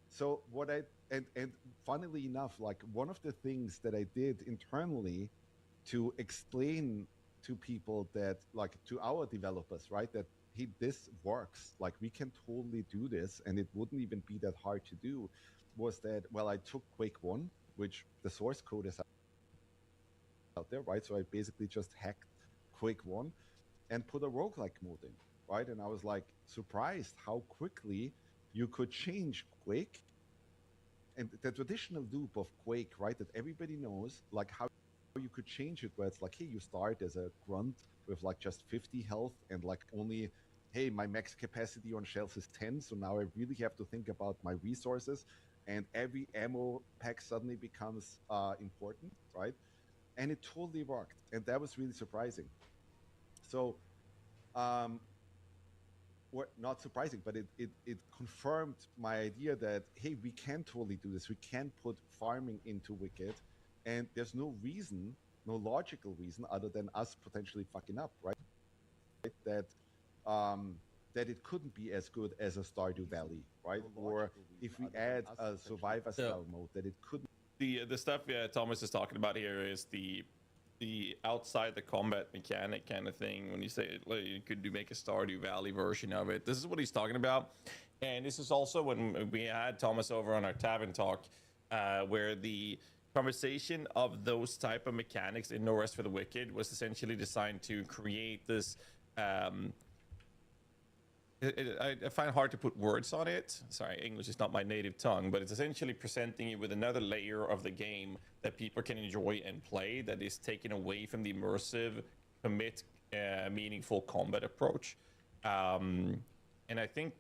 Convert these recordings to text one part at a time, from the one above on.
So what I and funnily enough, like one of the things that I did internally to explain to people that, like, to our developers, right, that hey, this works, like we can totally do this and it wouldn't even be that hard to do, was that, well, I took Quake 1, which the source code is out there, right? So I basically just hacked Quake 1 and put a roguelike mode in, right? And I was like surprised how quickly you could change Quake and the traditional loop of Quake, right, that everybody knows, like how you could change it where it's like, hey, you start as a grunt with like just 50 health and like only, hey, my max capacity on shells is 10, so now I really have to think about my resources, and every ammo pack suddenly becomes important, right? And it totally worked, and that was really surprising. So um or not surprising, but it confirmed my idea that hey, we can totally do this. We can put farming into Wicked, and there's no reason, no logical reason, other than us potentially fucking up, right? That that it couldn't be as good as a Stardew Valley, right? Or if we add a Survivor So style mode, that it couldn't. the stuff Thomas is talking about here is the outside the combat mechanic kind of thing. When you say like, you could do make a Stardew Valley version of it, this is what he's talking about. And this is also when we had Thomas over on our tavern talk, where the conversation of those type of mechanics in No Rest for the Wicked was essentially designed to create this I find it hard to put words on it. Sorry, English is not my native tongue, but it's essentially presenting you with another layer of the game that people can enjoy and play that is taken away from the immersive, commit, meaningful combat approach. And I think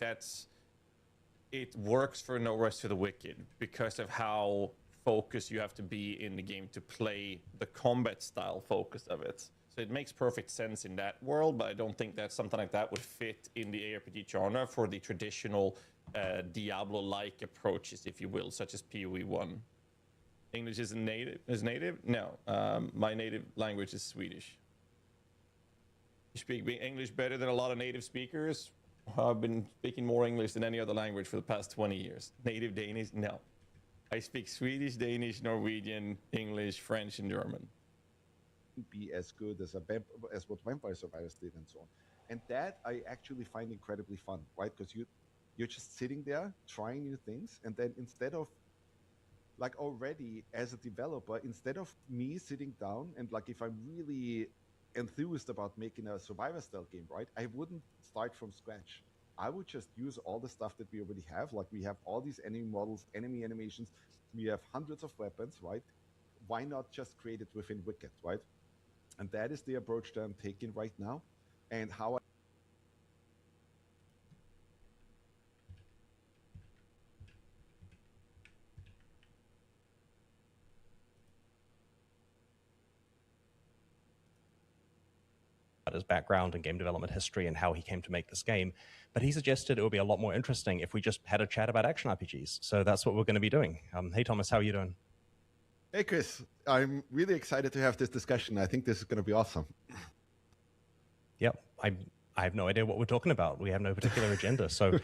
it works for No Rest for the Wicked because of how focused you have to be in the game to play the combat style focus of it. So it makes perfect sense in that world, but I don't think that something like that would fit in the ARPG genre for the traditional Diablo-like approaches, if you will, such as PoE 1. English is native? No. My native language is Swedish. You speak English better than a lot of native speakers? I've been speaking more English than any other language for the past 20 years. Native Danish? No. I speak Swedish, Danish, Norwegian, English, French, and German. Be as good as as what Vampire Survivors did, and so on. And that I actually find incredibly fun, right? Because you're just sitting there trying new things, and then instead of, like, already as a developer, instead of me sitting down and, like, if I'm really enthused about making a survivor style game, right, I wouldn't start from scratch. I would just use all the stuff that we already have. Like, we have all these enemy models, enemy animations, we have hundreds of weapons, right? Why not just create it within Wicked, right? And that is the approach that I'm taking right now. And how his background and game development history and how he came to make this game. But he suggested it would be a lot more interesting if we just had a chat about action RPGs. So that's what we're going to be doing. Hey, Thomas, how are you doing? Hey, Chris, I'm really excited to have this discussion. I think this is going to be awesome. Yep, I have no idea what we're talking about. We have no particular agenda. So,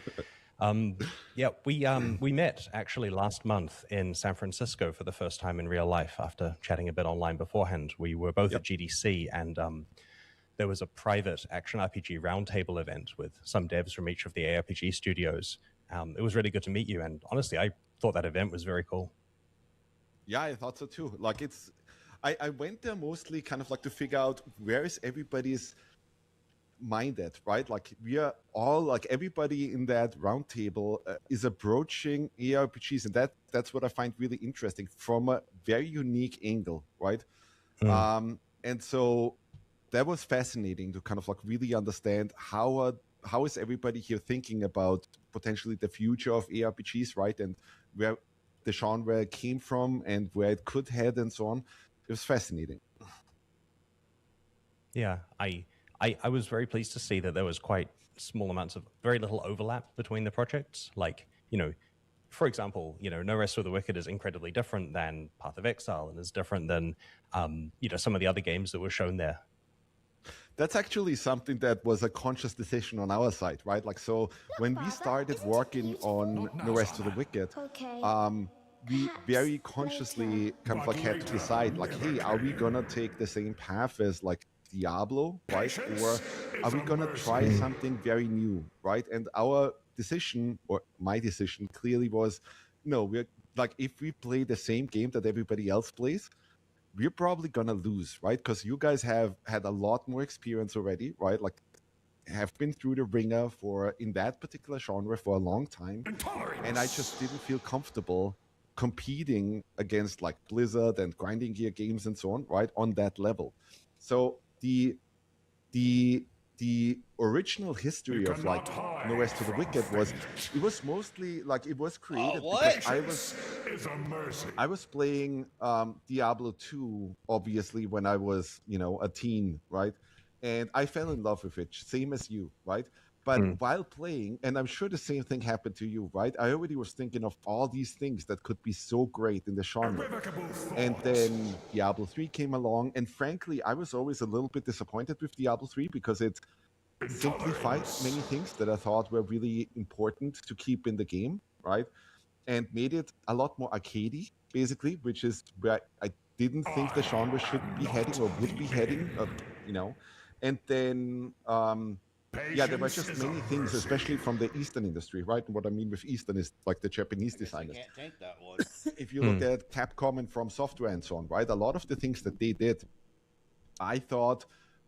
yeah, we met actually last month in San Francisco for the first time in real life after chatting a bit online beforehand. We were both at GDC, and there was a private action RPG roundtable event with some devs from each of the ARPG studios. It was really good to meet you, and honestly, I thought that event was very cool. Yeah, I thought so too. Like, I went there mostly kind of like to figure out where is everybody's mind at, right? Like, we are all, like, everybody in that roundtable is approaching ARPGs, and that's what I find really interesting from a very unique angle, right? And so that was fascinating to kind of like really understand how is everybody here thinking about potentially the future of ARPGs, right? And where the genre came from and where it could head and so on. It was fascinating. Yeah, I was very pleased to see that there was quite small amounts of very little overlap between the projects. Like, you know, for example, you know, No Rest for the Wicked is incredibly different than Path of Exile and is different than, you know, some of the other games that were shown there. That's actually something that was a conscious decision on our side, right? Like, so when we started working on No Rest for the Wicked, Okay. we Perhaps very consciously kind of like had to decide, like, hey, are we gonna take the same path as like Diablo, right? Or are we gonna try something very new, right? And our decision, or my decision, clearly was, no, we're like, if we play the same game that everybody else plays, we're probably gonna lose, right? Because you guys have had a lot more experience already, right? Like, have been through the ringer for in that particular genre for a long time, and I just didn't feel comfortable competing against like Blizzard and Grinding Gear games and so on, right, on that level. So the original history of like No Rest for the Wicked was, it was mostly like, it was created because I was playing Diablo 2 obviously when I was, you know, a teen, right? And I fell in love with it, same as you, right? But while playing, and I'm sure the same thing happened to you, right? I already was thinking of all these things that could be so great in the genre. And then Diablo 3 came along, and frankly, I was always a little bit disappointed with Diablo 3 because it simplified many things that I thought were really important to keep in the game, right? And made it a lot more arcadey, basically, which is where I didn't think the genre should be heading or would be heading, you know. And then, yeah, there were just many things, especially from the Eastern industry, right? And what I mean with Eastern is like the Japanese designers. Can't take that one. If you look at Capcom and From Software and so on, right? A lot of the things that they did, I thought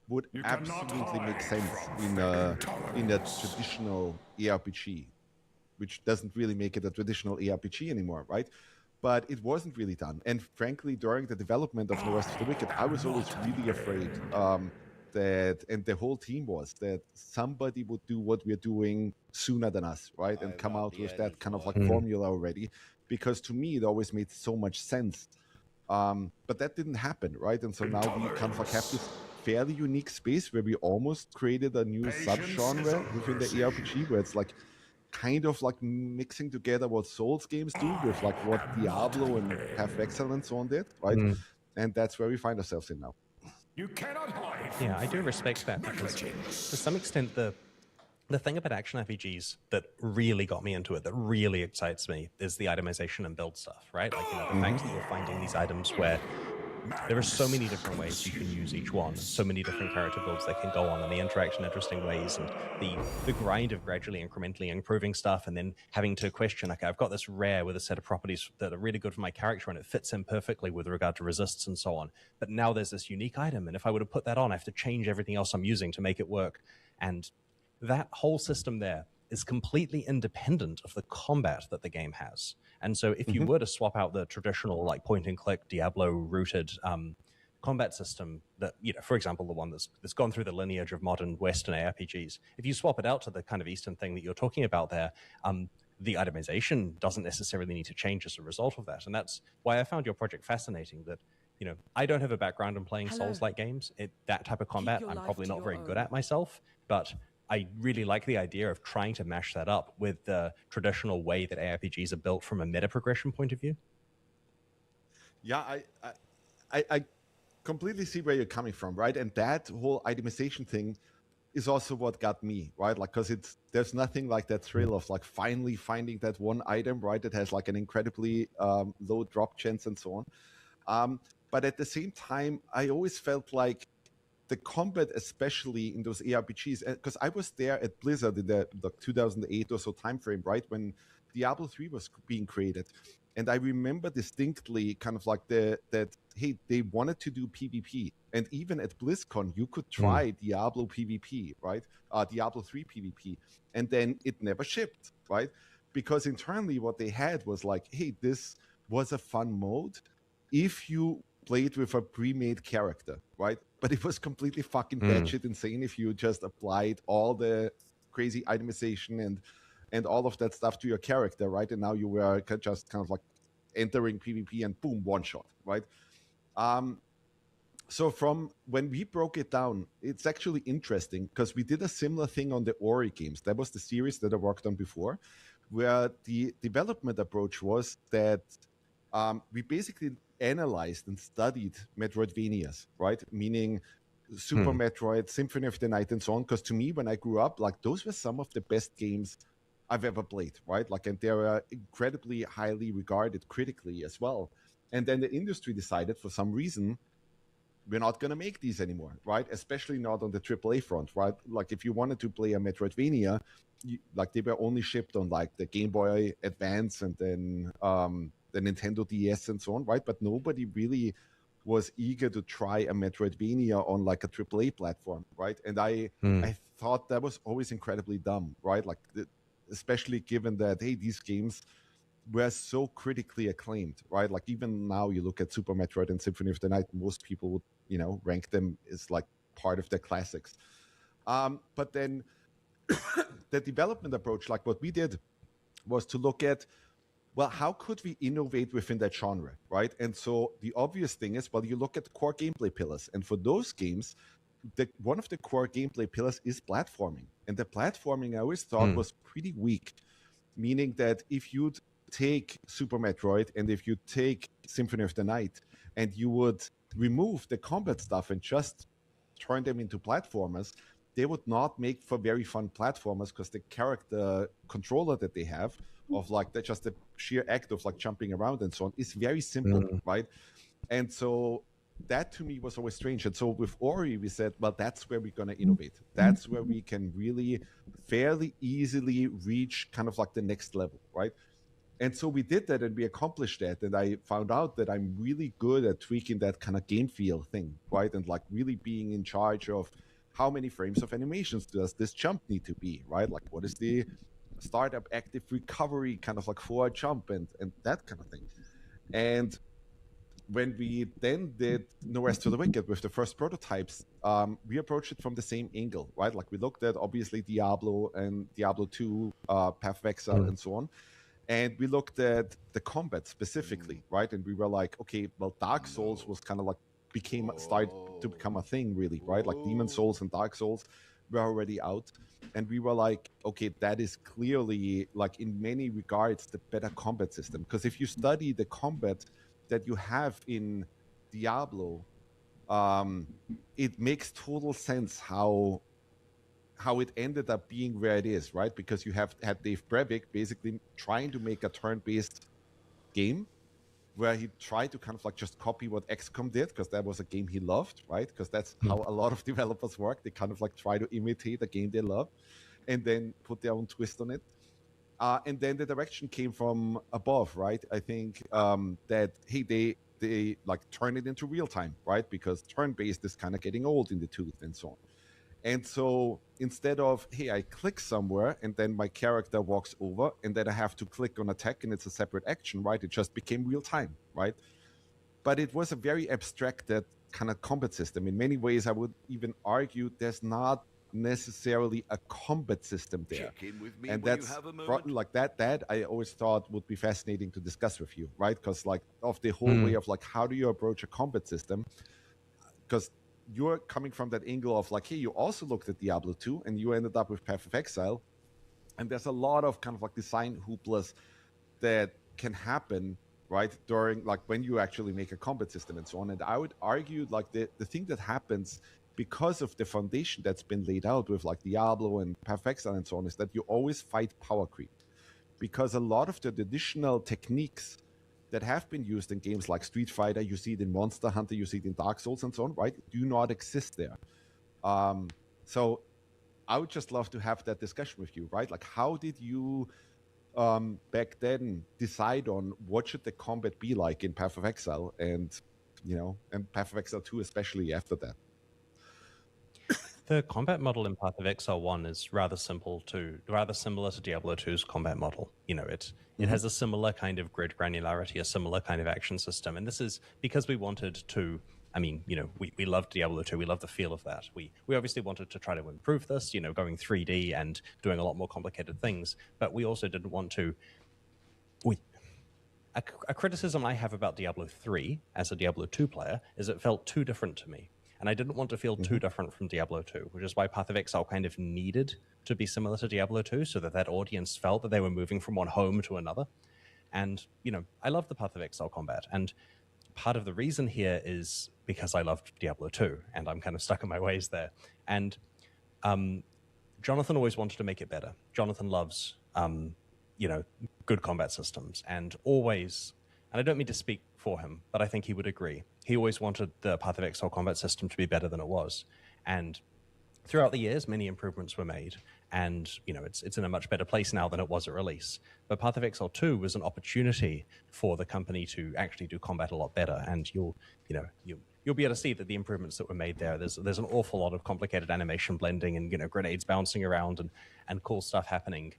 would absolutely make sense in a traditional ARPG, which doesn't really make it a traditional ARPG anymore, right? But it wasn't really done. And frankly, during the development of No Rest for the Wicked, I was always really afraid that, and the whole team was, that somebody would do what we're doing sooner than us, right? And come out with that kind of like formula already. Because to me, it always made so much sense. But that didn't happen, right? And so now we kind of like have this fairly unique space where we almost created a new subgenre within the ARPG, where it's like kind of like mixing together what Souls games do with like what Diablo and Path of Excellence on did, right? And that's where we find ourselves in now. You cannot hide. Yeah, I do respect that because to some extent the thing about action RPGs that really got me into it, that really excites me, is the itemization and build stuff, right? Like, you know, the fact that you're finding these items where there are so many different ways you can use each one, so many different character builds that can go on, and they interact in interesting ways, and the grind of gradually incrementally improving stuff, and then having to question, okay, I've got this rare with a set of properties that are really good for my character, and it fits in perfectly with regard to resists and so on. But now there's this unique item, and if I were to put that on, I have to change everything else I'm using to make it work. And that whole system there is completely independent of the combat that the game has. And so if you were to swap out the traditional like point and click Diablo rooted combat system that, you know, for example, the one that's gone through the lineage of modern Western ARPGs, if you swap it out to the kind of Eastern thing that you're talking about there, the itemization doesn't necessarily need to change as a result of that. And that's why I found your project fascinating, that, you know, I don't have a background in playing Souls-like games. That type of combat I'm probably not very good at myself, but I really like the idea of trying to mash that up with the traditional way that ARPGs are built from a meta progression point of view. Yeah, I completely see where you're coming from, right? And that whole itemization thing is also what got me, right? Like, because there's nothing like that thrill of like finally finding that one item, right? That has like an incredibly low drop chance and so on. But at the same time, I always felt like the combat, especially in those ARPGs, because I was there at Blizzard in the 2008 or so timeframe, right, when Diablo 3 was being created. And I remember distinctly kind of like that, hey, they wanted to do PvP. And even at BlizzCon, you could try Diablo PvP, right? Diablo 3 PvP. And then it never shipped, right? Because internally what they had was like, hey, this was a fun mode if you played with a pre-made character, right? But it was completely fucking batshit insane if you just applied all the crazy itemization and all of that stuff to your character, right? And now you were just kind of like entering PvP and boom, one shot, right? So from when we broke it down, it's actually interesting because we did a similar thing on the Ori games. That was the series that I worked on before, where the development approach was that we basically analyzed and studied Metroidvanias, right? Meaning Super Metroid, Symphony of the Night, and so on. Because to me, when I grew up, like those were some of the best games I've ever played, right? Like, and they were incredibly highly regarded critically as well. And then the industry decided, for some reason, we're not going to make these anymore, right? Especially not on the AAA front, right? Like, if you wanted to play a Metroidvania, like they were only shipped on like the Game Boy Advance and then the Nintendo DS and so on, right? But nobody really was eager to try a Metroidvania on like a AAA platform, right? And I thought that was always incredibly dumb, right? Like, especially given that, hey, these games were so critically acclaimed, right? Like, even now you look at Super Metroid and Symphony of the Night, most people would, you know, rank them as like part of their classics. But then the development approach, like what we did, was to look at, well, how could we innovate within that genre, right? And so the obvious thing is, well, you look at the core gameplay pillars. And for those games, one of the core gameplay pillars is platforming. And the platforming I always thought was pretty weak, meaning that if you'd take Super Metroid and if you take Symphony of the Night and you would remove the combat stuff and just turn them into platformers, they would not make for very fun platformers, because the character controller that they have of like just the sheer act of like jumping around and so on is very simple, right? And so that to me was always strange. And so with Ori, we said, well, that's where we're going to innovate. That's where we can really fairly easily reach kind of like the next level, right? And so we did that and we accomplished that. And I found out that I'm really good at tweaking that kind of game feel thing, right? And like really being in charge of how many frames of animations does this jump need to be, right? Like, what is the startup active recovery kind of like for a jump and that kind of thing. And when we then did No Rest for the Wicked with the first prototypes, we approached it from the same angle, right? Like, we looked at obviously Diablo and Diablo 2, Path of Exile, and so on. And we looked at the combat specifically, right? And we were like, okay, well, Dark Souls was kind of like started to become a thing, really, right? Like Demon Souls and Dark Souls were already out. And we were like, okay, that is clearly, like, in many regards, the better combat system. Because if you study the combat that you have in Diablo, it makes total sense how it ended up being where it is, right? Because you had Dave Brevik basically trying to make a turn-based game where he tried to kind of like just copy what XCOM did, because that was a game he loved, right? Because that's how a lot of developers work. They kind of like try to imitate a game they love and then put their own twist on it. And then the direction came from above, right? I think that, hey, they like turn it into real time, right? Because turn-based is kind of getting old in the tooth and so on. And so instead of, hey, I click somewhere and then my character walks over and then I have to click on attack and it's a separate action, right? It just became real time, right? But it was a very abstracted kind of combat system. In many ways, I would even argue there's not necessarily a combat system there. Check in with me And when that's you have a moment. like that I always thought would be fascinating to discuss with you, right? Because like of the whole way of like, how do you approach a combat system? Because you're coming from that angle of like, hey, you also looked at Diablo 2 and you ended up with Path of Exile. And there's a lot of kind of like design hooplas that can happen, right, during like when you actually make a combat system and so on. And I would argue like the thing that happens because of the foundation that's been laid out with like Diablo and Path of Exile and so on is that you always fight power creep. Because a lot of the additional techniques that have been used in games like Street Fighter, you see it in Monster Hunter, you see it in Dark Souls and so on, right? Do not exist there. So I would just love to have that discussion with you, right? Like, how did you back then decide on what should the combat be like in Path of Exile and, you know, and Path of Exile 2 especially after that? The combat model in Path of Exile 1 is rather similar to Diablo 2's combat model. You know, it has a similar kind of grid granularity, a similar kind of action system. And this is because we wanted to, I mean, you know, we loved Diablo 2. We loved the feel of that. We obviously wanted to try to improve this, you know, going 3D and doing a lot more complicated things. But we also didn't want to... A criticism I have about Diablo 3 as a Diablo 2 player is it felt too different to me. And I didn't want to feel too different from Diablo 2, which is why Path of Exile kind of needed to be similar to Diablo 2 so that audience felt that they were moving from one home to another. And, you know, I love the Path of Exile combat. And part of the reason here is because I loved Diablo 2, and I'm kind of stuck in my ways there. And Jonathan always wanted to make it better. Jonathan loves, good combat systems, and always, and I don't mean to speak for him, but I think he would agree. He always wanted the Path of Exile combat system to be better than it was. And throughout the years, many improvements were made, and it's in a much better place now than it was at release. But Path of Exile 2 was an opportunity for the company to actually do combat a lot better, and you'll be able to see that the improvements that were made there. There's an awful lot of complicated animation blending and grenades bouncing around and cool stuff happening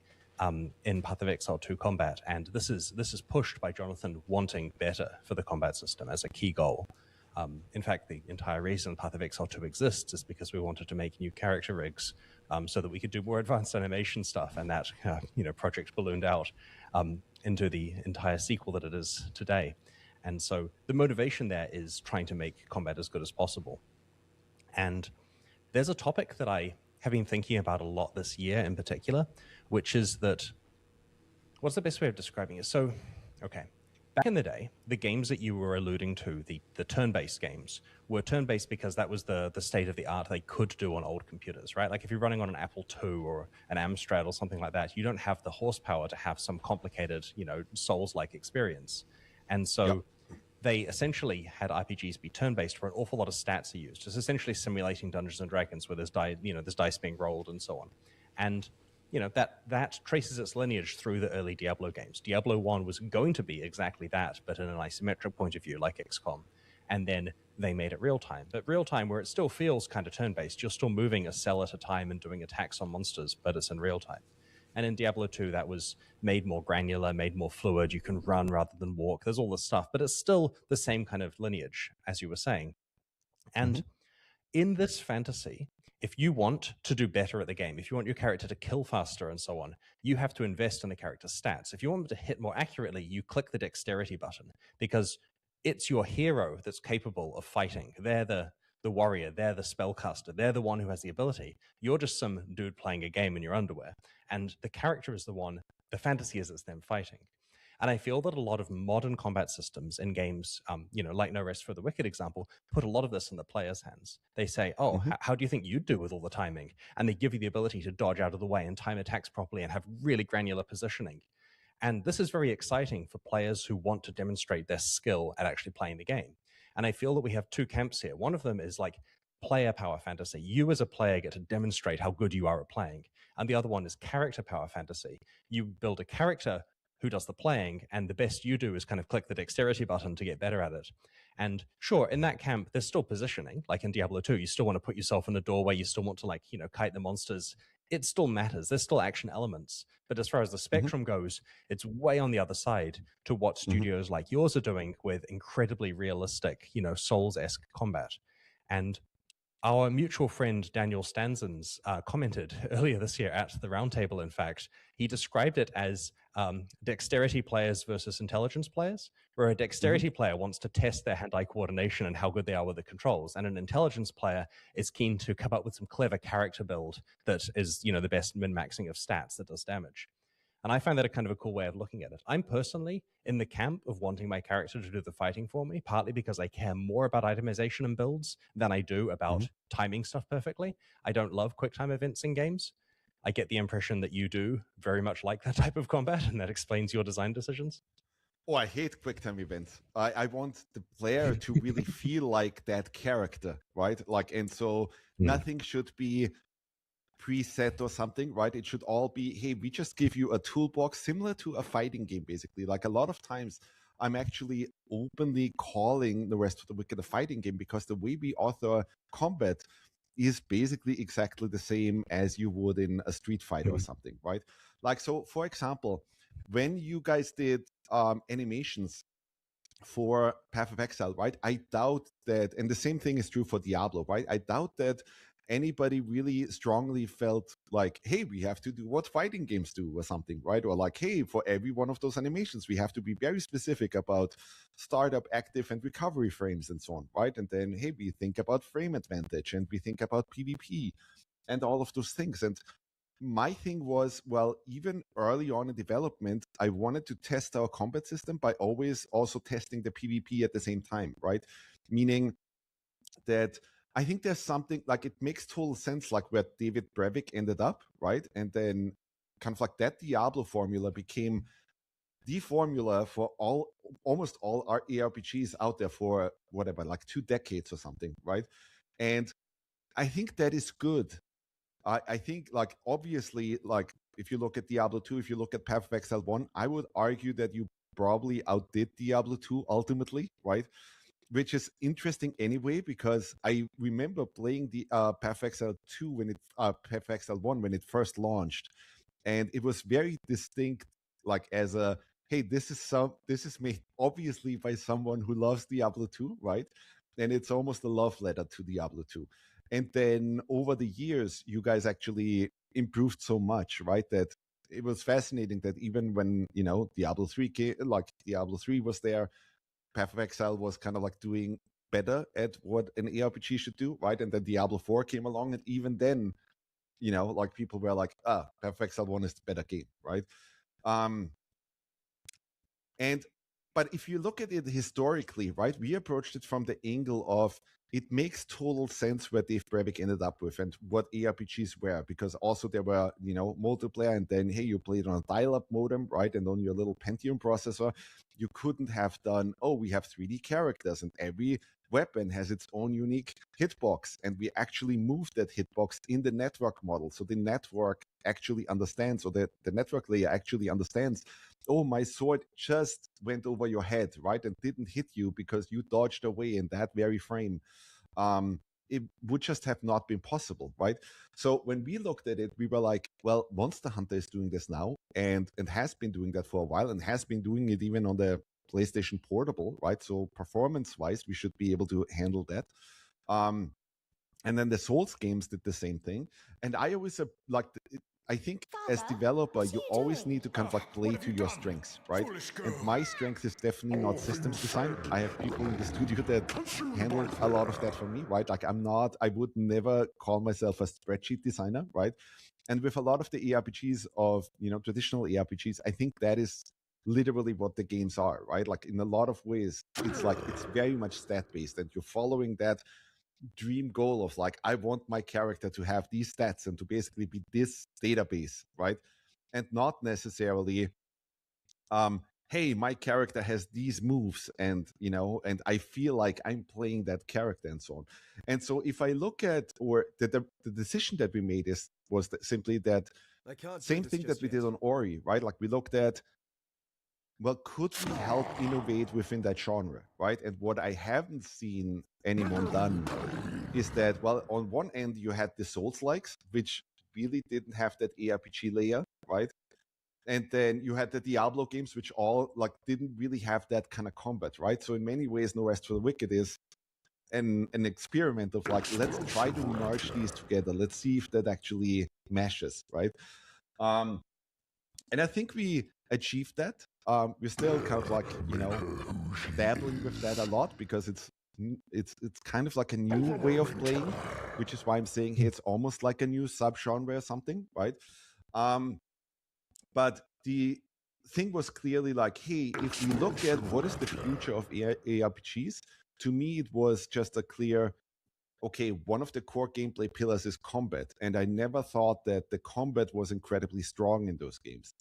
in Path of Exile 2 combat, and this is pushed by Jonathan wanting better for the combat system as a key goal. In fact, the entire reason Path of Exile 2 exists is because we wanted to make new character rigs so that we could do more advanced animation stuff, and that project ballooned out into the entire sequel that it is today. And so the motivation there is trying to make combat as good as possible. And there's a topic that I have been thinking about a lot this year in particular, which is that, what's the best way of describing it? So, okay. Back in the day, the games that you were alluding to, the turn-based games, were turn-based because that was the state of the art they could do on old computers, right? Like if you're running on an Apple II or an Amstrad or something like that, you don't have the horsepower to have some complicated, Souls-like experience. And so they essentially had RPGs be turn-based where an awful lot of stats are used. It's essentially simulating Dungeons and Dragons where there's dice being rolled and so on. And that traces its lineage through the early Diablo games. Diablo 1 was going to be exactly that, but in an isometric point of view, like XCOM. And then they made it real-time. But real-time, where it still feels kind of turn-based, you're still moving a cell at a time and doing attacks on monsters, but it's in real-time. And in Diablo 2, that was made more granular, made more fluid. You can run rather than walk. There's all this stuff, but it's still the same kind of lineage, as you were saying. And in this fantasy, if you want to do better at the game, if you want your character to kill faster and so on, you have to invest in the character's stats. If you want them to hit more accurately, you click the dexterity button because it's your hero that's capable of fighting. They're the warrior, they're the spellcaster, they're the one who has the ability. You're just some dude playing a game in your underwear. And the character is the one, the fantasy is it's them fighting. And I feel that a lot of modern combat systems in games, like No Rest for the Wicked example, put a lot of this in the player's hands. They say, how do you think you'd do with all the timing? And they give you the ability to dodge out of the way and time attacks properly and have really granular positioning. And this is very exciting for players who want to demonstrate their skill at actually playing the game. And I feel that we have two camps here. One of them is like player power fantasy. You as a player get to demonstrate how good you are at playing. And the other one is character power fantasy. You build a character who does the playing, and the best you do is kind of click the dexterity button to get better at it. And sure, in that camp, there's still positioning. Like in Diablo 2, you still want to put yourself in a doorway, you still want to kite the monsters. It still matters. There's still action elements. But as far as the spectrum goes, it's way on the other side to what studios like yours are doing with incredibly realistic, Souls-esque combat. And our mutual friend Daniel Stanzens commented earlier this year at the roundtable, in fact, he described it as dexterity players versus intelligence players, where a dexterity player wants to test their hand-eye coordination and how good they are with the controls, and an intelligence player is keen to come up with some clever character build that is, the best min-maxing of stats that does damage. And I find that a kind of a cool way of looking at it. I'm personally in the camp of wanting my character to do the fighting for me, partly because I care more about itemization and builds than I do about timing stuff perfectly. I don't love quick time events in games. I get the impression that you do very much like that type of combat, and that explains your design decisions. Oh, I hate quick time events. I want the player to really feel like that character, right? And so nothing should be preset or something, right? It should all be, hey, we just give you a toolbox similar to a fighting game, basically. Like a lot of times I'm actually openly calling The Rest of the Wicked a fighting game because the way we author combat is basically exactly the same as you would in a Street Fighter or something, right? So for example, when you guys did animations for Path of Exile, right? I doubt that, and the same thing is true for Diablo, right? I doubt that anybody really strongly felt like, hey, we have to do what fighting games do or something, right? Or like, hey, for every one of those animations, we have to be very specific about startup, active, and recovery frames and so on, right? And then, hey, we think about frame advantage and we think about PvP and all of those things. And my thing was, well, even early on in development, I wanted to test our combat system by always also testing the PvP at the same time, right? Meaning that I think there's something like, it makes total sense, like where David Brevik ended up, right? And then kind of like that Diablo formula became the formula for almost all our ARPGs out there for whatever, like 2 decades or something, right? And I think that is good. I think, like, obviously, like, if you look at Diablo 2, if you look at Path of Exile 1, I would argue that you probably outdid Diablo 2 ultimately, right? Which is interesting anyway, because I remember playing the Path of Exile 2 when it Path of Exile 1 when it first launched, and it was very distinct, like as a, hey, this is made obviously by someone who loves Diablo 2, right? And it's almost a love letter to Diablo 2. And then over the years, you guys actually improved so much, right? That it was fascinating that even when, Diablo 3 came, like Diablo 3 was there, Path of Exile was kind of like doing better at what an ARPG should do, right? And then Diablo 4 came along, and even then, like people were like, Path of Exile 1 is the better game, right? But if you look at it historically, right, we approached it from the angle of, it makes total sense where Dave Brevik ended up with and what ARPGs were, because also there were, multiplayer, and then, hey, you played on a dial-up modem, right, and on your little Pentium processor. You couldn't have done, we have 3D characters, and every weapon has its own unique hitbox, and we actually moved that hitbox in the network model, so the network actually understands, or the network layer actually understands, oh, my sword just went over your head, right, and didn't hit you because you dodged away in that very frame. It would just have not been possible, right? So when we looked at it, we were like, well, Monster Hunter is doing this now, and has been doing that for a while, and has been doing it even on the PlayStation Portable, right? So performance-wise, we should be able to handle that. And then the Souls games did the same thing. And I always I think as developer, you always need to kind of like play to your strengths, right? And my strength is definitely not systems design. I have people in the studio that handle a lot of that for me, right? Like I would never call myself a spreadsheet designer, right? And with a lot of the ARPGs of, traditional ARPGs, I think that is literally what the games are, right? Like in a lot of ways, it's very much stat based, and you're following that dream goal of like, I want my character to have these stats and to basically be this database, right? And not necessarily, hey, my character has these moves, and and I feel like I'm playing that character, and so on. And so if I look at, or the decision that we made was simply that same thing that we did on Ori, right? Like we looked at, well, could we help innovate within that genre, right? And what I haven't seen anyone done is that, well, on one end you had the Souls-likes, which really didn't have that ARPG layer, right? And then you had the Diablo games, which all like didn't really have that kind of combat, right? So in many ways, No Rest for the Wicked is an experiment of like, let's try to merge these together. Let's see if that actually meshes, right? And I think we achieved that. We're still kind of like, dabbling with that a lot, because it's kind of like a new way of playing, which is why I'm saying, hey, it's almost like a new subgenre or something, right? But the thing was clearly like, hey, if we look at what is the future of ARPGs, to me it was just a clear, okay, one of the core gameplay pillars is combat, and I never thought that the combat was incredibly strong in those games.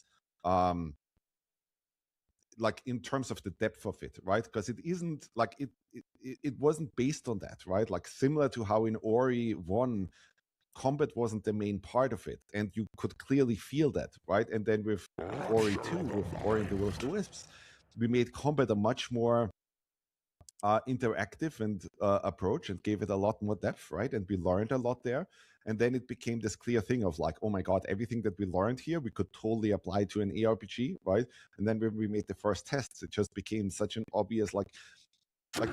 Like in terms of the depth of it, right? Because it isn't like it wasn't based on that, right? Like similar to how in Ori 1, combat wasn't the main part of it, and you could clearly feel that, right? And then with Ori 2, with Ori and the Will of the Wisps, we made combat a much more interactive and approach, and gave it a lot more depth, right? And we learned a lot there. And then it became this clear thing of like, oh my God, everything that we learned here, we could totally apply to an ARPG, right? And then when we made the first tests, it just became such an obvious, like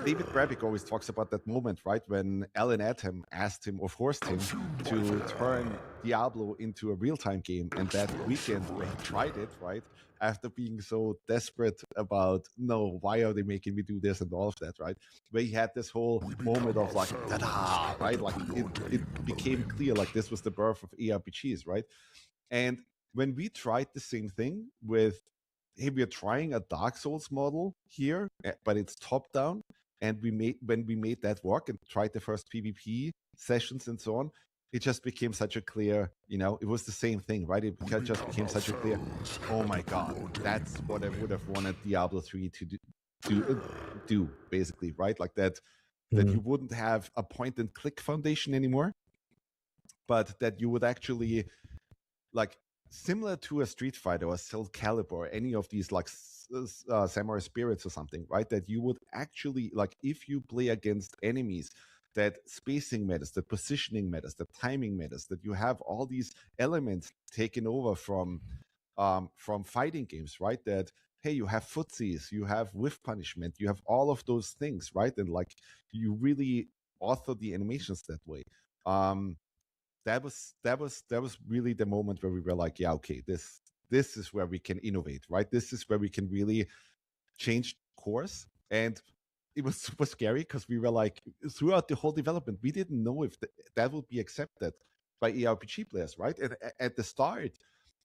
David Brevik always talks about that moment, right? When Alan Adham asked him, or forced him, to turn Diablo into a real-time game. And that weekend when he tried it, right? After being so desperate about, no, why are they making me do this and all of that, right? Where he had this whole moment of like, ta-da, right? Like it became clear, like this was the birth of ARPGs, right? And when we tried the same thing with, hey, we're trying a Dark Souls model here, but it's top down, and when we made that work and tried the first PvP sessions and so on, it just became such a clear, it was the same thing, right? It just became such a clear, oh my god, that's what I would have wanted Diablo 3 to do basically, right? Like that you wouldn't have a point and click foundation anymore, but that you would actually, like, similar to a Street Fighter or Soul Calibur or any of these like Samurai Spirits or something, right? That you would actually, like, if you play against enemies, that spacing matters, that positioning matters, that timing matters, that you have all these elements taken over from fighting games, right? That, hey, you have footsies, you have whiff punishment, you have all of those things, right? And like, you really author the animations that way. That was really the moment where we were like, yeah, okay, this is where we can innovate, right? This is where we can really change course. And it was super scary because we were like, throughout the whole development, we didn't know if that would be accepted by ARPG players, right? And at the start,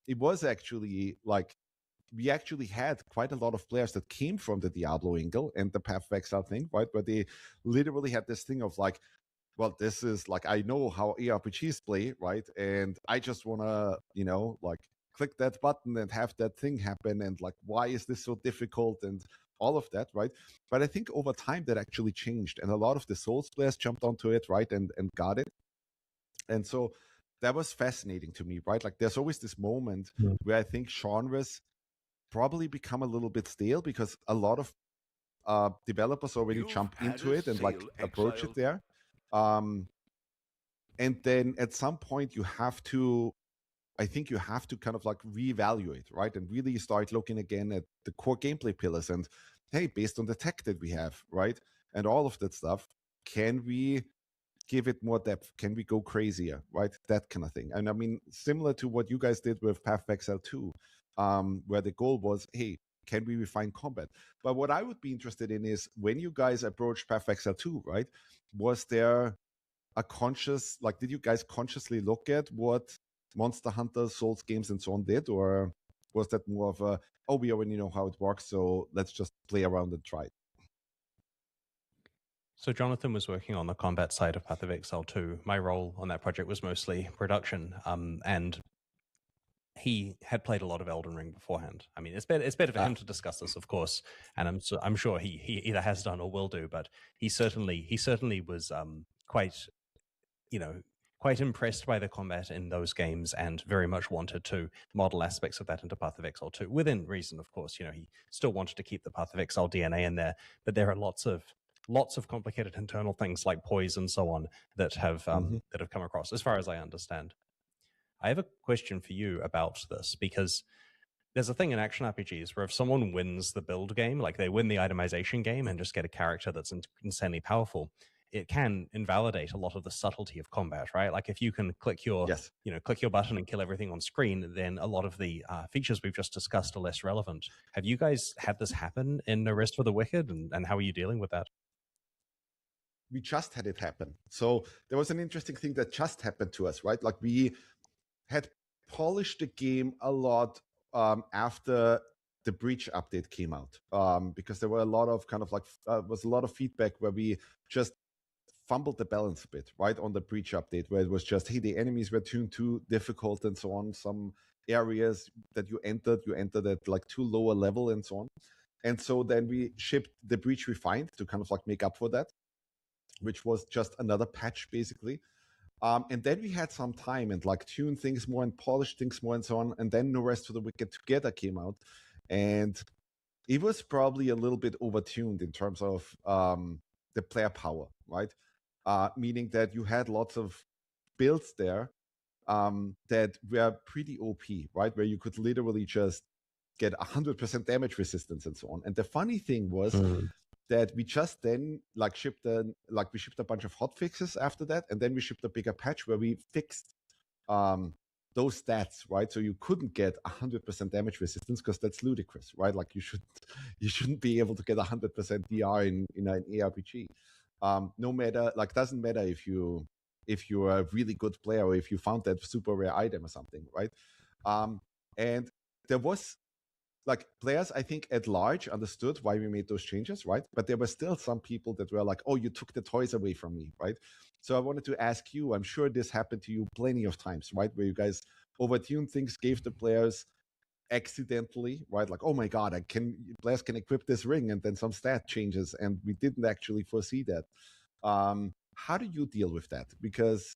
it was actually like, we actually had quite a lot of players that came from the Diablo angle and the Path of Exile thing, right? Where they literally had this thing of like, well, this is like, I know how ARPGs play, right? And I just want to, like, click that button and have that thing happen. And like, why is this so difficult? And all of that, right? But I think over time that actually changed. And a lot of the Souls players jumped onto it, right? And got it. And so that was fascinating to me, right? Like, there's always this moment where I think genres probably become a little bit stale because a lot of developers already jump into it and like approach it there. And then at some point I think you have to kind of like reevaluate, right? And really start looking again at the core gameplay pillars and, hey, based on the tech that we have, right? And all of that stuff, can we give it more depth? Can we go crazier, right? That kind of thing. And I mean, similar to what you guys did with Path of Exile 2, where the goal was, hey, can we refine combat? But what I would be interested in is, when you guys approached Path of Exile 2, right? Was there a conscious, like, did you guys consciously look at what Monster Hunter, Souls games, and so on did? Or was that more of a, oh, we already know how it works, so let's just play around and try it? So Jonathan was working on the combat side of Path of Exile 2. My role on that project was mostly production, and he had played a lot of Elden Ring beforehand. I mean, it's better for him to discuss this, of course, and I'm sure he either has done or will do. But he certainly was quite impressed by the combat in those games, and very much wanted to model aspects of that into Path of Exile 2, within reason, of course. He still wanted to keep the Path of Exile DNA in there, but there are lots of complicated internal things like poise and so on that have come across, as far as I understand. I have a question for you about this, because there's a thing in action RPGs where if someone wins the build game, like they win the itemization game and just get a character that's insanely powerful, it can invalidate a lot of the subtlety of combat, right? Like, if you can click your button and kill everything on screen, then a lot of the features we've just discussed are less relevant. Have you guys had this happen in No Rest for the Wicked, and how are you dealing with that? We just had it happen. So there was an interesting thing that just happened to us, right? Like, we had polished the game a lot after the Breach update came out, because there were a lot of kind of like was a lot of feedback where we just fumbled the balance a bit, right, on the Breach update, where it was just, hey, the enemies were tuned too difficult and so on. Some areas that you entered at like too low a level and so on. And so then we shipped the Breach Refined to kind of like make up for that, which was just another patch basically. And then we had some time and like tune things more and polish things more and so on. And then No Rest for the Wicked Together came out, and it was probably a little bit overtuned in terms of the player power, right? Meaning that you had lots of builds there that were pretty OP, right? Where you could literally just get 100% damage resistance and so on. And the funny thing was that we just then shipped a bunch of hotfixes after that, and then we shipped a bigger patch where we fixed those stats, right? So you couldn't get 100% damage resistance, because that's ludicrous, right? Like, you shouldn't be able to get 100% DR in an ARPG. No matter, like, doesn't matter if you're a really good player or if you found that super rare item or something, right? And there was like players, I think, at large understood why we made those changes, right? But there were still some people that were like, oh, you took the toys away from me, right? So I wanted to ask you, I'm sure this happened to you plenty of times, right? Where you guys overtuned things, gave the players accidentally, right? Like, oh my God, players can equip this ring, and then some stat changes, and we didn't actually foresee that. How do you deal with that? Because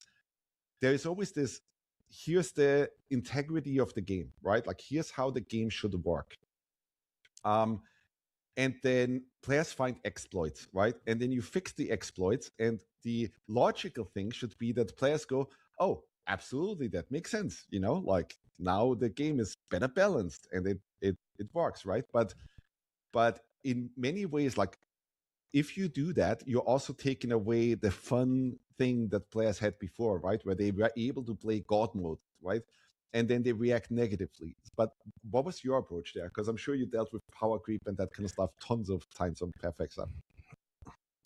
there is always this, here's the integrity of the game, right? Like, here's how the game should work. And then players find exploits, right? And then you fix the exploits, and the logical thing should be that players go, oh, absolutely, that makes sense. You know, like now the game is better balanced and it works, right? But in many ways, like if you do that, you're also taking away the fun thing that players had before, right? Where they were able to play God mode, right? And then they react negatively. But what was your approach there? Because I'm sure you dealt with power creep and that kind of stuff tons of times on Perfexa.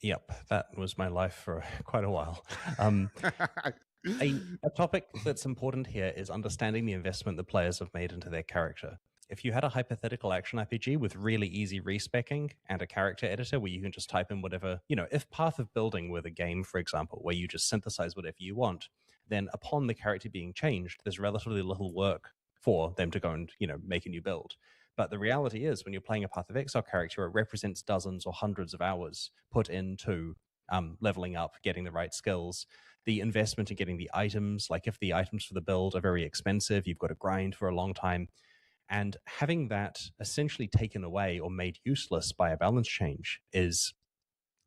Yep, that was my life for quite a while. A topic that's important here is understanding the investment the players have made into their character. If you had a hypothetical action RPG with really easy respecking and a character editor where you can just type in whatever, if Path of Building were the game, for example, where you just synthesize whatever you want, then upon the character being changed, there's relatively little work for them to go and, make a new build. But the reality is, when you're playing a Path of Exile character, it represents dozens or hundreds of hours put into leveling up, getting the right skills, the investment in getting the items. Like if the items for the build are very expensive, you've got to grind for a long time. And having that essentially taken away or made useless by a balance change is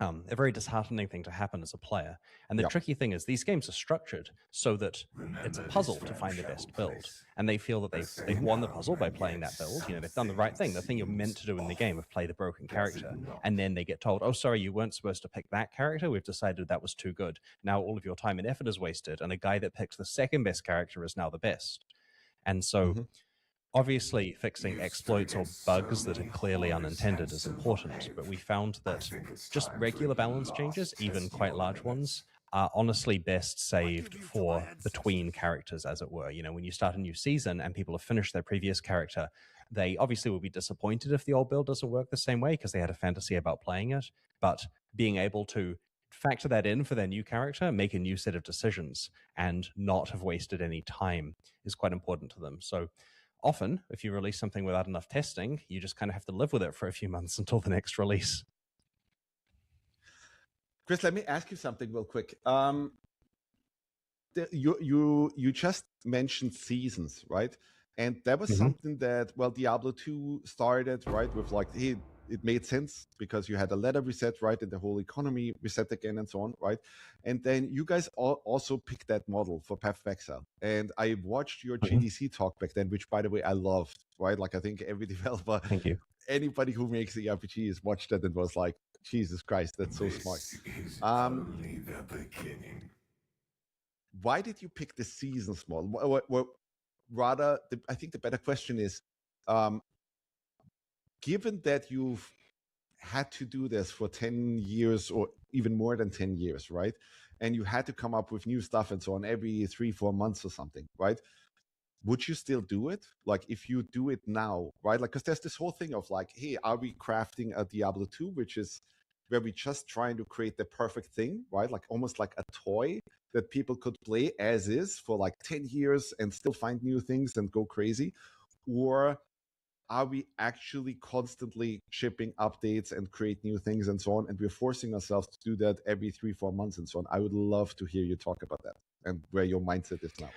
a very disheartening thing to happen as a player. And the tricky thing is these games are structured so that it's a puzzle to find the best build. And they feel that they've won the puzzle by playing that build. They've done the right thing, the thing you're meant to do in the game of play the broken character. And then they get told, oh, sorry, you weren't supposed to pick that character. We've decided that was too good. Now all of your time and effort is wasted. And a guy that picked the second best character is now the best. And so obviously, fixing exploits or bugs that are clearly unintended is important, but we found that just regular balance changes, even quite large ones, are honestly best saved for between characters, as it were. When you start a new season and people have finished their previous character, they obviously will be disappointed if the old build doesn't work the same way because they had a fantasy about playing it, but being able to factor that in for their new character, make a new set of decisions, and not have wasted any time is quite important to them. So often, if you release something without enough testing, you just kind of have to live with it for a few months until the next release. Chris, let me ask you something real quick. You just mentioned seasons, right? And that was something that, Diablo 2 started, right, with like, hey, it made sense because you had a ladder reset, right, and the whole economy reset again and so on, right? And then you guys also picked that model for Path of Exile. And I watched your GDC talk back then, which, by the way, I loved, right? Like, I think every developer, thank you, anybody who makes the RPGs watched it and was like, Jesus Christ, that's so smart. Is only the beginning. Why did you pick the seasons model? Rather, I think the better question is, given that you've had to do this for 10 years or even more than 10 years, right? And you had to come up with new stuff and so on every 3-4 months or something, right? Would you still do it? Like if you do it now, right? Like, because there's this whole thing of like, hey, are we crafting a Diablo 2, which is where we just trying to create the perfect thing, right? Like almost like a toy that people could play as is for like 10 years and still find new things and go crazy? Or are we actually constantly shipping updates and create new things and so on? And we're forcing ourselves to do that every 3-4 months and so on. I would love to hear you talk about that and where your mindset is now.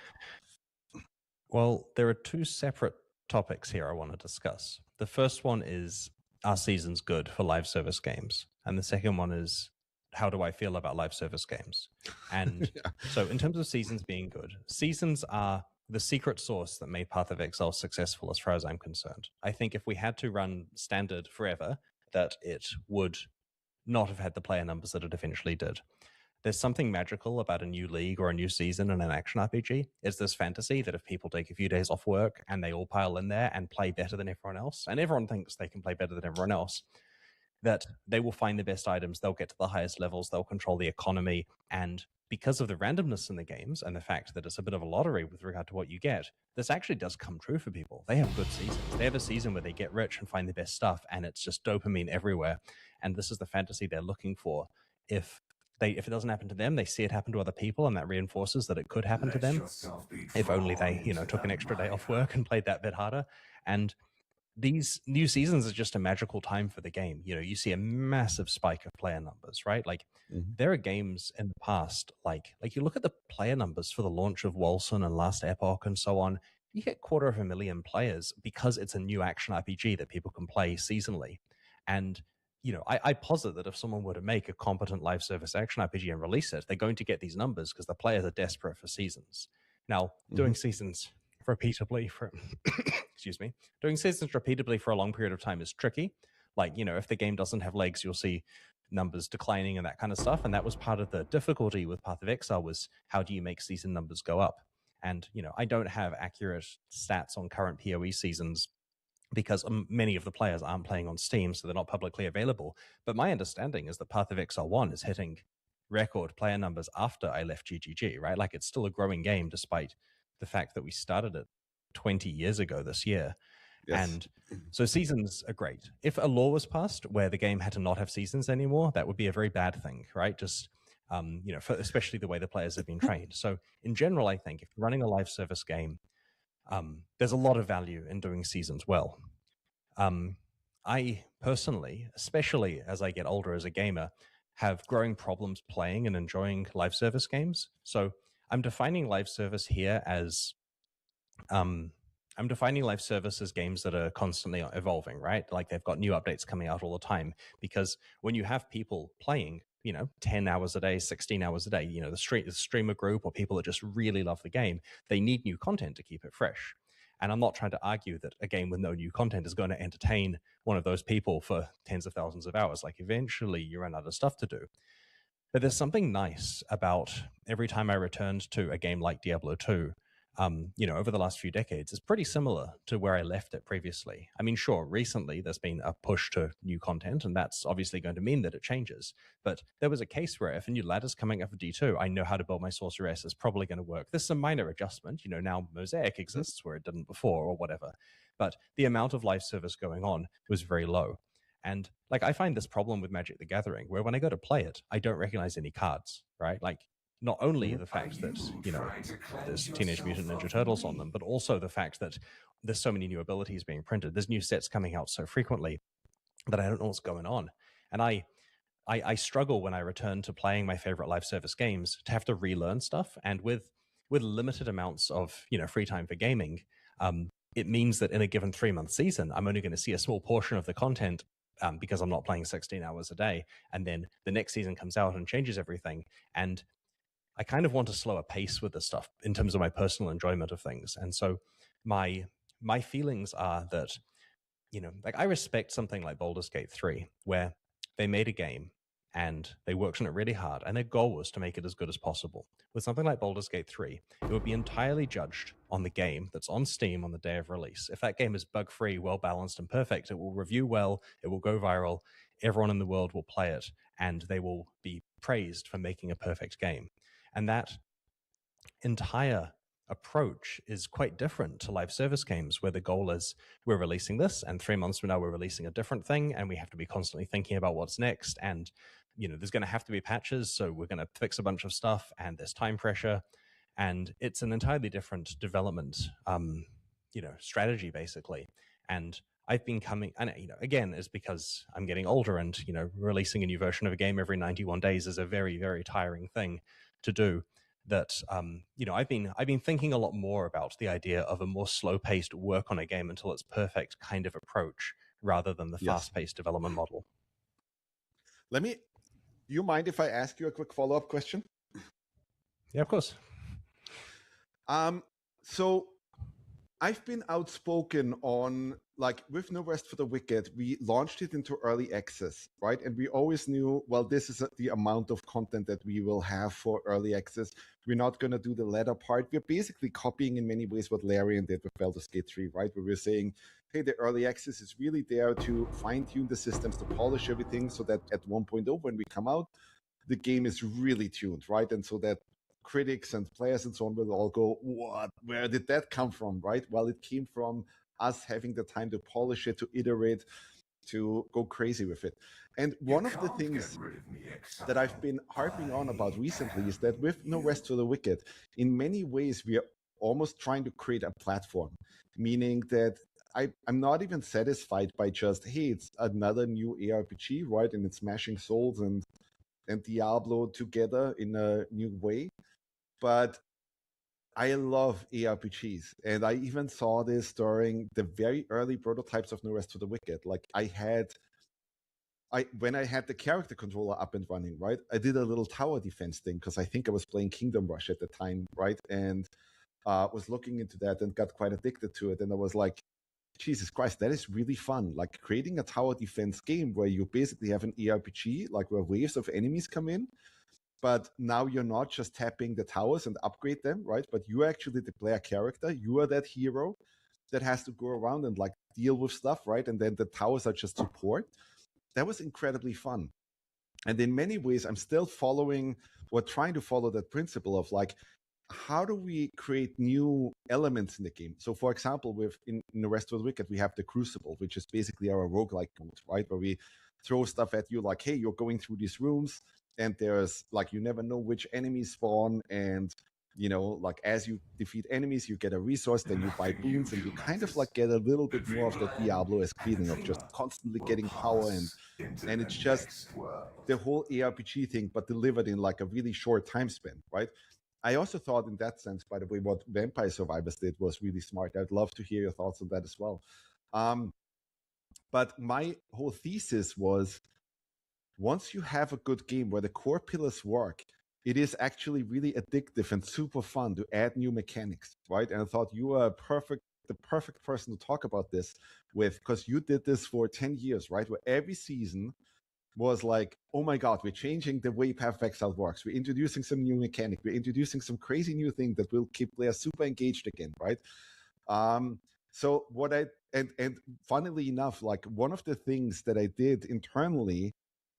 Well, there are two separate topics here I want to discuss. The first one is, are seasons good for live service games? And the second one is, how do I feel about live service games? And so in terms of seasons being good, seasons are the secret sauce that made Path of Exile successful as far as I'm concerned. I think if we had to run standard forever, that it would not have had the player numbers that it eventually did. There's something magical about a new league or a new season in an action RPG. It's this fantasy that if people take a few days off work and they all pile in there and play better than everyone else, and everyone thinks they can play better than everyone else, that they will find the best items, they'll get to the highest levels, they'll control the economy, and because of the randomness in the games and the fact that it's a bit of a lottery with regard to what you get, this actually does come true for people. They have good seasons. They have a season where they get rich and find the best stuff, and it's just dopamine everywhere. And this is the fantasy they're looking for. If it doesn't happen to them, they see it happen to other people, and that reinforces that it could happen to them. If only they, took an extra day off work and played that bit harder. And these new seasons are just a magical time for the game. You see a massive spike of player numbers, right? Like there are games in the past, like you look at the player numbers for the launch of Wolcen and Last Epoch and so on, you get 250,000 players because it's a new action RPG that people can play seasonally. And I posit that if someone were to make a competent live service action RPG and release it, they're going to get these numbers because the players are desperate for seasons. Now, doing seasons repeatedly for doing seasons repeatedly for a long period of time is tricky. Like, if the game doesn't have legs, you'll see numbers declining and that kind of stuff. And that was part of the difficulty with Path of Exile, was how do you make season numbers go up? And, I don't have accurate stats on current PoE seasons because many of the players aren't playing on Steam, so they're not publicly available. But my understanding is that Path of Exile 1 is hitting record player numbers after I left GGG, right? Like, it's still a growing game despite the fact that we started it 20 years ago this year. Yes. And so seasons are great. If a law was passed where the game had to not have seasons anymore, that would be a very bad thing, right? Just, especially the way the players have been trained. So in general, I think if you're running a live service game, there's a lot of value in doing seasons well. I personally, especially as I get older as a gamer, have growing problems playing and enjoying live service games. So I'm defining live service here as games that are constantly evolving, right? Like they've got new updates coming out all the time, because when you have people playing, 10 hours a day, 16 hours a day, the streamer group or people that just really love the game, they need new content to keep it fresh. And I'm not trying to argue that a game with no new content is going to entertain one of those people for tens of thousands of hours. Like eventually you run out of stuff to do. But there's something nice about every time I returned to a game like Diablo 2, over the last few decades, is pretty similar to where I left it previously. I mean, sure, recently there's been a push to new content, and that's obviously going to mean that it changes. But there was a case where if a new ladder's coming up for D2, I know how to build my sorceress. It's probably going to work. There's some minor adjustment. Now Mosaic exists where it didn't before or whatever. But the amount of live service going on was very low. And like, I find this problem with Magic the Gathering, where when I go to play it, I don't recognize any cards, right? Like, not only the fact that, there's Teenage Mutant Ninja Turtles on them, but also the fact that there's so many new abilities being printed. There's new sets coming out so frequently that I don't know what's going on. And I struggle when I return to playing my favorite live service games to have to relearn stuff. And with limited amounts of, free time for gaming, it means that in a given 3-month season, I'm only going to see a small portion of the content because I'm not playing 16 hours a day. And then the next season comes out and changes everything. And I kind of want a slower pace with this stuff in terms of my personal enjoyment of things. And so my feelings are that, I respect something like Baldur's Gate 3, where they made a game and they worked on it really hard, and their goal was to make it as good as possible. With something like Baldur's Gate 3, it would be entirely judged on the game that's on Steam on the day of release. If that game is bug-free, well-balanced, and perfect, it will review well, it will go viral, everyone in the world will play it, and they will be praised for making a perfect game. And that entire approach is quite different to live service games, where the goal is we're releasing this, and 3 months from now we're releasing a different thing, and we have to be constantly thinking about what's next. And, there's going to have to be patches, so we're going to fix a bunch of stuff, and there's time pressure. And it's an entirely different development, strategy, basically. And I've been coming, and again, is because I'm getting older, and releasing a new version of a game every 91 days is a very, very tiring thing to do. That I've been thinking a lot more about the idea of a more slow-paced work on a game until it's perfect kind of approach, rather than the fast-paced development model. Do you mind if I ask you a quick follow-up question? Yeah, of course. So I've been outspoken on, like, with No Rest for the Wicked, we launched it into early access, right? And we always knew, well, this is the amount of content that we will have for early access. We're not going to do the latter part. We're basically copying in many ways what Larian did with Baldur's Gate 3, right? Where we're saying, hey, the early access is really there to fine-tune the systems, to polish everything, so that at 1.0, when we come out, the game is really tuned, right? And so that critics and players and so on will all go, what? Where did that come from, right? Well, it came from us having the time to polish it, to iterate, to go crazy with it. And one of the things that I've been harping on about recently is that with No Rest for the Wicked, in many ways, we are almost trying to create a platform, meaning that I'm not even satisfied by just, hey, it's another new ARPG, right? And it's smashing souls and Diablo together in a new way. But I love ARPGs, and I even saw this during the very early prototypes of No Rest for the Wicked. Like when I had the character controller up and running, right? I did a little tower defense thing because I think I was playing Kingdom Rush at the time, right? And was looking into that and got quite addicted to it. And I was like, Jesus Christ, that is really fun. Like creating a tower defense game where you basically have an ARPG, like where waves of enemies come in, but now you're not just tapping the towers and upgrade them, right? But you're actually the player character. You are that hero that has to go around and like deal with stuff, right? And then the towers are just support. That was incredibly fun. And in many ways, I'm still following or trying to follow that principle of like, how do we create new elements in the game? So, for example, in The Rest of the Wicked, we have the Crucible, which is basically our roguelike mode, right? Where we throw stuff at you like, hey, you're going through these rooms, and there's like, you never know which enemies spawn. And, you know, like as you defeat enemies, you get a resource, then you buy boons, and you kind of like get a little bit more of that Diablo-esque feeling of just constantly getting power. And it's just the whole ARPG thing, but delivered in like a really short time span, right? I also thought in that sense, by the way, what Vampire Survivors did was really smart. I'd love to hear your thoughts on that as well. But my whole thesis was, once you have a good game where the core pillars work, it is actually really addictive and super fun to add new mechanics, right? And I thought you are the perfect person to talk about this with, because you did this for 10 years, right? Where every season was like, oh my God, we're changing the way Path of Exile works. We're introducing some new mechanic. We're introducing some crazy new thing that will keep players super engaged again, right? So what and funnily enough, like one of the things that I did internally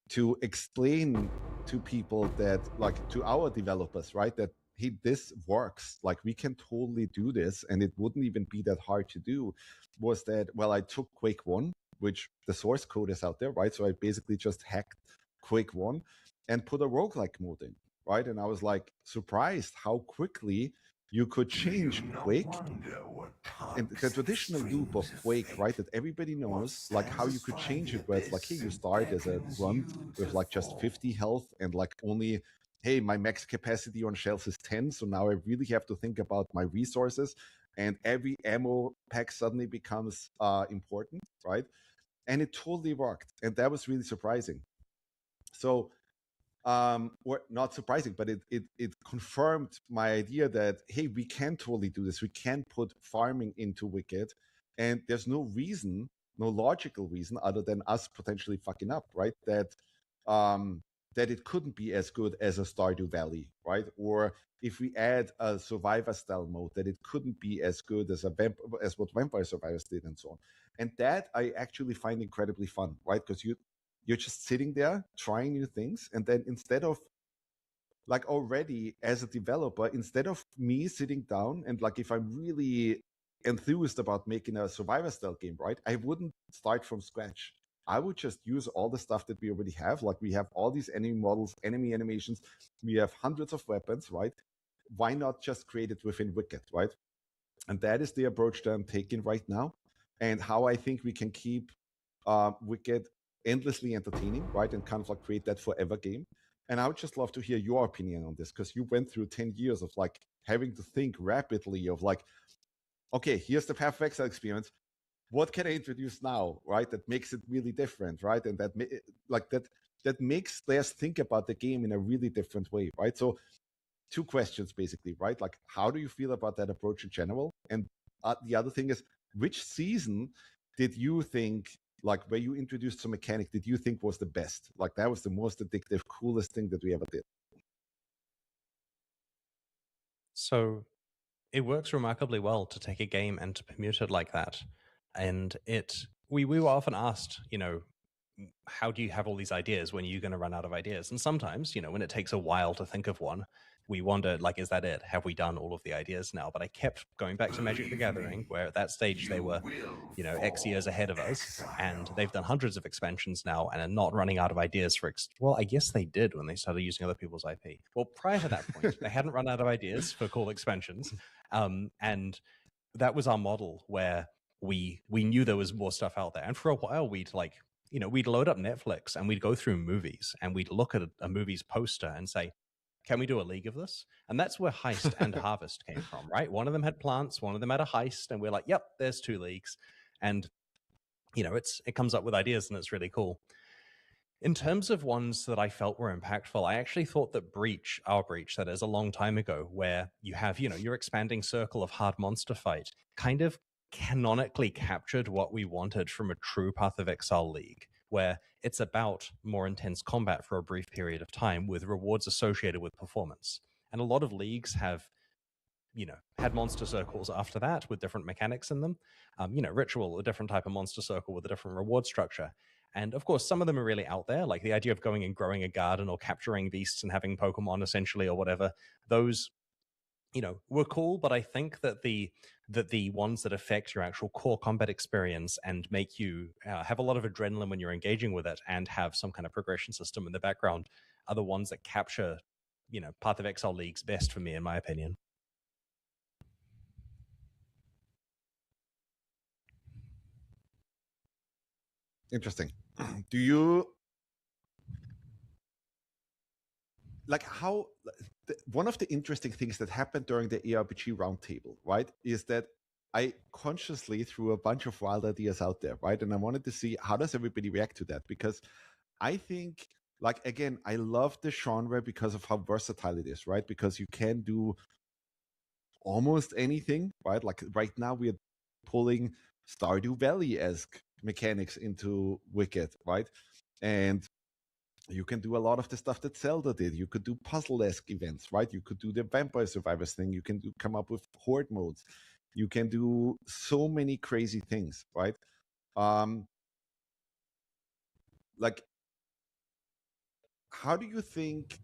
to explain to people that, like to our developers, right, that hey, this works, like we can totally do this and it wouldn't even be that hard to do, was that, well, I took Quake 1, which the source code is out there, right? So I basically just hacked Quake 1 and put a roguelike mode in, right? And I was like surprised how quickly you could change Quake and the traditional loop of Quake, right, that everybody knows, like how you could change it where it's like, hey, you start as a grunt with like just 50 health and like only, hey, my max capacity on shells is 10, so now I really have to think about my resources, and every ammo pack suddenly becomes important, right? And it totally worked, and that was really surprising. So or not surprising, but it confirmed my idea that, hey, we can totally do this. We can put farming into Wicked, and there's no reason, no logical reason other than us potentially fucking up, right? That it couldn't be as good as a Stardew Valley, right? Or if we add a survivor style mode, that it couldn't be as good as as what Vampire Survivors did, and so on. And that I actually find incredibly fun, right? Because you're just sitting there trying new things, and then instead of like already as a developer, instead of me sitting down and like if I'm really enthused about making a survivor style game, right, I wouldn't start from scratch. I would just use all the stuff that we already have. Like we have all these enemy models, enemy animations, we have hundreds of weapons, right? Why not just create it within Wicked, right? And that is the approach that I'm taking right now, and how I think we can keep Wicked endlessly entertaining, right? And kind of like create that forever game. And I would just love to hear your opinion on this, because you went through 10 years of like having to think rapidly of like, okay, here's the Path of Exile experience. What can I introduce now, right? That makes it really different, right? And that makes players think about the game in a really different way, right? So 2 questions basically, right? Like, how do you feel about that approach in general? And the other thing is, which season did you think, like where you introduced some mechanic, did you think was the best? Like that was the most addictive, coolest thing that we ever did? So it works remarkably well to take a game and to permute it like that. And we were often asked, how do you have all these ideas when you're going to run out of ideas? And sometimes, when it takes a while to think of one, we wonder, like, is that it? Have we done all of the ideas now? But I kept going back to Magic the Gathering, where at that stage they were, X years ahead of us, and they've done hundreds of expansions now and are not running out of ideas for, well, I guess they did when they started using other people's IP. Well, prior to that point, they hadn't run out of ideas for cool expansions. And that was our model where we knew there was more stuff out there. And for a while, we'd load up Netflix and we'd go through movies and we'd look at a movie's poster and say, can we do a league of this? And that's where Heist and Harvest came from, right? One of them had plants, one of them had a heist, and we're like, yep, there's 2 leagues. And, it comes up with ideas and it's really cool. In terms of ones that I felt were impactful, I actually thought that Our Breach, that is a long time ago, where you have, your expanding circle of hard monster fight, kind of canonically captured what we wanted from a true Path of Exile league, where it's about more intense combat for a brief period of time with rewards associated with performance. And a lot of leagues have, had monster circles after that with different mechanics in them. Ritual, a different type of monster circle with a different reward structure. And of course, some of them are really out there, like the idea of going and growing a garden or capturing beasts and having Pokemon essentially or whatever. Those, were cool, but I think that the ones that affect your actual core combat experience and make you have a lot of adrenaline when you're engaging with it and have some kind of progression system in the background are the ones that capture, Path of Exile leagues best for me, in my opinion. Interesting. Do you one of the interesting things that happened during the ARPG roundtable, right, is that I consciously threw a bunch of wild ideas out there, right? And I wanted to see how does everybody react to that, because I think, again, I love the genre because of how versatile it is, right? Because you can do almost anything, right? Like right now we're pulling Stardew Valley-esque mechanics into Wicked, right? And you can do a lot of the stuff that Zelda did. You could do puzzle-esque events, right? You could do the Vampire Survivors thing. You can come up with horde modes. You can do so many crazy things, right? How do you think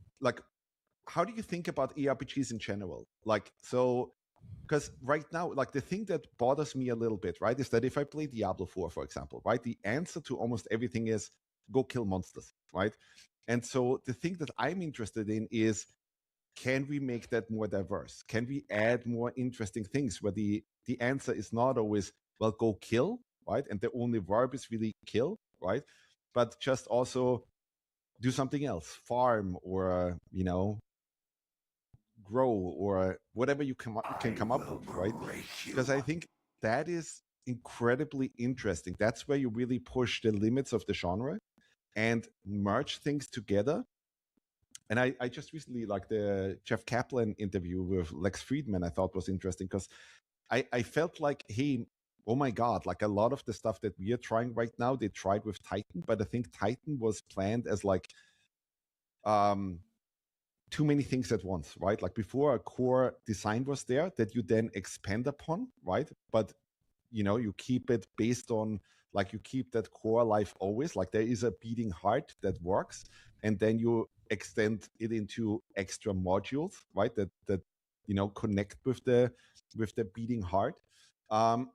about ARPGs in general? Because right now, the thing that bothers me a little bit, right, is that if I play Diablo 4, for example, right, the answer to almost everything is go kill monsters, right? And so the thing that I'm interested in is, can we make that more diverse? Can we add more interesting things where the answer is not always, well, go kill, right? And the only verb is really kill, right? But just also do something else, farm or, grow or whatever you can come up with, right? Because I think that is incredibly interesting. That's where you really push the limits of the genre and merge things together. And I just recently, the Jeff Kaplan interview with Lex Friedman, I thought was interesting because I felt like, hey, oh my God, a lot of the stuff that we are trying right now, they tried with Titan, but I think Titan was planned as too many things at once, right? Before, a core design was there that you then expand upon, right? But you keep it based on, you keep that core alive always. There is a beating heart that works, and then you extend it into extra modules, right? That connect with the beating heart. I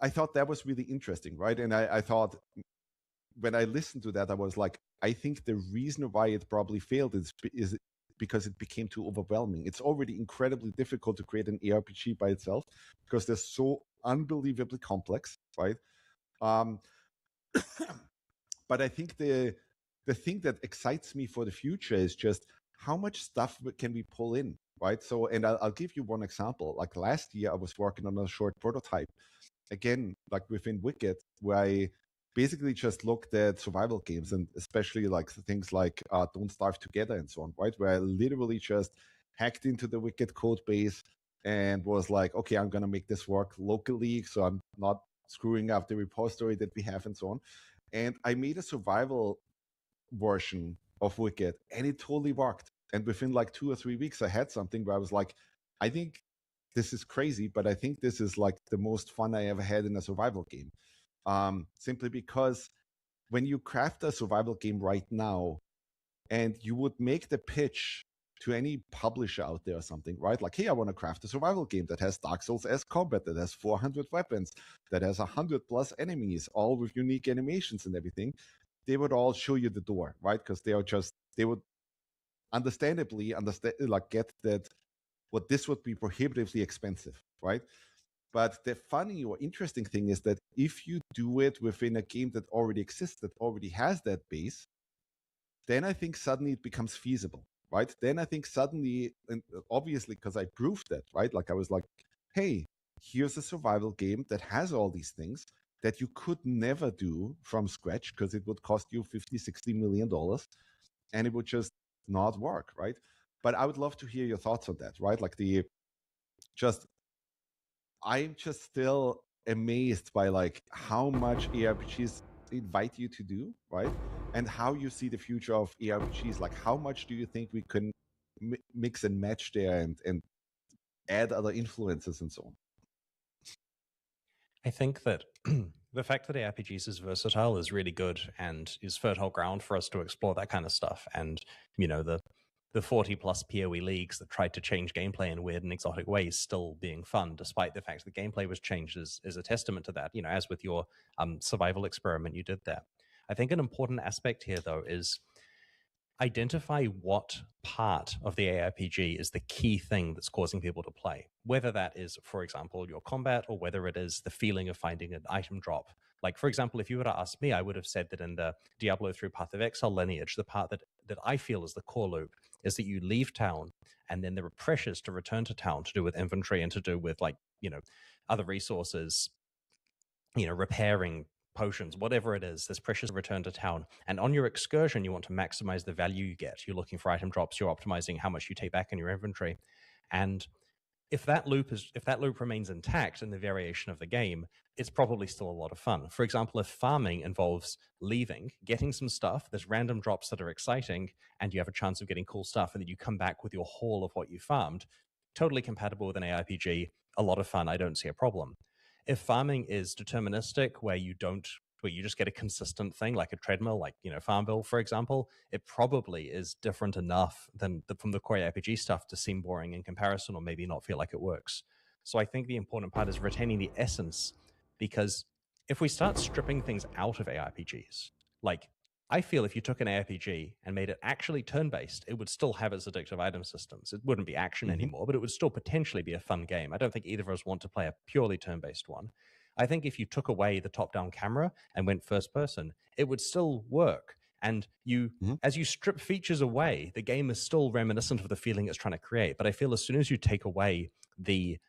thought that was really interesting, right? And I thought, when I listened to that, I was like, I think the reason why it probably failed is because it became too overwhelming. It's already incredibly difficult to create an ARPG by itself because they're so unbelievably complex, right? But I think the thing that excites me for the future is just how much stuff can we pull in, right? So, and I'll give you one example. Last year, I was working on a short prototype, again, within Wicked, where I basically just looked at survival games, and especially things like Don't Starve Together and so on, right? Where I literally just hacked into the Wicked code base and was like, okay, I'm going to make this work locally so I'm not screwing up the repository that we have and so on. And I made a survival version of Wicked, and it totally worked. And within 2 or 3 weeks, I had something where I was like, I think this is crazy, but I think this is the most fun I ever had in a survival game. Simply because when you craft a survival game right now, and you would make the pitch to any publisher out there or something, right? Like, hey, I want to craft a survival game that has Dark Souls as combat, that has 400 weapons, that has 100+ enemies, all with unique animations and everything. They would all show you the door, right? Because they would understandably get that what this would be prohibitively expensive, right? But the funny or interesting thing is that if you do it within a game that already exists, that already has that base, then I think suddenly it becomes feasible, right? Then I think suddenly, and obviously because I proved that, right? Like I was like, hey, here's a survival game that has all these things that you could never do from scratch because it would cost you $50-60 million and it would just not work, right? But I would love to hear your thoughts on that, right? Like I'm just still amazed by like how much ARPGs invite you to do, right? And how you see the future of ARPGs. Like, how much do you think we can mix and match there and add other influences and so on? I think that the fact that ARPGs is versatile is really good and is fertile ground for us to explore that kind of stuff. And, you know, the 40+ PoE leagues that tried to change gameplay in weird and exotic ways still being fun, despite the fact that gameplay was changed, is a testament to that, you know, as with your survival experiment you did there. I think an important aspect here, though, is identify what part of the ARPG is the key thing that's causing people to play. Whether that is, for example, your combat, or whether it is the feeling of finding an item drop. Like, for example, if you were to ask me, I would have said that in the Diablo 3 Path of Exile lineage, the part that I feel is the core loop is that you leave town and then there are pressures to return to town to do with inventory and to do with, like, you know, other resources, you know, repairing potions, whatever it is, there's pressures to return to town. And on your excursion, you want to maximize the value you get. You're looking for item drops, you're optimizing how much you take back in your inventory. And if that loop remains intact in the variation of the game, it's probably still a lot of fun. For example, if farming involves leaving, getting some stuff, there's random drops that are exciting, and you have a chance of getting cool stuff, and then you come back with your haul of what you farmed, totally compatible with an ARPG, a lot of fun, I don't see a problem. If farming is deterministic, where you just get a consistent thing like a treadmill, like, you know, Farmville, for example, it probably is different enough from the core RPG stuff to seem boring in comparison, or maybe not feel like it works. So I think the important part is retaining the essence, because if we start stripping things out of ARPGs, like, I feel if you took an ARPG and made it actually turn-based, it would still have its addictive item systems. It wouldn't be action anymore, but it would still potentially be a fun game. I don't think either of us want to play a purely turn-based one. I think if you took away the top-down camera and went first-person, it would still work. And as you strip features away, the game is still reminiscent of the feeling it's trying to create. But I feel as soon as you take away the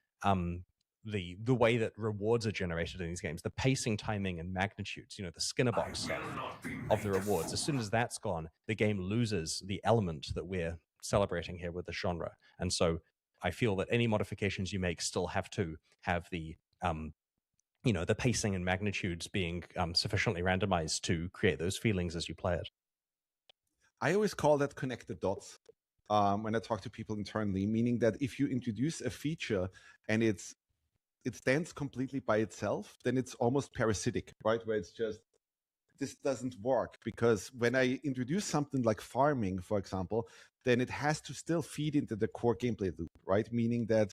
way that rewards are generated in these games, the pacing, timing, and magnitudes, you know, the Skinner box stuff of the rewards, as soon as that's gone, the game loses the element that we're celebrating here with the genre. And so I feel that any modifications you make still have to have the you know, the pacing and magnitudes being sufficiently randomized to create those feelings as you play it. I always call that connect the dots when I talk to people internally, meaning that if you introduce a feature and it stands completely by itself, then it's almost parasitic, right? Where it's just, this doesn't work. Because when I introduce something like farming, for example, then it has to still feed into the core gameplay loop, right? Meaning that,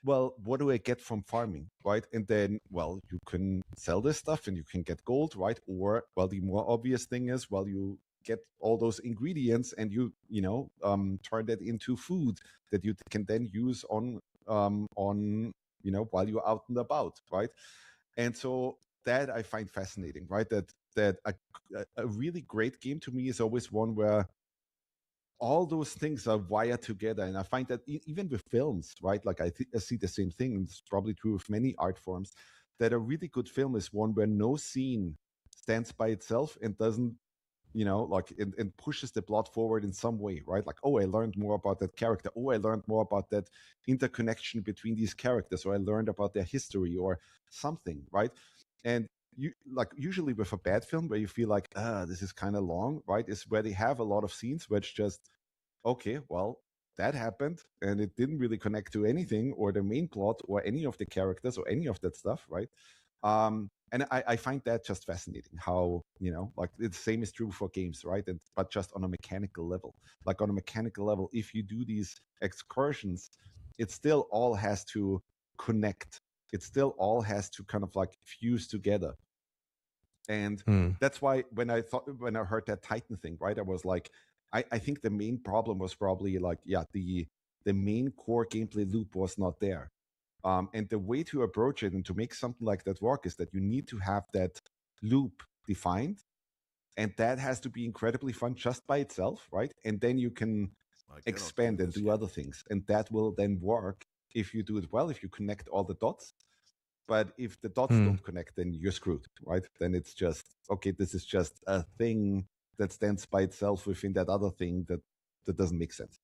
well, what do I get from farming, right? And then, well, you can sell this stuff and you can get gold, right? Or, well, the more obvious thing is, well, you get all those ingredients and you turn that into food that you can then use on you know, while you're out and about, right? And so that I find fascinating, right? That a really great game to me is always one where all those things are wired together. And I find that even with films, right? Like I see the same thing. It's probably true with many art forms, that a really good film is one where no scene stands by itself and doesn't, you know, like, and pushes the plot forward in some way, right? Like, oh, I learned more about that character. Oh, I learned more about that interconnection between these characters, or I learned about their history or something, right? And you, like, usually with a bad film where you feel like, this is kind of long, right? Is where they have a lot of scenes where it's just, okay, well, that happened and it didn't really connect to anything or the main plot or any of the characters or any of that stuff, right? And I find that just fascinating how, like the same is true for games, right? But just on a mechanical level. Like on a mechanical level, if you do these excursions, it still all has to connect. It still all has to kind of like fuse together. And that's why when I heard that Titan thing, right, I was like, I think the main problem was probably like, the main core gameplay loop was not there. And the way to approach it and to make something like that work is that you need to have that loop defined, and that has to be incredibly fun just by itself, right? And then you can expand and do other things, and that will then work if you do it well, if you connect all the dots. But if the dots don't connect, then you're screwed, right? Then it's just, okay, this is just a thing that stands by itself within that other thing that doesn't make sense.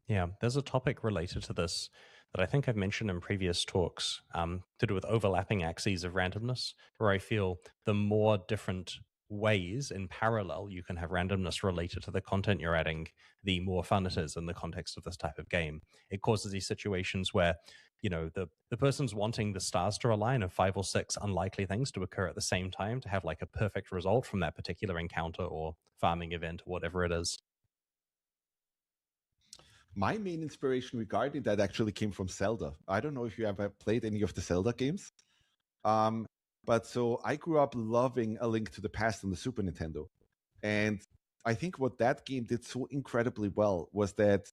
Yeah, there's a topic related to this that I think I've mentioned in previous talks, to do with overlapping axes of randomness, where I feel the more different ways in parallel you can have randomness related to the content you're adding, the more fun it is in the context of this type of game. It causes these situations where, the person's wanting the stars to align of 5 or 6 unlikely things to occur at the same time to have like a perfect result from that particular encounter or farming event or whatever it is. My main inspiration regarding that actually came from Zelda. I don't know if you ever played any of the Zelda games. But so I grew up loving A Link to the Past on the Super Nintendo. And I think what that game did so incredibly well was that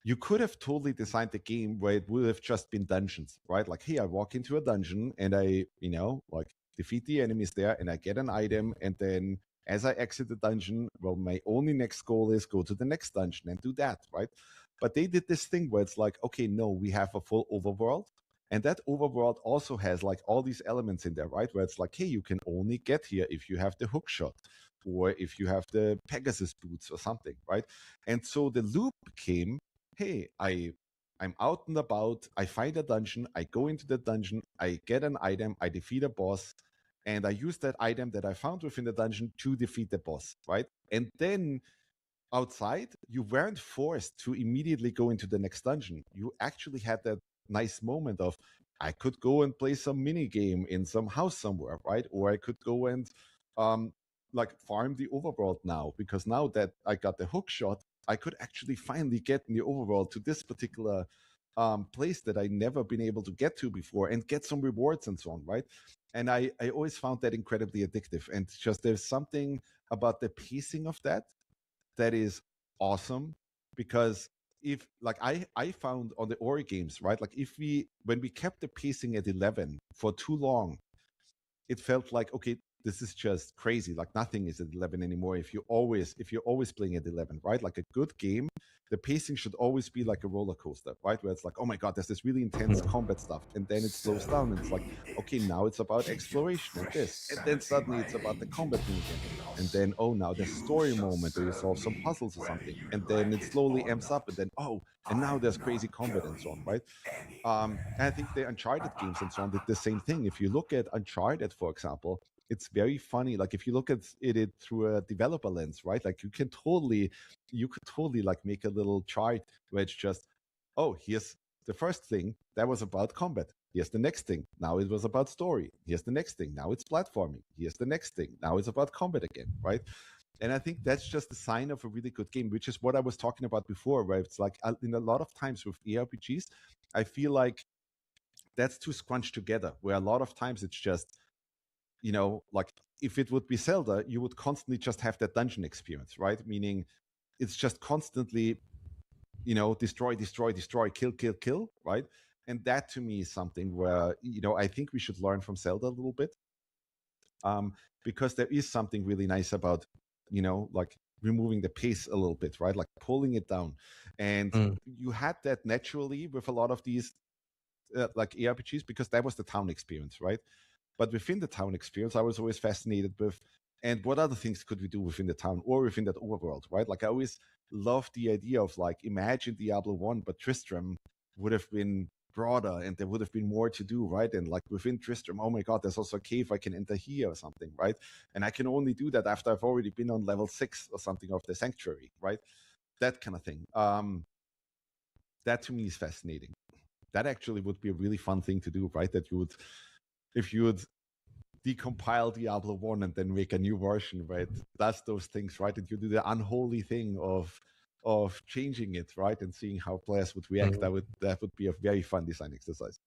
you could have totally designed the game where it would have just been dungeons, right? Like, hey, I walk into a dungeon and I, like defeat the enemies there and I get an item. And then as I exit the dungeon, well, my only next goal is go to the next dungeon and do that, right? But they did this thing where it's like, okay, no, we have a full overworld. And that overworld also has like all these elements in there, right? Where it's like, hey, you can only get here if you have the hook shot or if you have the Pegasus boots or something, right? And so the loop became, hey, I'm out and about, I find a dungeon, I go into the dungeon, I get an item, I defeat a boss, and I use that item that I found within the dungeon to defeat the boss, right? And then outside, you weren't forced to immediately go into the next dungeon. You actually had that nice moment of, I could go and play some mini game in some house somewhere, right? Or I could go and like farm the overworld now, because now that I got the hook shot, I could actually finally get in the overworld to this particular place that I never been able to get to before and get some rewards and so on, right? And I always found that incredibly addictive. And just there's something about the pacing of that is awesome, because if like I found on the Ori games, right, like when we kept the pacing at 11 for too long, it felt like, okay, this is just crazy. Like nothing is at 11 anymore if you're always playing at 11, right? Like a good game, the pacing should always be like a roller coaster, right? Where it's like, oh my god, there's this really intense combat stuff, and then it slows down and it's like, okay, now it's about exploration and this, and then suddenly it's about the combat movement, and then, oh, now there's story moment where you solve some puzzles or something, and then it slowly amps up, and then, oh, and now there's crazy combat and so on, right? And I think the Uncharted games and so on did the same thing. If you look at Uncharted, for example, it's very funny. Like if you look at it through a developer lens, right? Like you could totally like make a little chart where it's just, oh, here's the first thing that was about combat. Here's the next thing. Now it was about story. Here's the next thing. Now it's platforming. Here's the next thing. Now it's about combat again, right? And I think that's just a sign of a really good game, which is what I was talking about before, where it's like in a lot of times with ARPGs, I feel like that's too scrunched together, where a lot of times it's just, like if it would be Zelda, you would constantly just have that dungeon experience, right? Meaning it's just constantly, destroy, kill, right? And that to me is something where, I think we should learn from Zelda a little bit. Because there is something really nice about, like removing the pace a little bit, right? Like pulling it down. And you had that naturally with a lot of these like ARPGs, because that was the town experience, right? But within the town experience, I was always fascinated with, and what other things could we do within the town or within that overworld, right? Like I always loved the idea of like, imagine Diablo 1, but Tristram would have been broader and there would have been more to do, right? And like within Tristram, oh my god, there's also a cave I can enter here or something, right? And I can only do that after I've already been on level 6 or something of the sanctuary, right? That kind of thing. That to me is fascinating. That actually would be a really fun thing to do, right? That you would if you would decompile Diablo 1 and then make a new version, right? That's those things, right? And you do the unholy thing of changing it, right? And seeing how players would react. That would be a very fun design exercise.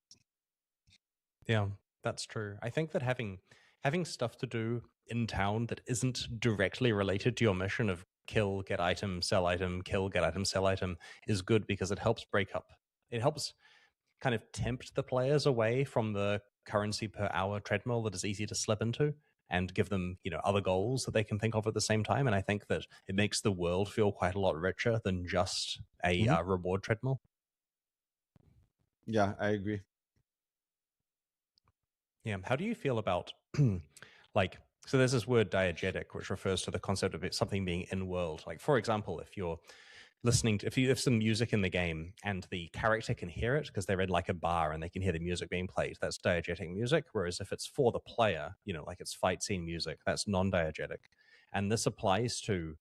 Yeah, that's true. I think that having stuff to do in town that isn't directly related to your mission of kill, get item, sell item, kill, get item, sell item is good because it helps break up. It helps kind of tempt the players away from the currency per hour treadmill that is easy to slip into and give them, other goals that they can think of at the same time. And I think that it makes the world feel quite a lot richer than just a reward treadmill. Yeah, I agree. Yeah. How do you feel about so there's this word diegetic, which refers to the concept of something being in world. Like, for example, if you're listening to, if you have some music in the game and the character can hear it because they're in like a bar and they can hear the music being played, that's diegetic music. Whereas if it's for the player, like it's fight scene music, that's non-diegetic. And this applies to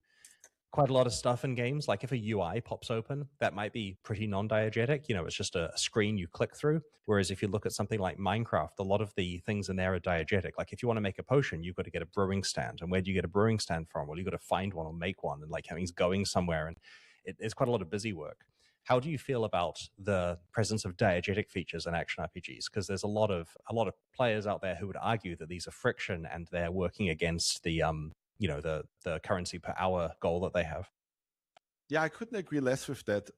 quite a lot of stuff in games. Like if a UI pops open, that might be pretty non-diegetic. It's just a screen you click through. Whereas if you look at something like Minecraft, a lot of the things in there are diegetic. Like if you want to make a potion, you've got to get a brewing stand. And where do you get a brewing stand from? Well, you've got to find one or make one, and like having's going somewhere. And it's quite a lot of busy work. How do you feel about the presence of diegetic features in action RPGs? Because there's a lot of players out there who would argue that these are friction and they're working against the the currency per hour goal that they have. Yeah, I couldn't agree less with that.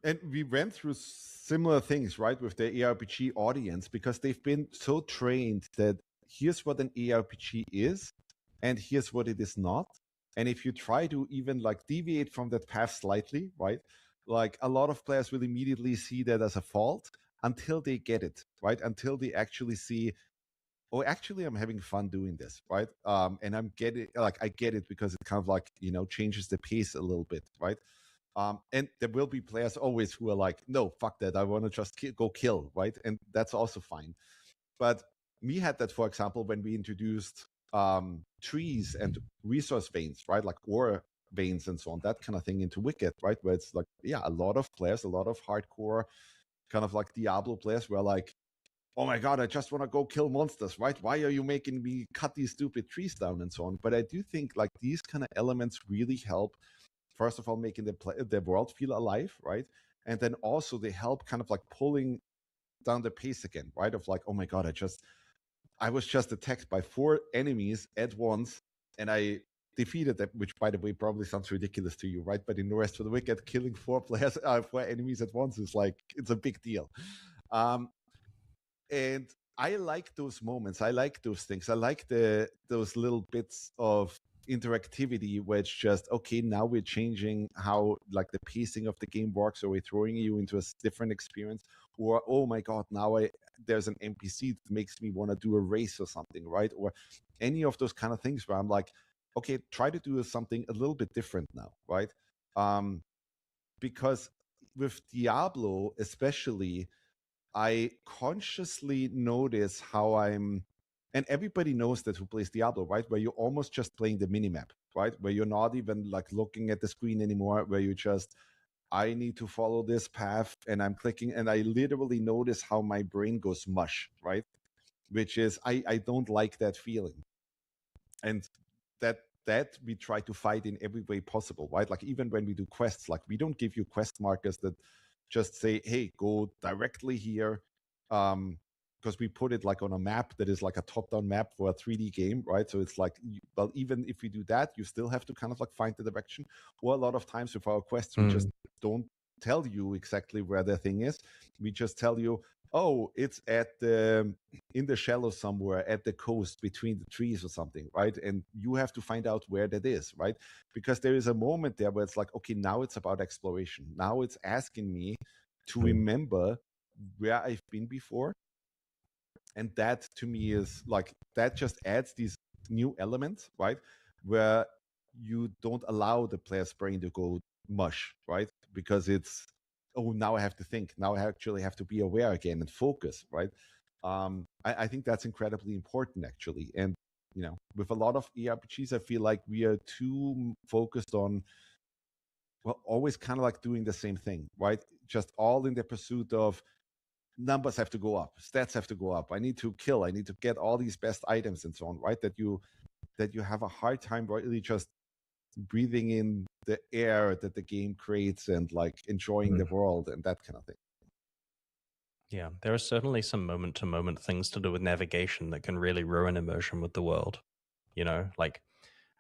And we went through similar things, right, with the ARPG audience, because they've been so trained that here's what an ARPG is, and here's what it is not. And if you try to even like deviate from that path slightly, right, like a lot of players will immediately see that as a fault until they get it, right, until they actually see, oh, actually, I'm having fun doing this, right? And I get it because it kind of like, changes the pace a little bit, right? And there will be players always who are like, no, fuck that. I want to just go kill, right? And that's also fine. But we had that, for example, when we introduced trees and resource veins, right? Like ore veins and so on, that kind of thing into Wicked, right? Where it's like, yeah, a lot of players, a lot of hardcore kind of like Diablo players were like, oh my God, I just want to go kill monsters, right? Why are you making me cut these stupid trees down and so on? But I do think like these kind of elements really help, first of all, making the world feel alive, right? And then also they help kind of like pulling down the pace again, right? Of like, oh my God, I was just attacked by 4 enemies at once and I defeated them, which by the way, probably sounds ridiculous to you, right? But in the Rest of the Wicked, killing 4 enemies at once is like, it's a big deal. And I like those moments. I like those things. I like those little bits of interactivity where it's just, okay, now we're changing how like the pacing of the game works, or we're throwing you into a different experience, or oh my God, now there's an NPC that makes me want to do a race or something, right? Or any of those kind of things where I'm like, okay, try to do something a little bit different now, right? Because with Diablo especially, I consciously notice how and everybody knows that who plays Diablo, right? Where you're almost just playing the minimap, right? Where you're not even like looking at the screen anymore, where you just, I need to follow this path and I'm clicking, and I literally notice how my brain goes mush, right? Which is, I don't like that feeling. And that we try to fight in every way possible, right? Like even when we do quests, like we don't give you quest markers that just say, hey, go directly here, because we put it like on a map that is like a top-down map for a 3D game, right? So it's like, well, even if we do that, you still have to kind of like find the direction. Or a lot of times with our quests, we just don't tell you exactly where the thing is. We just tell you, oh, it's in the shallow somewhere at the coast between the trees or something, right? And you have to find out where that is, right? Because there is a moment there where it's like, okay, now it's about exploration. Now it's asking me to remember where I've been before. And that to me is like, that just adds these new elements, right? Where you don't allow the player's brain to go mush, right? Because it's, oh, now I have to think. Now I actually have to be aware again and focus, right? I think that's incredibly important, actually. And, with a lot of ARPGs, I feel like we are too focused on, well, always kind of like doing the same thing, right? Just all in the pursuit of numbers have to go up, stats have to go up. I need to kill. I need to get all these best items and so on. Right? That you have a hard time really just breathing in the air that the game creates and like enjoying the world and that kind of thing. Yeah, there are certainly some moment-to-moment things to do with navigation that can really ruin immersion with the world. You know, like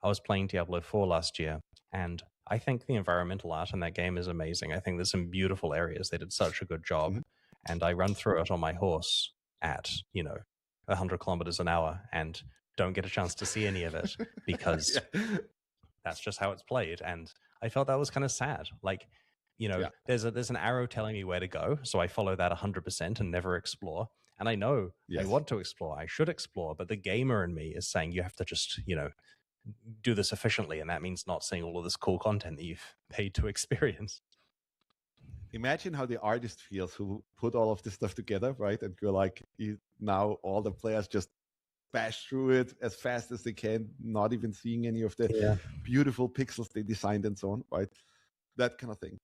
I was playing Diablo 4 last year, and I think the environmental art in that game is amazing. I think there's some beautiful areas. They did such a good job. And I run through it on my horse at, 100 kilometers an hour and don't get a chance to see any of it because that's just how it's played. And I felt that was kind of sad. Like, there's an arrow telling me where to go, so I follow that 100% and never explore. And I know I want to explore, I should explore, but the gamer in me is saying you have to just, do this efficiently, and that means not seeing all of this cool content that you've paid to experience. Imagine how the artist feels who put all of this stuff together, right? And you're like, now all the players just bash through it as fast as they can, not even seeing any of the beautiful pixels they designed and so on, right? That kind of thing.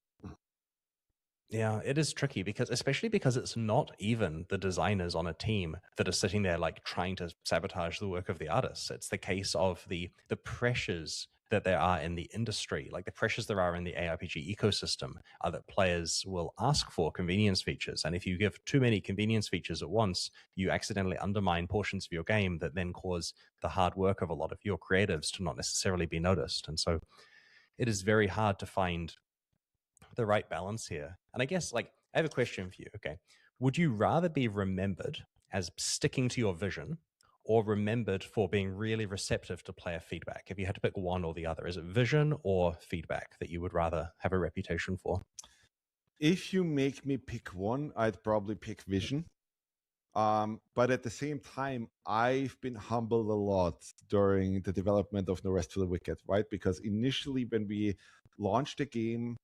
Yeah, it is tricky especially because it's not even the designers on a team that are sitting there like trying to sabotage the work of the artists. It's the case of the pressures that there are in the industry, like the pressures there are in the ARPG ecosystem, are that players will ask for convenience features. And if you give too many convenience features at once, you accidentally undermine portions of your game that then cause the hard work of a lot of your creatives to not necessarily be noticed. And so it is very hard to find the right balance here. And I guess, like, I have a question for you. Okay. Would you rather be remembered as sticking to your vision or remembered for being really receptive to player feedback? If you had to pick one or the other, is it vision or feedback that you would rather have a reputation for? If you make me pick one, I'd probably pick vision. But at the same time, I've been humbled a lot during the development of No Rest for the Wicked, right? Because initially when we launched the game,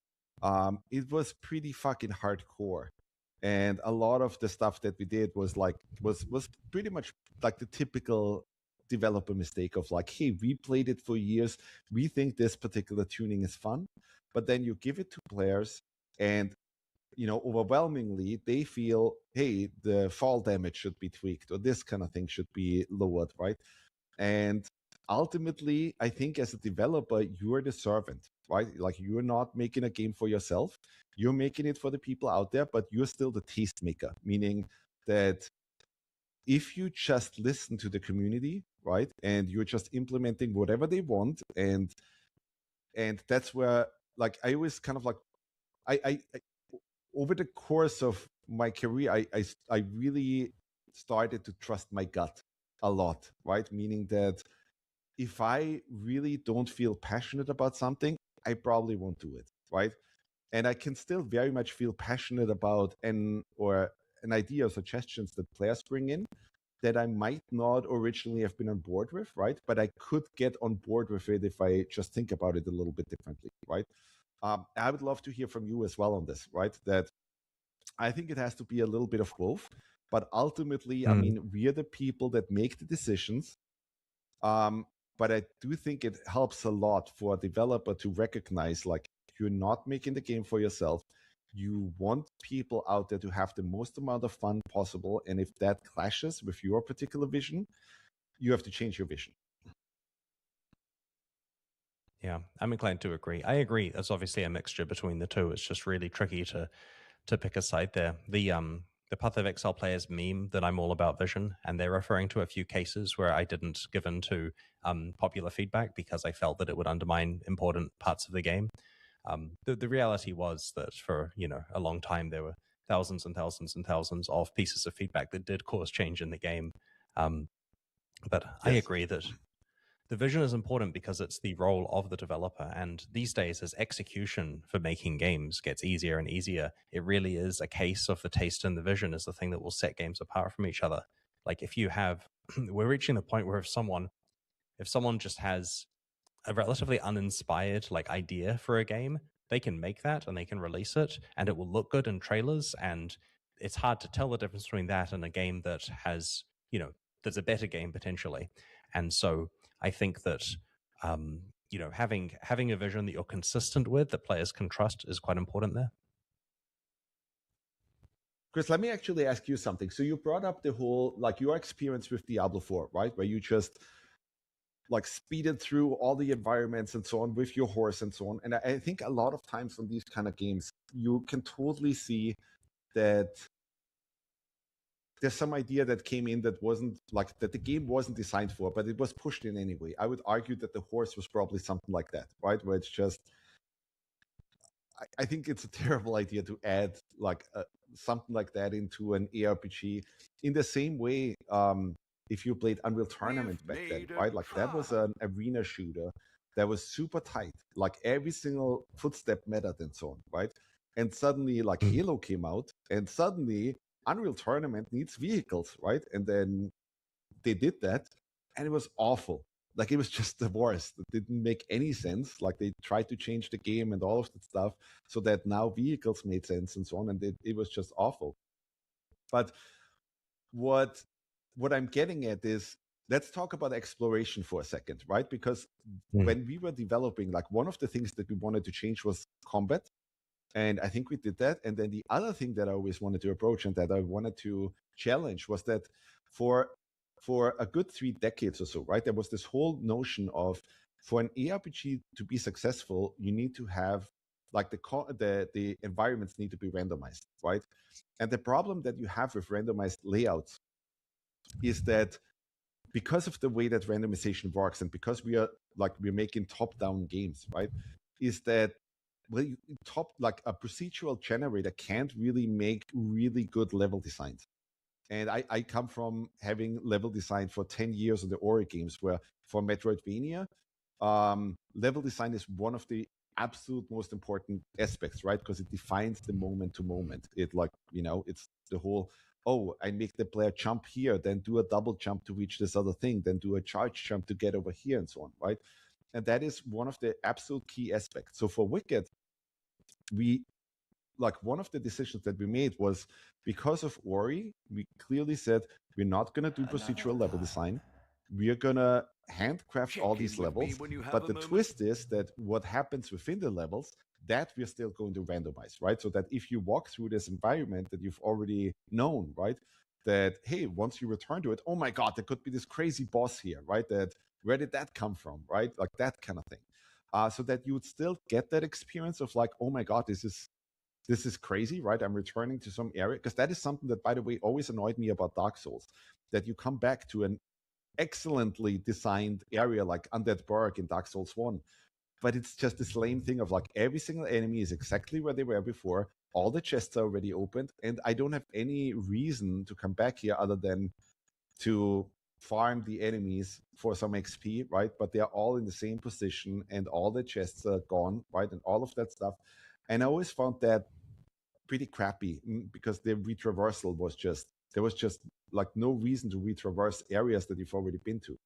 it was pretty fucking hardcore. And a lot of the stuff that we did was pretty much like the typical developer mistake of like, hey, we played it for years. We think this particular tuning is fun. But then you give it to players and, overwhelmingly they feel, hey, the fall damage should be tweaked or this kind of thing should be lowered, right? And ultimately, I think as a developer, you're the servant, right? Like you're not making a game for yourself. You're making it for the people out there, but you're still the tastemaker, meaning that if you just listen to the community, right, and you're just implementing whatever they want, and that's where, like, I always kind of like, I over the course of my career, I really started to trust my gut a lot, right? Meaning that if I really don't feel passionate about something, I probably won't do it, right? And I can still very much feel passionate about an idea or suggestions that players bring in that I might not originally have been on board with, right? But I could get on board with it if I just think about it a little bit differently, right? I would love to hear from you as well on this, right? That I think it has to be a little bit of both, but ultimately, I mean, we are the people that make the decisions. But I do think it helps a lot for a developer to recognize, like, you're not making the game for yourself. You want people out there to have the most amount of fun possible. And if that clashes with your particular vision, you have to change your vision. Yeah, I'm inclined to agree. I agree. There's obviously a mixture between the two. It's just really tricky to pick a side there. The Path of Exile players meme that I'm all about vision, and they're referring to a few cases where I didn't give in to popular feedback because I felt that it would undermine important parts of the game. The reality was that for a long time there were thousands and thousands and thousands of pieces of feedback that did cause change in the game. But yes. I agree that the vision is important because it's the role of the developer. And these days, as execution for making games gets easier and easier, it really is a case of the taste and the vision is the thing that will set games apart from each other. Like if you have, we're reaching the point where if someone just has a relatively uninspired like idea for a game, they can make that and they can release it and it will look good in trailers. And it's hard to tell the difference between that and a game that has, that's a better game potentially. And so I think that, having a vision that you're consistent with, that players can trust, is quite important there. Chris, let me actually ask you something. So you brought up the whole, like, your experience with Diablo 4, right? Where you just like speeded through all the environments and so on with your horse and so on. And I think a lot of times on these kind of games, you can totally see that there's some idea that came in that wasn't like that the game wasn't designed for, but it was pushed in anyway. I would argue that the horse was probably something like that, right? Where it's just, I think it's a terrible idea to add like something like that into an ARPG in the same way. If you played Unreal Tournament back then, right? Like that was an arena shooter that was super tight. Like every single footstep mattered and so on, right? And suddenly like Halo came out and suddenly Unreal Tournament needs vehicles, right? And then they did that and it was awful. Like it was just the worst. It didn't make any sense. Like they tried to change the game and all of that stuff so that now vehicles made sense and so on. And it was just awful. But what I'm getting at is, let's talk about exploration for a second, right? Because when we were developing, like one of the things that we wanted to change was combat. And I think we did that. And then the other thing that I always wanted to approach and that I wanted to challenge was that for a good 3 decades or so, right, there was this whole notion of, for an ARPG to be successful, you need to have like the environments need to be randomized, right? And the problem that you have with randomized layouts is that because of the way that randomization works and because we're making top-down games, right, is that like a procedural generator can't really make really good level designs. And I come from having level design for 10 years on the Ori games, where for Metroidvania, level design is one of the absolute most important aspects, right? Because it defines the moment to moment. It it's the whole, oh, I make the player jump here, then do a double jump to reach this other thing, then do a charge jump to get over here and so on, right? And that is one of the absolute key aspects. So for Wicked, one of the decisions that we made was, because of Ori, we clearly said we're not going to do procedural level design. We are going to handcraft all these levels. But the twist is that what happens within the levels, that we're still going to randomize, right? So that if you walk through this environment that you've already known, right, that, hey, once you return to it, oh my God, there could be this crazy boss here, right? That where did that come from, right? Like that kind of thing. So that you would still get that experience of like, oh my God, this is crazy, right? I'm returning to some area, because that is something that, by the way, always annoyed me about Dark Souls, that you come back to an excellently designed area like Undead Burg in Dark Souls 1, but it's just this lame thing of like every single enemy is exactly where they were before, all the chests are already opened, and I don't have any reason to come back here other than to farm the enemies for some XP, right? But they're all in the same position and all the chests are gone, right? And all of that stuff. And I always found that pretty crappy, because the retraversal was just, there was just like no reason to retraverse areas that you've already been to.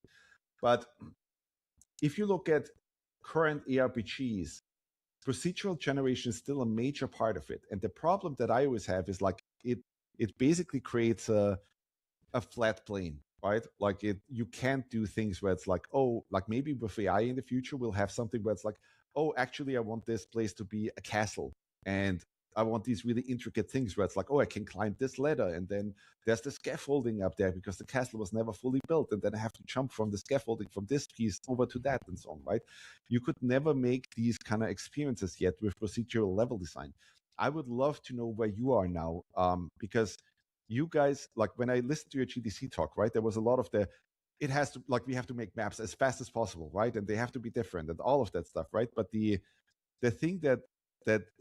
But if you look at current ARPGs, procedural generation is still a major part of it. And the problem that I always have is like it basically creates a flat plane, right? Like you can't do things where it's like, oh, like maybe with AI in the future, we'll have something where it's like, oh, actually, I want this place to be a castle. And I want these really intricate things where it's like, oh, I can climb this ladder. And then there's the scaffolding up there because the castle was never fully built. And then I have to jump from the scaffolding from this piece over to that and so on, right? You could never make these kind of experiences yet with procedural level design. I would love to know where you are now, because you guys, like when I listened to your GDC talk, right, there was a lot of it has to, like, we have to make maps as fast as possible, right? And they have to be different and all of that stuff, right? But the thing that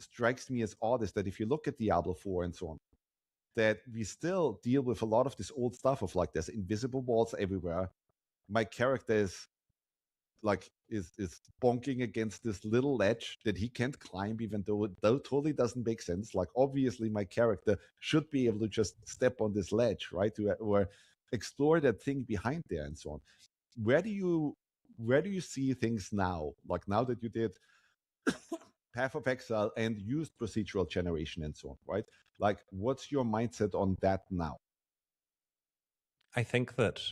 strikes me as odd is that if you look at Diablo 4 and so on, that we still deal with a lot of this old stuff of like there's invisible walls everywhere. My character is bonking against this little ledge that he can't climb, even though it totally doesn't make sense. Like obviously my character should be able to just step on this ledge, right? Or explore that thing behind there and so on. Where do you see things now? Like now that you did Path of Exile and used procedural generation and so on, right? Like what's your mindset on that now? I think that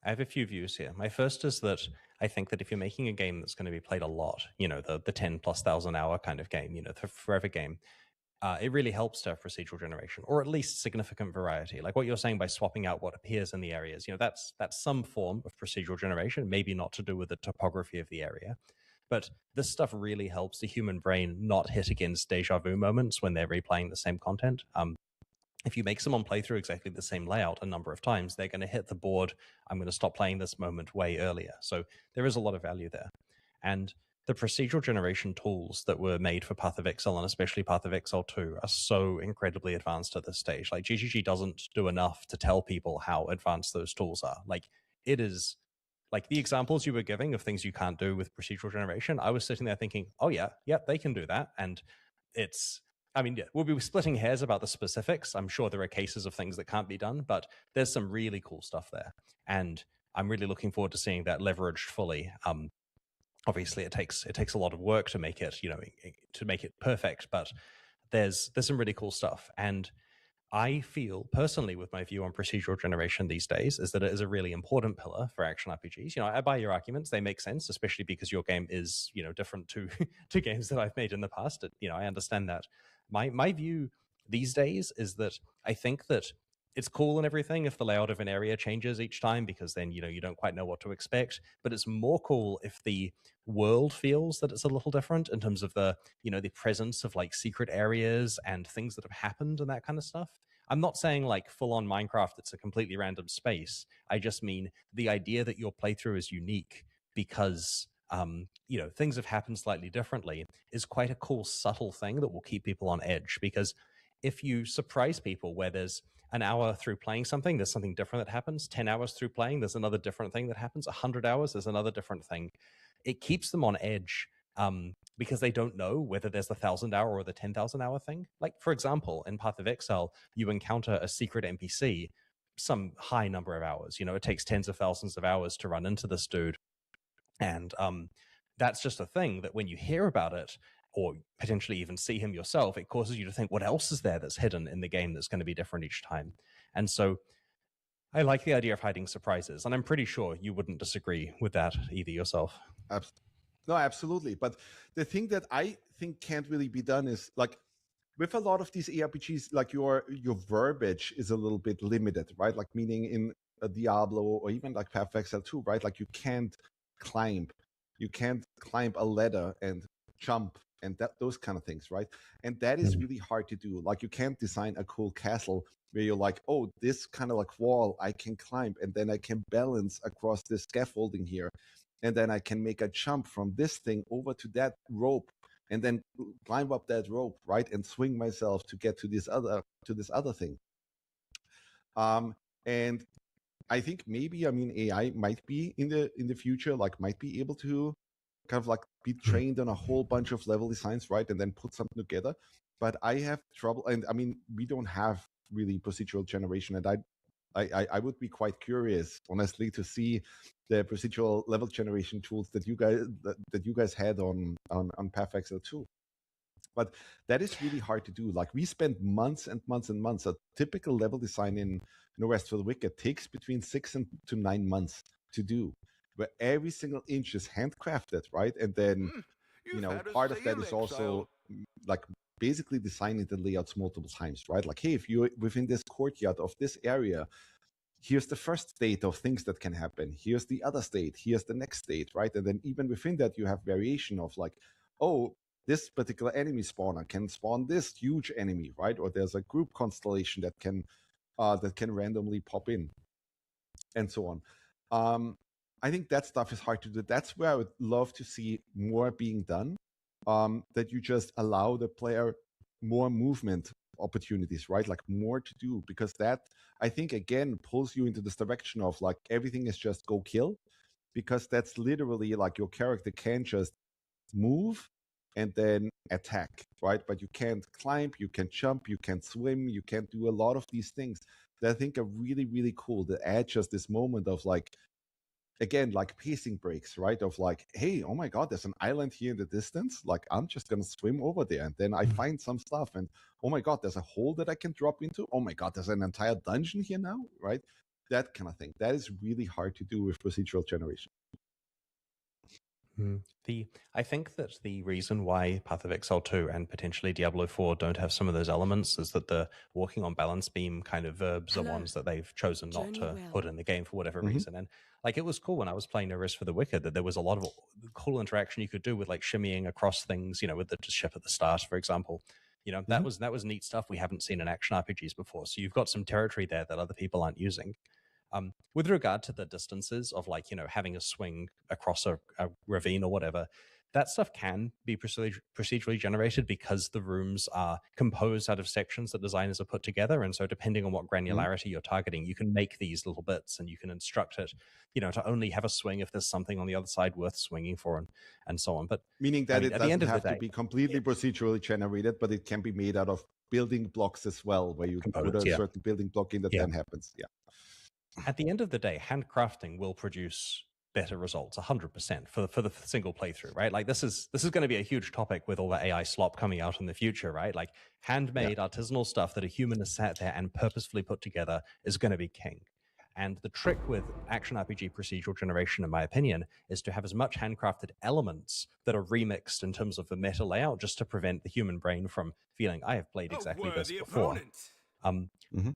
I have a few views here. My first is that I think that if you're making a game that's going to be played a lot, the 10+ thousand hour kind of game, the forever game, it really helps to have procedural generation, or at least significant variety. Like what you're saying by swapping out what appears in the areas, that's some form of procedural generation, maybe not to do with the topography of the area. But this stuff really helps the human brain not hit against deja vu moments when they're replaying the same content. If you make someone play through exactly the same layout a number of times, they're going to hit the board, I'm going to stop playing this moment way earlier. So there is a lot of value there. And the procedural generation tools that were made for Path of Exile, and especially Path of Exile 2, are so incredibly advanced at this stage. Like, GGG doesn't do enough to tell people how advanced those tools are. Like, it is, like, the examples you were giving of things you can't do with procedural generation, I was sitting there thinking, oh yeah, they can do that. And it's, I mean, yeah, we'll be splitting hairs about the specifics. I'm sure there are cases of things that can't be done, but there's some really cool stuff there. And I'm really looking forward to seeing that leveraged fully. Obviously, it takes a lot of work to make it, to make it perfect, but there's some really cool stuff. And I feel personally, with my view on procedural generation these days, is that it is a really important pillar for action RPGs. I buy your arguments; they make sense, especially because your game is, different to to games that I've made in the past. I understand that. My view these days is that I think that it's cool and everything if the layout of an area changes each time, because then you don't quite know what to expect. But it's more cool if the world feels that it's a little different in terms of the the presence of like secret areas and things that have happened and that kind of stuff. I'm not saying like full on Minecraft, it's a completely random space. I just mean the idea that your playthrough is unique because things have happened slightly differently is quite a cool, subtle thing that will keep people on edge. Because if you surprise people where there's an hour through playing something, there's something different that happens. 10 hours through playing, there's another different thing that happens. 100 hours, there's another different thing. It keeps them on edge because they don't know whether there's the 1,000-hour or the 10,000-hour thing. Like, for example, in Path of Exile, you encounter a secret NPC some high number of hours. It takes tens of thousands of hours to run into this dude. And that's just a thing that when you hear about it, or potentially even see him yourself, it causes you to think, what else is there that's hidden in the game that's going to be different each time? And so I like the idea of hiding surprises, and I'm pretty sure you wouldn't disagree with that either yourself. No, absolutely. But the thing that I think can't really be done is, like, with a lot of these ARPGs, like your verbiage is a little bit limited, right? Like, meaning in a Diablo or even like Path of Exile 2, right? Like, you can't climb a ladder and jump and those kind of things, right? And that is really hard to do. Like, you can't design a cool castle where you're like, oh, this kind of like wall I can climb, and then I can balance across this scaffolding here, and then I can make a jump from this thing over to that rope, and then climb up that rope, right, and swing myself to get to this other thing. And I think maybe, AI might be in the future, like, might be able to kind of like be trained on a whole bunch of level designs, right, and then put something together. But I have trouble, and we don't have really procedural generation, and I would be quite curious, honestly, to see the procedural level generation tools that you guys had on Path of Exile 2. But that is really hard to do. Like, we spent months and months and months. A typical level design in No Rest for the Wicked takes between 6 to 9 months to do, where every single inch is handcrafted, right? And then, part of that is also like basically designing the layouts multiple times, right? Like, hey, if you're within this courtyard of this area, here's the first state of things that can happen. Here's the other state. Here's the next state, right? And then even within that, you have variation of like, oh, this particular enemy spawner can spawn this huge enemy, right? Or there's a group constellation that can randomly pop in, and so on. I think that stuff is hard to do. That's where I would love to see more being done. That you just allow the player more movement opportunities, right? Like, more to do, because that, I think, again, pulls you into this direction of like everything is just go kill, because that's literally like your character can just move and then attack, right? But you can't climb, you can't jump, you can't swim, you can't do a lot of these things that I think are really, really cool, that add just this moment of like, again, like pacing breaks, right? Of like, hey, oh my God, there's an island here in the distance. Like, I'm just going to swim over there. And then I find some stuff. And oh my God, there's a hole that I can drop into. Oh my God, there's an entire dungeon here now, right? That kind of thing. That is really hard to do with procedural generation. I think that the reason why Path of Exile 2 and potentially Diablo 4 don't have some of those elements is that the walking on balance beam kind of verbs are ones that they've chosen not to put in the game for whatever reason. And like it was cool when I was playing No Rest for the Wicked that there was a lot of cool interaction you could do with like shimmying across things, with the ship at the start, for example. That was neat stuff we haven't seen in action RPGs before. So you've got some territory there that other people aren't using. With regard to the distances of like, having a swing across a ravine or whatever, that stuff can be procedurally generated because the rooms are composed out of sections that designers have put together. And so depending on what granularity you're targeting, you can make these little bits and you can instruct it, to only have a swing if there's something on the other side worth swinging for and so on. But meaning that it doesn't have to be completely procedurally generated, but it can be made out of building blocks as well, where you put a certain building block in that then happens. Yeah. At the end of the day, handcrafting will produce better results 100% for the single playthrough, right? Like this is going to be a huge topic with all the AI slop coming out in the future, right? Like handmade artisanal stuff that a human has sat there and purposefully put together is going to be king. And the trick with action RPG procedural generation, in my opinion, is to have as much handcrafted elements that are remixed in terms of the meta layout just to prevent the human brain from feeling, I have played exactly this before.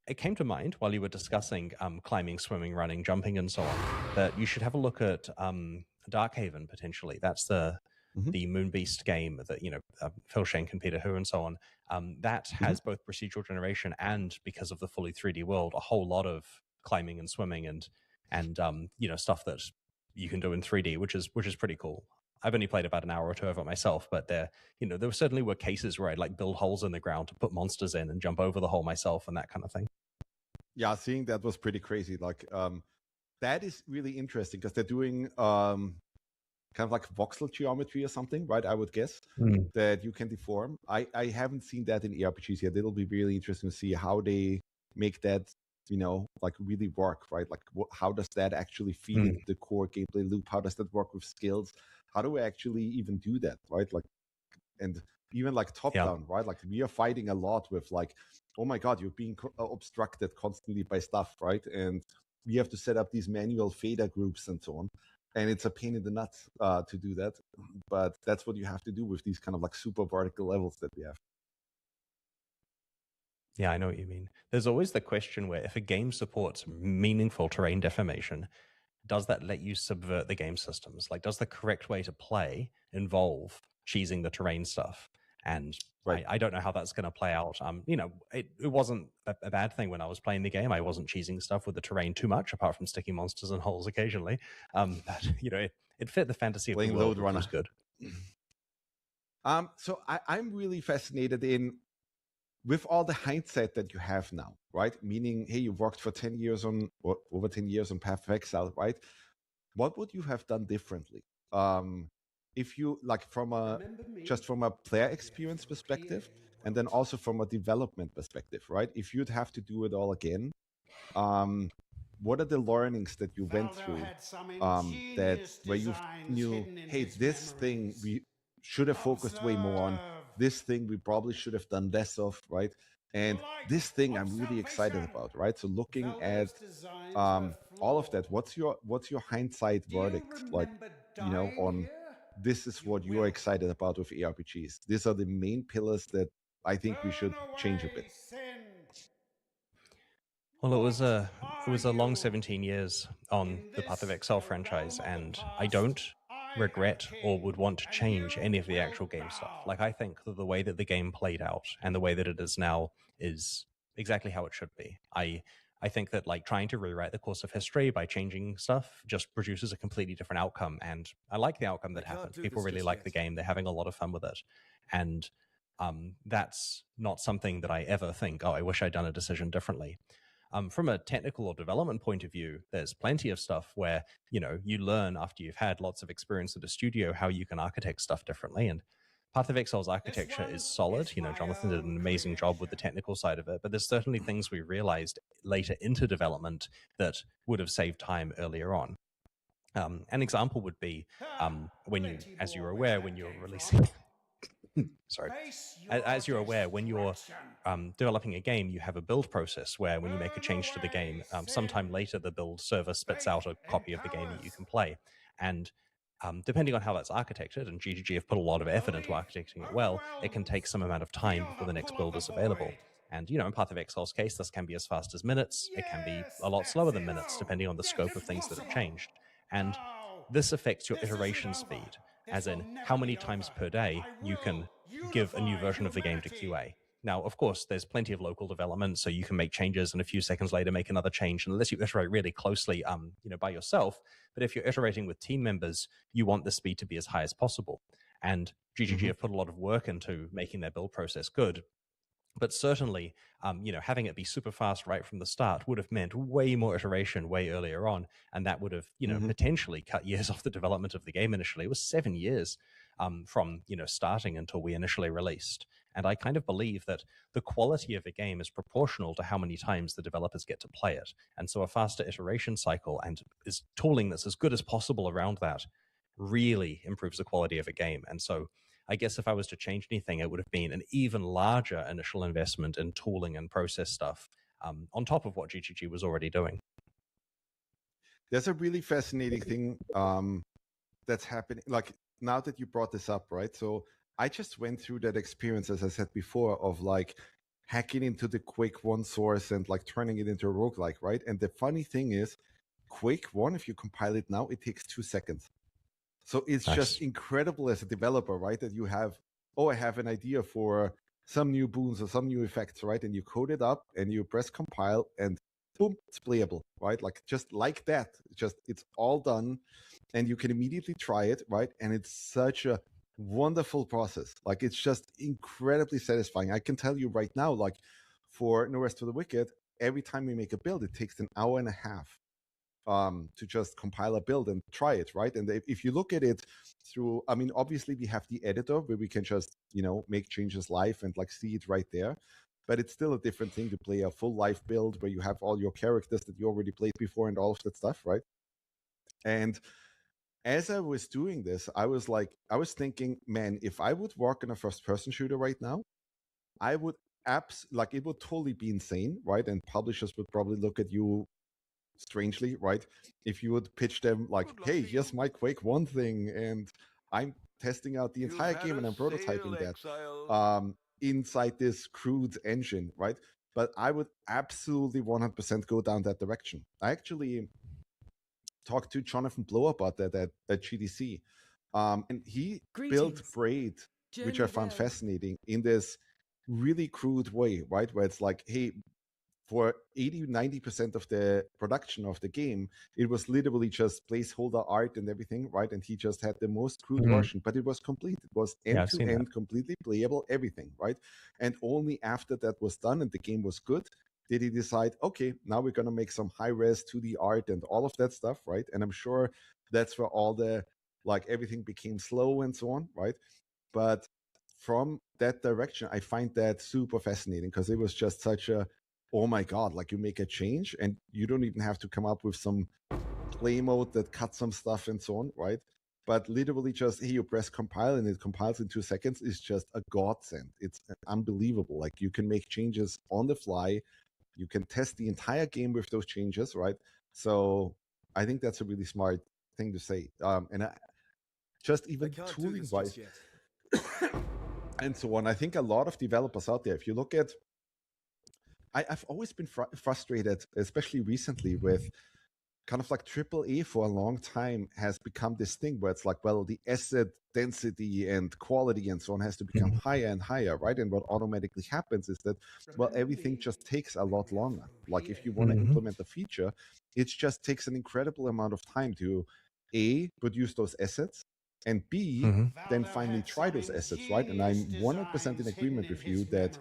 It came to mind while you were discussing climbing, swimming, running, jumping, and so on, that you should have a look at Darkhaven potentially. That's the Moonbeast game that Phil Schenk and Peter Hu and so on. That has both procedural generation and, because of the fully 3D world, a whole lot of climbing and swimming and stuff that you can do in 3D, which is pretty cool. I've only played about an hour or two of it myself, but there certainly were cases where I'd like build holes in the ground to put monsters in and jump over the hole myself and that kind of thing. Yeah, seeing that was pretty crazy. Like, that is really interesting because they're doing kind of like voxel geometry or something, right? I would guess that you can deform. I haven't seen that in ARPGs yet. It'll be really interesting to see how they make that, like really work, right? Like, how does that actually feed into the core gameplay loop? How does that work with skills? How do we actually even do that, right? Like, and even like top down, right? Like we are fighting a lot with like, oh my God, you're being obstructed constantly by stuff, right? And we have to set up these manual fader groups and so on. And it's a pain in the nuts to do that. But that's what you have to do with these kind of like super vertical levels that we have. Yeah, I know what you mean. There's always the question where if a game supports meaningful terrain deformation, does that let you subvert the game systems? Like, does the correct way to play involve cheesing the terrain stuff? And I don't know how that's going to play out. It wasn't a bad thing when I was playing the game. I wasn't cheesing stuff with the terrain too much, apart from sticking monsters in holes occasionally. But it fit the fantasy of the world, which was good. So I'm really fascinated in, with all the hindsight that you have now, right? Meaning, hey, you worked for 10 years on, or over 10 years on Path of Exile, right? What would you have done differently? If you, like, just from a player experience perspective, and then also from a development perspective, right? If you'd have to do it all again, what are the learnings that you went through where you knew, hey, this thing we should have focused way more on, this thing we probably should have done less of, right? And this thing I'm really excited about, right? So looking at all of that, what's your hindsight verdict, like, on this is what you are excited about with ARPGs. These are the main pillars that I think we should change a bit. Well, it was a long 17 years on the Path of Exile franchise, and I don't regret or would want to change any of the actual game stuff. Like, I think that the way that the game played out and the way that it is now is exactly how it should be. I think that like trying to rewrite the course of history by changing stuff just produces a completely different outcome. And I like the outcome that happened. People really like the game. They're having a lot of fun with it. And that's not something that I ever think, oh, I wish I'd done a decision differently. From a technical or development point of view, there's plenty of stuff where, you learn after you've had lots of experience at a studio how you can architect stuff differently. And Path of Exile's architecture is solid. Jonathan did an amazing job with the technical side of it, but there's certainly things we realized later into development that would have saved time earlier on. An example would be when you, as you're aware, when you're releasing... Sorry. As you're aware, when you're developing a game, you have a build process where when you make a change to the game, sometime later the build server spits out a copy of the game that you can play. And Depending on how that's architected, and GGG have put a lot of effort into architecting it well, it can take some amount of time before the next build is available. And, in Path of Exile's case, this can be as fast as minutes. It can be a lot slower than minutes, depending on the scope of things that have changed. And this affects your iteration speed, as in how many times per day you can give a new version of the game to QA. Now, of course, there's plenty of local development, so you can make changes and a few seconds later make another change, unless you iterate really closely, by yourself. But if you're iterating with team members, you want the speed to be as high as possible. And GGG have put a lot of work into making their build process good. But certainly, having it be super fast right from the start would have meant way more iteration way earlier on, and that would have, potentially cut years off the development of the game initially. It was 7 years from, starting until we initially released. And I kind of believe that the quality of a game is proportional to how many times the developers get to play it. And so a faster iteration cycle and is tooling that's as good as possible around that really improves the quality of a game. And so I guess if I was to change anything, it would have been an even larger initial investment in tooling and process stuff on top of what GGG was already doing. There's a really fascinating thing that's happening. Like, now that you brought this up, right? So I just went through that experience, as I said before, of like hacking into the Quake 1 source and like turning it into a roguelike, right? And the funny thing is, Quake 1, if you compile it now, it takes 2 seconds. So it's just incredible as a developer, right? That you have, I have an idea for some new boons or some new effects, right? And you code it up and you press compile and boom, it's playable, right? Like just like that, it's all done and you can immediately try it, right? And it's such a wonderful process. Like, it's just incredibly satisfying. I can tell you right now, like for No Rest for the Wicked, every time we make a build, it takes an hour and a half to just compile a build and try it, right? And if you look at it through, I mean, obviously we have the editor where we can just, make changes live and like see it right there. But it's still a different thing to play a full live build where you have all your characters that you already played before and all of that stuff, right? And as I was doing this, I was thinking, man, if I would work in a first-person shooter right now, I would it would totally be insane, right? And publishers would probably look at you strangely, right? If you would pitch them like, hey, here's my Quake 1 thing, and I'm testing out the entire game and I'm prototyping that inside this crude engine, right? But I would absolutely 100% go down that direction. I actually talked to Jonathan Blow about that at GDC, and he built Braid, which I found fascinating, in this really crude way, right? Where it's like, hey, for 80-90% of the production of the game, it was literally just placeholder art and everything, right? And he just had the most crude version, but it was complete. It was end-to-end, completely playable, everything, right? And only after that was done and the game was good, did he decide, okay, now we're going to make some high-res 2D art and all of that stuff, right? And I'm sure that's where all the, like, everything became slow and so on, right? But from that direction, I find that super fascinating because it was just such a, oh my God, like you make a change and you don't even have to come up with some play mode that cuts some stuff and so on, right? But literally just, hey, you press compile and it compiles in 2 seconds is just a godsend. It's unbelievable. Like, you can make changes on the fly. You can test the entire game with those changes, right? So I think that's a really smart thing to say. And just even tooling wise and so on, I think a lot of developers out there, if you look at, I've always been frustrated, especially recently, with kind of like AAA for a long time has become this thing where it's like, well, the asset density and quality and so on has to become higher and higher, right? And what automatically happens is that, well, everything just takes a lot longer. Like, if you want to implement a feature, it just takes an incredible amount of time to A, produce those assets, and B, then finally try those assets, right? And I'm 100% in agreement with you that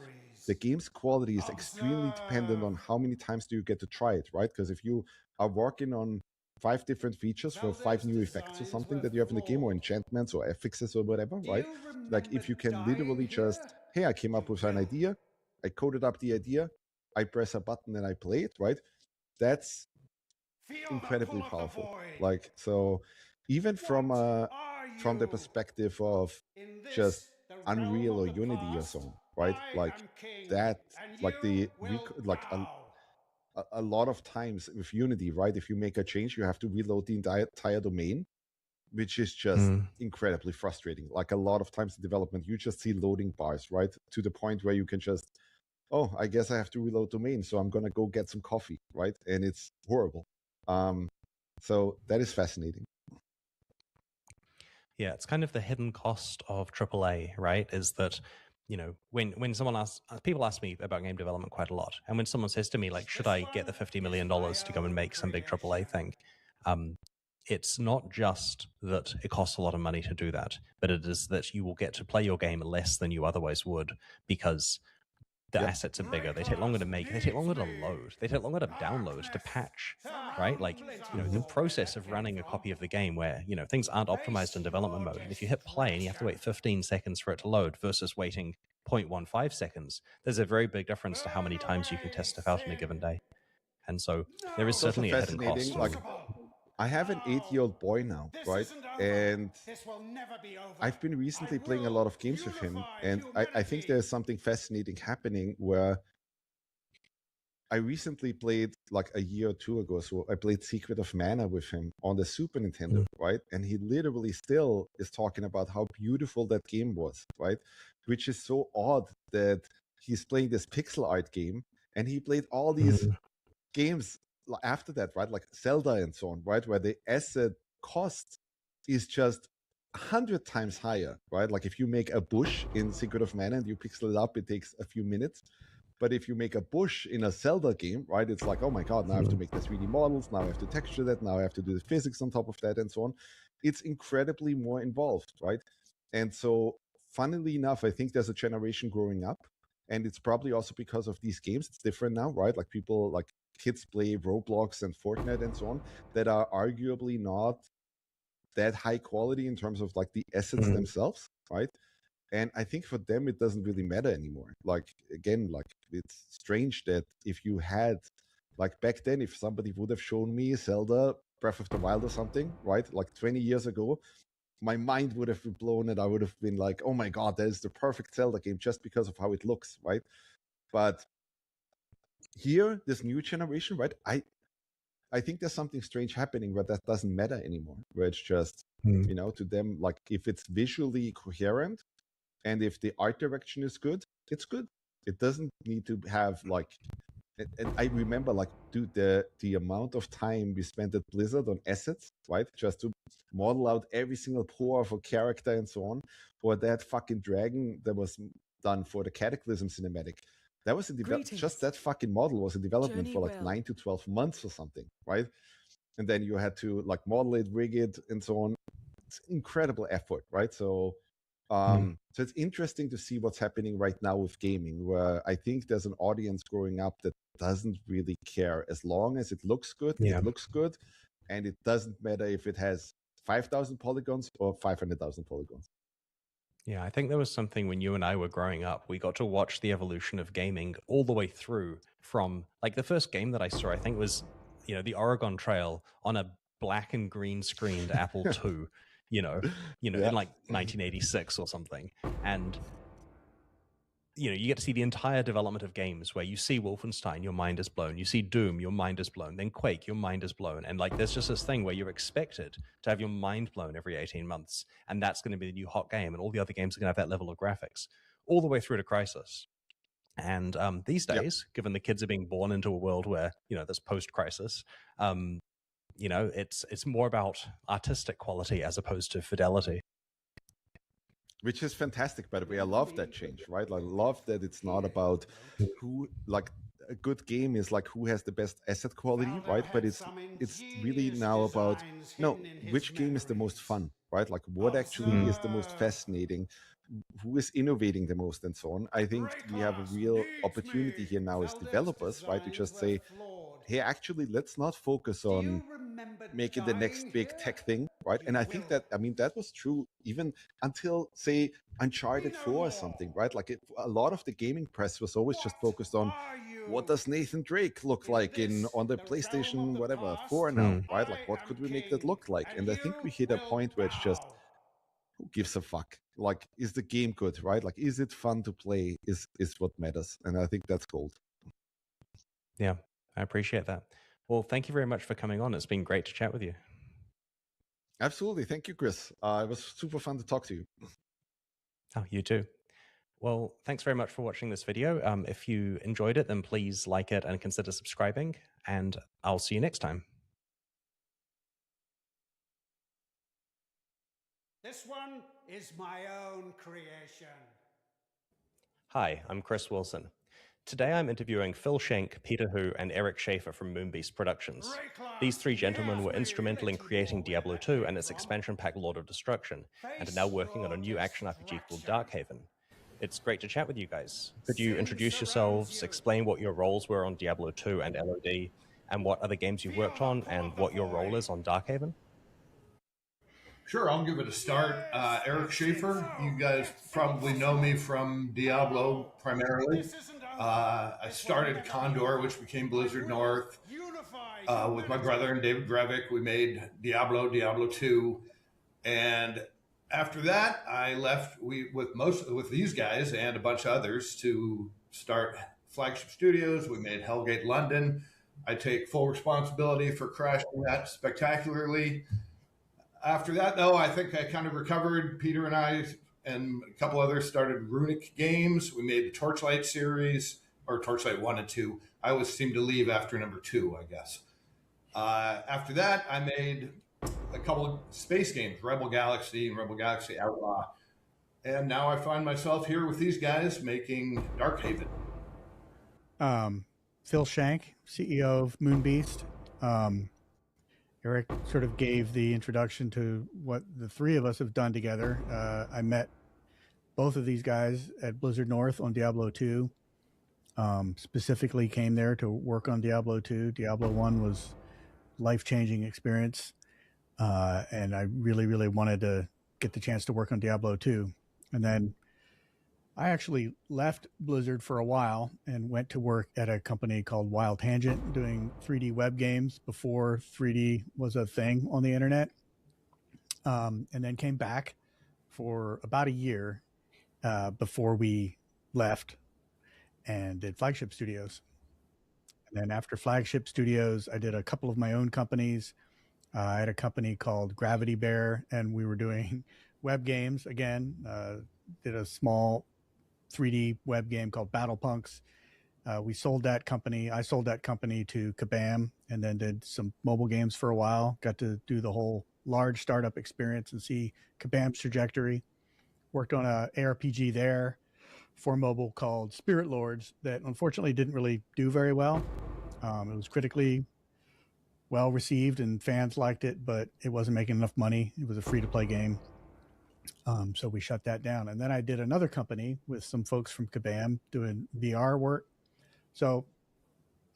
the game's quality is extremely dependent on how many times do you get to try it, right? Because if you are working on 5 different features for 5 new effects or something that you have in the game, or enchantments or affixes or whatever, right? Like, if you can literally just, hey, I came up with an idea, I coded up the idea, I press a button and I play it, right? That's incredibly powerful. Like, so even from the perspective of just Unreal or Unity or so, right? Like that, like a lot of times with Unity, right? If you make a change, you have to reload the entire domain. which is just incredibly frustrating. Like a lot of times in development, you just see loading bars, right? To the point where you can just, oh, I guess I have to reload domain, so I'm going to go get some coffee, right? And it's horrible. So that is fascinating. Yeah, it's kind of the hidden cost of AAA, right? Is that, you know, when someone asks, people ask me about game development quite a lot, and when someone says to me, like, should I get the $50 million to go and make some big AAA thing? It's not just that it costs a lot of money to do that, but it is that you will get to play your game less than you otherwise would because the assets are bigger. They take longer to make. They take longer to load. They take longer to download, to patch, right? Like, you know, the process of running a copy of the game where, you know, things aren't optimized in development mode. And if you hit play and you have to wait 15 seconds for it to load versus waiting 0.15 seconds, there's a very big difference to how many times you can test stuff out in a given day. And so there is certainly a hidden cost. Like, I have an 8-year-old boy now, right? And I've been recently playing a lot of games with him, and I think there's something fascinating happening where I recently played, like a year or two ago, so I played Secret of Mana with him on the Super Nintendo, right? And he literally still is talking about how beautiful that game was, right? Which is so odd that he's playing this pixel art game, and he played all these games after that, right? Like Zelda and so on, right? Where the asset cost is just 100 times higher, right? Like if you make a bush in Secret of Mana and you pixel it up, it takes a few minutes. But if you make a bush in a Zelda game, right, it's like, oh my God, now I have to make the 3D models, now I have to texture that, now I have to do the physics on top of that and so on. It's incredibly more involved, right? And so, funnily enough, I think there's a generation growing up, and it's probably also because of these games. It's different now, right? Like people, like kids play Roblox and Fortnite and so on, that are arguably not that high quality in terms of like the assets themselves, right? And I think for them, it doesn't really matter anymore. Like, again, like it's strange that if you had, like back then, if somebody would have shown me Zelda Breath of the Wild or something, right? Like 20 years ago, my mind would have been blown and I would have been like, oh my God, that is the perfect Zelda game just because of how it looks, right? But here, this new generation, right? I think there's something strange happening where that doesn't matter anymore, where it's just, you know, to them, like if it's visually coherent, and if the art direction is good, it's good. It doesn't need to have like, and I remember like, dude, the amount of time we spent at Blizzard on assets, right? Just to model out every single pore of a character and so on. Or that fucking dragon that was done for the Cataclysm cinematic. That was in development. Just that fucking model was in development for like 9 to 12 months or something, right? And then you had to like model it, rig it, and so on. It's incredible effort, right? So so it's interesting to see what's happening right now with gaming, where I think there's an audience growing up that doesn't really care. As long as it looks good, it looks good. And it doesn't matter if it has 5,000 polygons or 500,000 polygons. Yeah, I think there was something when you and I were growing up, we got to watch the evolution of gaming all the way through from, like, the first game that I saw, I think was, you know, the Oregon Trail on a black and green screened Apple II. In like 1986 or something. And, you know, you get to see the entire development of games where you see Wolfenstein, your mind is blown. You see Doom, your mind is blown. Then Quake, your mind is blown. And like, there's just this thing where you're expected to have your mind blown every 18 months. And that's going to be the new hot game. And all the other games are going to have that level of graphics all the way through to Crysis. And these days, given the kids are being born into a world where, you know, there's post-Crysis, you know, it's more about artistic quality as opposed to fidelity. Which is fantastic, by the way. I love that change, right? I love that it's not about who, like, a good game is like who has the best asset quality, right? But it's really now about, no, which game is the most fun, right? Like what actually is the most fascinating, who is innovating the most and so on. I think we have a real opportunity here now as developers, right? To just say, hey, actually, let's not focus on making the next big tech thing, right? And I think that, I mean, that was true even until, say, Uncharted 4 or something, right? Like a lot of the gaming press was always just focused on what does Nathan Drake look like on the PlayStation, whatever, 4 now, right? Like what could we make that look like? And I think we hit a point where it's just, who gives a fuck? Like, is the game good, right? Like, is it fun to play is what matters. And I think that's gold. Yeah, I appreciate that. Well, thank you very much for coming on. It's been great to chat with you. Absolutely. Thank you, Chris. It was super fun to talk to you. Oh, you too. Well, thanks very much for watching this video. If you enjoyed it, then please like it and consider subscribing, and I'll see you next time. This one is my own creation. Hi, I'm Chris Wilson. Today I'm interviewing Phil Schenk, Peter Hu, and Eric Schaefer from Moonbeast Productions. These three gentlemen were instrumental in creating Diablo 2 and its expansion pack Lord of Destruction, and are now working on a new action RPG called Darkhaven. It's great to chat with you guys. Could you introduce yourselves, explain what your roles were on Diablo 2 and LOD, and what other games you worked on, and what your role is on Darkhaven? Sure, I'll give it a start. Eric Schaefer, you guys probably know me from Diablo primarily. I started Condor, which became Blizzard North. With my brother and David Grevik, we made Diablo, Diablo 2. And after that, I left with these guys and a bunch of others to start Flagship Studios. We made Hellgate London. I take full responsibility for crashing that spectacularly. After that, though, I think I kind of recovered. Peter and I and a couple others started Runic Games. We made the Torchlight series, or Torchlight 1 and 2. I always seemed to leave after number 2, I guess. After that, I made a couple of space games, Rebel Galaxy and Rebel Galaxy Outlaw. And now I find myself here with these guys making Darkhaven. Phil Schenk, CEO of Moonbeast. Eric sort of gave the introduction to what the three of us have done together. I met both of these guys at Blizzard North on Diablo 2. Specifically came there to work on Diablo 2. Diablo 1 was life-changing experience. And I really, really wanted to get the chance to work on Diablo 2. And then I actually left Blizzard for a while and went to work at a company called Wild Tangent doing 3D web games before 3D was a thing on the internet. And then came back for about a year before we left and did Flagship Studios. And then after Flagship Studios, I did a couple of my own companies. I had a company called Gravity Bear, and we were doing web games again. Did a small 3D web game called Battle Punks. We sold that company. I sold that company to Kabam, and then did some mobile games for a while. Got to do the whole large startup experience and see Kabam's trajectory. Worked on a ARPG there for mobile called Spirit Lords that unfortunately didn't really do very well. It was critically well received and fans liked it, but it wasn't making enough money. It was a free-to-play game. So we shut that down. And then I did another company with some folks from Kabam doing VR work. So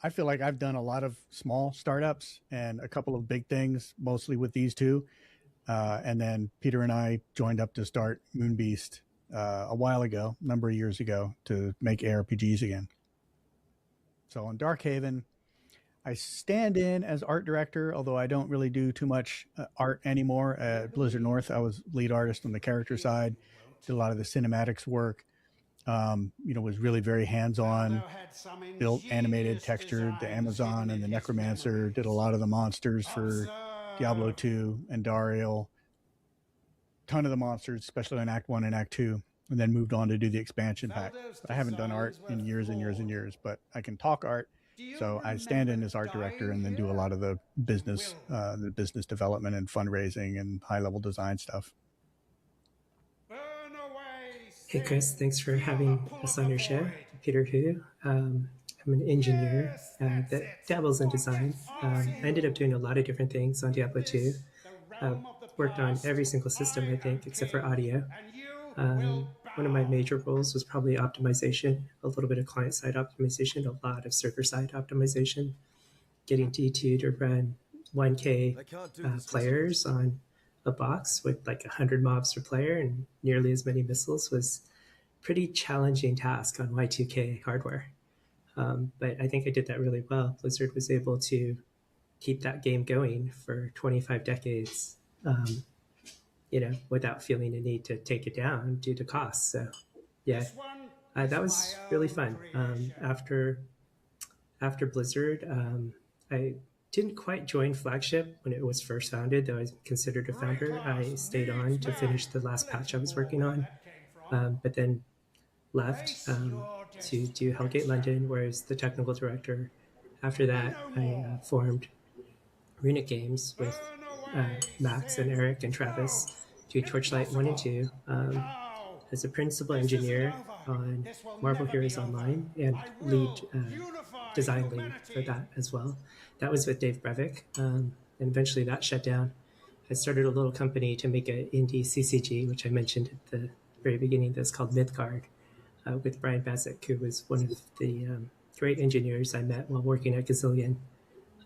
I feel like I've done a lot of small startups and a couple of big things, mostly with these two. And then Peter and I joined up to start Moonbeast a while ago, a number of years ago, to make ARPGs again. So on Darkhaven, I stand in as art director, although I don't really do too much art anymore. At Blizzard North, I was lead artist on the character side, did a lot of the cinematics work, was really very hands-on, built, animated, textured the Amazon and the Necromancer, did a lot of the monsters for Diablo 2 and Dariel, ton of the monsters, especially in Act 1 and Act 2, and then moved on to do the expansion pack. I haven't done art in years and years and years, but I can talk art. So I stand in as art director and then do a lot of the business development and fundraising and high-level design stuff. Hey Chris, thanks for having us on your show. Peter Hu. I'm an engineer that dabbles in design. I ended up doing a lot of different things on Diablo 2. Worked on every single system, I think, except for audio. One of my major roles was probably optimization, a little bit of client-side optimization, a lot of server-side optimization, getting D2 to run 1K players on a box with like 100 mobs per player and nearly as many missiles was a pretty challenging task on Y2K hardware. But I think I did that really well. Blizzard was able to keep that game going for 25 decades. Without feeling a need to take it down due to costs. So, yeah, that was really fun. After Blizzard, I didn't quite join Flagship when it was first founded, though I was considered a founder. I stayed on to finish the last patch I was working on, but then left to do Hellgate London, where I was the technical director. After that, I formed Runic Games with Max and Eric and Travis, do Torchlight 1 and 2 as a principal engineer on Marvel Heroes Online and lead design lead for that as well. That was with Dave Brevik, and eventually that shut down. I started a little company to make an indie CCG, which I mentioned at the very beginning, that's called Mythgard, with Brian Bazik, who was one of the great engineers I met while working at Gazillion.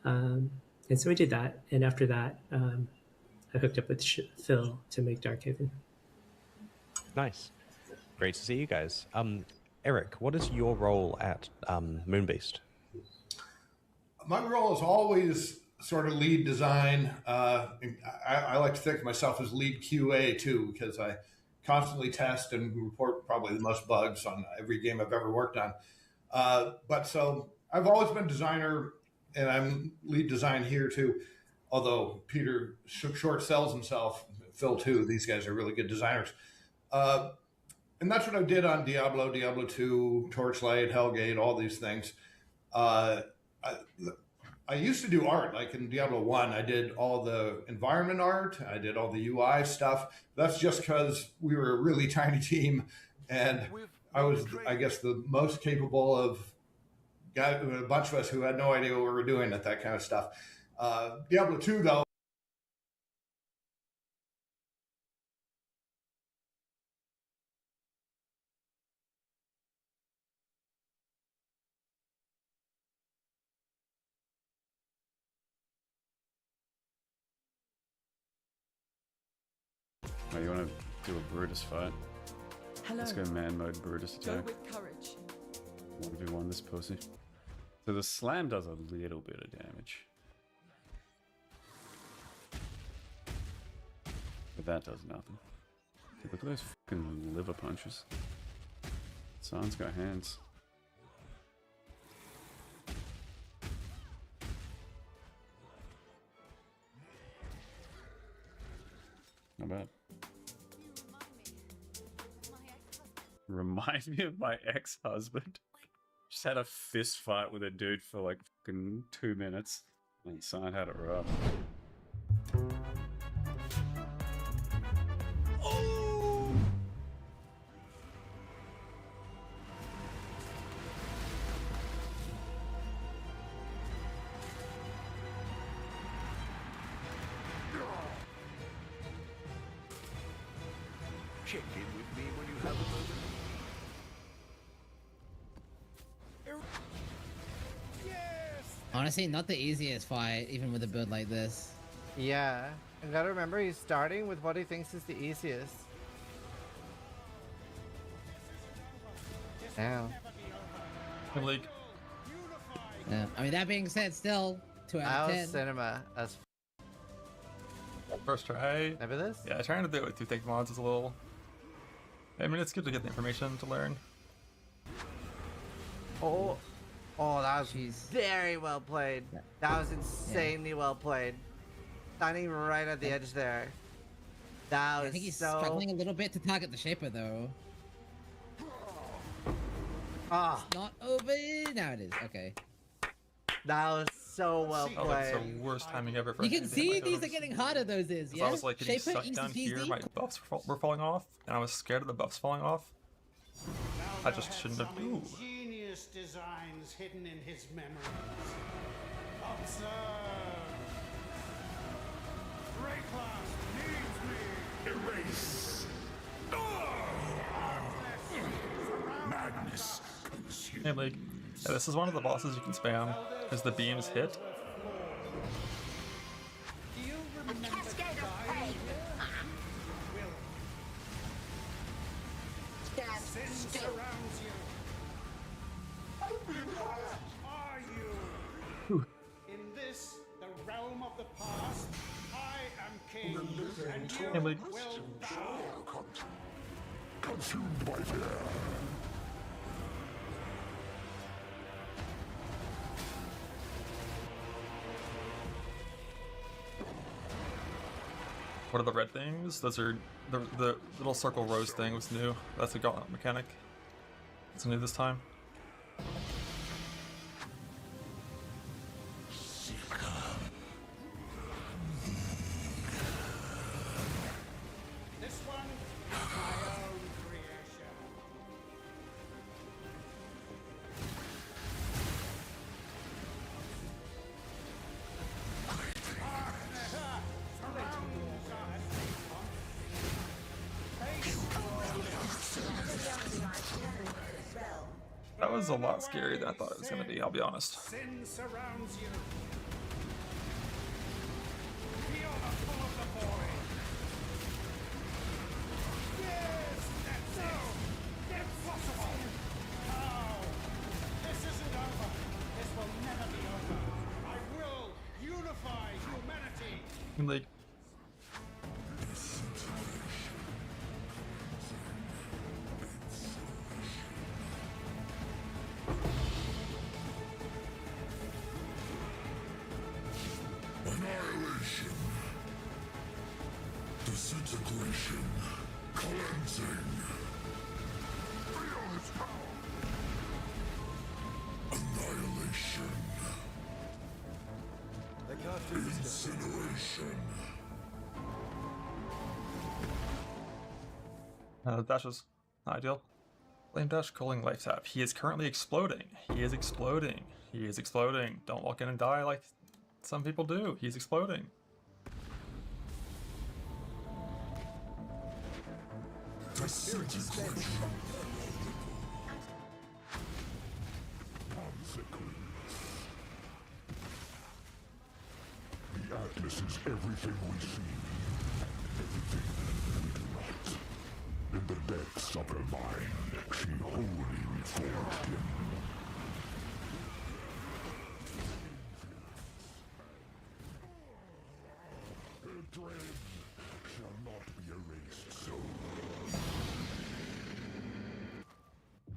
And so we did that, and after that, I hooked up with Phil to make Darkhaven. Nice. Great to see you guys. Eric, what is your role at Moonbeast? My role is always sort of lead design. I like to think of myself as lead QA too, because I constantly test and report probably the most bugs on every game I've ever worked on. But so I've always been designer, and I'm lead design here too. Although Peter short sells himself, Phil too. These guys are really good designers. And that's what I did on Diablo, Diablo 2, Torchlight, Hellgate, all these things. I used to do art, like in Diablo 1, I did all the environment art, I did all the UI stuff. That's just because we were a really tiny team, and I was, I guess, the most capable of a bunch of us who had no idea what we were doing at that kind of stuff. Diablo 2, though, Oh, you want to do a Brutus fight? Hello. Let's go man mode Brutus attack. Go with courage. 1v1 this pussy. So the slam does a little bit of damage. But that does nothing. Dude, look at those fucking liver punches. Someone's got hands. Not bad. Remind me of my ex-husband. Just had a fist fight with a dude for like fucking 2 minutes. And son had it rough. Oh! Check in with me when you have a moment. Honestly, not the easiest fight, even with a build like this. Yeah, and gotta remember he's starting with what he thinks is the easiest. Now. League. Yeah. I mean, that being said, still 2 out of 10. Cinema as first try. Never this? Yeah, trying to do it with 2 tank mods is a little. I mean, it's good to get the information to learn. Oh, that was very well played. That was insanely well played. Standing right at the edge there. That was I think he's struggling a little bit to target the Shaper, though. Ah, it's not over. Now it is. Okay. That was so well played. Oh, that's the worst timing ever for You can see these are getting harder. Those is. Yeah. I was like getting Shaper, sucked down easy here. peasy. My buffs were falling off, and I was scared of the buffs falling off. I just shouldn't have. Ooh. Ingenious designs hidden in his memories. Observe. Rayclass needs me. Erase. Madness. Hey, like, yeah, this is one of the bosses you can spam as the beams hit. Do you remember the guy? Sin surrounds you. Are you? In this, the realm of the past, I am king, and you Hey, like, will bow. Consumed by fear. What are the red things? Those are the little circle rose thing was new. That's a gauntlet mechanic. It's new this time. This one is my own creation. That was a lot scarier than I thought it was gonna be, I'll be honest. Sin surrounds you. Feel the pull of the void. Yes, that's it. Impossible. How? This isn't over. This will never be over. I will unify humanity. Like, Annihilation. Disintegration. Cleansing. Feel its power. Annihilation. Incineration. Dash is not ideal. Flame Dash Cooling Life Tap. He is currently exploding. He is exploding. He is exploding. Don't walk in and die like some people do. He's exploding. Disintegration. The Atlas is everything we see, and everything we do not. In the depths of her mind, she wholly reforged him. Her dread shall not be erased so.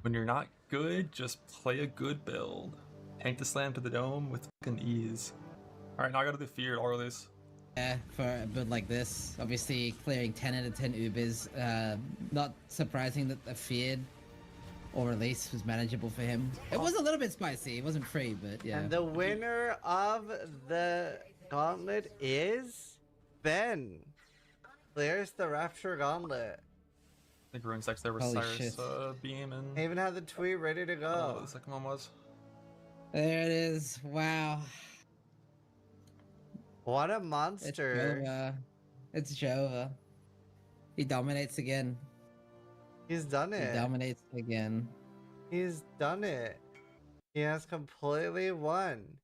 When you're not good, just play a good build. Tank the slam to the dome with fucking ease. Alright, now I gotta do feared all release. Yeah, for a build like this, obviously clearing 10 out of 10 Ubers, not surprising that the feared or release was manageable for him. It was a little bit spicy, it wasn't free, but yeah. And the winner of the gauntlet is Ben. Clears the Rapture Gauntlet. I think Rune's next there was Holy Cyrus shit. Beam and I even had the tweet ready to I don't know go. what the second one was. There it is, wow. What a It's monster. Jova. It's Jova. He dominates again. He's done He it. dominates again. He's done it. He has completely won.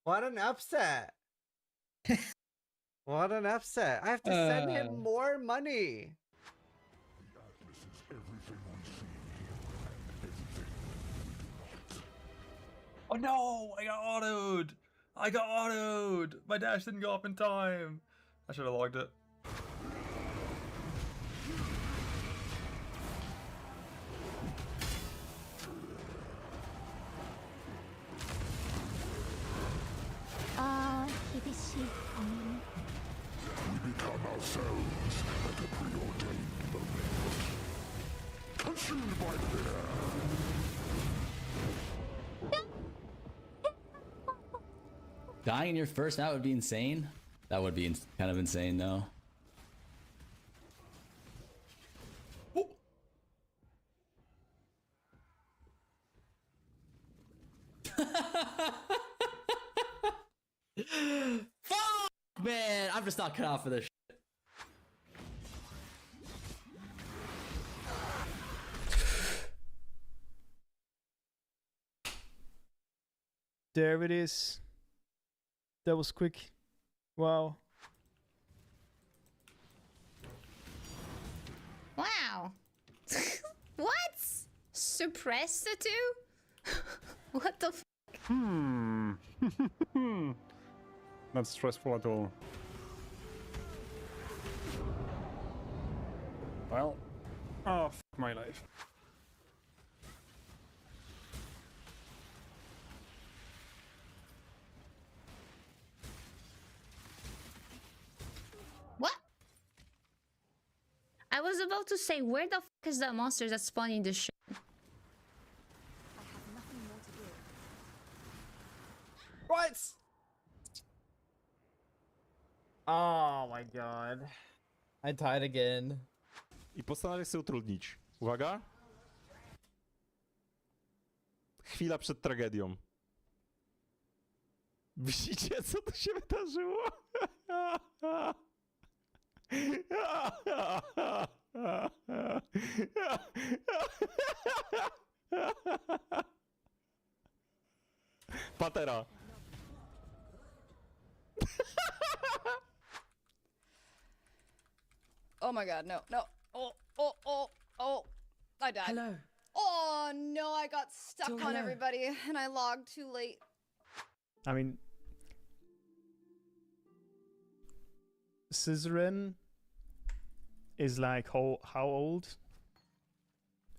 What an upset. What an upset. I have to send him more money. The Atlas is everything we see, and everything we do not. Oh no! I got autoed! I got autoed! My dash didn't go up in time! I should have logged it. We become ourselves at a preordained moment. Consumed by fear. Dying in your first out would be insane. That would be kind of insane, though. Fuck, man! I'm just not cut out for this. There it is. That was quick. Wow. Wow. What? Suppress the two? What the f? Not stressful at all. Well, oh, f my life. What? was about to say, where the fuck is that monster that's spawning this shit? What? Oh my god. I died again. I postanowię sobie utrudnić. Uwaga. Chwila przed tragedią. Widzicie, co tu się wydarzyło? Patera. Oh my god, no, no. Oh, I died. Hello. Oh no, I got stuck on hello. everybody and I logged too late. I mean, Scissorin is like how old?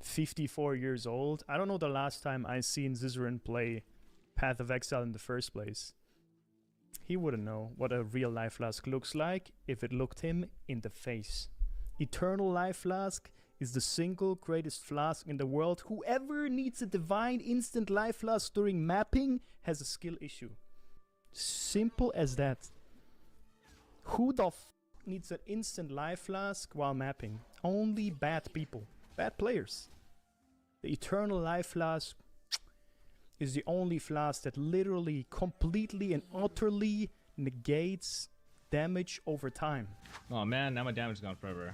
54 years old. I don't know the last time I seen Scissorin play Path of Exile in the first place. He wouldn't know what a real Life Flask looks like if it looked him in the face. Eternal Life Flask is the single greatest flask in the world. Whoever needs a divine instant life flask during mapping has a skill issue. Simple as that. Who the f needs an instant life flask while mapping? Only bad people. Bad players. The Eternal Life Flask is the only flask that literally, completely and utterly negates damage over time. Oh man, now my damage is gone forever.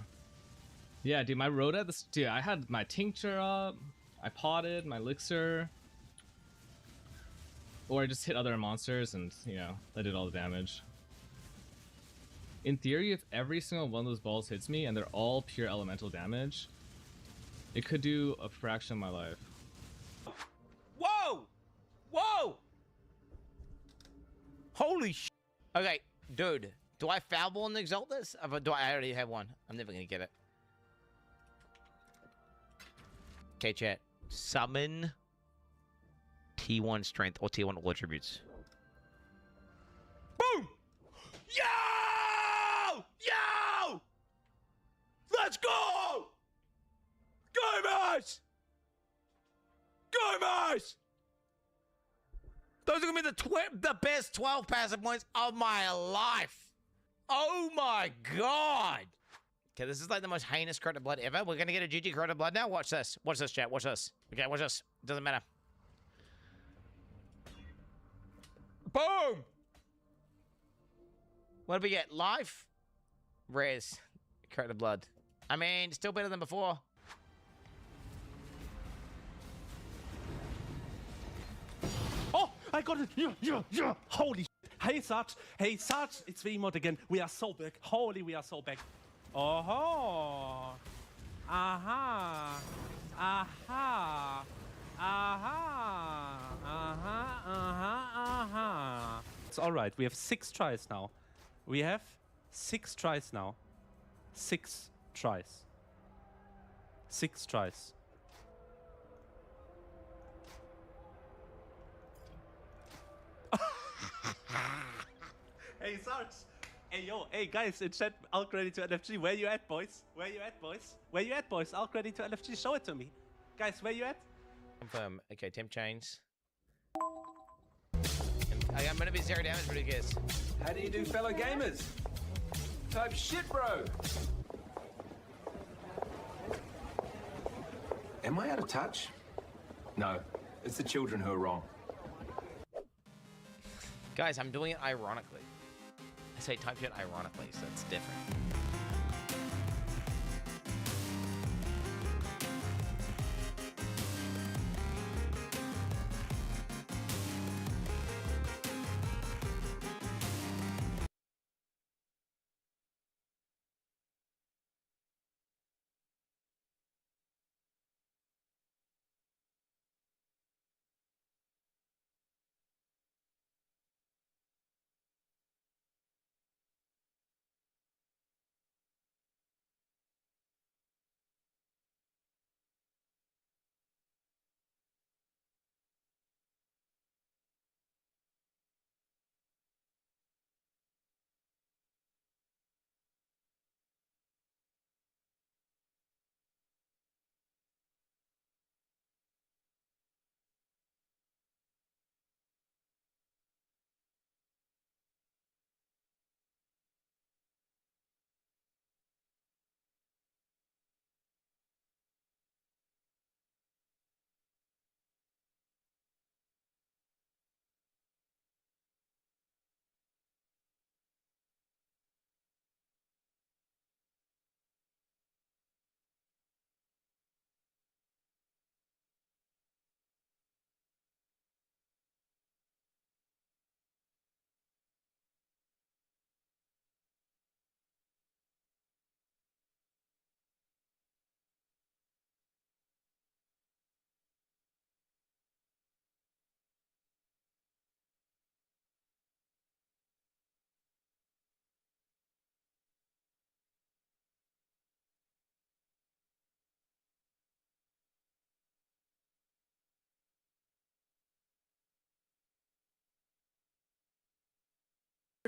Yeah, dude, my Rhoda, dude, I had my tincture up, I potted my elixir, or I just hit other monsters and, you know, that did all the damage. In theory, if every single one of those balls hits me and they're all pure elemental damage, it could do a fraction of my life. Whoa! Whoa! Holy sh! Okay, dude, do I foul ball in the Exaltus? Do I already have one? I'm never gonna get it. Okay, chat. Summon T1 strength or T1 all attributes. Boom! Yo! Yo! Let's go! Gamers! Gamers! Those are gonna be the best 12 passive points of my life. Oh my god! Okay, this is like the most heinous Corrupted Blood ever. We're gonna get a GG Corrupted Blood now. Watch this. Watch this, chat. Watch this. Okay, watch this. Doesn't matter. Boom! What did we get? Life? Rares. Corrupted Blood. I mean, still better than before. Oh, I got it! Yeah! Holy shit. Hey, Sarge, it's Vemod again. We are so back. Holy, we are so back. Oh, aha, aha, aha, aha. It's all right. We have 6 tries now. We have 6 tries now. 6 tries. 6 tries. Hey, Sarge. Hey, yo, hey, guys, in chat, I'll credit to LFG. Where you at, boys? Where you at, boys? Where you at, boys? I'll credit to LFG. Show it to me. Guys, where you at? Confirm. Okay, temp chains. I'm gonna be 0 damage, but who cares? How do you do, fellow gamers? Type shit, bro. Am I out of touch? No, it's the children who are wrong. Guys, I'm doing it ironically. I say type shit ironically, so it's different.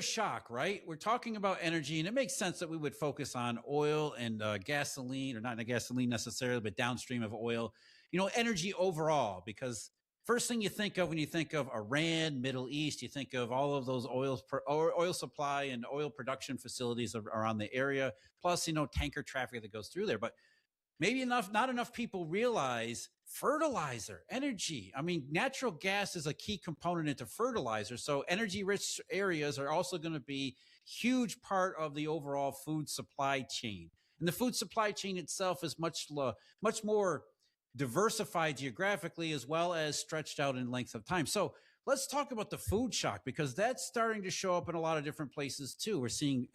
shock, right? We're talking about energy, and it makes sense that we would focus on oil and gasoline, or not the gasoline necessarily, but downstream of oil, energy overall, because first thing you think of when you think of Iran, Middle East, you think of all of those oil supply and oil production facilities around the area, plus, tanker traffic that goes through there. But maybe not enough people realize fertilizer, energy. I mean, natural gas is a key component into fertilizer. So energy rich areas are also going to be huge part of the overall food supply chain. And the food supply chain itself is much more diversified geographically, as well as stretched out in length of time. So let's talk about the food shock, because that's starting to show up in a lot of different places too. We're seeing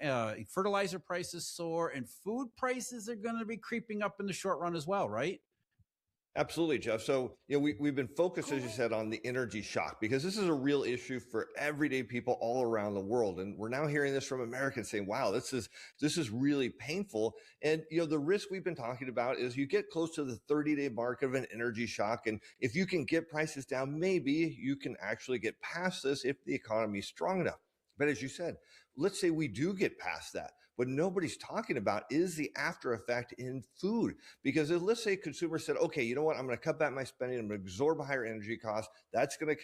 fertilizer prices soar, and food prices are going to be creeping up in the short run as well, right? Absolutely, Jeff. So, we've been focused, as you said, on the energy shock, because this is a real issue for everyday people all around the world. And we're now hearing this from Americans saying, wow, this is really painful. And, the risk we've been talking about is you get close to the 30-day mark of an energy shock. And if you can get prices down, maybe you can actually get past this if the economy is strong enough. But as you said, let's say we do get past that. What nobody's talking about is the after effect in food. Because let's say consumers said, okay, you know what? I'm going to cut back my spending. I'm going to absorb higher energy costs. That's going to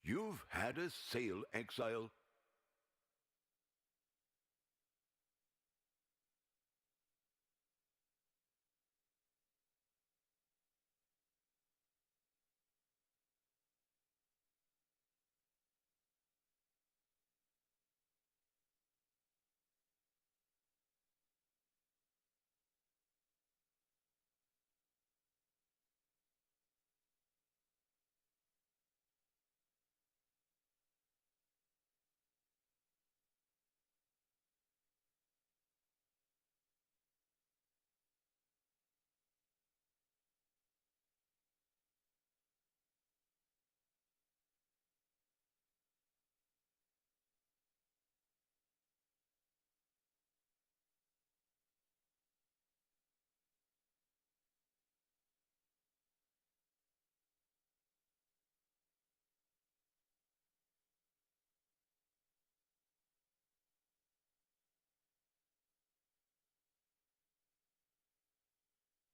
You've had a sail, Exile.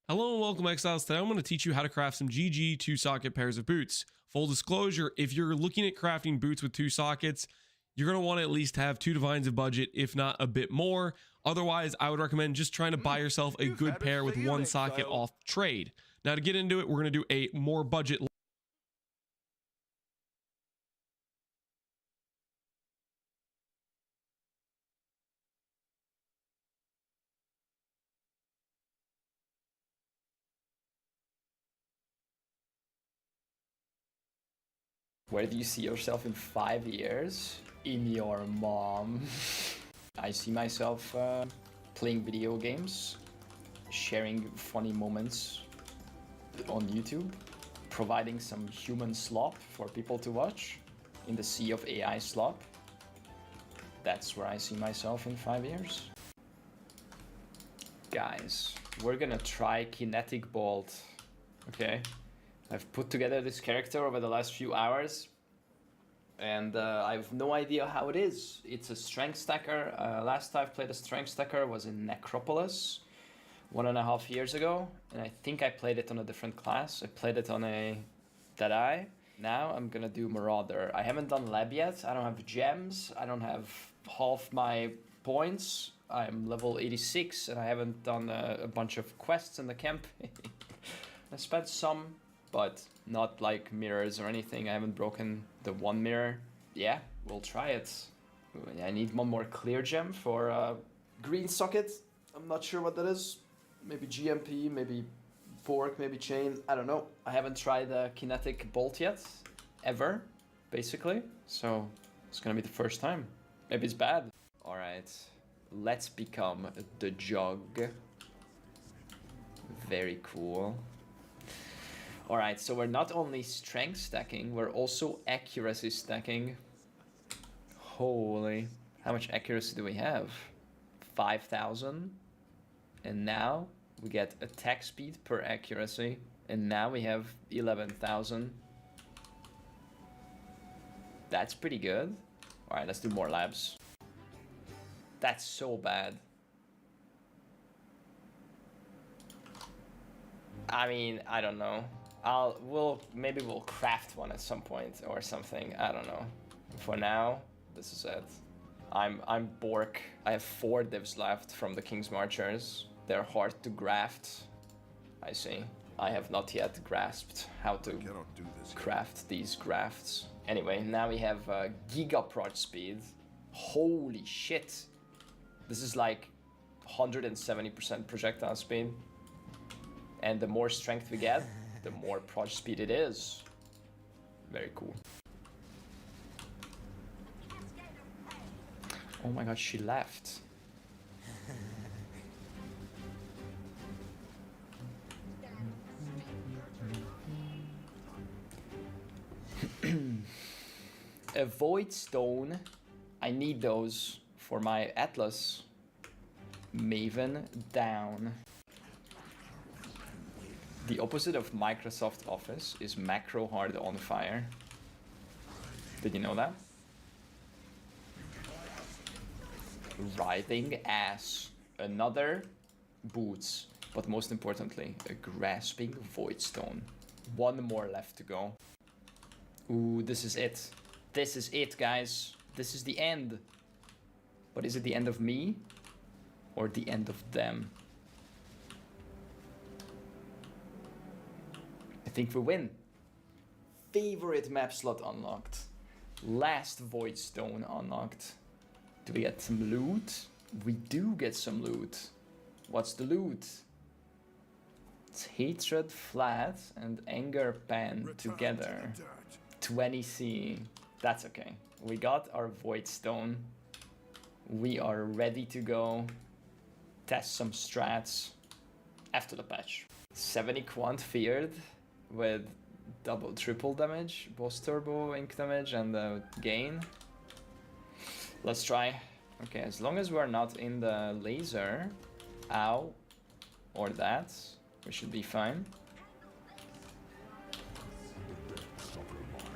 Hello and welcome, Exiles. Today I'm going to teach you how to craft some GG 2-socket pairs of boots. Full disclosure, if you're looking at crafting boots with 2 sockets, you're going to want to at least have 2 divines of budget, if not a bit more. Otherwise, I would recommend just trying to buy yourself a good pair with 1 socket off trade. Now to get into it, we're going to do a more budget Where do you see yourself in 5 years? In your mom. I see myself playing video games, sharing funny moments on YouTube, providing some human slop for people to watch in the sea of AI slop. That's where I see myself in 5 years. Guys, we're gonna try Kinetic Bolt, okay? I've put together this character over the last few hours, and I have no idea how it is. It's a strength stacker. Last time I played a strength stacker was in Necropolis 1.5 years ago, and I think I played it on a different class. I played it on a Deadeye. Now I'm gonna do Marauder. I haven't done Lab yet. I don't have gems. I don't have half my points. I'm level 86, and I haven't done a bunch of quests in the camp. I spent some, but not like mirrors or anything. I haven't broken the 1 mirror. Yeah, we'll try it. I need 1 more clear gem for green socket. I'm not sure what that is. Maybe GMP, maybe fork, maybe chain. I don't know. I haven't tried the kinetic bolt yet, ever, basically. So it's gonna be the first time. Maybe it's bad. All right, let's become the Jug. Very cool. Alright, so we're not only strength stacking, we're also accuracy stacking. Holy, how much accuracy do we have? 5,000. And now we get attack speed per accuracy. And now we have 11,000. That's pretty good. Alright, let's do more labs. That's so bad. I mean, I don't know. Maybe we'll craft one at some point or something. I don't know. For now, this is it. I'm Bork. I have 4 divs left from the King's Marchers. They're hard to graft. I see. I have not yet grasped how to craft these grafts. Anyway, now we have Giga Proj speed. Holy shit. This is like 170% projectile speed. And the more strength we get, the more proj speed it is. Very cool. Oh my god, she left. A Void Stone. I need those for my Atlas. Maven down. The opposite of Microsoft Office is macro hard on fire. Did you know that? Writhing ass. Another boots. But most importantly, a grasping void stone. 1 more left to go. Ooh, this is it. This is it, guys. This is the end. But is it the end of me? Or the end of them? I think we win. Favorite map slot unlocked. Last Void Stone unlocked. Do we get some loot? We do get some loot. What's the loot? It's Hatred Flat and Anger Pen together. 20C. That's okay. We got our Void Stone. We are ready to go. Test some strats after the patch. 70 quant feared with double, triple damage, boss turbo, ink damage, and gain. Let's try. Okay, as long as we're not in the laser, ow, or that, we should be fine.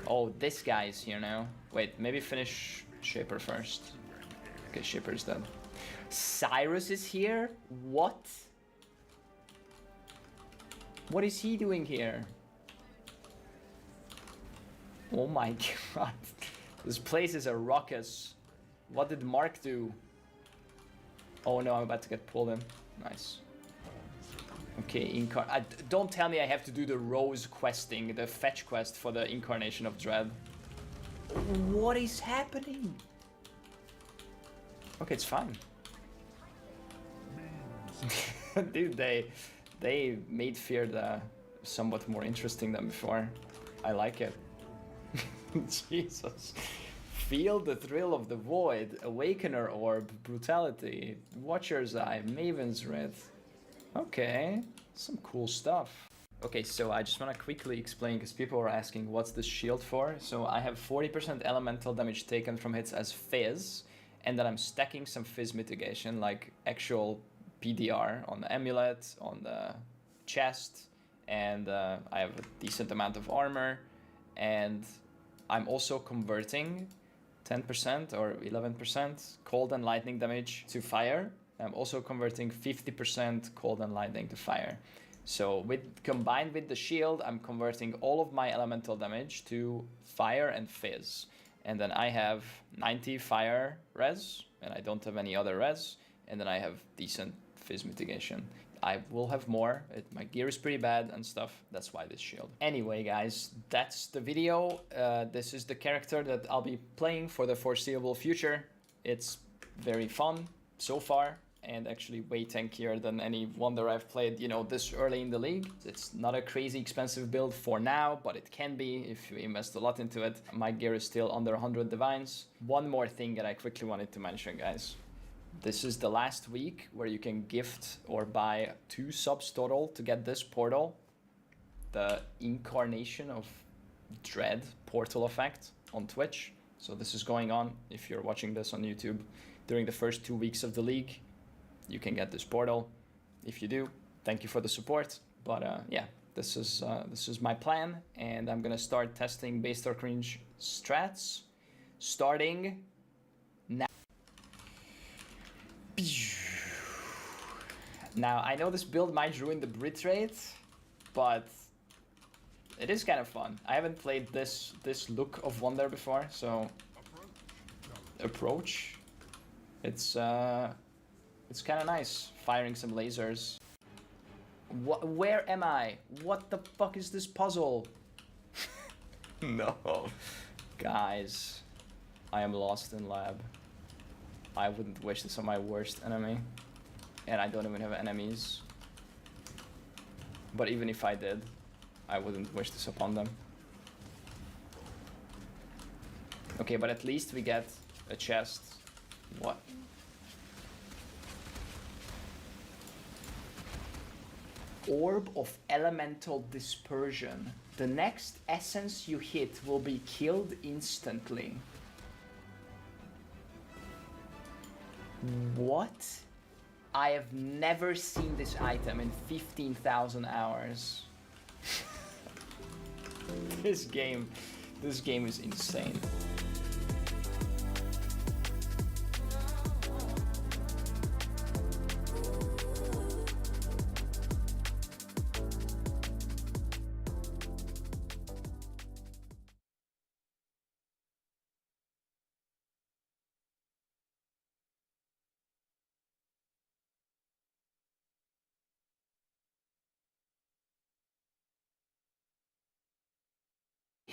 Oh, this guy's here now. Wait, maybe finish Shaper first. Okay, Shaper's dead. Cyrus is here? What? What is he doing here? Oh my god. This place is a ruckus. What did Mark do? Oh no, I'm about to get pulled in. Nice. Okay, don't tell me I have to do the Rose questing, the fetch quest for the Incarnation of Dread. What is happening? Okay, it's fine. Dude, they made Feared somewhat more interesting than before. I like it. Jesus. Feel the thrill of the void, Awakener Orb, Brutality, Watcher's Eye, Maven's Wrath. Okay, some cool stuff. Okay, so I just want to quickly explain, because people are asking what's this shield for. So I have 40% elemental damage taken from hits as Fizz, and then I'm stacking some Fizz mitigation, like actual PDR on the amulet, on the chest, and I have a decent amount of armor, and I'm also converting 10% or 11% cold and lightning damage to fire. I'm also converting 50% cold and lightning to fire. So combined with the shield, I'm converting all of my elemental damage to fire and fizz. And then I have 90 fire res, and I don't have any other res, and then I have decent fizz mitigation. I will have more. My gear is pretty bad and stuff. That's why this shield. Anyway, guys, that's the video. This is the character that I'll be playing for the foreseeable future. It's very fun so far, and actually way tankier than any Wonder I've played, you know, this early in the league. It's not a crazy expensive build for now, but it can be if you invest a lot into it. My gear is still under 100 divines. One more thing that I quickly wanted to mention, guys. This is the last week where you can gift or buy 2 subs total to get this portal, the Incarnation of Dread portal effect on Twitch. So this is going on. If you're watching this on YouTube during the first 2 weeks of the league, you can get this portal. If you do, thank you for the support. But yeah, this is my plan, and I'm gonna start testing Base Dark Range strats starting now. Now, I know this build might ruin the Brit rate, but it is kind of fun. I haven't played this look of Wonder before, so approach. It's kind of nice, firing some lasers. Where am I? What the fuck is this puzzle? No. Guys, I am lost in lab. I wouldn't wish this on my worst enemy. And I don't even have enemies. But even if I did, I wouldn't wish this upon them. Okay, but at least we get a chest. What? Orb of Elemental Dispersion. The next essence you hit will be killed instantly. What? I have never seen this item in 15,000 hours. This game is insane.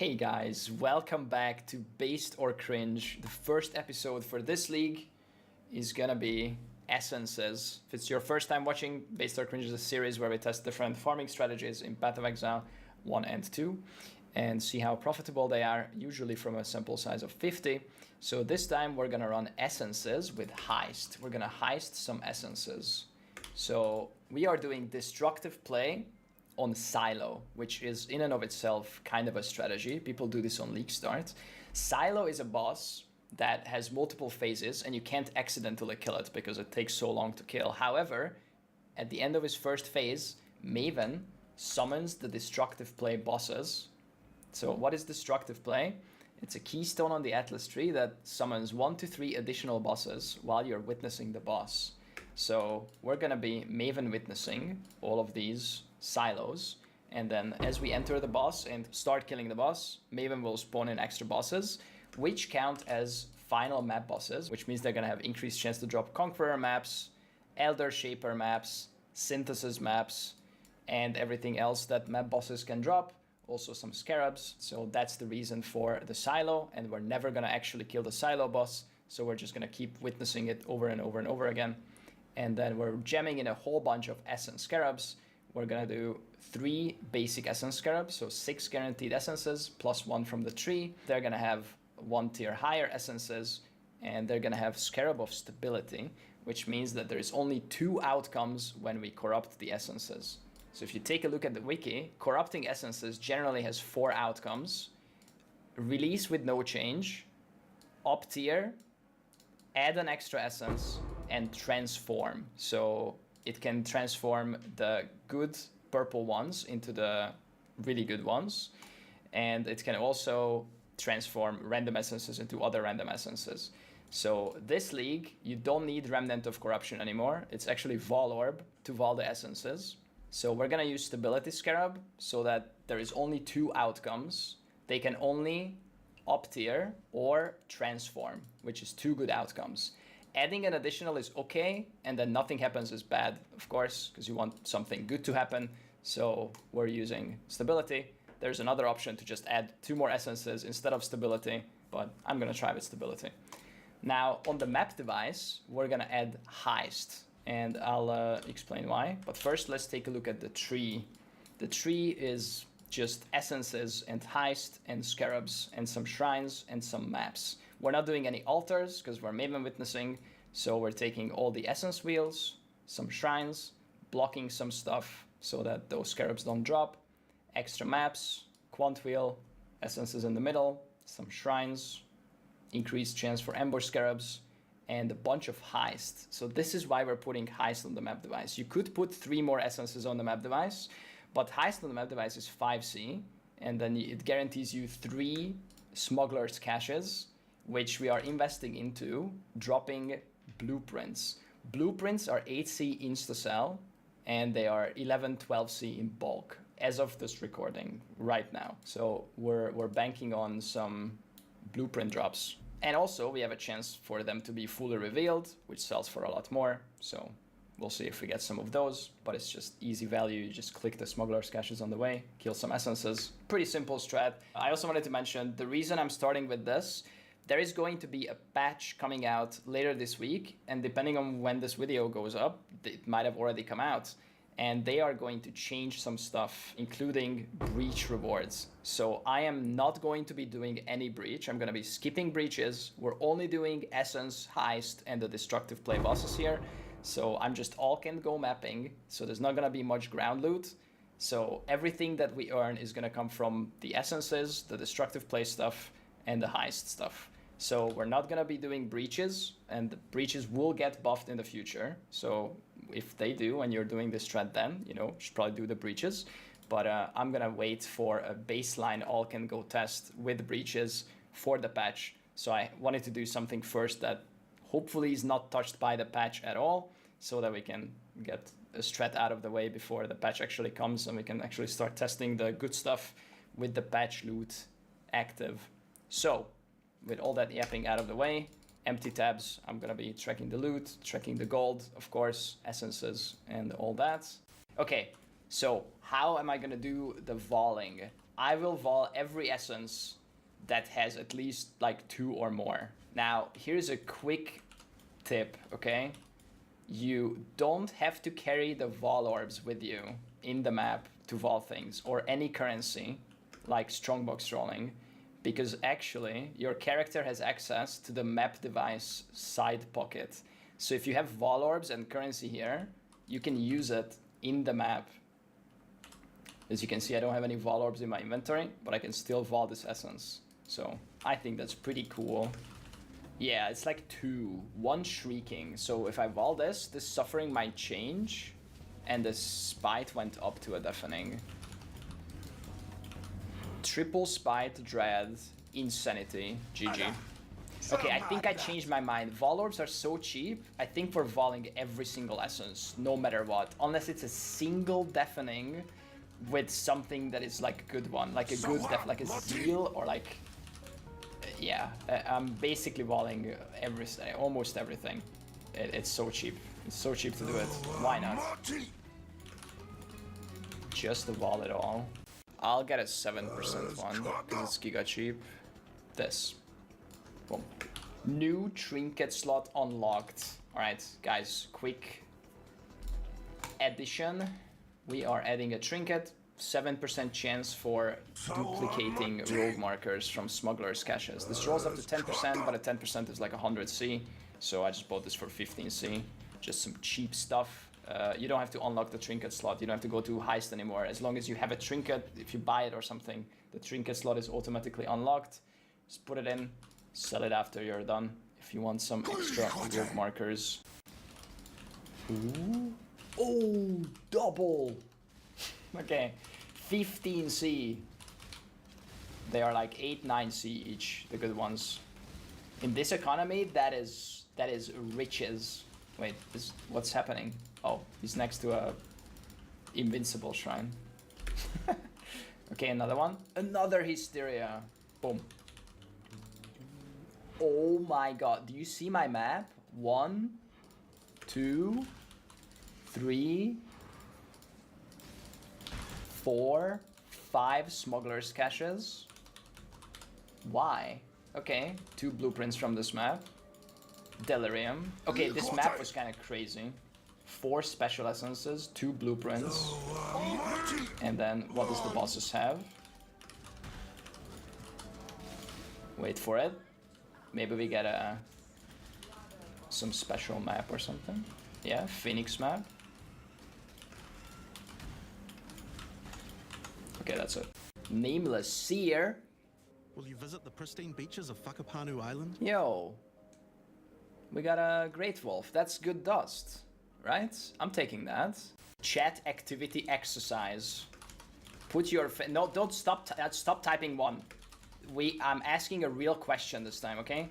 Hey guys, welcome back to Based or Cringe. The first episode for this league is gonna be Essences. If it's your first time watching, Based or Cringe is a series where we test different farming strategies in Path of Exile 1 and 2 and see how profitable they are, usually from a sample size of 50. So this time we're gonna run Essences with Heist. We're gonna heist some Essences. So we are doing Destructive Play on Silo, which is in and of itself kind of a strategy. People do this on League Start. Silo is a boss that has multiple phases and you can't accidentally kill it because it takes so long to kill. However, at the end of his first phase, Maven summons the Destructive Play bosses. So what is Destructive Play? It's a keystone on the Atlas tree that summons 1 to 3 additional bosses while you're witnessing the boss. So we're gonna be Maven witnessing all of these silos, and then as we enter the boss and start killing the boss, Maven will spawn in extra bosses, which count as final map bosses, which means they're gonna have increased chance to drop Conqueror maps, Elder Shaper maps, Synthesis maps, and everything else that map bosses can drop, also some Scarabs. So that's the reason for the Silo, and we're never gonna actually kill the Silo boss, so we're just gonna keep witnessing it over and over and over again. And then we're jamming in a whole bunch of Essence Scarabs. We're gonna do 3 basic Essence Scarabs, so 6 guaranteed Essences, plus 1 from the tree. They're gonna have 1 tier higher Essences, and they're gonna have Scarab of Stability, which means that there is only 2 outcomes when we corrupt the Essences. So if you take a look at the wiki, corrupting Essences generally has 4 outcomes. Release with no change, up tier, add an extra Essence, and transform. So it can transform the good purple ones into the really good ones. And it can also transform random essences into other random essences. So this league, you don't need Remnant of Corruption anymore. It's actually Vol Orb to Vol the essences. So we're gonna use Stability Scarab so that there is only 2 outcomes. They can only up tier or transform, which is 2 good outcomes. Adding an additional is okay, and then nothing happens is bad, of course, because you want something good to happen. So we're using Stability. There's another option to just add 2 more essences instead of Stability, but I'm gonna try with Stability. Now on the map device, we're gonna add Heist, and I'll explain why. But first, let's take a look at the tree. The tree is just essences and Heist and Scarabs and some shrines and some maps. We're not doing any altars because we're Maven witnessing, so we're taking all the essence wheels, some shrines, blocking some stuff so that those Scarabs don't drop, extra maps, quant wheel, essences in the middle, some shrines, increased chance for ambush Scarabs, and a bunch of Heist. So this is why we're putting Heist on the map device. You could put 3 more essences on the map device, but Heist on the map device is 5C, and then it guarantees you 3 Smuggler's Caches, which we are investing into dropping Blueprints. Blueprints are 8C insta-sell, and they are 11, 12C in bulk as of this recording right now. So we're banking on some Blueprint drops. And also we have a chance for them to be fully revealed, which sells for a lot more. So we'll see if we get some of those, but it's just easy value. You just click the Smuggler's Caches on the way, kill some essences. Pretty simple strat. I also wanted to mention the reason I'm starting with this, there is going to be a patch coming out later this week, and depending on when this video goes up, it might have already come out. And they are going to change some stuff, including breach rewards. So I am not going to be doing any breach. I'm gonna be skipping breaches. We're only doing Essence, Heist, and the Destructive Play bosses here. So I'm just all can go mapping. So there's not gonna be much ground loot. So everything that we earn is gonna come from the Essences, the Destructive Play stuff, and the Heist stuff. So we're not gonna be doing breaches, and the breaches will get buffed in the future. So if they do, and you're doing this strat then, you should probably do the breaches. But I'm gonna wait for a baseline all can go test with breaches for the patch. So I wanted to do something first that hopefully is not touched by the patch at all, so that we can get a strat out of the way before the patch actually comes, and we can actually start testing the good stuff with the patch loot active. So with all that yapping out of the way, empty tabs, I'm gonna be tracking the loot, tracking the gold, of course, essences, and all that. Okay, so how am I gonna do the voling? I will vol every essence that has at least like 2 or more. Now, here's a quick tip, okay? You don't have to carry the vol orbs with you in the map to vol things or any currency like strongbox rolling, because actually your character has access to the map device side pocket. So if you have vol orbs and currency here, you can use it in the map. As you can see, I don't have any vol orbs in my inventory, but I can still vol this essence. So I think that's pretty cool. Yeah, it's like 2, 1 shrieking. So if I vol this suffering might change, and the spite went up to a deafening. Triple spite, dread, insanity, GG. Okay, I think I changed my mind. Vol orbs are so cheap, I think we're voling every single essence, no matter what. Unless it's a single deafening with something that is like a good one. Like a good like a zeal or like... Yeah, I'm basically voling almost everything. It's so cheap. It's so cheap to do it. Why not? Just to vol it all. I'll get a 7% one because it's giga cheap. This. Boom. New trinket slot unlocked. Alright, guys, quick addition. We are adding a trinket. 7% chance for duplicating rogue markers from smugglers' caches. This rolls up to 10%, but a 10% is like 100C. So I just bought this for 15C. Just some cheap stuff. You don't have to unlock the trinket slot. You don't have to go to heist anymore. As long as you have a trinket, if you buy it or something, the trinket slot is automatically unlocked. Just put it in, sell it after you're done. If you want some extra rogue markers. Ooh. Oh, double. Okay, 15C. They are like 8, 9C each, the good ones. In this economy, that is riches. Wait, what's happening? Oh, he's next to a invincible shrine. Okay, another one. Another hysteria. Boom. Oh my god, do you see my map? 1, 2, 3, 4, 5 smugglers' caches. Why? Okay, 2 blueprints from this map. Delirium. Okay, this map was kind of crazy. 4 special essences, 2 blueprints. And then what does the bosses have? Wait for it. Maybe we get some special map or something. Yeah, Phoenix map. Okay, that's it. Nameless Seer. Will you visit the pristine beaches of Whakapanu Island? Yo. We got a Great Wolf. That's good dust, right? I'm taking that. Chat activity exercise. Put your... No, don't stop. Stop typing 1. I'm asking a real question this time, okay?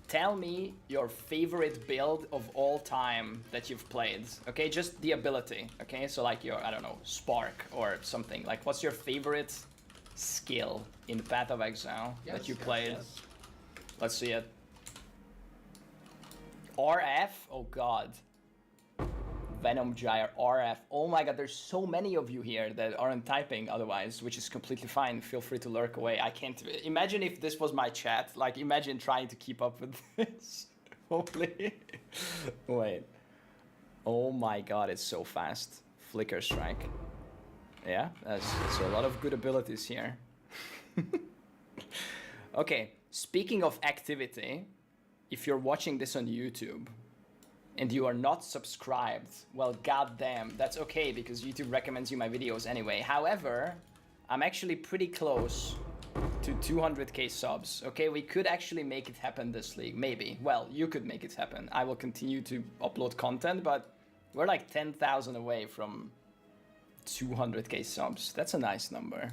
Tell me your favorite build of all time that you've played, okay? Just the ability, okay? So like your, I don't know, Spark or something. Like, what's your favorite skill in Path of Exile that you played? Yes. Let's see it. RF? Oh god. Venom Gyre, RF. Oh my god, there's so many of you here that aren't typing otherwise, which is completely fine. Feel free to lurk away. I can't... Imagine if this was my chat. Like, imagine trying to keep up with this. Holy... Wait. Oh my god, it's so fast. Flicker Strike. Yeah, that's a lot of good abilities here. Okay, speaking of activity, if you're watching this on YouTube, and you are not subscribed, well, goddamn, that's okay because YouTube recommends you my videos anyway. However, I'm actually pretty close to 200k subs. Okay, we could actually make it happen this league, maybe. Well, you could make it happen. I will continue to upload content, but we're like 10,000 away from 200k subs. That's a nice number.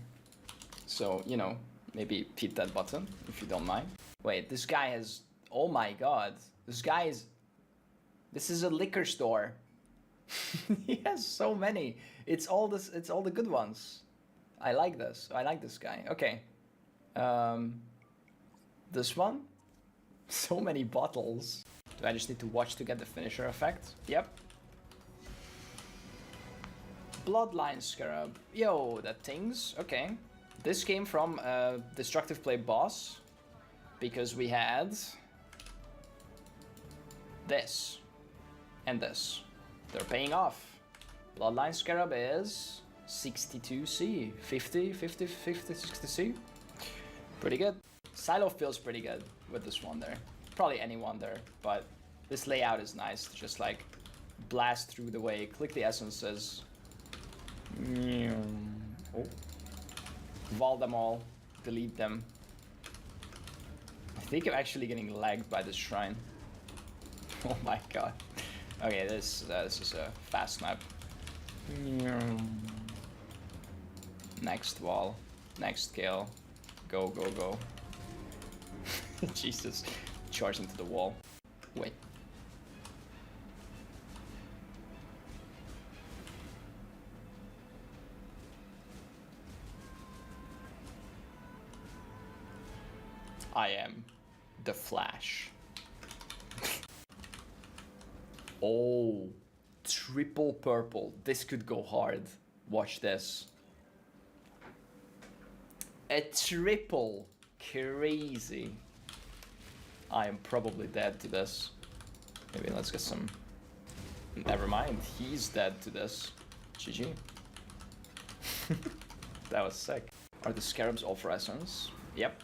So, you know, maybe hit that button if you don't mind. Wait, this guy has... Oh my god. This guy is... This is a liquor store. He has so many. It's all the good ones. I like this. I like this guy. Okay. This one? So many bottles. Do I just need to watch to get the finisher effect? Yep. Bloodline Scarab. Yo, that things. Okay. This came from Destructive Play boss because we had this and this. They're paying off. Bloodline Scarab is 62C, 50, 60C. Pretty good. Silo feels pretty good with this Wonder. Probably any Wonder, but this layout is nice to just like blast through the way, click the essences. Oh. Vault them all, delete them. I think I'm actually getting lagged by this shrine. Oh my god. Okay, this is a fast map. Next wall, next kill. Go, go, go. Jesus, charge into the wall. Wait. I am the Flash. Oh, triple purple. This could go hard. Watch this. A triple. Crazy. I am probably dead to this. Maybe let's get some... Never mind. He's dead to this. GG. That was sick. Are the scarabs all for essence? Yep.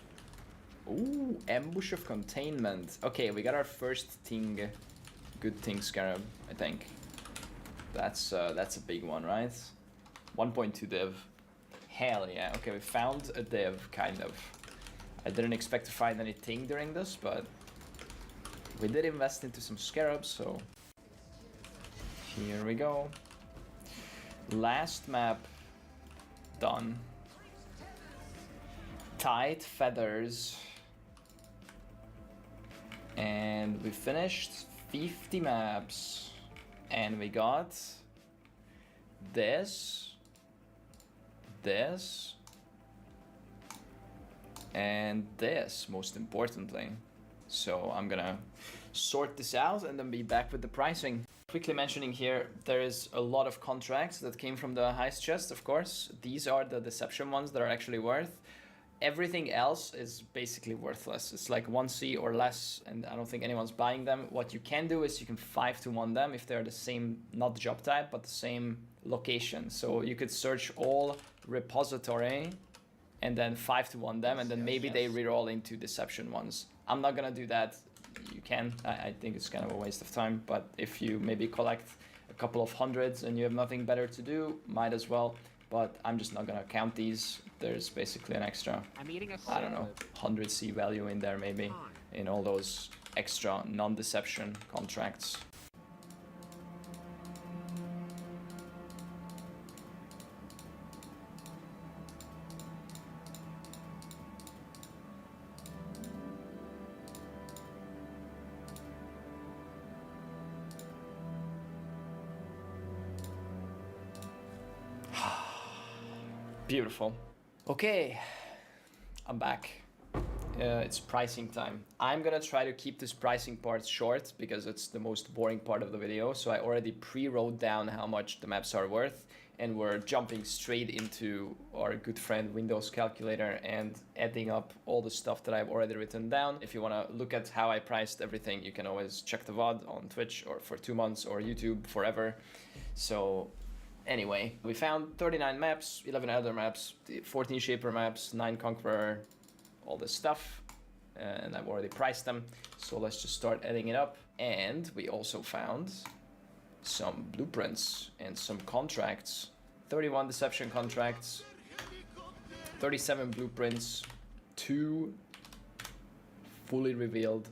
Ooh, Ambush of Containment. Okay, we got our first thing. Good thing scarab, I think. That's a big one, right? 1.2 div. Hell yeah. Okay, we found a div, kind of. I didn't expect to find anything during this, but we did invest into some scarabs, so here we go. Last map done. Tight feathers. And we finished 50 maps. And we got this, and this, most importantly. So I'm gonna sort this out and then be back with the pricing. Quickly mentioning here, there is a lot of contracts that came from the heist chest, of course. These are the deception ones that are actually worth. Everything else is basically worthless. It's like 1C or less, and I don't think anyone's buying them. What you can do is you can 5-to-1 them if they're the same, not job type, but the same location. So you could search all repository and then 5-to-1 them, and then maybe they reroll into deception ones. I'm not gonna do that. You can. I think it's kind of a waste of time, but if you maybe collect a couple of hundreds and you have nothing better to do, might as well. But I'm just not gonna count these. There's basically an extra, I don't know, 100C value in there maybe, in all those extra non-deception contracts. Beautiful. Okay, I'm back. It's pricing time. I'm gonna try to keep this pricing part short because it's the most boring part of the video. So I already pre-wrote down how much the maps are worth, and we're jumping straight into our good friend Windows Calculator and adding up all the stuff that I've already written down. If you wanna look at how I priced everything, you can always check the VOD on Twitch or for 2 months or YouTube forever. So anyway, we found 39 maps, 11 other maps, 14 Shaper maps, 9 Conqueror, all this stuff, and I've already priced them. So let's just start adding it up. And we also found some blueprints and some contracts. 31 deception contracts, 37 blueprints, 2 fully revealed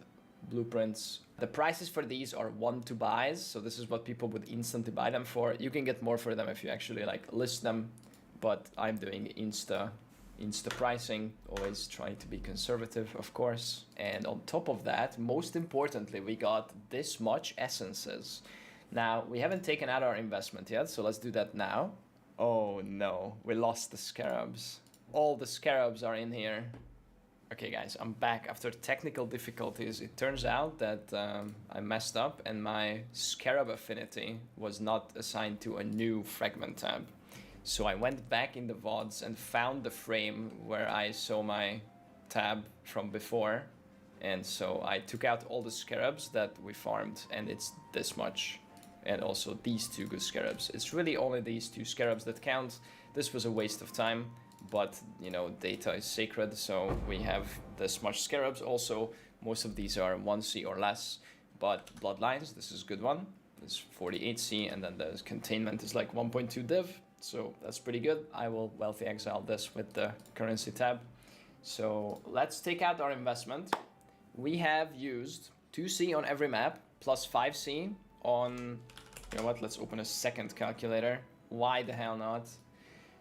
blueprints. The prices for these are 1-to buys, so this is what people would instantly buy them for. You can get more for them if you actually like list them, but I'm doing insta pricing, always trying to be conservative, of course. And on top of that, most importantly, we got this much essences. Now, we haven't taken out our investment yet, so let's do that now. Oh no, we lost the scarabs. All the scarabs are in here. Okay guys, I'm back after technical difficulties. It turns out that I messed up and my scarab affinity was not assigned to a new fragment tab. So I went back in the VODs and found the frame where I saw my tab from before. And so I took out all the scarabs that we farmed, and it's this much. And also these 2 good scarabs. It's really only these 2 scarabs that count. This was a waste of time, but you know, data is sacred, so we have this much scarabs. Also, most of these are 1C or less, but Bloodlines, this is a good one. It's 48C, and then the containment is like 1.2 div, so that's pretty good. I will Wealthy Exile this with the currency tab. So let's take out our investment. We have used 2C on every map, plus 5C on, you know what, let's open a second calculator. Why the hell not?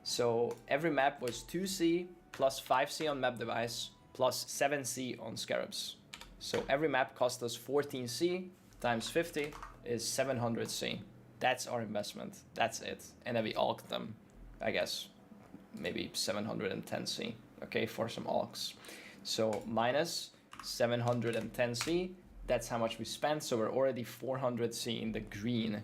So every map was 2C plus 5C on map device plus 7C on scarabs. So every map cost us 14C times 50 is 700C. That's our investment. That's it. And then we alked them, I guess, maybe 710C, okay, for some alks. So minus 710C, that's how much we spent. So we're already 400C in the green.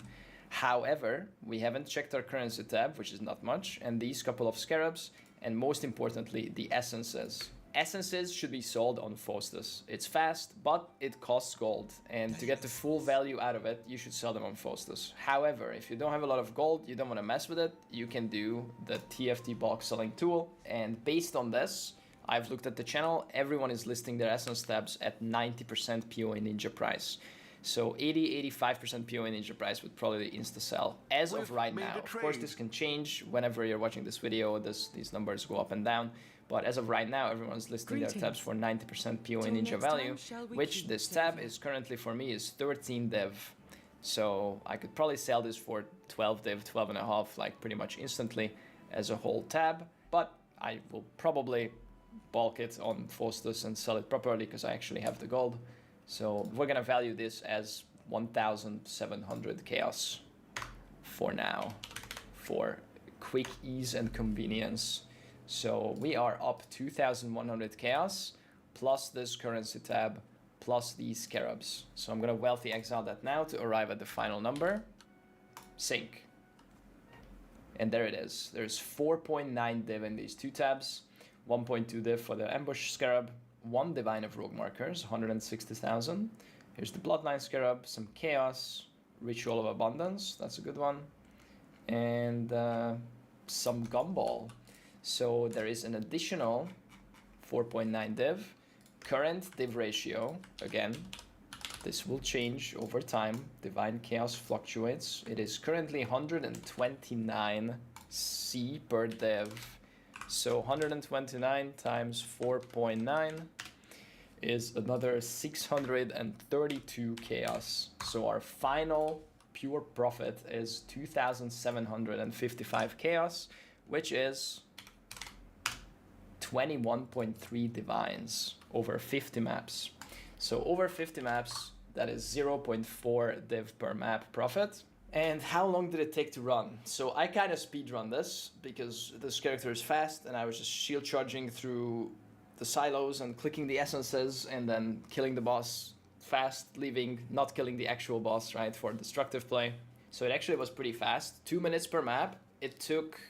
However, we haven't checked our currency tab, which is not much, and these couple of scarabs, and most importantly, the essences. Essences should be sold on Faustus. It's fast, but it costs gold, and to get the full value out of it, you should sell them on Faustus. However, if you don't have a lot of gold, you don't want to mess with it, you can do the TFT bulk selling tool, and based on this, I've looked at the channel, everyone is listing their essence tabs at 90% PoE Ninja price. So 80-85% PoE Ninja price would probably insta-sell as of right now. Of course, this can change whenever you're watching this video. These numbers go up and down. But as of right now, everyone's listing their tabs for 90% PoE Ninja value, which this tab is currently for me is 13 div. So I could probably sell this for 12 div, 12.5, like pretty much instantly as a whole tab. But I will probably bulk it on Faustus and sell it properly because I actually have the gold. So we're gonna value this as 1,700 chaos for now, for quick ease and convenience. So we are up 2,100 chaos, plus this currency tab, plus these scarabs. So I'm gonna Wealthy Exile that now to arrive at the final number. Sync. And there it is. There's 4.9 div in these 2 tabs, 1.2 div for the ambush scarab, 1 Divine of Rogue Markers, 160,000. Here's the Bloodline Scarab, some Chaos, Ritual of Abundance, that's a good one, and some Gumball. So there is an additional 4.9 div, current div ratio, again, this will change over time, Divine Chaos fluctuates. It is currently 129 C per div. So 129 times 4.9 is another 632 chaos. So our final pure profit is 2,755 chaos, which is 21.3 divines over 50 maps. So over 50 maps, that is 0.4 div per map profit. And how long did it take to run? So I kind of speedrun this because this character is fast and I was just shield charging through the silos and clicking the essences and then killing the boss fast, not killing the actual boss, right, for destructive play. So it actually was pretty fast, 2 minutes per map. It took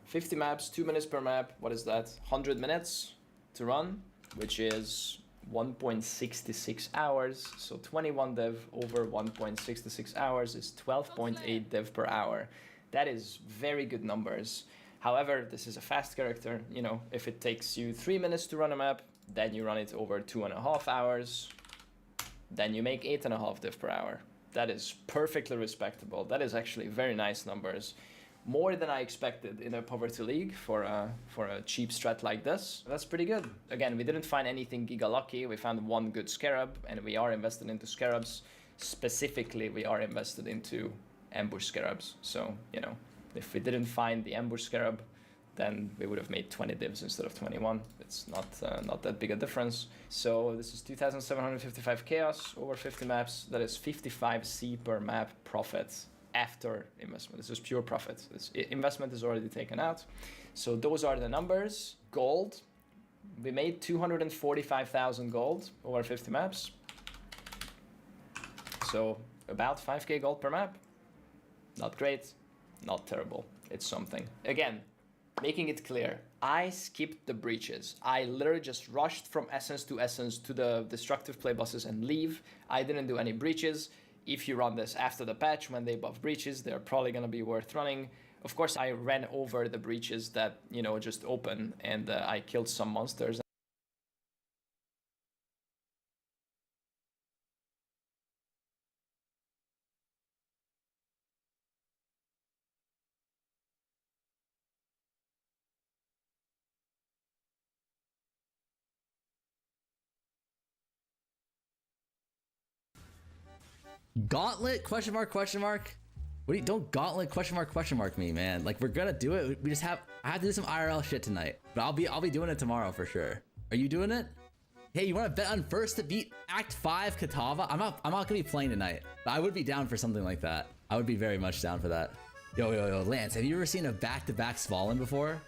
50 maps, 2 minutes per map. What is that? 100 minutes to run, which is 1.66 hours. So 21 div over 1.66 hours is 12.8 div per hour. That is very good numbers. However, this is a fast character. You know, if it takes you 3 minutes to run a map, then you run it over 2.5 hours. Then you make 8.5 div per hour. That is perfectly respectable. That is actually very nice numbers. More than I expected in a Poverty League for a cheap strat like this. That's pretty good. Again, we didn't find anything giga lucky. We found 1 good scarab, and we are invested into scarabs. Specifically, we are invested into ambush scarabs. So, you know, if we didn't find the ambush scarab, then we would have made 20 divs instead of 21. It's not that big a difference. So this is 2,755 chaos over 50 maps. That is 55 C per map profit. After investment. This is pure profit. This investment is already taken out. So those are the numbers. Gold, we made 245,000 gold over 50 maps. So about 5k gold per map. Not great, not terrible. it's something. Again, making it clear, I skipped the breaches. I literally just rushed from essence to the destructive play bosses and leave. I didn't do any breaches. If you run this after the patch, when they buff breaches, they're probably gonna be worth running. Of course, I ran over the breaches that, you know, just open, and I killed some monsters. Gauntlet? Question mark? Question mark? What do you, don't gauntlet question mark me, man. Like, we're gonna do it. We just have, I have to do some IRL shit tonight, but I'll be doing it tomorrow for sure. Are you doing it? Hey, you want to bet on first to beat Act 5 Katava? I'm not gonna be playing tonight, but I would be down for something like that. I would be very much down for that. Yo, Lance, have you ever seen a back-to-back Svalin before?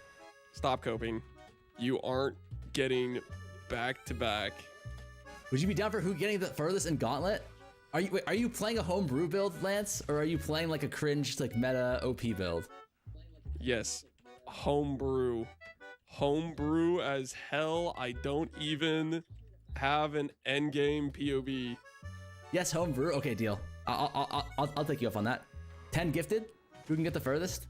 Stop coping. You aren't getting back-to-back. Would you be down for who getting the furthest in Gauntlet? Are you playing a homebrew build, Lance, or are you playing like a cringe, like meta OP build? Yes, homebrew. Homebrew as hell. I don't even have an endgame POV. Yes, homebrew. Okay, deal. I'll take you up on that. 10 gifted. Who can get the furthest?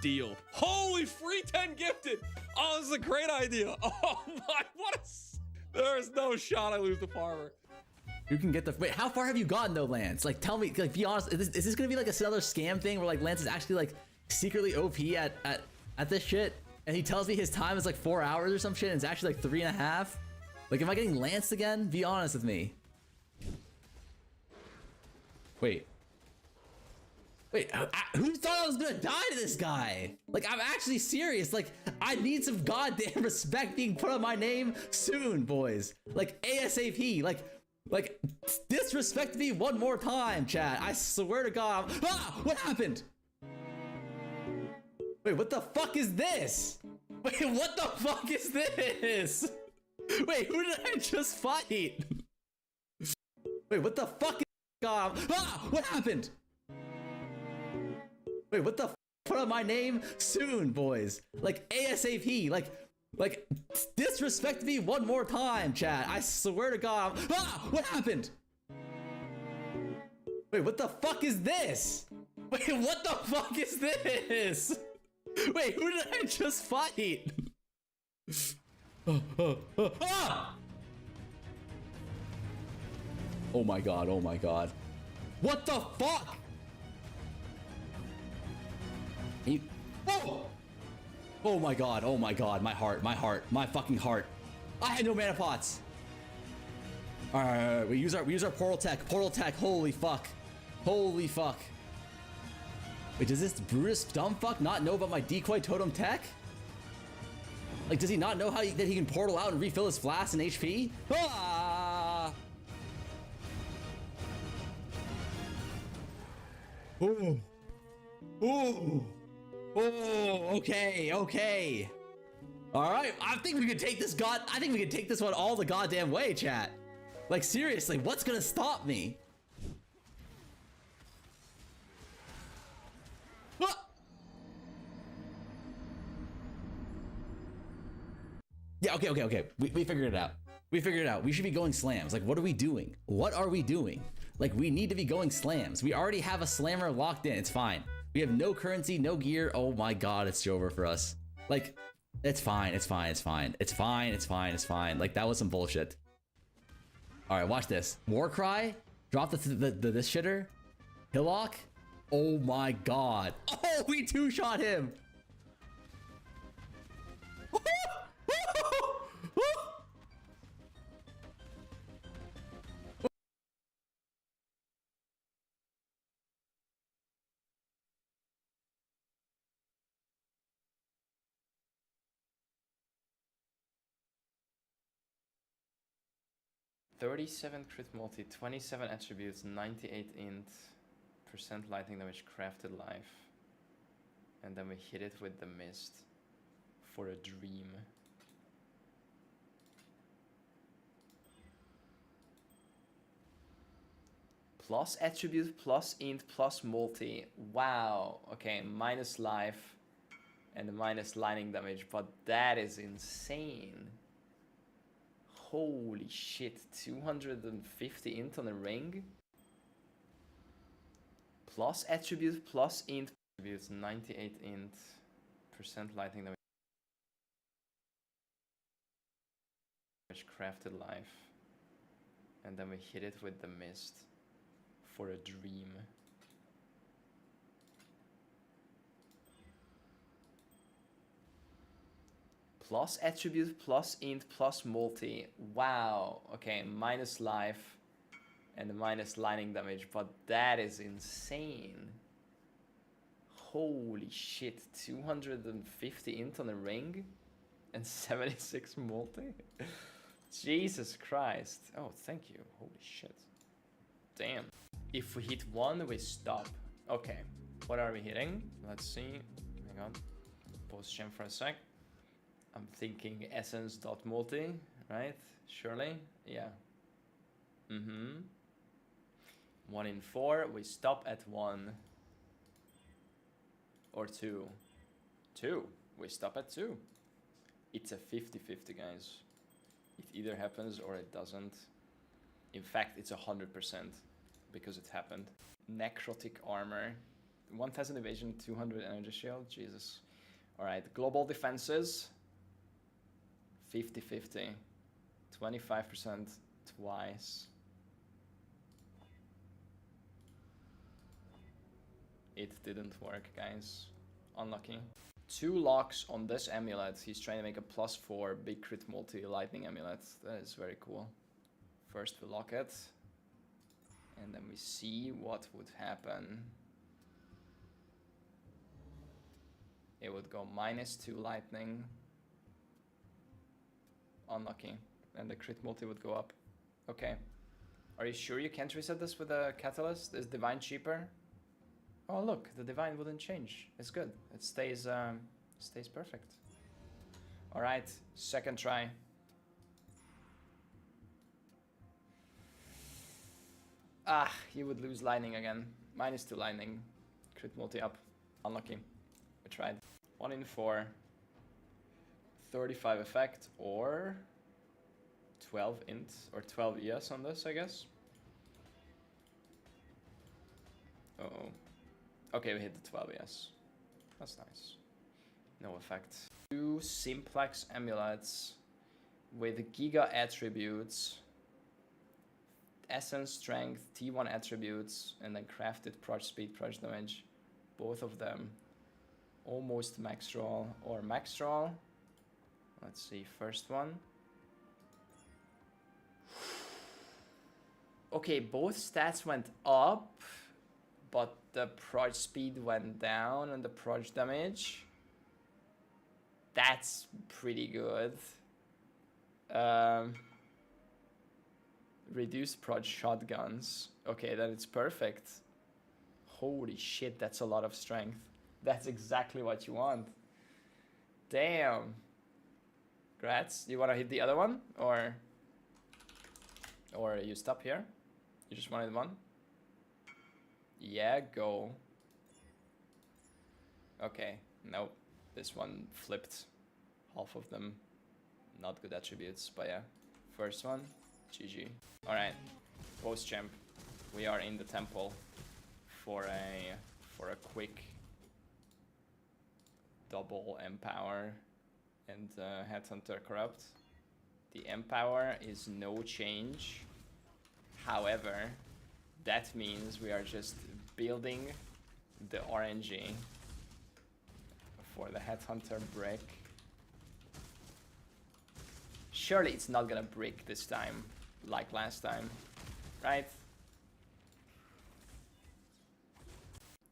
Deal. Holy free 10 gifted. Oh, this is a great idea. Oh my, there is no shot I lose the farmer. Who can get the, wait, how far have you gotten though, Lance? Like, tell me, like, be honest, is this gonna be like another scam thing where like Lance is actually like secretly OP at this shit, and he tells me his time is like 4 hours or some shit, and it's actually like 3.5? Like, am I getting Lanced again? Be honest with me. Wait, who thought I was gonna die to this guy? Like, I'm actually serious. Like, I need some goddamn respect being put on my name soon, boys. Like, ASAP. Like, disrespect me one more time, chat. I swear to God. What happened? Wait, what the fuck is this? Wait, what the fuck is this? Wait, who did I just fight? Wait, what the fuck is God? What happened? Wait, what the put on my name soon, boys. Like, ASAP. Like, disrespect me one more time, chat. I swear to God. What happened? Wait, what the fuck is this? Wait, what the fuck is this? Wait, who did I just fight? Oh my God, oh my God. What the fuck? Oh my God, my heart, my fucking heart. I had no mana pots. Alright, we use our portal tech, holy fuck. Holy fuck. Wait, does this Brutus dumbfuck not know about my decoy totem tech? Like, does he not know that he can portal out and refill his flask and HP? Ah! Ooh. Ooh. Oh, okay. All right, I think we could take this one all the goddamn way, chat. Like, seriously, what's gonna stop me? Yeah, okay. We figured it out. We should be going slams. Like, what are we doing? Like, we need to be going slams. We already have a slammer locked in. It's fine. We have no currency, no gear. Oh my God, it's over for us. Like, it's fine. Like, that was some bullshit. All right, watch this. Warcry, drop this shitter. Hillock. Oh my God. Oh, we two-shot him. $37 crit multi, 27 attributes, 98 int, % lightning damage, crafted life. And then we hit it with the mist for a dream. Plus attribute, plus int, plus multi. Wow. Okay, minus life. and minus lightning damage, but that is insane. Holy shit, 250 int on a ring? Plus attribute, plus int attributes, 98 int, percent lightning damage, crafted life. And then we hit it with the mist for a dream. Plus attribute, plus int, plus multi. Wow. Okay, minus life and minus lightning damage, but that is insane. Holy shit, 250 int on a ring and 76 multi? Jesus Christ. Oh, thank you. Holy shit. Damn. If we hit one, we stop. Okay, what are we hitting? Let's see. Hang on. Pause gem for a sec. I'm thinking essence.multi, right? Surely? Yeah. 1 in 4. We stop at 1. Or 2. 2. We stop at 2. It's a 50-50, guys. It either happens or it doesn't. In fact, it's 100% because it happened. Necrotic armor. 1000 evasion, 200 energy shield. Jesus. Alright, global defenses. 50-50. 25% twice. It didn't work, guys. Unlucky. 2 locks on this amulet. He's trying to make a +4 big crit multi lightning amulet. That is very cool. First we lock it. And then we see what would happen. It would go -2 lightning. Unlucky. And the crit multi would go up. Okay. Are you sure you can't reset this with a catalyst? Is divine cheaper? Oh look, the divine wouldn't change. It's good. It stays stays perfect. Alright, second try. Ah, you would lose lightning again. -2 lightning. Crit multi up. Unlucky. We tried. 1 in 4. 35 effect or 12 int or 12 ES on this, I guess. Uh-oh. Okay, we hit the 12 ES. That's nice. No effect. 2 simplex amulets with giga attributes, essence strength, T1 attributes, and then crafted proj speed, proj damage. Both of them almost max roll or max roll. Let's see, first one. Okay, both stats went up, but the proj speed went down and the proj damage. That's pretty good. Reduce proj shotguns. Okay, then it's perfect. Holy shit, that's a lot of strength. That's exactly what you want. Damn. Grats. You want to hit the other one? Or you stop here? You just wanted one? Yeah, go. Okay, nope. This one flipped. Half of them. Not good attributes, but yeah. First one, GG. Alright, post-champ. We are in the temple for a quick double empower and Headhunter Corrupt. The empower is no change. However, that means we are just building the RNG for the Headhunter brick. Surely it's not gonna brick this time, like last time, right?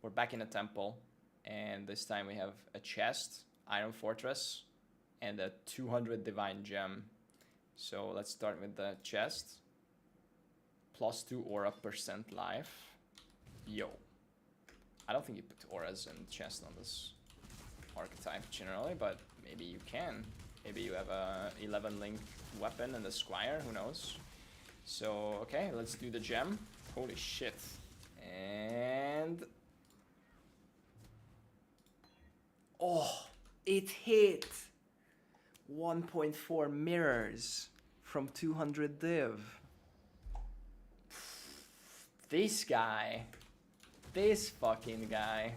We're back in the temple, and this time we have a chest, Iron Fortress, and a 200 divine gem. So let's start with the chest. +2 aura % life. Yo. I don't think you put auras and chest on this archetype generally, but maybe you can. Maybe you have a 11 link weapon and the squire, who knows. So, okay, let's do the gem. Holy shit. And... oh, It hit 1.4 mirrors from 200 div. This guy. This fucking guy.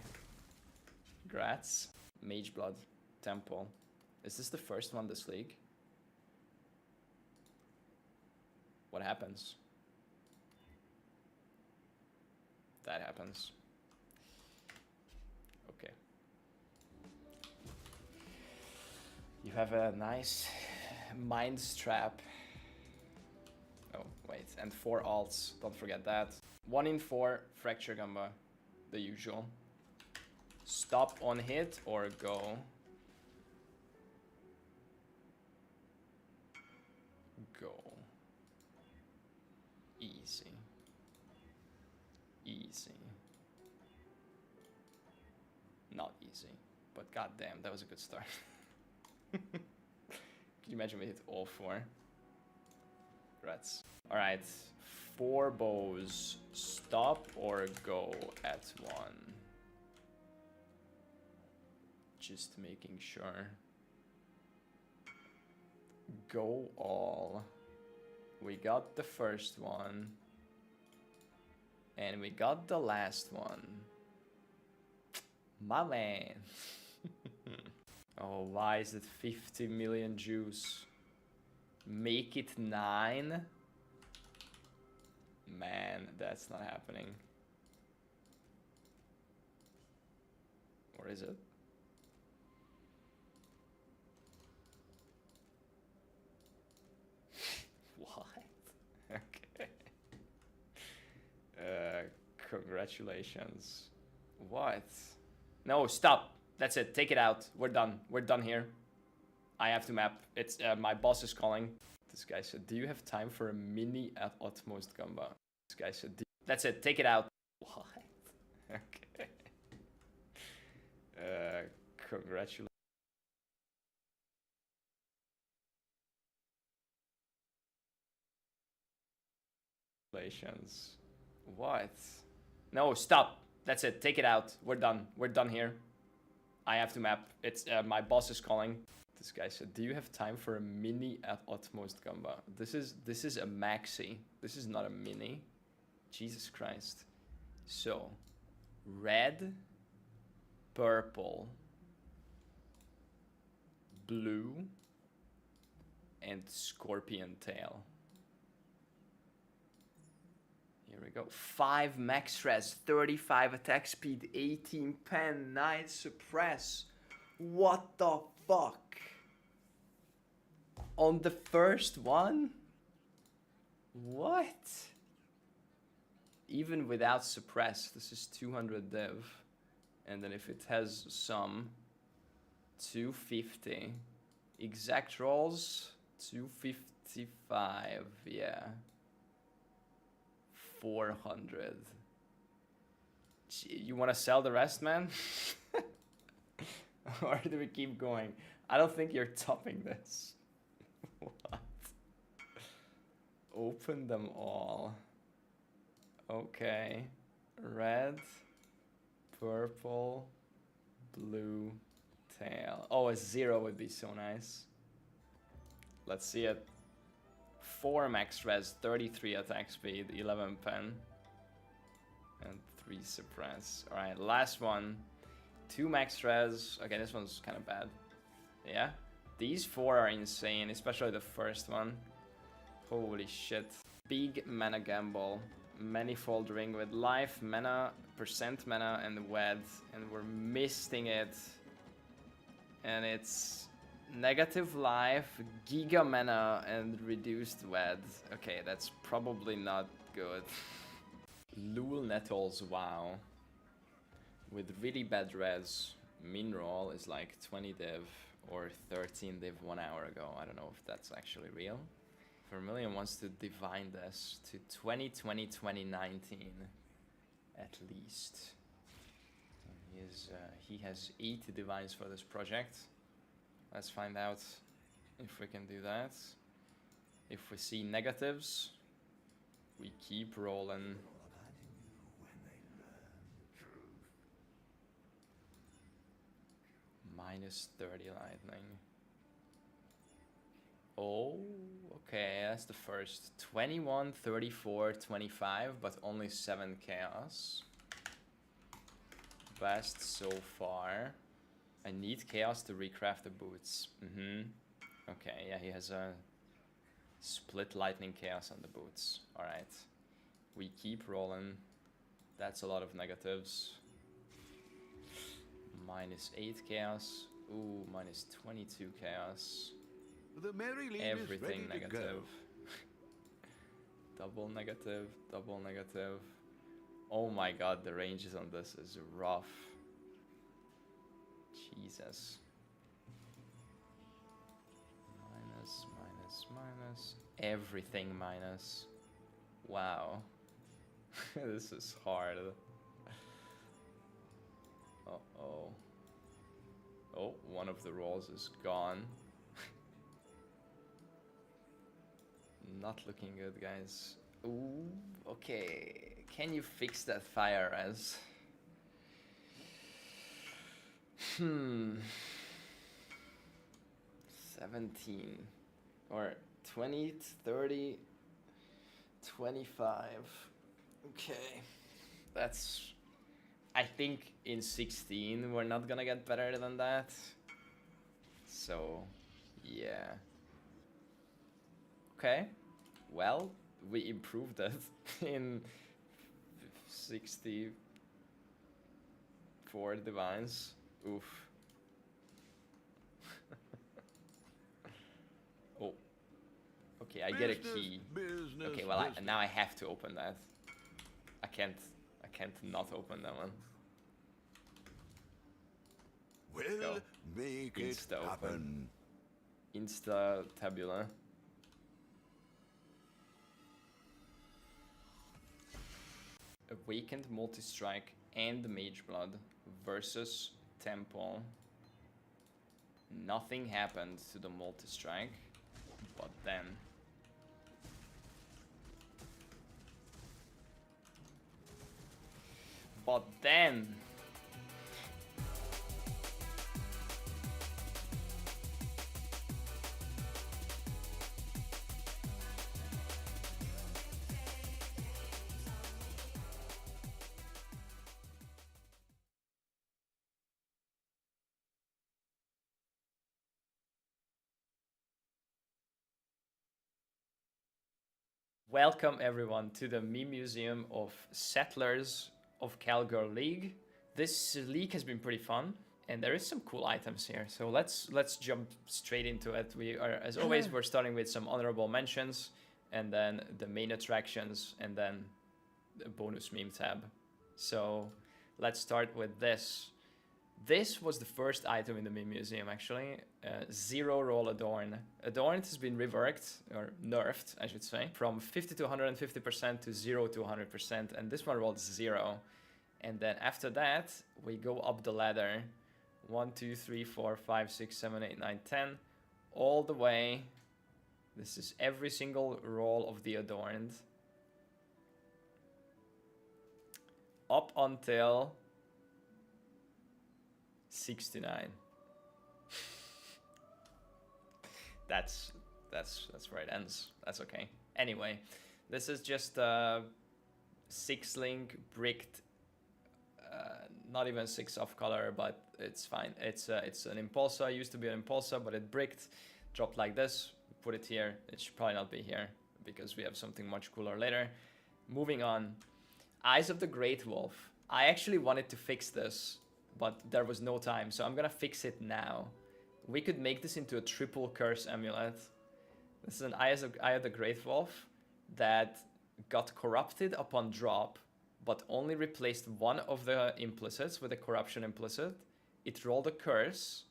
Congrats. Mageblood Temple. Is this the first one this league? What happens? That happens. Okay. You have a nice mind strap. Oh, wait. And 4 alts. Don't forget that. 1 in 4 Fracture Gamba. The usual. Stop on hit or go. Go. Easy. Easy. Not easy. But goddamn, that was a good start. Can you imagine we hit all 4? Rats. Alright. 4 bows. Stop or go at 1. Just making sure. Go all. We got the first one. And we got the last one. My man. Oh, why is it 50 million juice? Make it 9? Man, that's not happening. Or is it? What? Okay. Congratulations. What? No, stop. That's it. Take it out. We're done. We're done here. I have to map. It's my boss is calling. This guy said, "Do you have time for a mini at utmost Gamba?" This guy said, "That's it. Take it out." What? Okay. Congratulations. What? No, stop. That's it. Take it out. We're done. We're done here. I have to map. It's my boss is calling. This guy said, "Do you have time for a mini at utmost Gamba?" This is a maxi. This is not a mini. Jesus Christ. So, red, purple, blue, and scorpion tail. Here we go. 5 max res, 35 attack speed, 18 pen, 9 suppress. What the fuck? On the first one? What? Even without suppress, this is 200 div. And then if it has some, 250. Exact rolls, 255, yeah. 400. You want to sell the rest, man? Or do we keep going? I don't think you're topping this. What? Open them all. Okay. Red, purple, blue, tail. Oh, a 0 would be so nice. Let's see it. 4 max res, 33 attack speed, 11 pen, and 3 suppress. Alright, last one. 2 max res. Okay, this one's kind of bad. Yeah? These 4 are insane, especially the first one. Holy shit. Big mana gamble. Manifold ring with life, mana, percent mana, and wed. And we're missing it. And it's negative life, giga mana, and reduced wed. Okay, that's probably not good. Lul Nettles, wow. With really bad res, min roll is like 20 div or 13 div 1 hour ago. I don't know if that's actually real. Vermilion wants to divine this to 2020-2019 at least. He has 8 divines for this project. Let's find out if we can do that. If we see negatives, we keep rolling. My Minus 30 lightning. Oh, okay, that's the first. 21, 34, 25, but only 7 chaos. Best so far. I need chaos to recraft the boots. Okay, yeah, he has a split lightning chaos on the boots. Alright. We keep rolling. That's a lot of negatives. Minus 8 chaos. Ooh, minus 22 chaos. The Mary Lane Everything is ready to negative. Double negative, double negative. Oh my god, the ranges on this is rough. Jesus. Minus, minus, minus. Everything minus. Wow. This is hard. Uh-oh. Oh, one of the rolls is gone. Not looking good, guys. Ooh, okay. Can you fix that fire res? 17 or 20, 30, 25. Okay. That's, I think in 16 we're not gonna get better than that. So, yeah. Okay. Well, we improved it in 64 divines. Oof. Oh. Okay, I get a key. Okay, well, now I have to open that. I can't not open that one. We'll make it happen. Insta tabula. Awakened Multi-Strike and the Mage Blood versus Temple. Nothing happened to the Multi-Strike, but then... Welcome everyone to the Meme Museum of Settlers of Calgary League. This league has been pretty fun, and there is some cool items here. So let's jump straight into it. We are, as always, we're starting with some honorable mentions, and then the main attractions, and then the bonus meme tab. So let's start with this. This was the first item in the Meme Museum, actually. Zero roll Adorn. Adorn has been reworked, or nerfed, I should say, from 50 to 150% to 0 to 100%, and this one rolled 0. And then after that, we go up the ladder. 1, 2, 3, 4, 5, 6, 7, 8, 9, 10. All the way. This is every single roll of the Adorned. Up until 69. That's where it ends. That's okay. Anyway, this is just a 6-link bricked, not even 6 off color, but it's fine. It's an Impulsa. Used to be an Impulsa, but it bricked, dropped like this. Put it here. It should probably not be here because we have something much cooler later. Moving on, Eyes of the Great Wolf. I actually wanted to fix this, but there was no time, so I'm gonna fix it now. We could make this into a triple curse amulet. This is an Eye of the Great Wolf that got corrupted upon drop, but only replaced one of the implicits with a corruption implicit. It rolled a curse,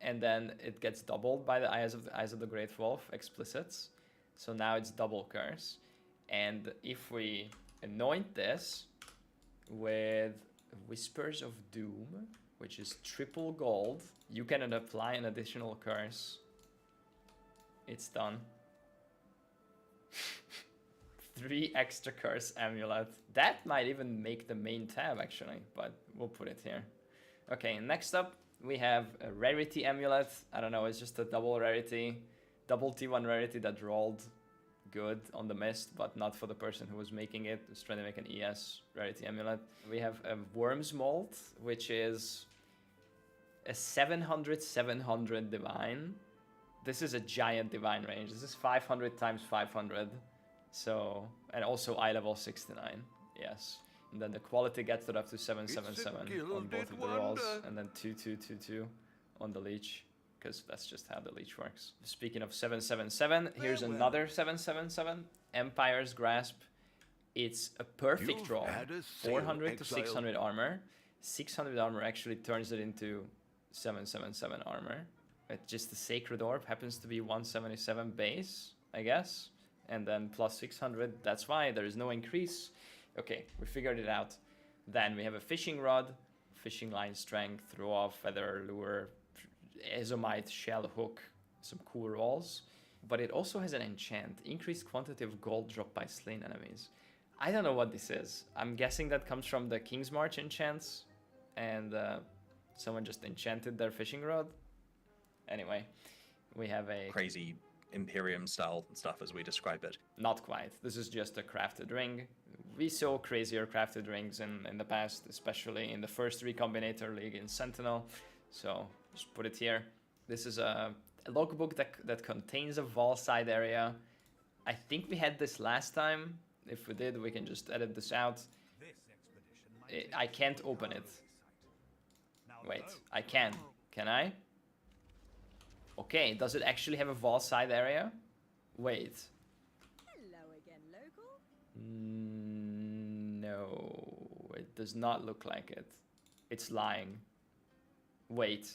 and then it gets doubled by the Eyes of the Great Wolf explicits. So now it's double curse. And if we anoint this with Whispers of Doom, which is triple gold, you can apply an additional curse. It's done. 3 extra curse amulet. That might even make the main tab actually, but we'll put it here. Okay, next up We have a rarity amulet. I don't know, it's just a double rarity, double T1 rarity that rolled good on the mist, but not for the person who was making it. Was trying to make an ES rarity amulet. We have a Worm's Mold, which is a 700 divine. This is a giant divine range. This is 500 times 500. So, and also eye level 69. Yes. And then the quality gets it up to 777 on both of the rolls, and then 2222 on the leech, because that's just how the leech works. Speaking of 777, here's another 777, Empire's Grasp. It's a perfect You've draw. had a sail, 400 to exile. 600 armor. 600 armor actually turns it into 777 armor. Just the Sacred Orb happens to be 177 base, I guess. And then plus 600, that's why there is no increase. Okay, we figured it out. Then we have a fishing rod, fishing line strength, throw off, feather, lure, azomite, shell hook, some cool rolls. But it also has an enchant, increased quantity of gold dropped by slain enemies. I don't know what this is. I'm guessing that comes from the King's March enchants, and someone just enchanted their fishing rod. Anyway, we have a crazy Imperium style stuff as we describe it. Not quite. This is just a crafted ring. We saw crazier crafted rings in the past, especially in the first Recombinator League in Sentinel. So just put it here. This is a logbook that contains a Vol side area. I think we had this last time. If we did, we can just edit this out. I can't open it. Wait, I can. Can I? Okay, does it actually have a Vol side area? Wait. Hello again, local. No, it does not look like it. It's lying. Wait.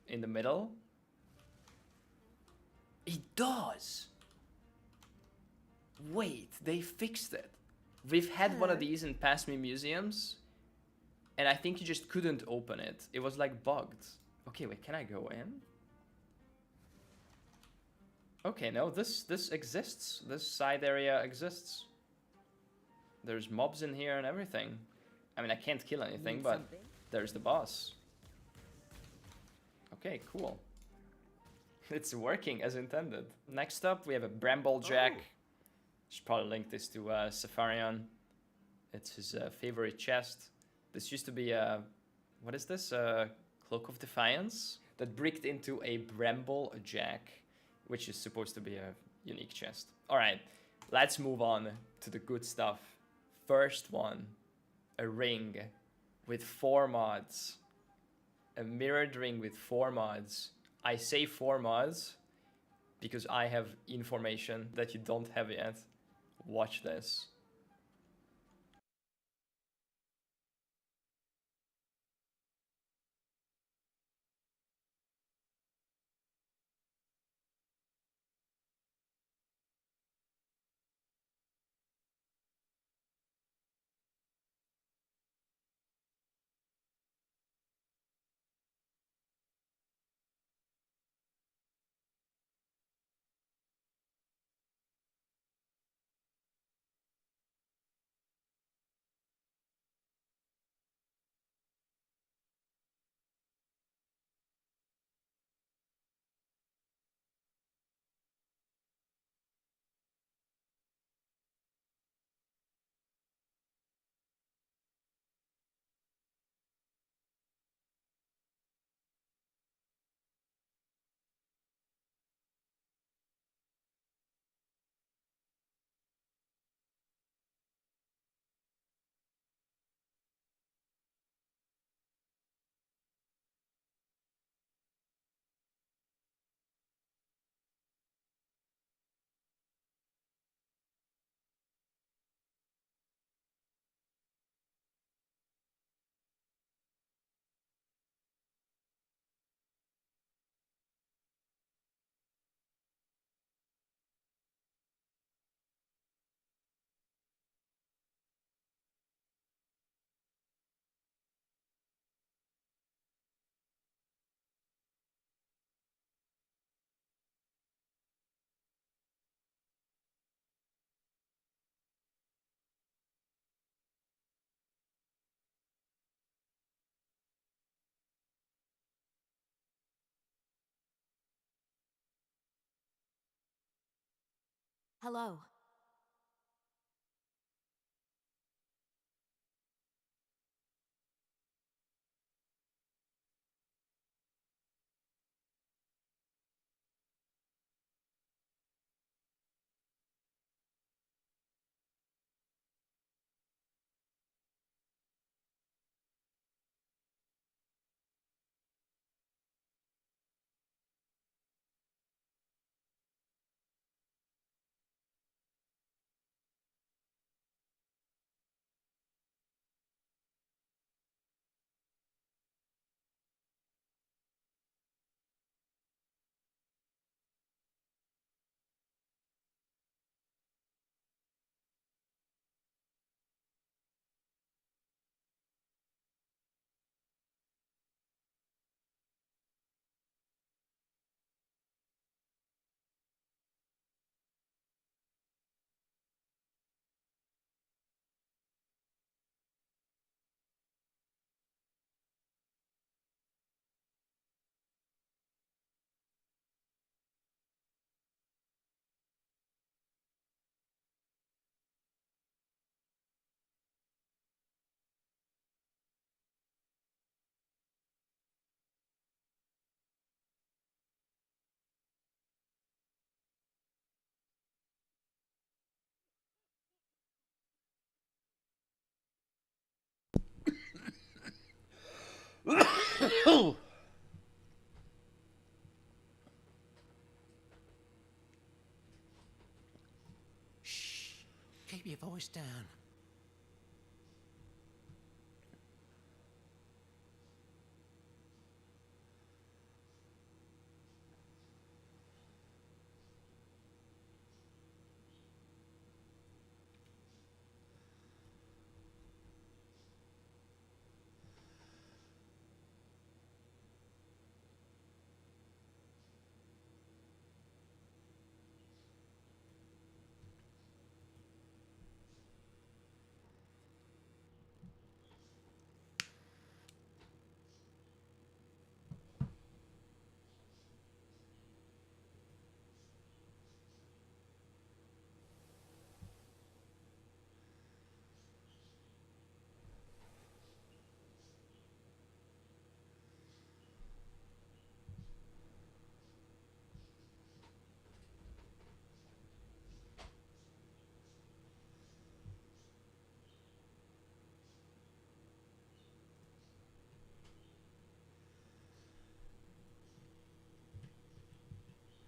In the middle? It does! Wait, they fixed it. We've had one of these in Pass Me museums, and I think you just couldn't open it. It was like bugged. Okay, wait, can I go in? Okay, no, this exists. This side area exists. There's mobs in here and everything. I mean, I can't kill anything, but there's the boss. Okay, cool. It's working as intended. Next up, we have a Bramble Jack. Should probably link this to Safarian. It's his favorite chest. This used to be a... What is this? A Cloak of Defiance? That bricked into a Bramble Jack, which is supposed to be a unique chest. Alright, let's move on to the good stuff. First one, a ring with 4 mods. A mirrored ring with 4 mods. I say 4 mods because I have information that you don't have yet. Watch this. Hello. Shh. Keep your voice down.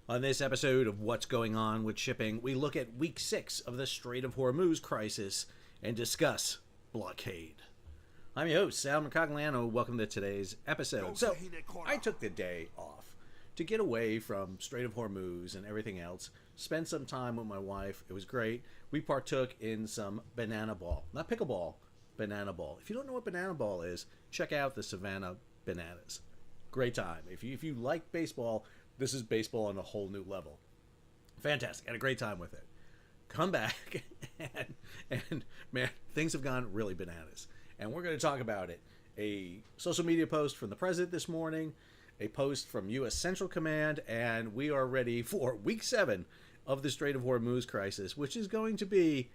On this episode of What's Going On with Shipping, we look at Week 6 of the Strait of Hormuz crisis and discuss blockade. I'm your host, Sal Mercogliano. Welcome to today's episode. So, I took the day off to get away from Strait of Hormuz and everything else, spend some time with my wife. It was great. We partook in some banana ball. Not pickleball, banana ball. If you don't know what banana ball is, check out the Savannah Bananas. Great time. If you like baseball, this is baseball on a whole new level. Fantastic. Had a great time with it. Come back and man, things have gone really bananas. And we're going to talk about it. A social media post from the president this morning, a post from U.S. Central Command, and we are ready for Week 7 of the Strait of Hormuz crisis, which is going to be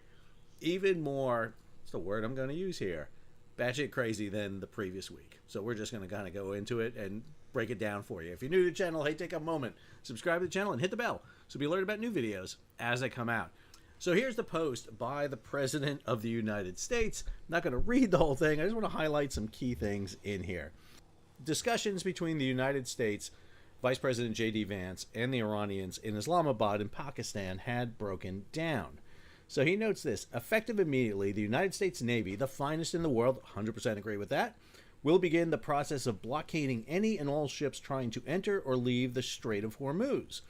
even more, what's the word I'm going to use here, batshit crazy than the previous week. So we're just going to kind of go into it and break it down for you. If you're new to the channel, hey, take a moment, subscribe to the channel and hit the bell so be alerted about new videos as they come out. So here's the post by the President of the United States. I'm not going to read the whole thing. I just want to highlight some key things in here. Discussions between the United States, Vice President J.D. Vance, and the Iranians in Islamabad and Pakistan had broken down. So he notes this: effective immediately, the United States Navy, the finest in the world, 100% agree with that, will begin the process of blockading any and all ships trying to enter or leave the Strait of Hormuz.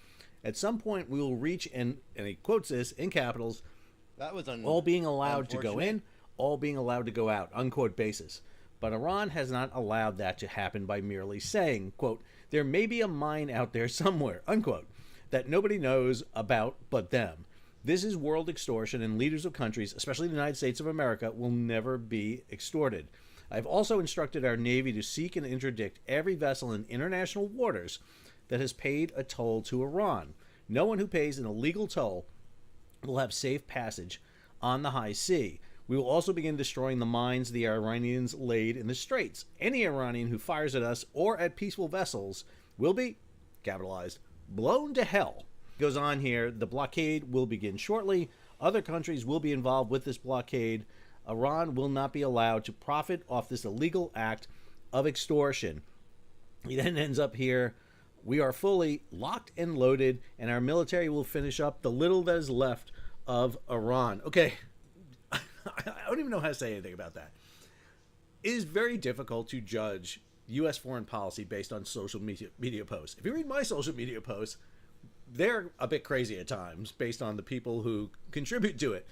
At some point, we will reach, and he quotes this in capitals, that was all being allowed to go in, all being allowed to go out, unquote basis. But Iran has not allowed that to happen by merely saying, quote, there may be a mine out there somewhere, unquote, that nobody knows about but them. This is world extortion, and leaders of countries, especially the United States of America, will never be extorted. I've also instructed our Navy to seek and interdict every vessel in international waters that has paid a toll to Iran. No one who pays an illegal toll will have safe passage on the high sea. We will also begin destroying the mines the Iranians laid in the straits. Any Iranian who fires at us or at peaceful vessels will be, capitalized, blown to hell. Goes on here, the blockade will begin shortly. Other countries will be involved with this blockade. Iran will not be allowed to profit off this illegal act of extortion. He then ends up here, we are fully locked and loaded, and our military will finish up the little that is left of Iran. Okay, I don't even know how to say anything about that. It is very difficult to judge U.S. foreign policy based on social media posts. If you read my social media posts, they're a bit crazy at times based on the people who contribute to it.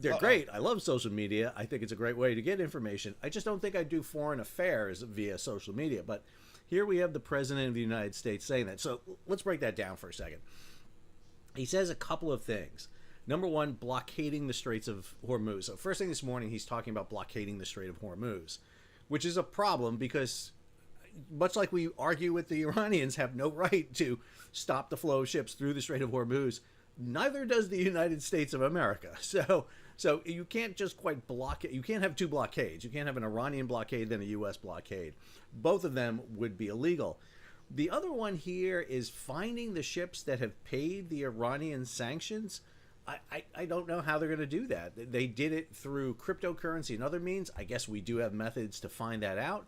They're great. I love social media. I think it's a great way to get information. I just don't think I do foreign affairs via social media. But here we have the President of the United States saying that. So let's break that down for a second. He says a couple of things. Number one, blockading the Straits of Hormuz. So first thing this morning, he's talking about blockading the Strait of Hormuz, which is a problem because much like we argue with the Iranians have no right to stop the flow of ships through the Strait of Hormuz, neither does the United States of America. So you can't just quite block it. You can't have two blockades. You can't have an Iranian blockade then a U.S. blockade. Both of them would be illegal. The other one here is finding the ships that have paid the Iranian sanctions. I don't know how they're going to do that. They did it through cryptocurrency and other means. I guess we do have methods to find that out.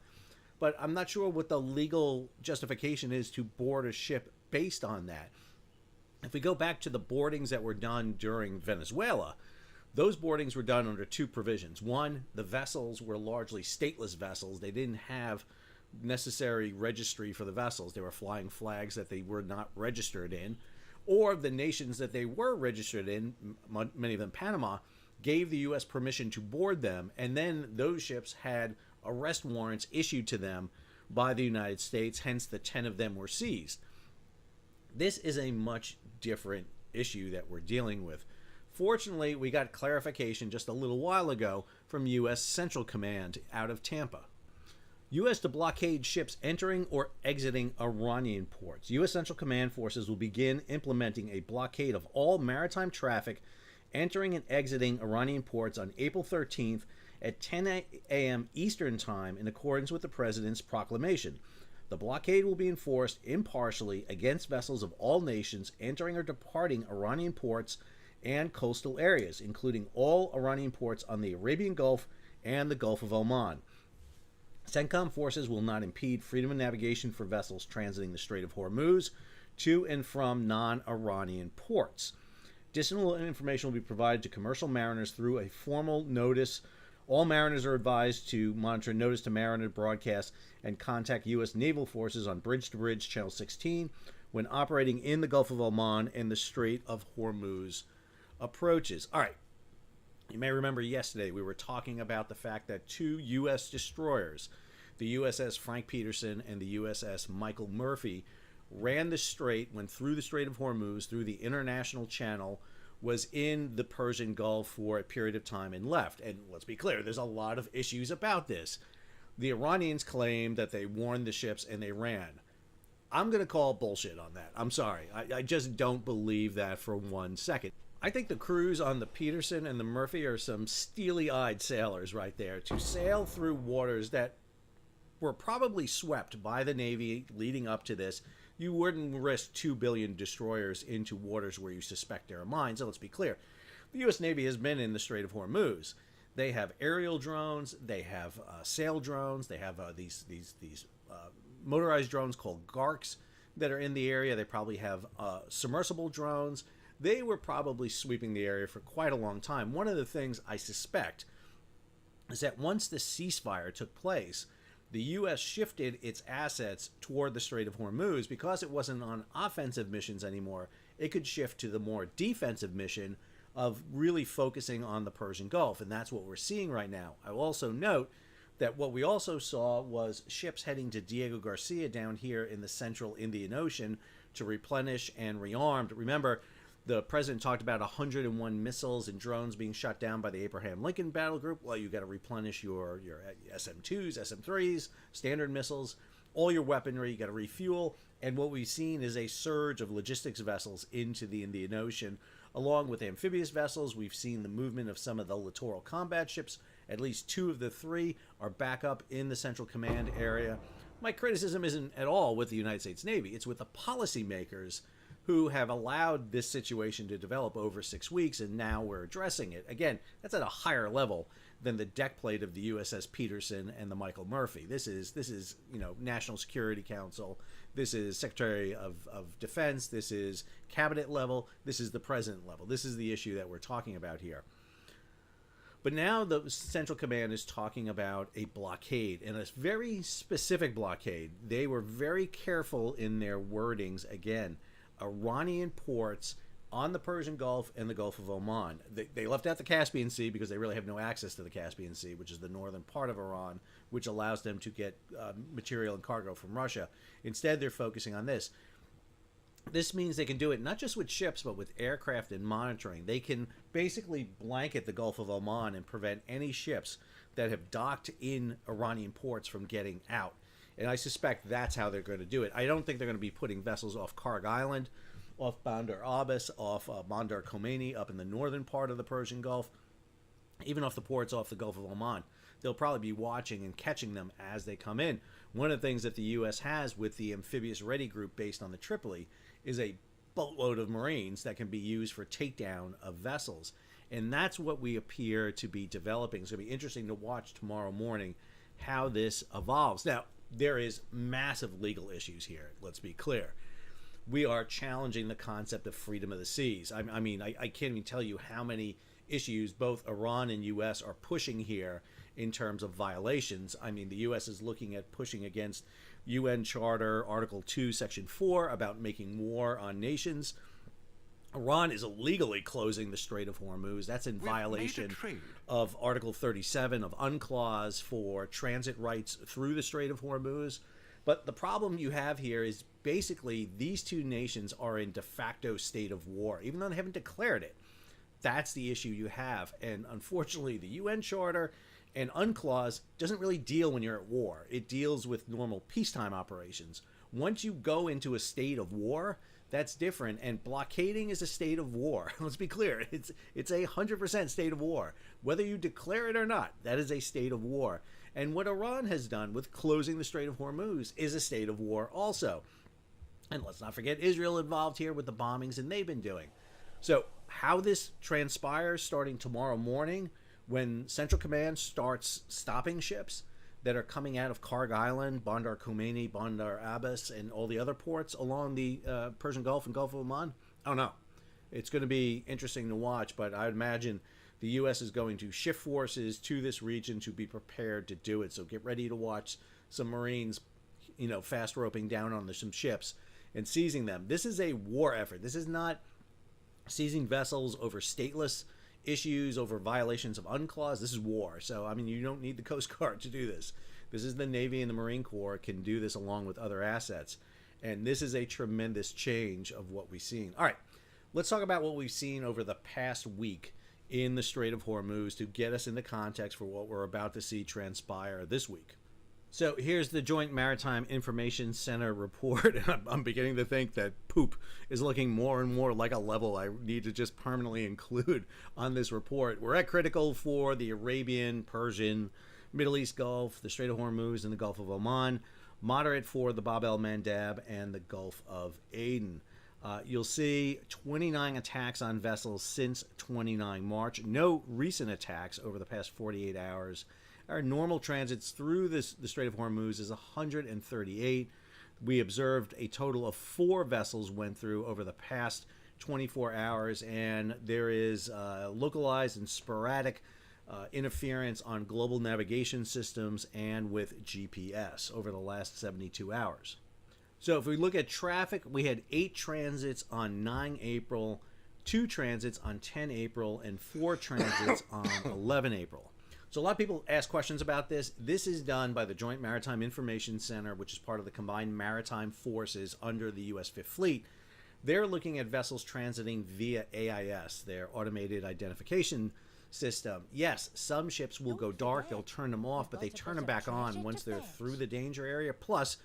But I'm not sure what the legal justification is to board a ship based on that. If we go back to the boardings that were done during Venezuela, those boardings were done under two provisions. One, the vessels were largely stateless vessels. They didn't have necessary registry for the vessels. They were flying flags that they were not registered in. Or the nations that they were registered in, many of them Panama, gave the U.S. permission to board them. And then those ships had arrest warrants issued to them by the United States. Hence, the 10 of them were seized. This is a much different issue that we're dealing with. Fortunately, we got clarification just a little while ago from U.S. Central Command out of Tampa. U.S. to blockade ships entering or exiting Iranian ports. U.S. Central Command forces will begin implementing a blockade of all maritime traffic entering and exiting Iranian ports on April 13th at 10 a.m. Eastern Time in accordance with the President's proclamation. The blockade will be enforced impartially against vessels of all nations entering or departing Iranian ports and coastal areas, including all Iranian ports on the Arabian Gulf and the Gulf of Oman. CENTCOM forces will not impede freedom of navigation for vessels transiting the Strait of Hormuz to and from non-Iranian ports. Additional information will be provided to commercial mariners through a formal notice. All mariners are advised to monitor Notice to Mariner broadcast and contact U.S. naval forces on bridge-to-bridge Channel 16 when operating in the Gulf of Oman and the Strait of Hormuz approaches. All right. You may remember yesterday we were talking about the fact that two U.S. destroyers, the USS Frank Peterson and the USS Michael Murphy, ran the strait, went through the Strait of Hormuz, through the international channel, was in the Persian Gulf for a period of time and left. And let's be clear, there's a lot of issues about this. The Iranians claim that they warned the ships and they ran. I'm going to call bullshit on that. I'm sorry. I just don't believe that for 1 second. I think the crews on the Peterson and the Murphy are some steely-eyed sailors right there to sail through waters that were probably swept by the Navy leading up to this. You wouldn't risk 2 billion destroyers into waters where you suspect there are mines. So let's be clear. The U.S. Navy has been in the Strait of Hormuz. They have aerial drones. They have sail drones. They have these motorized drones called GARCs that are in the area. They probably have submersible drones. They were probably sweeping the area for quite a long time. One of the things I suspect is that once the ceasefire took place, the U.S. shifted its assets toward the Strait of Hormuz because it wasn't on offensive missions anymore. It could shift to the more defensive mission of really focusing on the Persian Gulf, and that's what we're seeing right now. I will also note that what we also saw was ships heading to Diego Garcia down here in the central Indian Ocean to replenish and rearm. Remember, the president talked about 101 missiles and drones being shot down by the Abraham Lincoln Battle Group. Well, you got to replenish your SM-2s, SM-3s, standard missiles, all your weaponry. You got to refuel. And what we've seen is a surge of logistics vessels into the Indian Ocean Along with amphibious vessels, we've seen the movement of some of the littoral combat ships. At least 2 of the 3 are back up in the Central Command area. My criticism isn't at all with the United States Navy. It's with the policymakers who have allowed this situation to develop over 6 weeks, and now we're addressing it. Again, that's at a higher level than the deck plate of the USS Peterson and the Michael Murphy. This is National Security Council. This is Secretary of Defense. This is cabinet level. This is the president level. This is the issue that we're talking about here. But now the Central Command is talking about a blockade, and a very specific blockade. They were very careful in their wordings. Again, Iranian ports on the Persian Gulf and the Gulf of Oman. They left out the Caspian Sea because they really have no access to the Caspian Sea, which is the northern part of Iran, which allows them to get material and cargo from Russia. Instead, they're focusing on this. This means they can do it not just with ships, but with aircraft and monitoring. They can basically blanket the Gulf of Oman and prevent any ships that have docked in Iranian ports from getting out. And I suspect that's how they're going to do it. I don't think they're going to be putting vessels off Karg Island, off Bandar Abbas, off Bandar Khomeini up in the northern part of the Persian Gulf, even off the ports off the Gulf of Oman. They'll probably be watching and catching them as they come in. One of the things that the U.S. has with the Amphibious Ready Group based on the Tripoli is a boatload of Marines that can be used for takedown of vessels. And that's what we appear to be developing. It's going to be interesting to watch tomorrow morning how this evolves. Now, there is massive legal issues here. Let's be clear. We are challenging the concept of freedom of the seas. I can't even tell you how many issues both Iran and U.S. are pushing here in terms of violations. I mean, the U.S. is looking at pushing against UN Charter Article 2, Section 4 about making war on nations. Iran is illegally closing the Strait of Hormuz. That's in violation of Article 37 of UNCLOS for transit rights through the Strait of Hormuz. But the problem you have here is basically these two nations are in de facto state of war, even though they haven't declared it. That's the issue you have. And unfortunately, the UN Charter and UNCLOS doesn't really deal when you're at war. It deals with normal peacetime operations. Once you go into a state of war, that's different. And blockading is a state of war. Let's be clear. It's a 100% state of war. Whether you declare it or not, that is a state of war. And what Iran has done with closing the Strait of Hormuz is a state of war also. And let's not forget Israel involved here with the bombings and they've been doing. So how this transpires starting tomorrow morning when Central Command starts stopping ships that are coming out of Karg Island, Bandar Khomeini, Bandar Abbas, and all the other ports along the Persian Gulf and Gulf of Oman, I don't know. It's going to be interesting to watch, but I would imagine the U.S. is going to shift forces to this region to be prepared to do it. So get ready to watch some Marines, fast roping down on some ships and seizing them. This is a war effort. This is not seizing vessels over stateless issues, over violations of UNCLOS. This is war. So, you don't need the Coast Guard to do this. This is the Navy and the Marine Corps can do this along with other assets. And this is a tremendous change of what we've seen. All right, let's talk about what we've seen over the past week in the Strait of Hormuz to get us into context for what we're about to see transpire this week. So here's the Joint Maritime Information Center report. I'm beginning to think that poop is looking more and more like a level I need to just permanently include on this report. We're at critical for the Arabian, Persian, Middle East Gulf, the Strait of Hormuz, and the Gulf of Oman. Moderate for the Bab el-Mandab and the Gulf of Aden. You'll see 29 attacks on vessels since 29 March. No recent attacks over the past 48 hours. Our normal transits through the Strait of Hormuz is 138. We observed a total of 4 vessels went through over the past 24 hours, and there is localized and sporadic interference on global navigation systems and with GPS over the last 72 hours. So if we look at traffic, we had 8 transits on 9 April, 2 transits on 10 April, and 4 transits on 11 April. So a lot of people ask questions about this. This is done by the Joint Maritime Information Center, which is part of the Combined Maritime Forces under the U.S. Fifth Fleet. They're looking at vessels transiting via AIS, their automated identification system. Yes, some ships will go dark. They'll turn them off, but they turn them back on once they're through the danger area. Plus,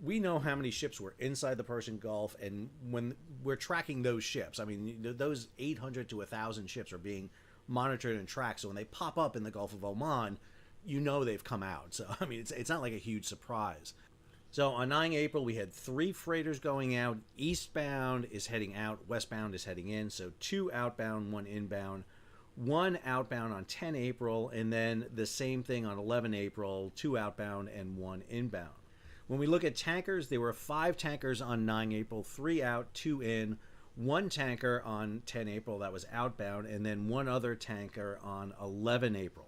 we know how many ships were inside the Persian Gulf, and when we're tracking those ships, I mean, those 800 to 1,000 ships are being monitored and tracked. So when they pop up in the Gulf of Oman, you know they've come out. So, I mean, it's not like a huge surprise. So on 9 April, we had 3 freighters going out. Eastbound is heading out. Westbound is heading in. So 2 outbound, 1 inbound. 1 outbound on 10 April, and then the same thing on 11 April, 2 outbound and 1 inbound. When we look at tankers, there were 5 tankers on 9 April, 3 out, 2 in, 1 tanker on 10 April that was outbound, and then 1 other tanker on 11 April.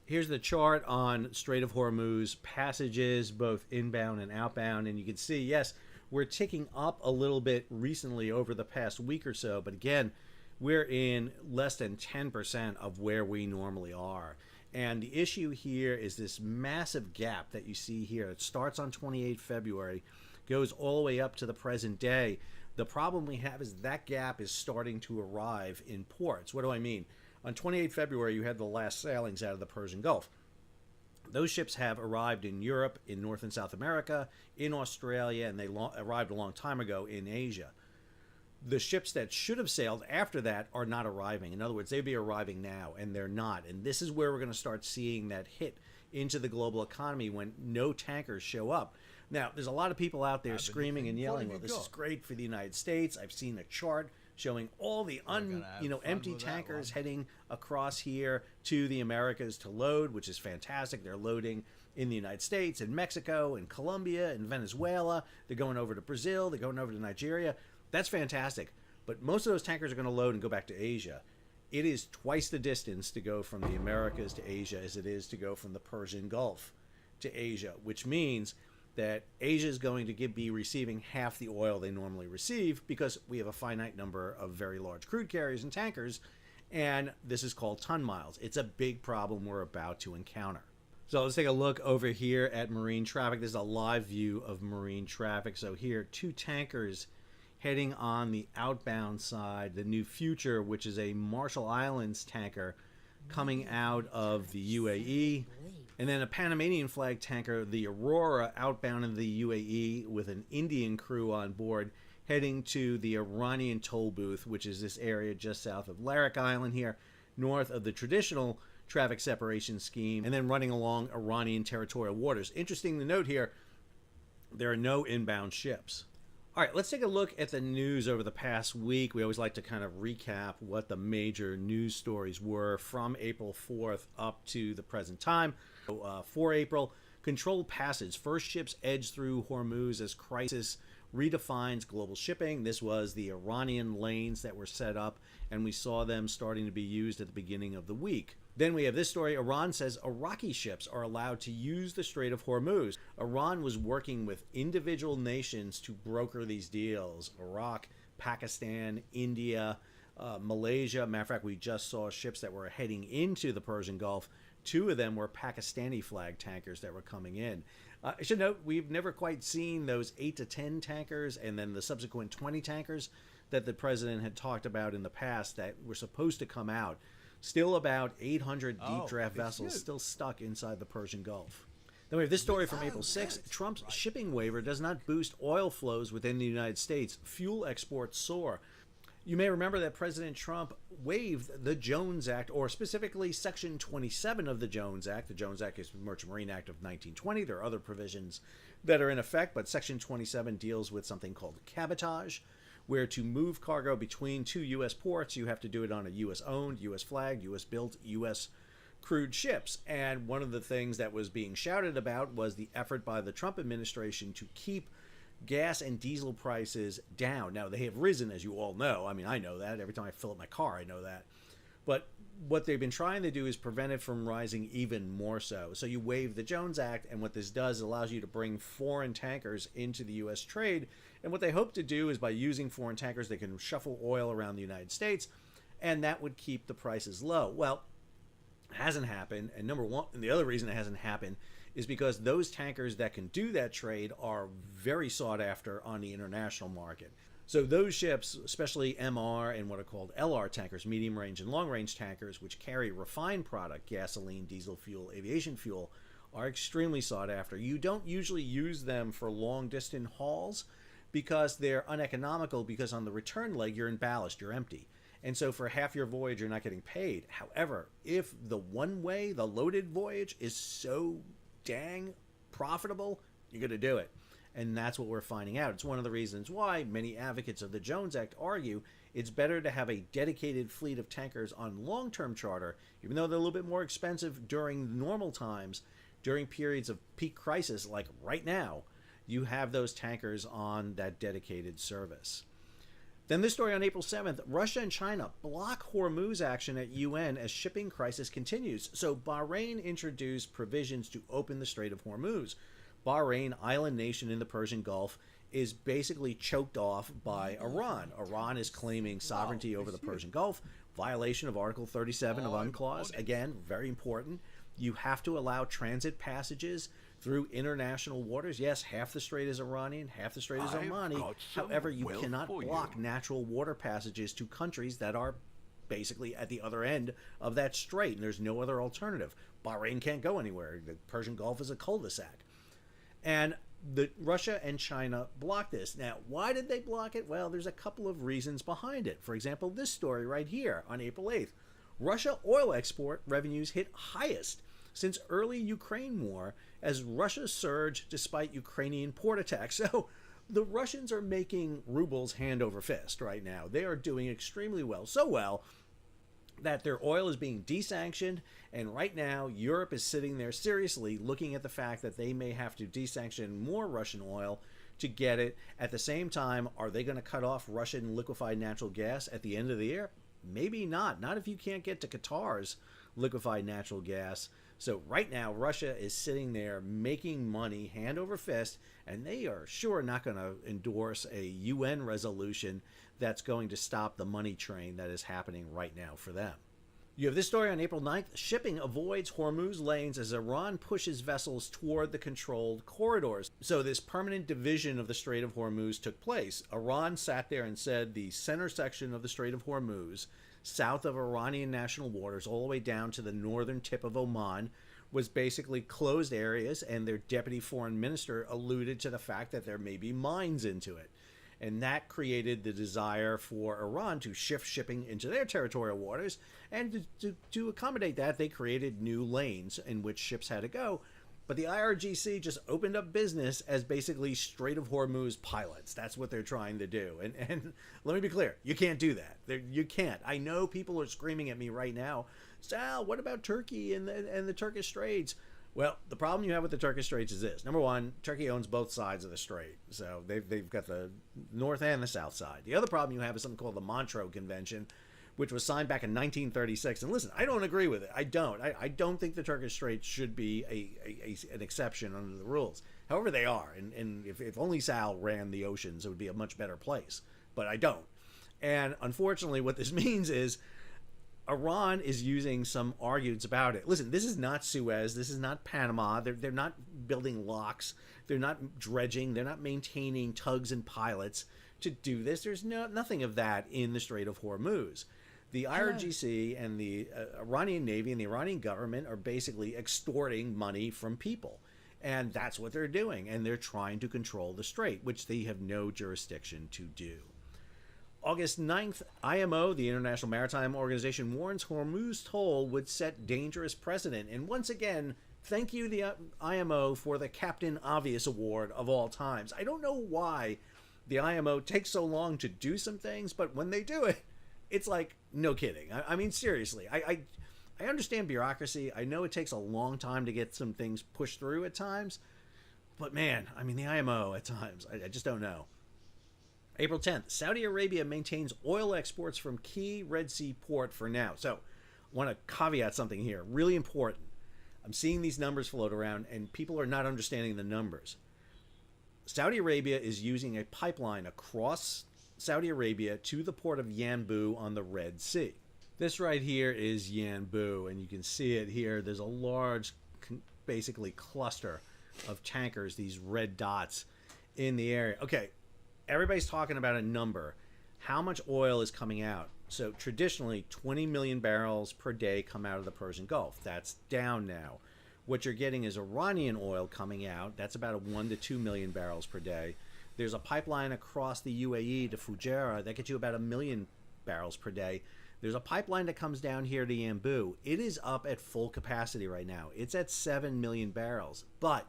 Here's the chart on Strait of Hormuz passages, both inbound and outbound, and you can see, yes, we're ticking up a little bit recently over the past week or so, but again, we're in less than 10% of where we normally are. And the issue here is this massive gap that you see here. It starts on 28 February, goes all the way up to the present day. The problem we have is that gap is starting to arrive in ports. What do I mean? On 28 February, you had the last sailings out of the Persian Gulf. Those ships have arrived in Europe, in North and South America, in Australia, and they arrived a long time ago in Asia. The ships that should have sailed after that are not arriving. In other words, they'd be arriving now, and they're not. And this is where we're going to start seeing that hit into the global economy when no tankers show up. Now, there's a lot of people out there screaming and yelling, well, this is great for the United States. I've seen a chart showing all the empty tankers heading across here to the Americas to load, which is fantastic. They're loading in the United States, in Mexico, in Colombia, in Venezuela. They're going over to Brazil. They're going over to Nigeria. That's fantastic, but most of those tankers are going to load and go back to Asia. It is twice the distance to go from the Americas to Asia as it is to go from the Persian Gulf to Asia, which means that Asia is going to be receiving half the oil they normally receive because we have a finite number of very large crude carriers and tankers, and this is called ton miles. It's a big problem we're about to encounter. So let's take a look over here at marine traffic. This is a live view of marine traffic. So here, 2 tankers heading on the outbound side, the New Future, which is a Marshall Islands tanker coming out of the UAE, and then a Panamanian flag tanker, the Aurora, outbound in the UAE with an Indian crew on board, heading to the Iranian toll booth, which is this area just south of Larak Island here, north of the traditional traffic separation scheme, and then running along Iranian territorial waters. Interesting to note here, there are no inbound ships. All right, let's take a look at the news over the past week. We always like to kind of recap what the major news stories were from April 4th up to the present time. 4 April, controlled passage. First ships edge through Hormuz as crisis redefines global shipping. This was the Iranian lanes that were set up, and we saw them starting to be used at the beginning of the week. Then we have this story. Iran says Iraqi ships are allowed to use the Strait of Hormuz. Iran was working with individual nations to broker these deals. Iraq, Pakistan, India, Malaysia. Matter of fact, we just saw ships that were heading into the Persian Gulf. 2 of them were Pakistani flag tankers that were coming in. I should note, we've never quite seen those 8 to 10 tankers and then the subsequent 20 tankers that the president had talked about in the past that were supposed to come out. Still about 800 deep draft vessels still stuck inside the Persian Gulf. Then we have this story from April 6th. Trump's shipping waiver does not boost oil flows within the United States. Fuel exports soar. You may remember that President Trump waived the Jones Act, or specifically Section 27 of the Jones Act. The Jones Act is the Merchant Marine Act of 1920. There are other provisions that are in effect, but Section 27 deals with something called cabotage, where to move cargo between 2 U.S. ports, you have to do it on a U.S.-owned, U.S.-flagged, U.S.-built, U.S. crewed ships. And one of the things that was being shouted about was the effort by the Trump administration to keep gas and diesel prices down. Now, they have risen, as you all know. I mean, I know that. Every time I fill up my car, I know that. But what they've been trying to do is prevent it from rising even more so. So you waive the Jones Act, and what this does allows you to bring foreign tankers into the U.S. trade. And what they hope to do is by using foreign tankers, they can shuffle oil around the United States, and that would keep the prices low. Well, it hasn't happened. And number one, and the other reason it hasn't happened is because those tankers that can do that trade are very sought after on the international market. So those ships, especially MR and what are called LR tankers, medium range and long range tankers, which carry refined product, gasoline, diesel fuel, aviation fuel, are extremely sought after. You don't usually use them for long distance hauls because they're uneconomical, because on the return leg you're in ballast, you're empty. And so for half your voyage you're not getting paid. However, if the one way, the loaded voyage is so dang profitable, you're going to do it. And that's what we're finding out. It's one of the reasons why many advocates of the Jones Act argue it's better to have a dedicated fleet of tankers on long-term charter, even though they're a little bit more expensive during normal times. During periods of peak crisis like right now, you have those tankers on that dedicated service. Then this story on April 7th, Russia and China block Hormuz action at UN as shipping crisis continues. So Bahrain introduced provisions to open the Strait of Hormuz. Bahrain, island nation in the Persian Gulf, is basically choked off by Iran. Iran is claiming sovereignty over the Persian Gulf, violation of Article 37 of UNCLOS. Again, very important. You have to allow transit passages through international waters. Yes, half the strait is Iranian, half the strait is Omani. However, you cannot block natural water passages to countries that are basically at the other end of that strait, and there's no other alternative. Bahrain can't go anywhere. The Persian Gulf is a cul-de-sac. And Russia and China blocked this. Now, why did they block it? Well, there's a couple of reasons behind it. For example, this story right here on April 8th. Russia oil export revenues hit highest since early Ukraine war as Russia surged despite Ukrainian port attacks. So the Russians are making rubles hand over fist right now. They are doing extremely well. So well that their oil is being desanctioned, and right now Europe is sitting there seriously looking at the fact that they may have to desanction more Russian oil to get it. At the same time, are they going to cut off Russian liquefied natural gas at the end of the year? Maybe not. Not if you can't get to Qatar's liquefied natural gas. So right now, Russia is sitting there making money hand over fist, and they are sure not going to endorse a UN resolution that's going to stop the money train that is happening right now for them. You have this story on April 9th. Shipping avoids Hormuz lanes as Iran pushes vessels toward the controlled corridors. So this permanent division of the Strait of Hormuz took place. Iran sat there and said the center section of the Strait of Hormuz, south of Iranian national waters, all the way down to the northern tip of Oman, was basically closed areas, and their deputy foreign minister alluded to the fact that there may be mines into it. And that created the desire for Iran to shift shipping into their territorial waters. And to accommodate that, they created new lanes in which ships had to go. But the IRGC just opened up business as basically Strait of Hormuz pilots. That's what they're trying to do. And let me be clear, you can't do that. You can't. I know people are screaming at me right now, Sal, what about Turkey and the Turkish Straits? Well, the problem you have with the Turkish Straits is this. Number one, Turkey owns both sides of the strait. So they've got the north and the south side. The other problem you have is something called the Montreux Convention, which was signed back in 1936. And listen, I don't agree with it. I don't think the Turkish Straits should be an exception under the rules. However, they are. And if only Sal ran the oceans, it would be a much better place. But I don't. And unfortunately, what this means is Iran is using some arguments about it. Listen, this is not Suez. This is not Panama. They're not building locks. They're not dredging. They're not maintaining tugs and pilots to do this. There's nothing of that in the Strait of Hormuz. The IRGC and the Iranian Navy and the Iranian government are basically extorting money from people. And that's what they're doing. And they're trying to control the strait, which they have no jurisdiction to do. August 9th, IMO, the International Maritime Organization, warns Hormuz toll would set dangerous precedent. And once again, thank you, the IMO, for the Captain Obvious Award of all times. I don't know why the IMO takes so long to do some things, but when they do it, it's like, no kidding. I mean, seriously, I understand bureaucracy. I know it takes a long time to get some things pushed through at times, but man, I mean, the IMO at times, I just don't know. April 10th, Saudi Arabia maintains oil exports from key Red Sea port for now. So I want to caveat something here, really important. I'm seeing these numbers float around and people are not understanding the numbers. Saudi Arabia is using a pipeline across Saudi Arabia to the port of Yanbu on the Red Sea. This right here is Yanbu, and you can see it here. There's a large, basically, cluster of tankers, these red dots in the area. Okay. Everybody's talking about a number. How much oil is coming out? So traditionally, 20 million barrels per day come out of the Persian Gulf. That's down now. What you're getting is Iranian oil coming out. That's about a 1 to 2 million barrels per day. There's a pipeline across the UAE to Fujairah that gets you about 1 million barrels per day. There's a pipeline that comes down here to Yanbu. It is up at full capacity right now. It's at 7 million barrels. But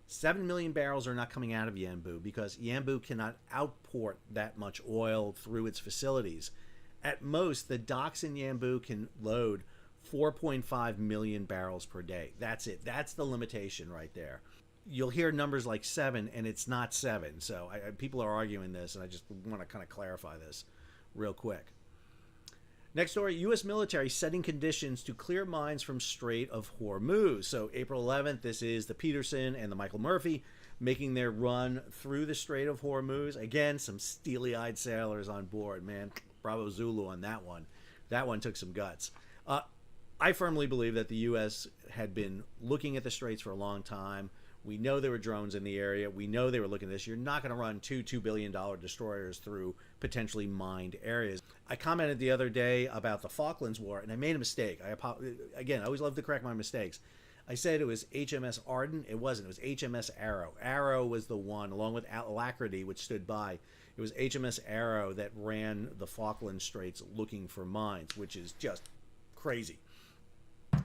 7 million barrels are not coming out of Yanbu because Yanbu cannot outport that much oil through its facilities. At most, the docks in Yanbu can load 4.5 million barrels per day. That's it. That's the limitation right there. You'll hear numbers like 7, and it's not 7. So people are arguing this, and I just want to kind of clarify this real quick. Next story, U.S. military setting conditions to clear mines from Strait of Hormuz. So April 11th, this is the Peterson and the Michael Murphy making their run through the Strait of Hormuz. Again, some steely-eyed sailors on board, man. Bravo Zulu on that one. That one took some guts. I firmly believe that the U.S. had been looking at the straits for a long time. We know there were drones in the area. We know they were looking at this. You're not going to run two $2 billion destroyers through potentially mined areas. I commented the other day about the Falklands War, and I made a mistake. Again, I always love to correct my mistakes. I said it was HMS Ardent. It wasn't. It was HMS Arrow. Arrow was the one, along with Alacrity, which stood by. It was HMS Arrow that ran the Falkland Straits looking for mines, which is just crazy.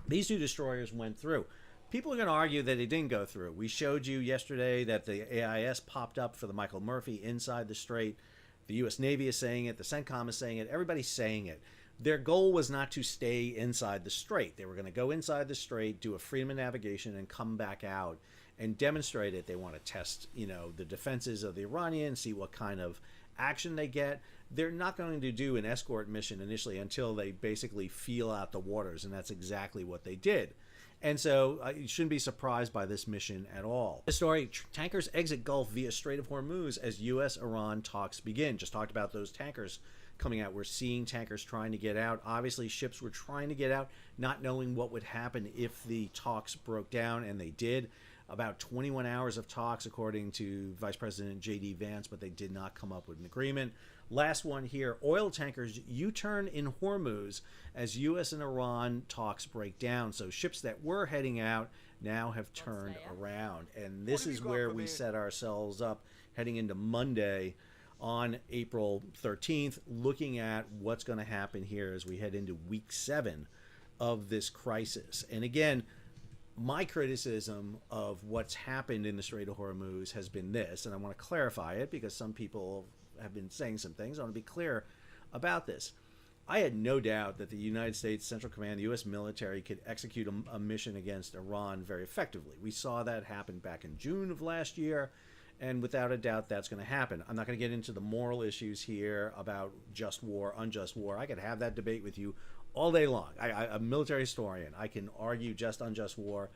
These two destroyers went through. People are going to argue that it didn't go through. We showed you yesterday that the AIS popped up for the Michael Murphy inside the strait. The U.S. Navy is saying it. The CENTCOM is saying it. Everybody's saying it. Their goal was not to stay inside the strait. They were going to go inside the strait, do a freedom of navigation, and come back out and demonstrate it. They want to test, the defenses of the Iranians, see what kind of action they get. They're not going to do an escort mission initially until they basically feel out the waters, and that's exactly what they did. And so you shouldn't be surprised by this mission at all. This story, tankers exit Gulf via Strait of Hormuz as U.S.-Iran talks begin. Just talked about those tankers coming out. We're seeing tankers trying to get out. Obviously, ships were trying to get out, not knowing what would happen if the talks broke down, and they did. About 21 hours of talks, according to Vice President J.D. Vance, but they did not come up with an agreement. Last one here, oil tankers U-turn in Hormuz as U.S. and Iran talks break down. So ships that were heading out now have turned around. And this is where we set ourselves up heading into Monday on April 13th, looking at what's going to happen here as we head into week 7 of this crisis. And again, my criticism of what's happened in the Strait of Hormuz has been this, and I want to clarify it because some people have been saying some things. I want to be clear about this. I had no doubt that the United States Central Command, the U.S. military, could execute a mission against Iran very effectively. We saw that happen back in June of last year, and without a doubt, that's going to happen. I'm not going to get into the moral issues here about just war, unjust war. I could have that debate with you all day long. I'm a military historian. I can argue just unjust war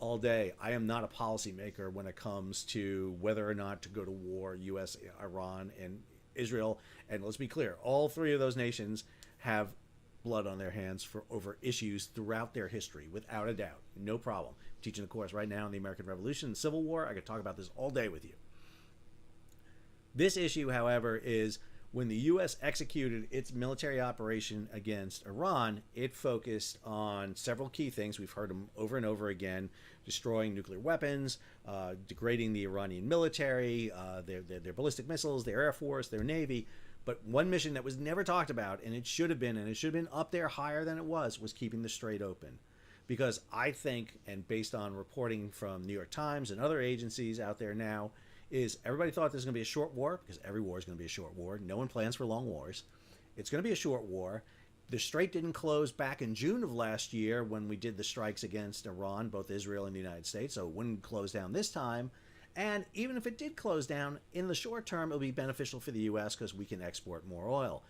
all day. I am not a policymaker when it comes to whether or not to go to war, U.S., Iran, and Israel. And let's be clear, all three of those nations have blood on their hands over issues throughout their history, without a doubt. No problem. I'm teaching a course right now in the American Revolution and Civil War. I could talk about this all day with you. This issue, however, is when the U.S. executed its military operation against Iran, it focused on several key things. We've heard them over and over again: destroying nuclear weapons, degrading the Iranian military, their ballistic missiles, their air force, their navy. But one mission that was never talked about, and it should have been up there higher than it was keeping the strait open. Because I think, and based on reporting from New York Times and other agencies out there now, is everybody thought this was going to be a short war, because every war is going to be a short war. No one plans for long wars. It's going to be a short war. The strait didn't close back in June of last year when we did the strikes against Iran, both Israel and the United States, so it wouldn't close down this time. And even if it did close down, in the short term, it'll be beneficial for the U.S. because we can export more oil.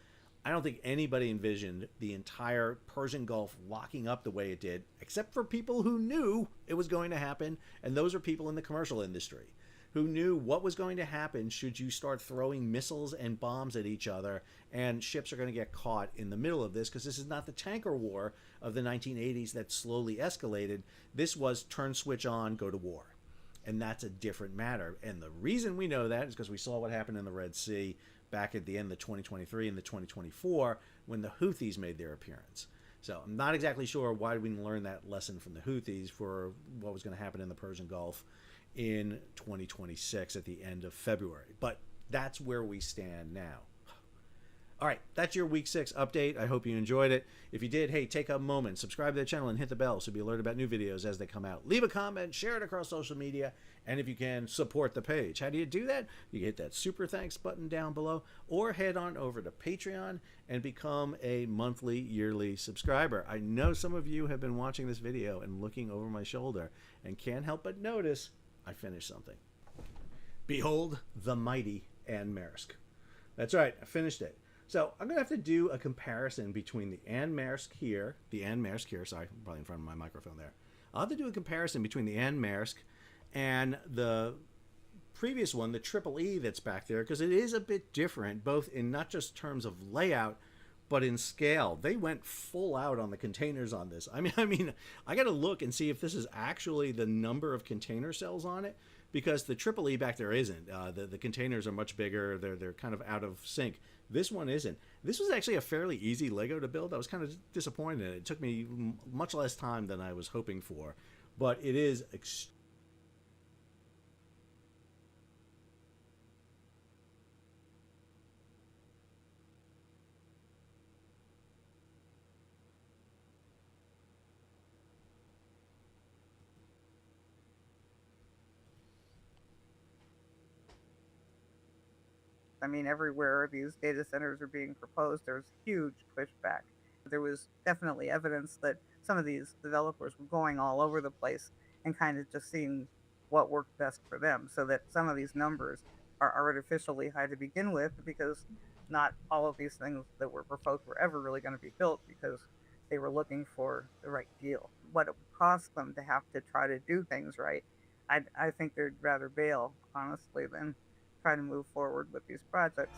I don't think anybody envisioned the entire Persian Gulf locking up the way it did, except for people who knew it was going to happen, and those are people in the commercial industry who knew what was going to happen should you start throwing missiles and bombs at each other, and ships are going to get caught in the middle of this, because this is not the tanker war of the 1980s that slowly escalated. This was turn switch on, go to war. And that's a different matter. And the reason we know that is because we saw what happened in the Red Sea back at the end of 2023 and the 2024 when the Houthis made their appearance. So I'm not exactly sure why we didn't learn that lesson from the Houthis for what was going to happen in the Persian Gulf in 2026 at the end of February. But that's where we stand now. All right, that's your week 6 update. I hope you enjoyed it. If you did, hey, take a moment, subscribe to the channel and hit the bell so you'll be alerted about new videos as they come out. Leave a comment, share it across social media, and if you can, support the page. How do you do that? You hit that super thanks button down below, or head on over to Patreon and become a monthly, yearly subscriber. I know some of you have been watching this video and looking over my shoulder and can't help but notice I finished something. Behold the mighty Anne Maersk. That's right, I finished it. So I'm going to have to do a comparison between the Anne Maersk here, sorry, I'm probably in front of my microphone there. I'll have to do a comparison between the Anne Maersk and the previous one, the Triple E that's back there, because it is a bit different, both in not just terms of layout, but in scale. They went full out on the containers on this. I mean, I got to look and see if this is actually the number of container cells on it, because the Triple E back there isn't. The containers are much bigger. They're kind of out of sync. This one isn't. This was actually a fairly easy Lego to build. I was kind of disappointed in it. It took me much less time than I was hoping for, but it is I mean, everywhere these data centers are being proposed, there's huge pushback. There was definitely evidence that some of these developers were going all over the place and kind of just seeing what worked best for them, so that some of these numbers are artificially high to begin with, because not all of these things that were proposed were ever really going to be built, because they were looking for the right deal. What it would cost them to have to try to do things right, I think they'd rather bail, honestly, than try to move forward with these projects.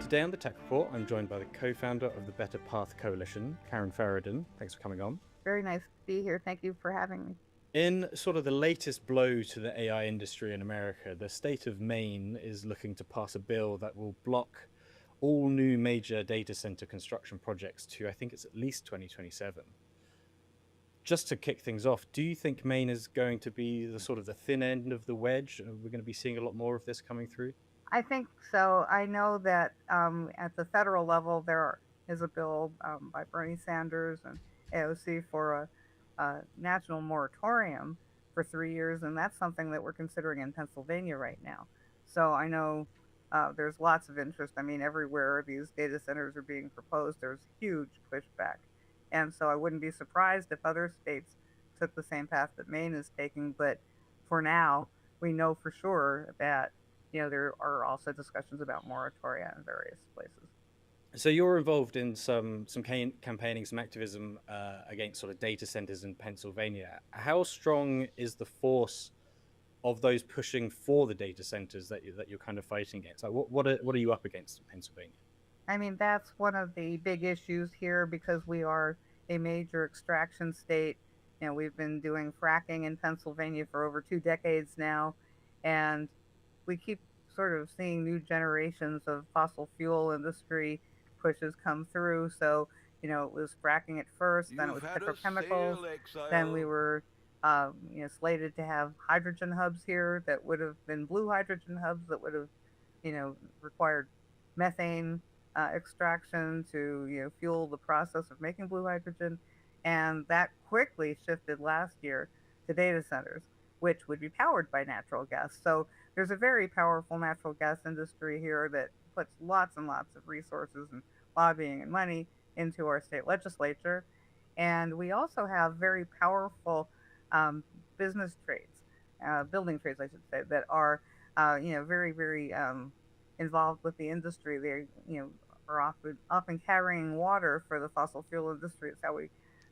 Today on the Tech Report, I'm joined by the co-founder of the Better Path Coalition, Karen Ferridan. Thanks for coming on. Very nice to be here. Thank you for having me. In sort of the latest blow to the AI industry in America, the state of Maine is looking to pass a bill that will block all new major data center construction projects to, I think it's at least 2027. Just to kick things off, do you think Maine is going to be the sort of the thin end of the wedge? We're going to be seeing a lot more of this coming through? I think so. I know that at the federal level, there is a bill by Bernie Sanders and AOC for a national moratorium for 3 years, and that's something that we're considering in Pennsylvania right now. So I know there's lots of interest. I mean, everywhere these data centers are being proposed, there's huge pushback. And so I wouldn't be surprised if other states took the same path that Maine is taking. But for now, we know for sure that, there are also discussions about moratoria in various places. So you're involved in some campaigning, some activism against sort of data centers in Pennsylvania. How strong is the force of those pushing for the data centers that you're kind of fighting against? Like what are you up against in Pennsylvania? I mean, that's one of the big issues here, because we are a major extraction state. We've been doing fracking in Pennsylvania for over 2 decades now, and we keep sort of seeing new generations of fossil fuel industry pushes come through. So, it was fracking at first, then it was petrochemicals, then we were slated to have hydrogen hubs here that would have been blue hydrogen hubs that would have, required methane extraction to fuel the process of making blue hydrogen, and that quickly shifted last year to data centers, which would be powered by natural gas. So there's a very powerful natural gas industry here that puts lots and lots of resources and lobbying and money into our state legislature, and we also have very powerful business trades, building trades, I should say, that are very, very involved with the industry. They are often carrying water for the fossil fuel industry. It's how we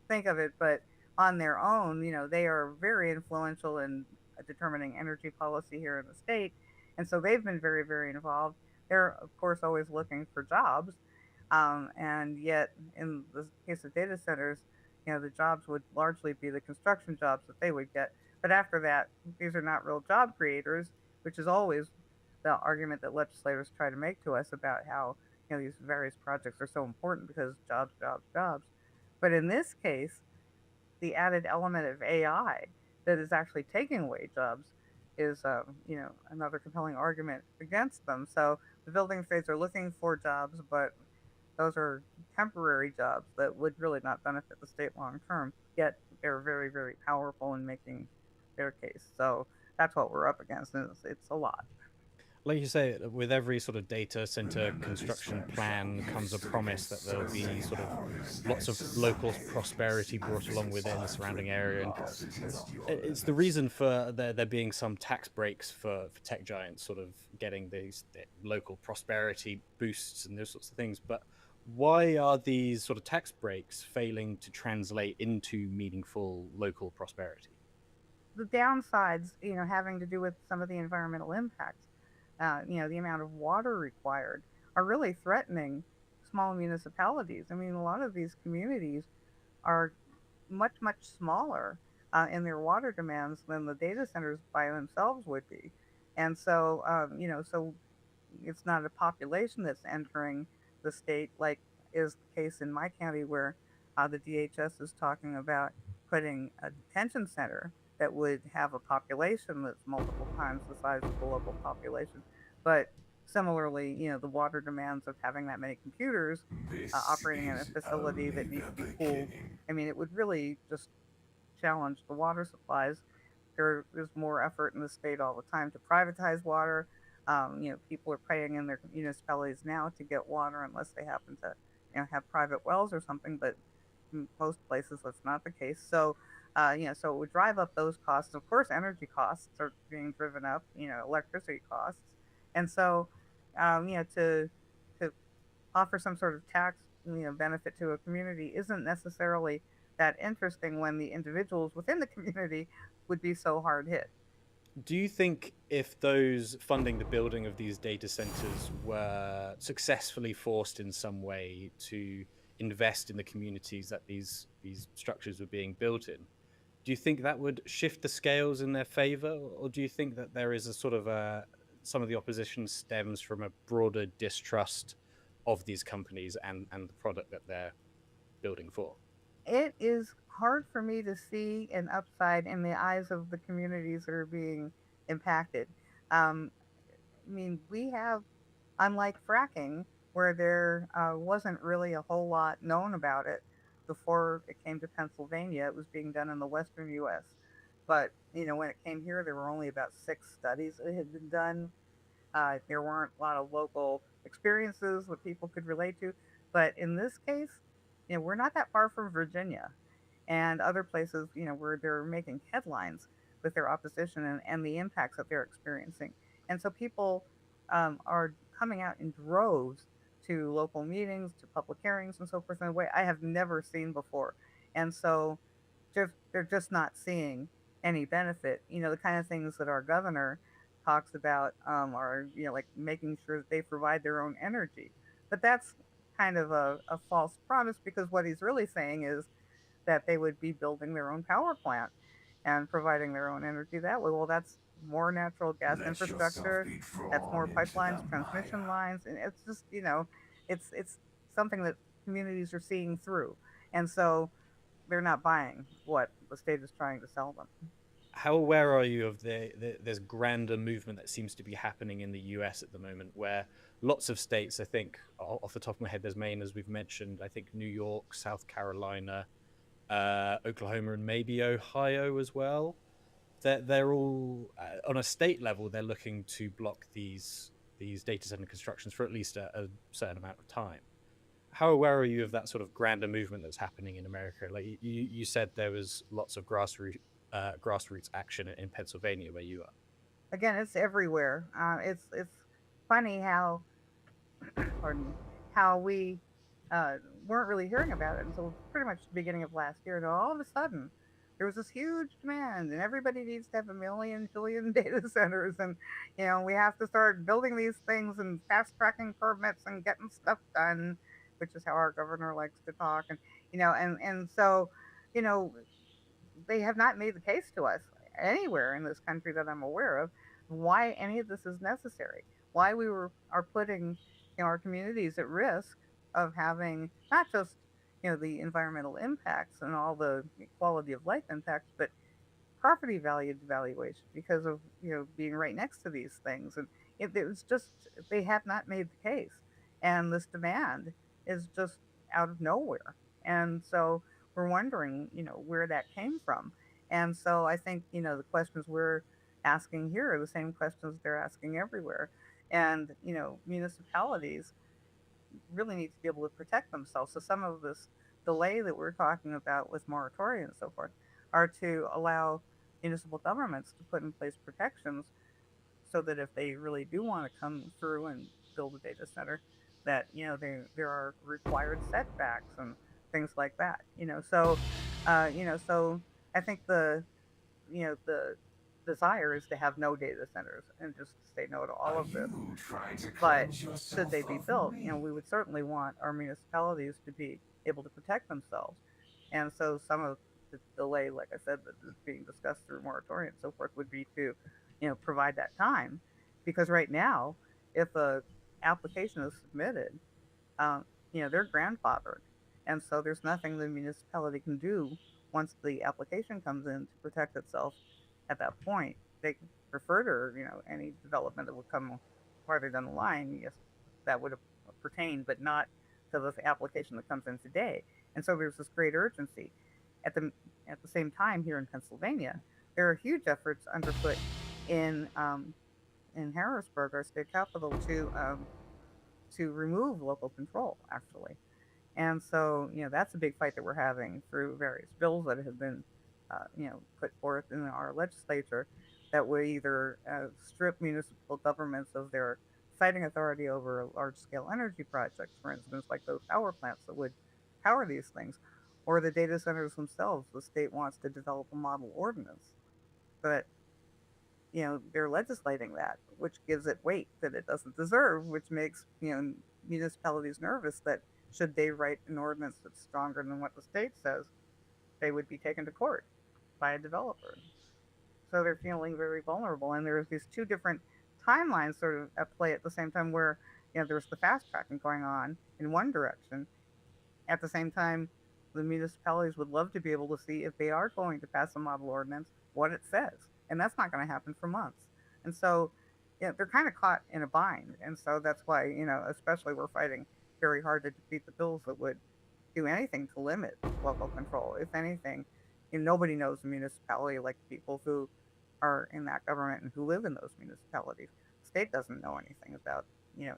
think of it, but on their own, they are very influential in determining energy policy here in the state, and so they've been very, very involved. They're of course always looking for jobs, and yet in the case of data centers, the jobs would largely be the construction jobs that they would get. But after that, these are not real job creators, which is always the argument that legislators try to make to us about how these various projects are so important because jobs, jobs, jobs. But in this case, the added element of AI that is actually taking away jobs is another compelling argument against them. So the building trades are looking for jobs, but those are temporary jobs that would really not benefit the state long term. Yet they're very, very powerful in making their case. So that's what we're up against, and it's a lot. Like you say, with every sort of data center construction plan comes a promise that there'll be sort of lots of local prosperity brought along within the surrounding area. And it's the reason for there being some tax breaks for tech giants sort of getting these local prosperity boosts and those sorts of things. But why are these sort of tax breaks failing to translate into meaningful local prosperity? The downsides, having to do with some of the environmental impacts. The amount of water required are really threatening small municipalities. I mean, a lot of these communities are much, much smaller in their water demands than the data centers by themselves would be. And so, so it's not a population that's entering the state like is the case in my county where the DHS is talking about putting a detention center that would have a population that's multiple times the size of the local population. But similarly, the water demands of having that many computers operating in a facility that needs to be cooled, I mean, it would really just challenge the water supplies. There's more effort in the state all the time to privatize water. People are paying in their municipalities now to get water unless they happen to have private wells or something, but in most places that's not the case. So so it would drive up those costs. Of course, energy costs are being driven up, electricity costs. And so, to offer some sort of tax, benefit to a community isn't necessarily that interesting when the individuals within the community would be so hard hit. Do you think if those funding the building of these data centers were successfully forced in some way to invest in the communities that these structures were being built in, do you think that would shift the scales in their favor? Or do you think that there is a sort of some of the opposition stems from a broader distrust of these companies and the product that they're building for? It is hard for me to see an upside in the eyes of the communities that are being impacted. I mean, we have, unlike fracking, where there wasn't really a whole lot known about it before it came to Pennsylvania. It was being done in the western U.S. But, when it came here, there were only about 6 studies that had been done. There weren't a lot of local experiences that people could relate to. But in this case, we're not that far from Virginia and other places, where they're making headlines with their opposition and the impacts that they're experiencing. And so people are coming out in droves to local meetings, to public hearings, and so forth in a way I have never seen before. And so they're just not seeing any benefit. The kind of things that our governor talks about are, like making sure that they provide their own energy. But that's kind of a false promise, because what he's really saying is that they would be building their own power plant and providing their own energy that way. Well, that's more natural gas infrastructure, that's more pipelines, transmission lines, and it's just, it's something that communities are seeing through. And so they're not buying what the state is trying to sell them. How aware are you of this grander movement that seems to be happening in the US at the moment, where lots of states, I think, off the top of my head, there's Maine, as we've mentioned, I think New York, South Carolina, Oklahoma, and maybe Ohio as well. They're all, on a state level, they're looking to block these data center constructions for at least a certain amount of time. How aware are you of that sort of grander movement that's happening in America? Like you said, there was lots of grassroots action in Pennsylvania where you are. Again, it's everywhere. It's funny how, pardon me, how we weren't really hearing about it until pretty much the beginning of last year. And all of a sudden, there was this huge demand, and everybody needs to have a million, billion data centers, and we have to start building these things and fast tracking permits and getting stuff done, which is how our governor likes to talk. And and so, they have not made the case to us anywhere in this country that I'm aware of why any of this is necessary, why we are putting our communities at risk of having not just the environmental impacts and all the quality of life impacts, but property value devaluation because of being right next to these things. And it was just, they have not made the case, and this demand is just out of nowhere. And so we're wondering where that came from. And so I think the questions we're asking here are the same questions they're asking everywhere. And municipalities really need to be able to protect themselves. So some of this delay that we're talking about with moratorium and so forth are to allow municipal governments to put in place protections so that if they really do want to come through and build a data center, that there are required setbacks and things like that. So so I think the desire is to have no data centers and just say no to all of this. But should they be built, we would certainly want our municipalities to be able to protect themselves. And so some of the delay, like I said, that is being discussed through moratorium and so forth, would be to provide that time, because right now, if a application is submitted, they're grandfathered, and so there's nothing the municipality can do once the application comes in to protect itself. At that point, they can refer to any development that would come farther down the line. Yes, that would pertain, but not to the application that comes in today. And so there's this great urgency. At the same time, here in Pennsylvania, there are huge efforts underfoot in Harrisburg, our state capital, to remove local control, actually. And so that's a big fight that we're having through various bills that have been put forth in our legislature that would either strip municipal governments of their siting authority over large-scale energy projects, for instance, like those power plants that would power these things, or the data centers themselves. The state wants to develop a model ordinance, but they're legislating that, which gives it weight that it doesn't deserve, which makes municipalities nervous that should they write an ordinance that's stronger than what the state says, they would be taken to court by a developer. So they're feeling very vulnerable, and there's these two different timelines sort of at play at the same time, where there's the fast tracking going on in one direction. At the same time, the municipalities would love to be able to see, if they are going to pass a model ordinance, what it says, and that's not going to happen for months. And so they're kind of caught in a bind, and so that's why especially we're fighting very hard to defeat the bills that would do anything to limit local control. If anything, nobody knows the municipality like people who are in that government and who live in those municipalities. The state doesn't know anything about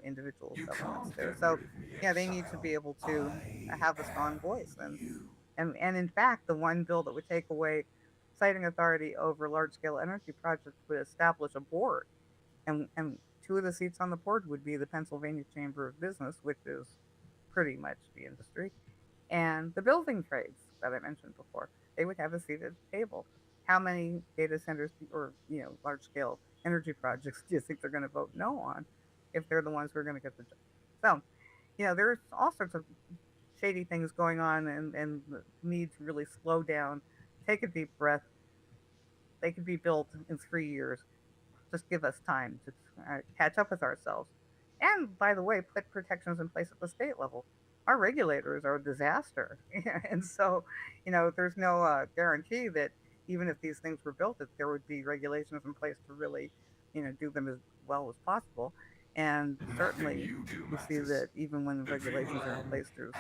individual governments there. So they need to be able to have a strong voice. And in fact, the one bill that would take away siting authority over large-scale energy projects would establish a board, and two of the seats on the board would be the Pennsylvania Chamber of Business, which is pretty much the industry, and the building trades that I mentioned before. They would have a seat at the table. How many data centers or large-scale energy projects do you think they're going to vote no on if they're the ones who are going to get the job? So, there's all sorts of shady things going on, and the need to really slow down, take a deep breath. They could be built in 3 years. Just give us time to catch up with ourselves. And by the way, put protections in place at the state level. Our regulators are a disaster. And so, there's no guarantee that even if these things were built, that there would be regulations in place to really, do them as well as possible. And certainly we see that even when the regulations are in place, there's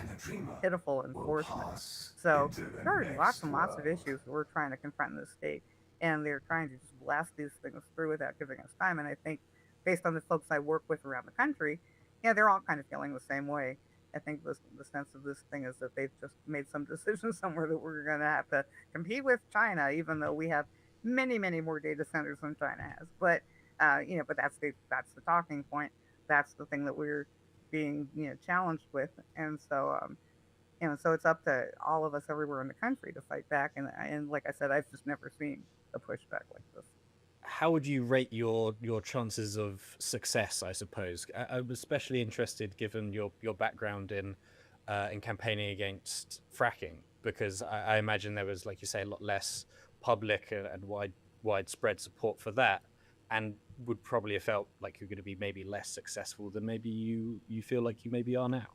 pitiful enforcement. So there are lots and lots of issues that we're trying to confront in the state, and they're trying to just blast these things through without giving us time. And I think based on the folks I work with around the country, they're all kind of feeling the same way. I think the sense of this thing is that they've just made some decision somewhere that we're going to have to compete with China, even though we have many, many more data centers than China has. But but that's the talking point. That's the thing that we're being challenged with, and so so it's up to all of us everywhere in the country to fight back. And like I said, I've just never seen a pushback like this. How would you rate your chances of success? I suppose I'm especially interested, given your background in campaigning against fracking, because I imagine there was, like you say, a lot less public and widespread support for that. And would probably have felt like you're going to be maybe less successful than maybe you feel like you maybe are now.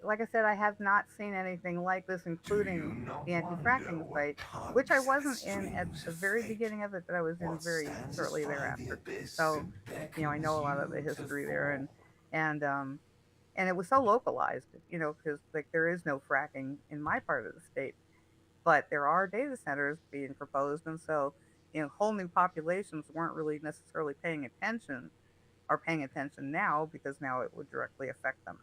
Like I said, I have not seen anything like this, including the anti-fracking fight, which I wasn't in at the very beginning of it, but I was in very shortly thereafter. So, I know a lot of the history there, and it was so localized, because like there is no fracking in my part of the state, but there are data centers being proposed, and so whole new populations weren't really necessarily paying attention now because now it would directly affect them.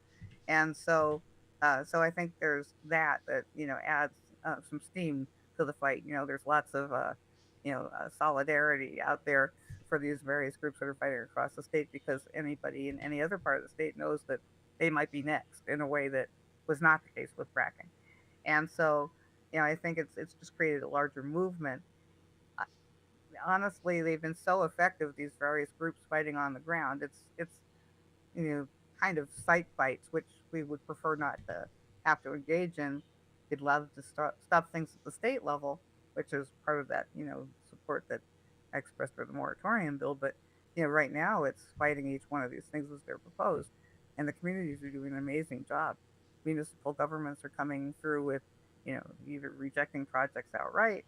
And so I think there's that adds some steam to the fight. There's lots of solidarity out there for these various groups that are fighting across the state, because anybody in any other part of the state knows that they might be next in a way that was not the case with fracking. And so I think it's just created a larger movement. Honestly, they've been so effective, these various groups fighting on the ground. It's kind of site fights, which we would prefer not to have to engage in. We'd love to stop things at the state level, which is part of that support that I expressed for the moratorium bill. But right now it's fighting each one of these things as they're proposed, and the communities are doing an amazing job. Municipal governments are coming through with either rejecting projects outright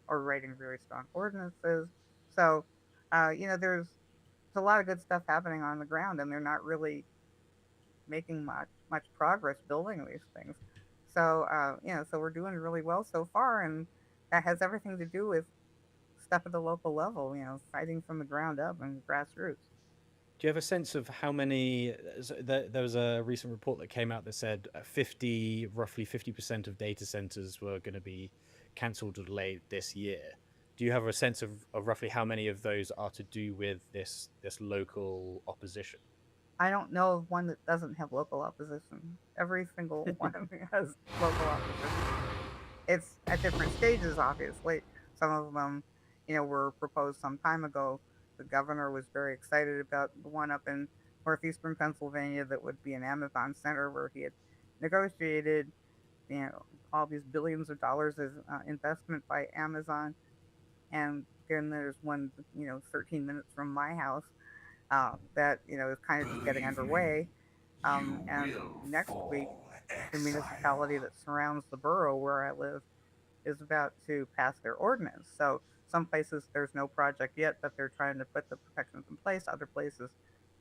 or writing very strong ordinances. So there's a lot of good stuff happening on the ground, and they're not really making much progress building these things. So so we're doing really well so far, and that has everything to do with stuff at the local level, fighting from the ground up and grassroots. Do you have a sense of how many? There was a recent report that came out that said roughly 50% of data centers were going to be cancelled or delayed this year. Do you have a sense of roughly how many of those are to do with this local opposition? I don't know of one that doesn't have local opposition. Every single one has local opposition. It's at different stages, obviously. Some of them, were proposed some time ago. The governor was very excited about the one up in northeastern Pennsylvania that would be an Amazon center, where he had negotiated, all these billions of dollars of investment by Amazon. And then there's one, 13 minutes from my house that, is kind of just getting underway. And next week, the municipality that surrounds the borough where I live is about to pass their ordinance. So some places there's no project yet, but they're trying to put the protections in place. Other places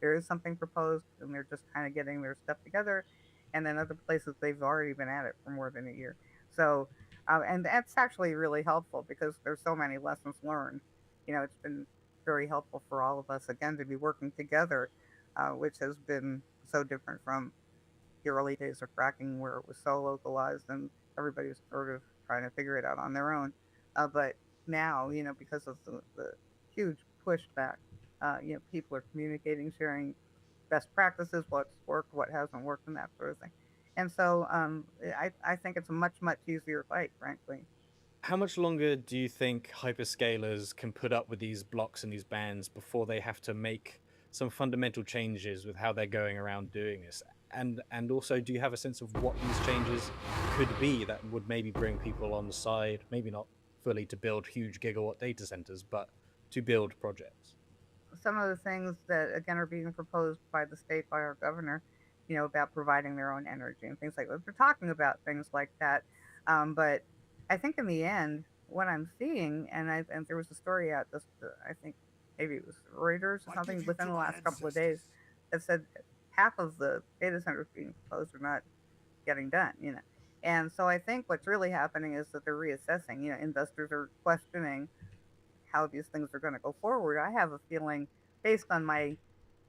there is something proposed, and they're just kind of getting their stuff together. And then other places they've already been at it for more than a year. So, and that's actually really helpful because there's so many lessons learned. It's been very helpful for all of us, again, to be working together, which has been so different from the early days of fracking, where it was so localized and everybody was sort of trying to figure it out on their own. But now, because of the huge pushback, people are communicating, sharing best practices, what's worked, what hasn't worked, and that sort of thing. And so I think it's a much, much easier fight, frankly. How much longer do you think hyperscalers can put up with these blocks and these bans before they have to make some fundamental changes with how they're going around doing this? And also, do you have a sense of what these changes could be that would maybe bring people on the side, maybe not fully to build huge gigawatt data centers, but to build projects? Some of the things that, again, are being proposed by the state, by our governor, about providing their own energy and things like that. We're talking about things like that. But I think in the end, what I'm seeing, and there was a story out just, I think maybe it was Reuters or something within the last couple of days, that said half of the data centers being proposed are not getting done, And so I think what's really happening is that they're reassessing. Investors are questioning how these things are going to go forward. I have a feeling, based on my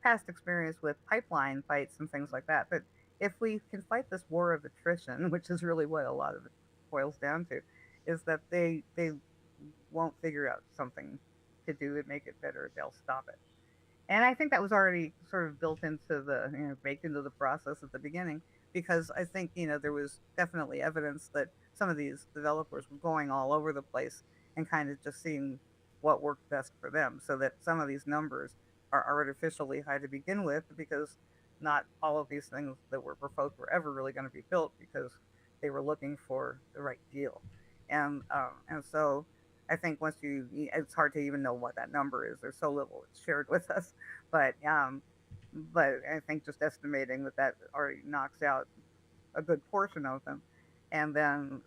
past experience with pipeline fights and things like that, but if we can fight this war of attrition, which is really what a lot of it boils down to, is that they won't figure out something to do to make it better, they'll stop it. And I think that was already sort of built into the, baked into the process at the beginning, because I think, there was definitely evidence that some of these developers were going all over the place and kind of just seeing what worked best for them, so that some of these numbers are artificially high to begin with, because not all of these things that were proposed were ever really going to be built, because they were looking for the right deal. And so I think once it's hard to even know what that number is. There's so little it's shared with us, but I think just estimating that already knocks out a good portion of them, and then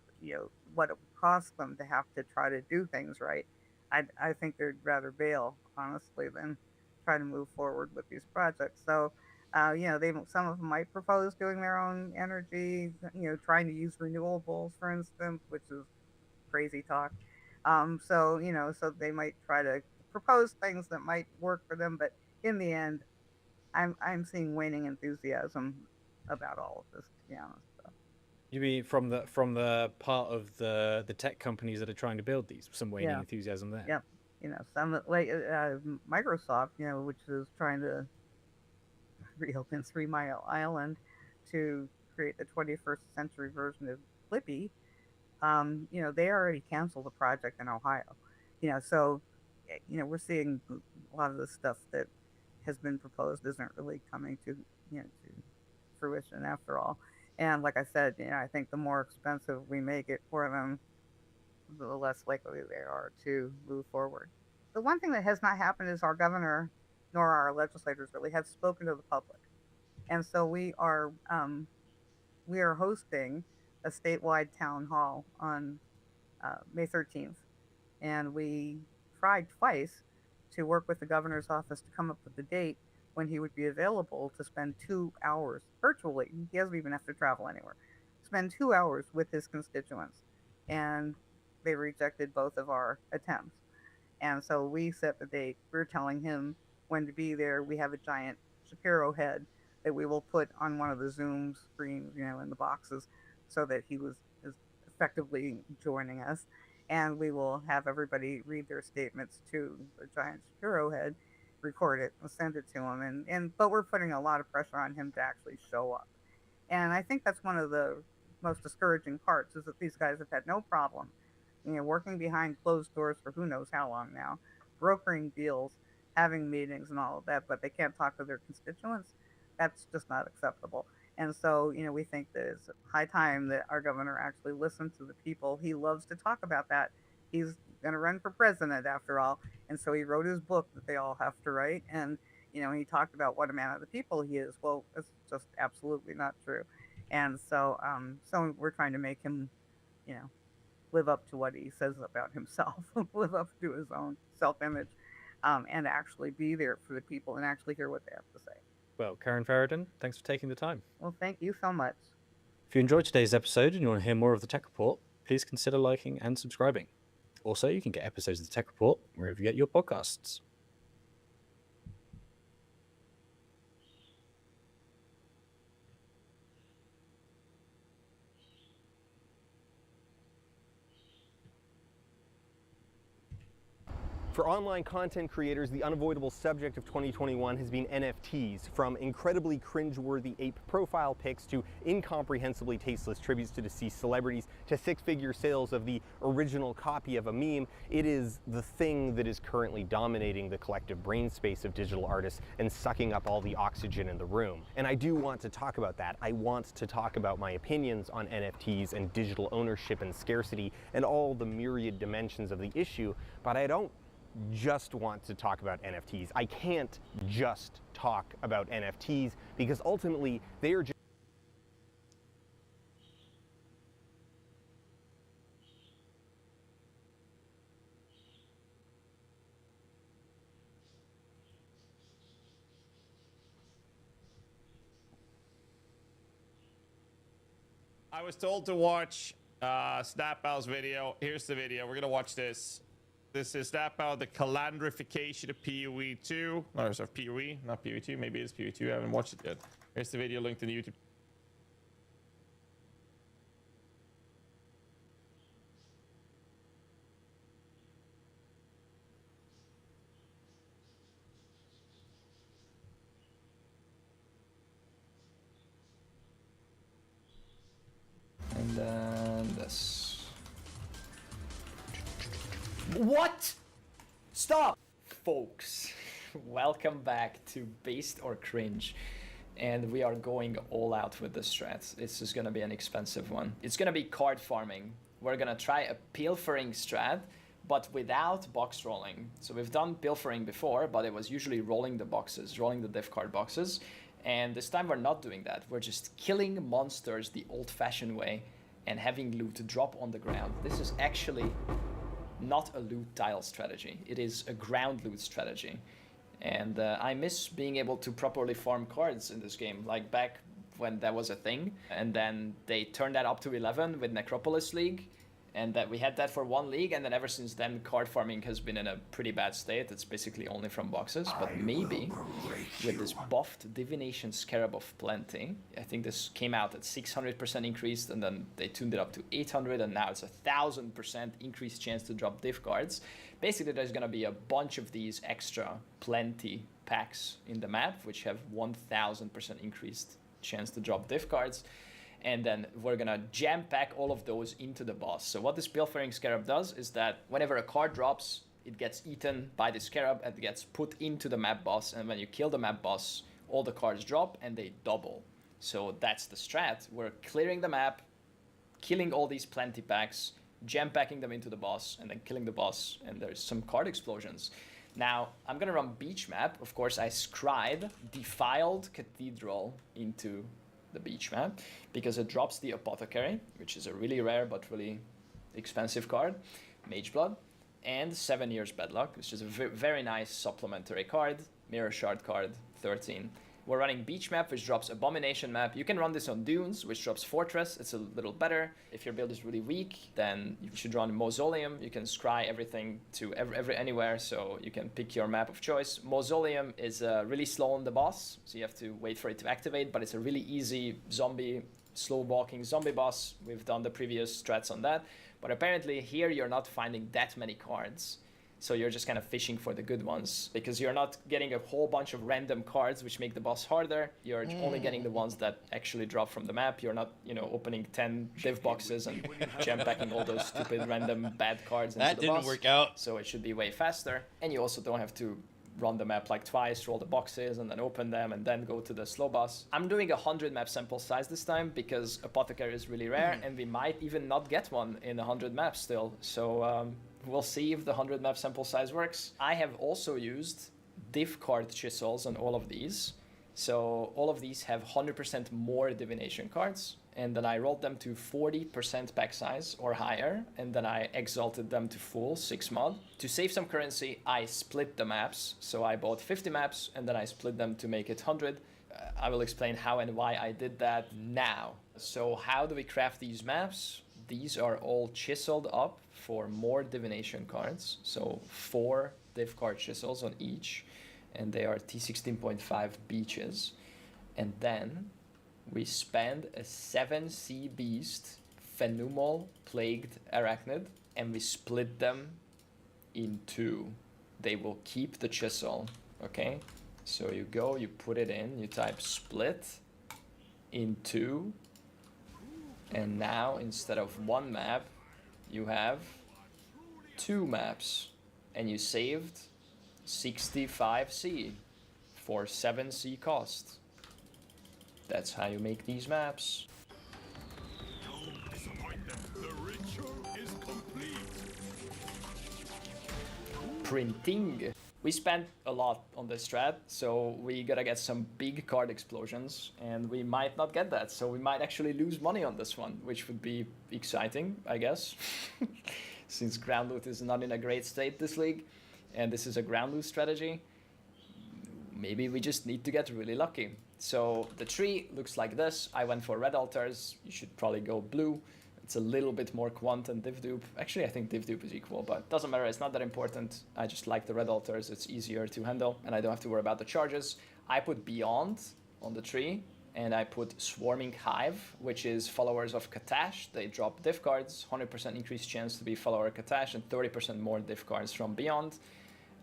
what it would cost them to have to try to do things right. I think they'd rather bail, honestly, than try to move forward with these projects. So, some of them might propose doing their own energy, trying to use renewables, for instance, which is crazy talk. So they might try to propose things that might work for them, but in the end, I'm seeing waning enthusiasm about all of this, to be honest. So. You mean from the part of the tech companies that are trying to build these, some waning enthusiasm there? Yep. Some like Microsoft, which is trying to reopen 3 Mile Island to create the 21st century version of Blippi. They already canceled the project in Ohio. So we're seeing a lot of the stuff that has been proposed isn't really coming to fruition after all. And like I said, I think the more expensive we make it for them, the less likely they are to move forward. The one thing that has not happened is our governor nor our legislators really have spoken to the public. And so we are hosting a statewide town hall on May 13th. And we tried twice to work with the governor's office to come up with a date when he would be available to spend 2 hours virtually. He doesn't even have to travel anywhere. Spend 2 hours with his constituents. And they rejected both of our attempts. And so we set the date. We're telling him when to be there. We have a giant Shapiro head that we will put on one of the Zoom screens, in the boxes, so that he is effectively joining us. And we will have everybody read their statements to the giant Shapiro head, record it, and send it to him. But we're putting a lot of pressure on him to actually show up. And I think that's one of the most discouraging parts, is that these guys have had no problem, working behind closed doors for who knows how long now, brokering deals, having meetings and all of that, but they can't talk to their constituents. That's just not acceptable. And so, we think that it's high time that our governor actually listened to the people. He loves to talk about that. He's going to run for president after all. And so he wrote his book that they all have to write. And, he talked about what a man of the people he is. Well, it's just absolutely not true. And so, we're trying to make him, live up to what he says about himself, live up to his own self-image, and actually be there for the people and actually hear what they have to say. Well, Karen Ferridan, thanks for taking the time. Well, thank you so much. If you enjoyed today's episode and you want to hear more of the Tech Report, please consider liking and subscribing. Also, you can get episodes of the Tech Report wherever you get your podcasts. For online content creators, the unavoidable subject of 2021 has been NFTs, from incredibly cringeworthy ape profile pics to incomprehensibly tasteless tributes to deceased celebrities to six-figure sales of the original copy of a meme. It is the thing that is currently dominating the collective brain space of digital artists and sucking up all the oxygen in the room. And I do want to talk about that. I want to talk about my opinions on NFTs and digital ownership and scarcity and all the myriad dimensions of the issue, but I don't just want to talk about NFTs. I can't just talk about NFTs because ultimately they are just I was told to watch Snapow's video. Here's the video. We're gonna watch this. This is Snapow, the calandrification of PoE 2. No, sorry, PoE, not PoE 2. Maybe it's PoE 2. I haven't watched it yet. Here's the video linked in the YouTube. And then this. What? Stop! Folks, welcome back to Based or Cringe. And we are going all out with this strat. It's just gonna be an expensive one. It's gonna be card farming. We're gonna try a pilfering strat but without box rolling. So we've done pilfering before, but it was usually rolling the boxes, rolling the div card boxes. And this time we're not doing that. We're just killing monsters the old-fashioned way and having loot drop on the ground. This is actually not a loot tile strategy. It is a ground loot strategy. And I miss being able to properly farm cards in this game, like back when that was a thing. And then they turned that up to 11 with Necropolis League. And that we had that for one league, and then ever since then, card farming has been in a pretty bad state. It's basically only from boxes, but maybe with this buffed Divination Scarab of Plenty, I think this came out at 600% increased, and then they tuned it up to 800, and now it's 1,000% increased chance to drop div cards. Basically, there's gonna be a bunch of these extra Plenty packs in the map, which have 1,000% increased chance to drop div cards. And then we're gonna jam pack all of those into the boss. So what this Pilfering Scarab does is that whenever a card drops, it gets eaten by the Scarab and gets put into the map boss. And when you kill the map boss, all the cards drop and they double. So that's the strat. We're clearing the map, killing all these Plenty packs, jam packing them into the boss, and then killing the boss. And there's some card explosions. Now, I'm gonna run beach map. Of course, I scried Defiled Cathedral into the beach map because it drops the Apothecary, which is a really rare but really expensive card, Mageblood, and 7 Years Bedluck, which is a very nice supplementary card, Mirror Shard card, 13. We're running beach map, which drops Abomination map. You can run this on dunes, which drops Fortress. It's a little better. If your build is really weak, then you should run Mausoleum. You can scry everything to anywhere, so you can pick your map of choice. Mausoleum is really slow on the boss, so you have to wait for it to activate, but it's a really easy zombie, slow walking zombie boss. We've done the previous strats on that, but apparently here you're not finding that many cards. So you're just kind of fishing for the good ones because you're not getting a whole bunch of random cards which make the boss harder. You're only getting the ones that actually drop from the map. You're not, opening 10 div boxes and jam packing all those stupid random bad cards into the boss. That didn't work out. So it should be way faster. And you also don't have to run the map like twice, roll the boxes and then open them and then go to the slow boss. I'm doing 100 map sample size this time because Apothecary is really rare and we might even not get one in 100 maps still. So we'll see if the 100 map sample size works. I have also used div card chisels on all of these. So all of these have 100% more divination cards. And then I rolled them to 40% pack size or higher. And then I exalted them to full 6 mod. To save some currency, I split the maps. So I bought 50 maps and then I split them to make it 100. I will explain how and why I did that now. So how do we craft these maps? These are all chiseled up for more divination cards. So 4 div card chisels on each. And they are T16.5 beaches. And then we spend a 7C beast, Phenumal Plagued Arachnid, and we split them in 2. They will keep the chisel, okay? So you go, you put it in, you type split in 2, and now instead of 1 map, you have 2 maps, and you saved 65C for 7C cost. That's how you make these maps. Printing. We spent a lot on this strat, so we gotta get some big card explosions, and we might not get that, so we might actually lose money on this one, which would be exciting, I guess, since ground loot is not in a great state this league, and this is a ground loot strategy. Maybe we just need to get really lucky. So the tree looks like this. I went for red altars. You should probably go blue. It's a little bit more quant than div dupe. Actually, I think div dupe is equal, but doesn't matter. It's not that important. I just like the red altars. It's easier to handle, and I don't have to worry about the charges. I put Beyond on the tree, and I put Swarming Hive, which is followers of Katash. They drop div cards, 100% increased chance to be follower Katash, and 30% more div cards from Beyond.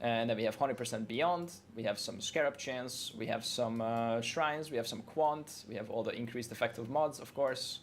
And then we have 100% Beyond, we have some Scarab chance, we have some Shrines, we have some Quant, we have all the increased effective mods, of course.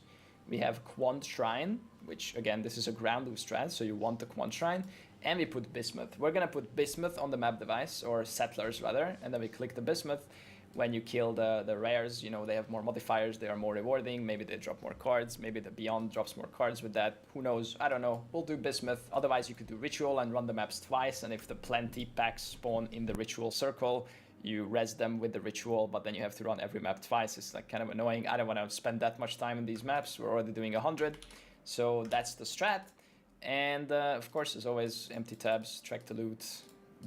We have Quant Shrine, which again, this is a ground loot strat, so you want the Quant Shrine. And we put Bismuth. We're gonna put Bismuth on the map device, or Settlers rather, and then we click the Bismuth. when you kill the rares, you know, they have more modifiers, they are more rewarding, maybe they drop more cards, maybe the Beyond drops more cards with that, who knows, I don't know. We'll do Bismuth, otherwise you could do Ritual and run the maps twice, and if the plenty packs spawn in the Ritual circle, you res them with the Ritual, but then you have to run every map twice. It's like kind of annoying. I don't want to spend that much time in these maps, we're already doing 100, so that's the strat. And of course, as always, empty tabs, track the loot,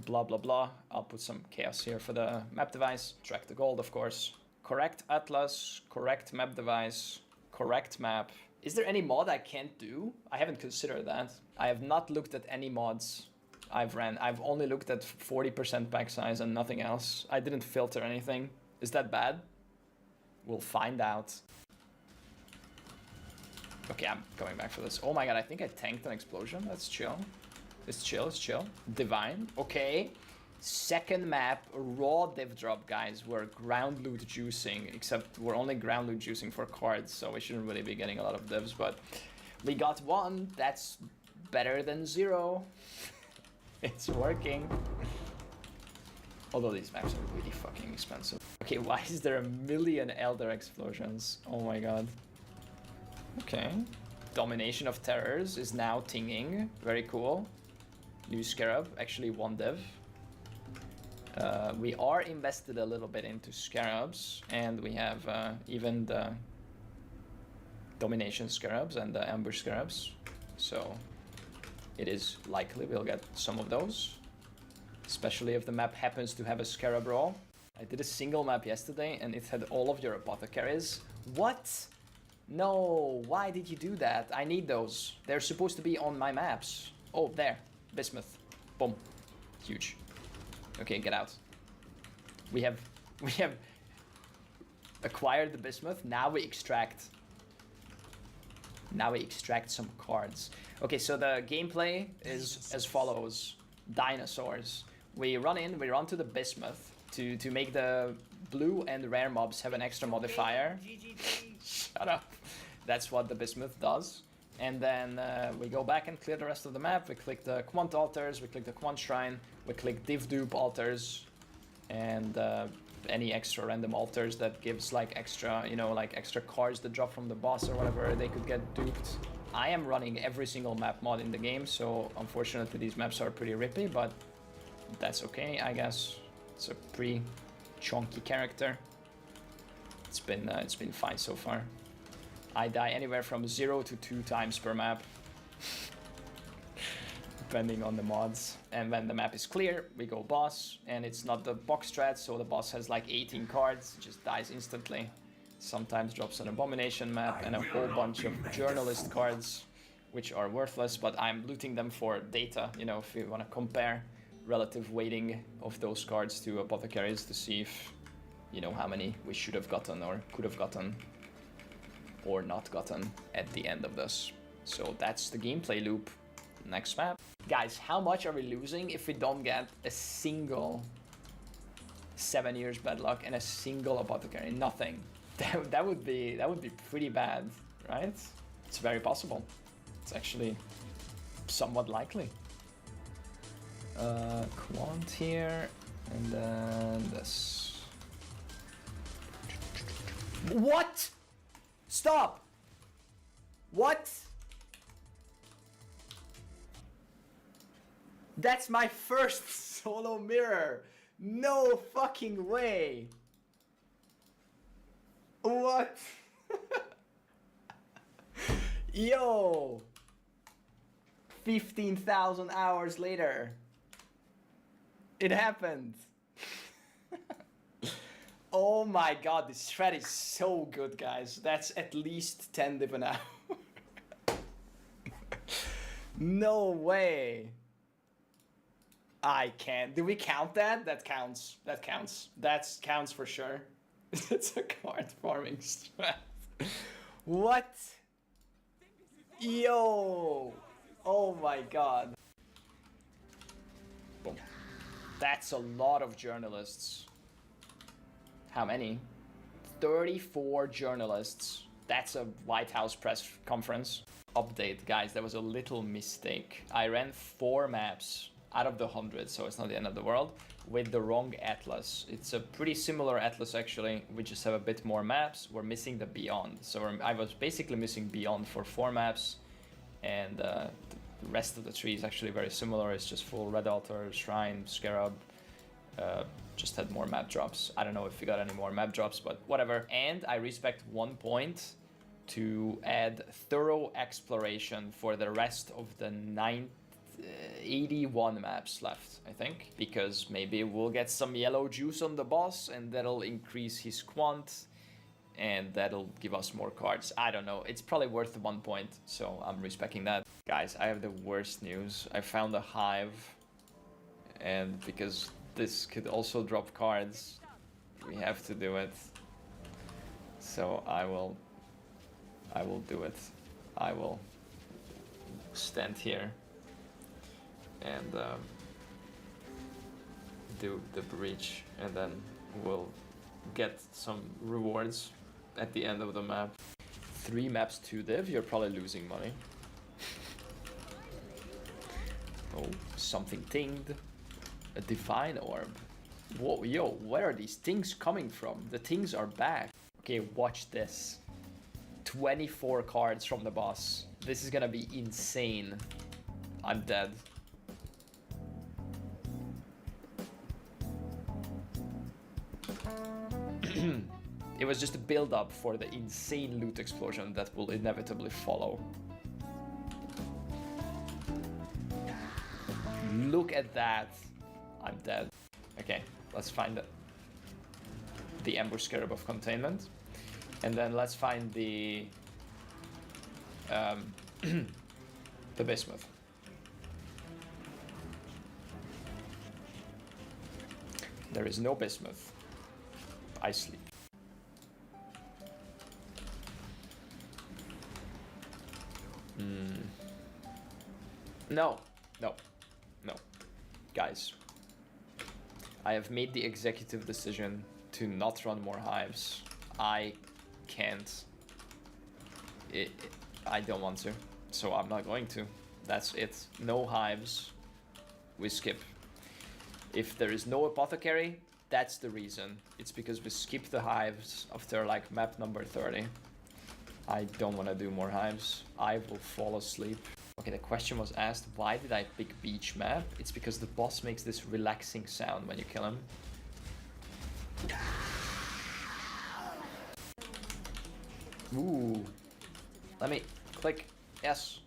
blah blah blah. I'll put some chaos here for the map device. Track the gold, of course. Correct atlas, correct map device, correct map. Is there any mod I can't do? I haven't considered that. I have not looked at any mods I've ran. I've only looked at 40% pack size and nothing else. I didn't filter anything. Is that bad? We'll find out. Okay, I'm going back for this. Oh my god, I think I tanked an explosion. That's chill. It's chill, it's chill. Divine, okay. Second map, raw div drop, guys. We're ground loot juicing, except we're only ground loot juicing for cards, so we shouldn't really be getting a lot of divs, but we got one. That's better than 0. It's working. Although these maps are really fucking expensive. Okay, why is there a million Elder explosions? Oh my god. Okay. Domination of Terrors is now tinging. Very cool. New Scarab, actually 1 div. We are invested a little bit into Scarabs, and we have even the Domination Scarabs and the Ambush Scarabs. So it is likely we'll get some of those, especially if the map happens to have a Scarab roll. I did a single map yesterday and it had all of your apothecaries. What? No, why did you do that? I need those. They're supposed to be on my maps. Oh, there. Bismuth. Boom. Huge. Okay, get out. We have acquired the Bismuth. Now we extract. Now we extract some cards. Okay, so the gameplay is as follows. Dinosaurs. We run to the Bismuth to make the blue and rare mobs have an extra modifier. Shut up. That's what the Bismuth does. And then we go back and clear the rest of the map. We click the Quant altars, we click the Quant shrine, we click div dupe altars, and any extra random altars that gives like extra, you know, like extra cards that drop from the boss or whatever, they could get duped. I am running every single map mod in the game, so unfortunately these maps are pretty rippy, but that's okay, I guess. It's a pretty chunky character. It's been fine so far. I die anywhere from 0 to 2 times per map, depending on the mods. And when the map is clear, we go boss, and it's not the box strat, so the boss has like 18 cards, just dies instantly. Sometimes drops an abomination map and a whole bunch of journalist cards, which are worthless, but I'm looting them for data, you know, if you want to compare relative weighting of those cards to apothecaries to see if, you know, how many we should have gotten or could have gotten or not gotten at the end of this. So that's the gameplay loop. Next map. Guys, how much are we losing if we don't get a single 7 years bad luck and a single apothecary? Nothing. That would be pretty bad, right? It's very possible. It's actually somewhat likely. Quant here, and then this. What? Stop! What? That's my first solo mirror! No fucking way! What? Yo! 15,000 hours later. It happened. Oh my god, this thread is so good, guys. That's at least 10 div an hour. No way. I can't. Do we count that? That counts. That counts. That counts for sure. It's a card farming strat. What? Yo. Oh my god. Boom. That's a lot of journalists. How many? 34 journalists. That's a White House press conference. Update, guys, there was a little mistake. I ran 4 maps out of the 100, so it's not the end of the world, with the wrong atlas. It's a pretty similar atlas actually. We just have a bit more maps. We're missing the Beyond. So I was basically missing Beyond for 4 maps, and the rest of the tree is actually very similar. It's just full Red Altar, Shrine, Scarab. Just had more map drops. I don't know if we got any more map drops, but whatever. And I respect 1 point to add thorough exploration for the rest of the 81 maps left, I think, because maybe we'll get some yellow juice on the boss and that'll increase his quant and that'll give us more cards. I don't know. It's probably worth 1 point, so I'm respecting that. Guys, I have the worst news. I found a hive, and because this could also drop cards, we have to do it. So I will do it. I will stand here and do the breach, and then we'll get some rewards at the end of the map. 3 maps to div, you're probably losing money. Oh, something tinged. A divine orb. Whoa, yo, where are these things coming from? The things are back. Okay, watch this. 24 cards from the boss. This is gonna be insane. I'm dead. It was just a build-up for the insane loot explosion that will inevitably follow. Look at that. I'm dead. Okay, let's find the Ambush Scarab of Containment. And then let's find the bismuth. There is no bismuth. I sleep. No. Guys, I have made the executive decision to not run more hives. I can't. I don't want to, so I'm not going to. That's it. No hives. We skip. If there is no apothecary, that's the reason. It's because we skip the hives after like map number 30. I don't want to do more hives. I will fall asleep. Okay, the question was asked, why did I pick beach map? It's because the boss makes this relaxing sound when you kill him. Ooh. Let me click. Yes.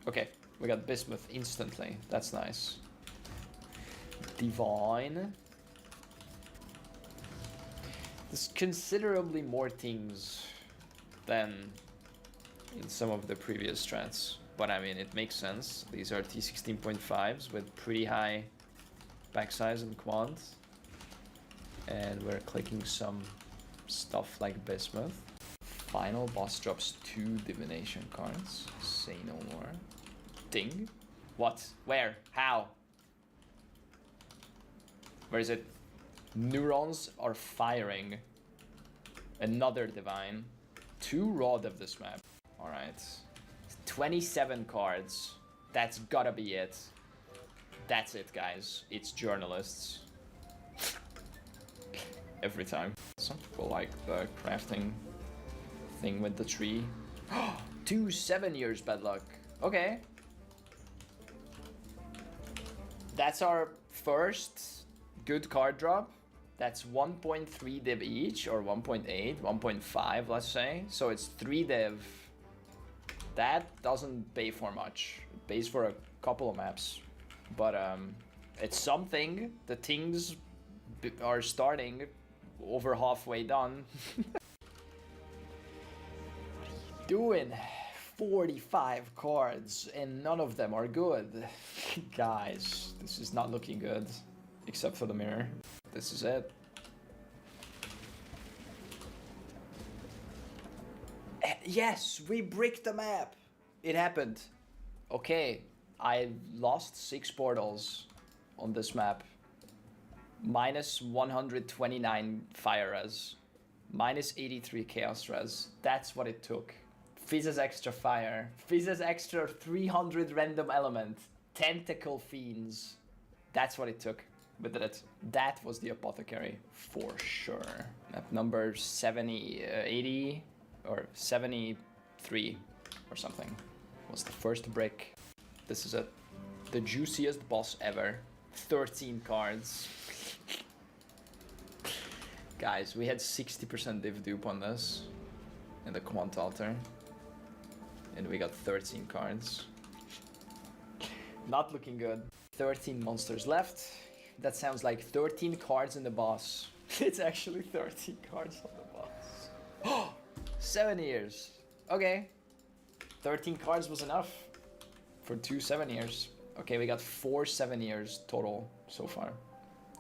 Okay, we got bismuth instantly. That's nice. Divine. There's considerably more things than in some of the previous strats. But I mean, it makes sense. These are T16.5s with pretty high back size and quant. And we're clicking some stuff like bismuth. Final boss drops 2 divination cards. Say no more. Ding. What? Where? How? Where is it? Neurons are firing. Another divine. 2 raw of this map. Alright. 27 cards. That's gotta be it. That's it, guys. It's journalists. Every time. Some people like the crafting thing with the tree. 2 7 years bad luck. Okay. That's our first good card drop. That's 1.3 div each, or 1.8, 1.5, let's say. So it's 3 div. That doesn't pay for much. It pays for a couple of maps. But it's something. The things are starting, over halfway done. Doing 45 cards and none of them are good. Guys, this is not looking good. Except for the mirror. This is it. Yes, we bricked the map. It happened. Okay, I lost 6 portals on this map. Minus 129 fire res. Minus 83 chaos res. That's what it took. Fizz's extra fire. Fizz's extra 300 random element. Tentacle Fiends. That's what it took. We did it. That was the Apothecary for sure. Map number 80 or 73 or something was the first brick. This is the juiciest boss ever. 13 cards. Guys, we had 60% div dupe on this in the Quant Altar. And we got 13 cards. Not looking good. 13 monsters left. That sounds like 13 cards in the boss. It's actually 13 cards on the boss. Oh, 7 years. Okay. 13 cards was enough for 2 7 years. Okay, we got 4 7 years total so far.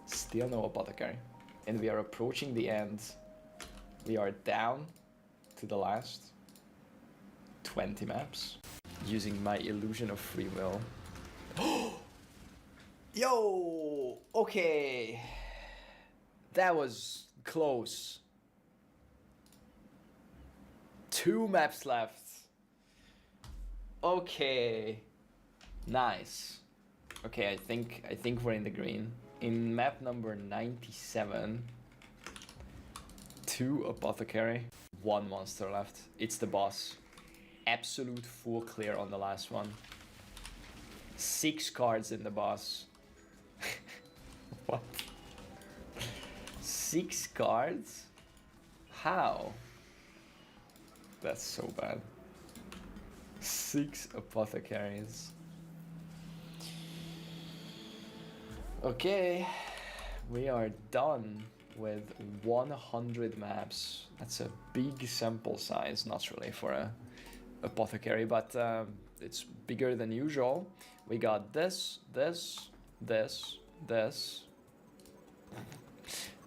Still no Apothecary. And we are approaching the end. We are down to the last 20 maps. Using my illusion of free will. Yo! Okay. That was close. 2 maps left. Okay. Nice. Okay, I think we're in the green. In map number 97, 2 Apothecary, 1 monster left. It's the boss. Absolute full clear on the last one. 6 cards in the boss. What? 6 cards? How? That's so bad. 6 Apothecaries. Okay, we are done with 100 maps. That's a big sample size, naturally, for a Apothecary, but it's bigger than usual. We got this, this, this, this,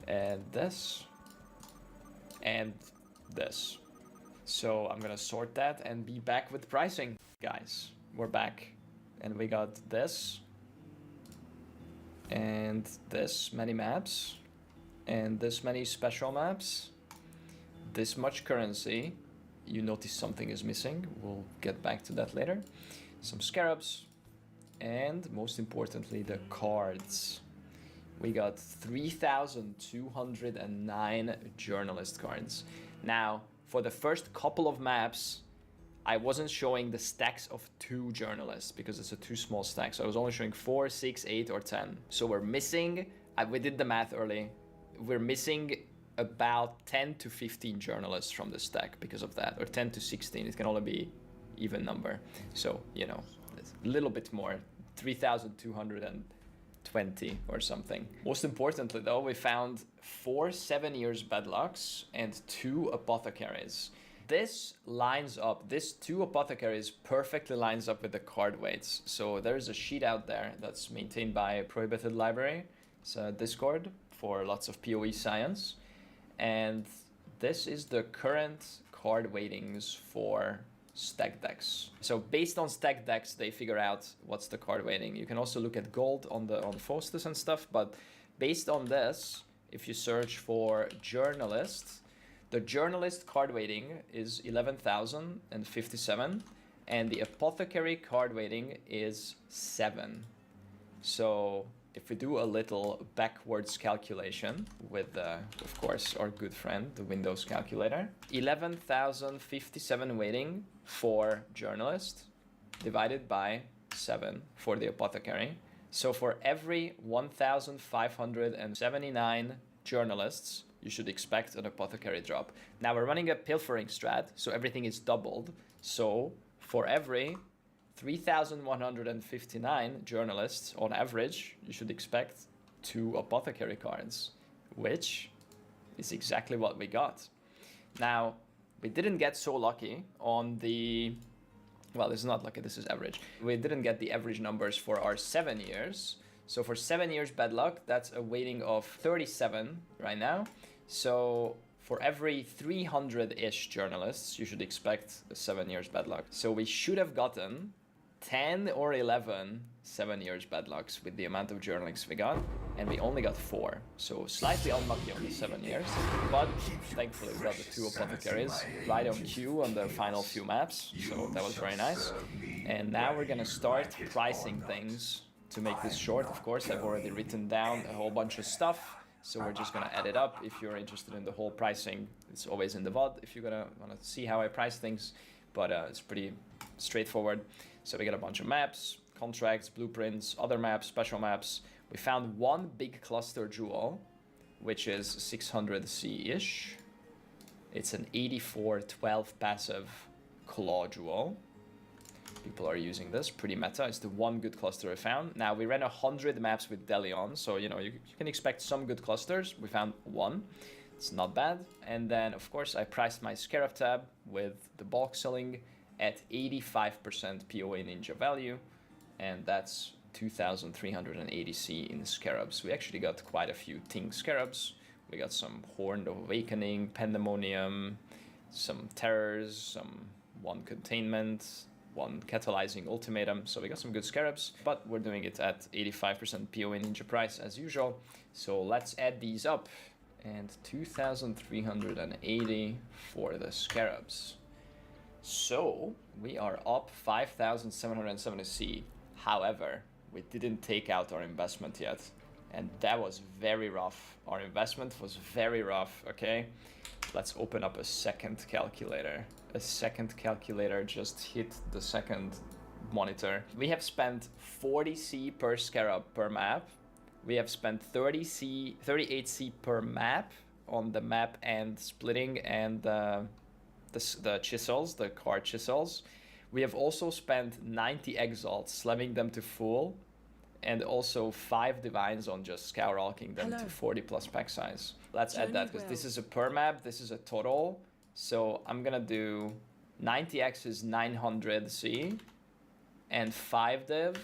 and this, and this. So I'm gonna sort that and be back with pricing. Guys, we're back. And we got this, and this many maps, and this many special maps, this much currency. You notice something is missing. We'll get back to that later. Some scarabs, and most importantly, the cards. We got 3,209 journalist cards. Now, for the first couple of maps, I wasn't showing the stacks of 2 journalists because it's a too small stack. So I was only showing 4, 6, 8, or 10. So we're missing, we did the math early. We're missing about 10 to 15 journalists from the stack because of that, or 10 to 16. It can only be even number. So, you know, it's a little bit more, 3,220 or something. Most importantly though, we found 4 7 years Bedlocks and 2 Apothecaries. This lines up, this 2 Apothecaries perfectly lines up with the card weights. So there's a sheet out there that's maintained by Prohibited Library. It's a Discord for lots of PoE science. And this is the current card weightings for stack decks. So based on stack decks, they figure out what's the card weighting. You can also look at gold on Faustus and stuff, but based on this, if you search for journalist, the journalist card weighting is 11,057, and the Apothecary card weighting is 7. So if we do a little backwards calculation with, of course, our good friend, the Windows calculator, 11,057 weighting for journalist divided by 7 for the Apothecary. So for every 1,579 journalists, you should expect an Apothecary drop. Now we're running a pilfering strat, so everything is doubled. So for every 3,159 journalists on average, you should expect 2 Apothecary cards, which is exactly what we got. Now, we didn't get so lucky on the, well, it's not lucky, this is average. We didn't get the average numbers for our 7 years. So for 7 years bad luck, that's a weighting of 37 right now. So for every 300-ish journalists, you should expect a 7 years bad luck. So we should have gotten 10 or 11 7 years bad lucks with the amount of journalists we got, and we only got 4. So slightly unlucky on the 7 years, but thankfully we got the 2 Apothecaries right on cue on the final few maps, so that was very nice. And now we're gonna start pricing things. To make this short, of course, I've already written down a whole bunch of stuff, so we're just gonna add it up. If you're interested in the whole pricing, it's always in the VOD if you're gonna wanna see how I price things, but it's pretty straightforward. So we got a bunch of maps, contracts, blueprints, other maps, special maps. We found one big cluster jewel, which is 600C-ish. It's an 8412 passive claw jewel. People are using this, pretty meta. It's the one good cluster I found. Now, we ran 100 maps with Delion, so you know, you can expect some good clusters. We found one. It's not bad. And then, of course, I priced my Scarab tab with the bulk selling at 85% POA Ninja value, and that's 2,380C in Scarabs. We actually got quite a few Ting Scarabs. We got some Horned Awakening, Pandemonium, some Terrors, some one Containment, one Catalyzing Ultimatum, so we got some good Scarabs, but we're doing it at 85% POA Ninja price as usual. So let's add these up, and 2,380 for the Scarabs. So we are up 5,770C. However, we didn't take out our investment yet, and that was very rough. Our investment was very rough, okay? Let's open up a second calculator. A second calculator just hit the second monitor. We have spent 40C per Scarab per map. We have spent 38C per map on the map and splitting and the chisels, the card chisels. We have also spent 90 exalts, slamming them to full, and also 5 divines on just scour alking them to 40 plus pack size. Let's add that, because this is a per map, this is a total. So I'm gonna do 90x is 900C, and 5 div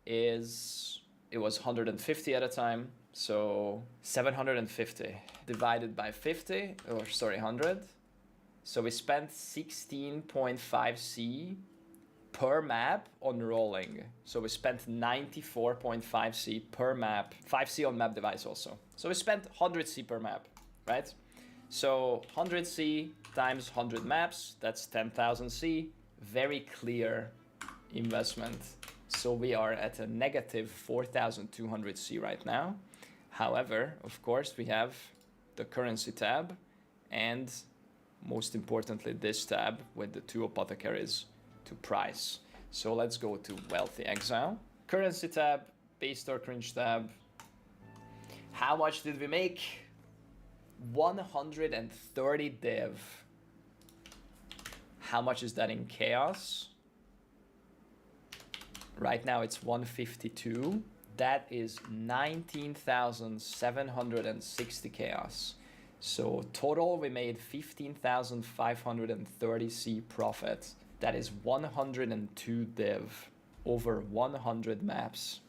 is, it was 150 at a time, so 750 divided by 50, or sorry, 100. So we spent 16.5C per map on rolling. So we spent 94.5C per map, 5C on map device also. So we spent 100C per map, right? So 100C times 100 maps, that's 10,000C. Very clear investment. So we are at a negative 4,200C right now. However, of course, we have the currency tab and most importantly, this tab with the 2 apothecaries to price. So let's go to Wealthy Exile. Currency tab, base store cringe tab. How much did we make? 130 div. How much is that in chaos? Right now it's 152. That is 19,760 chaos. So total we made 15,530C profit. That is 102 div over 100 maps.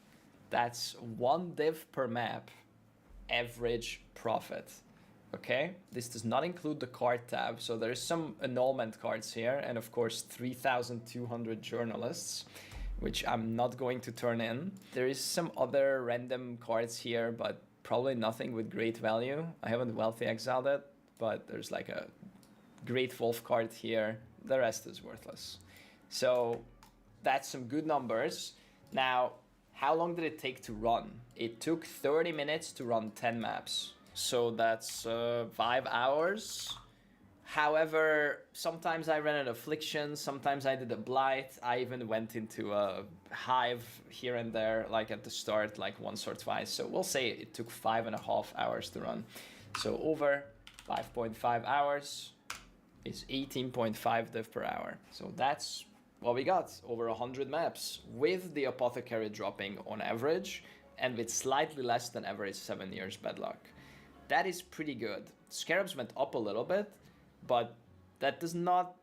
That's 1 div per map, average profit. Okay, this does not include the card tab, so there's some annulment cards here, and of course 3,200 journalists, which I'm not going to turn in. There is some other random cards here, but probably nothing with great value. I haven't Wealthy exiled it, but there's like a Great Wolf card here. The rest is worthless. So that's some good numbers. Now, how long did it take to run? It took 30 minutes to run 10 maps. So that's 5 hours. However, sometimes I ran an Affliction, sometimes I did a Blight. I even went into a Hive here and there, like at the start, like once or twice. So we'll say it took 5.5 hours to run. So over 5.5 hours is 18.5 div per hour. So that's what we got, over 100 maps, with the Apothecary dropping on average, and with slightly less than average 7 years bad luck. That is pretty good. Scarabs went up a little bit, but that does not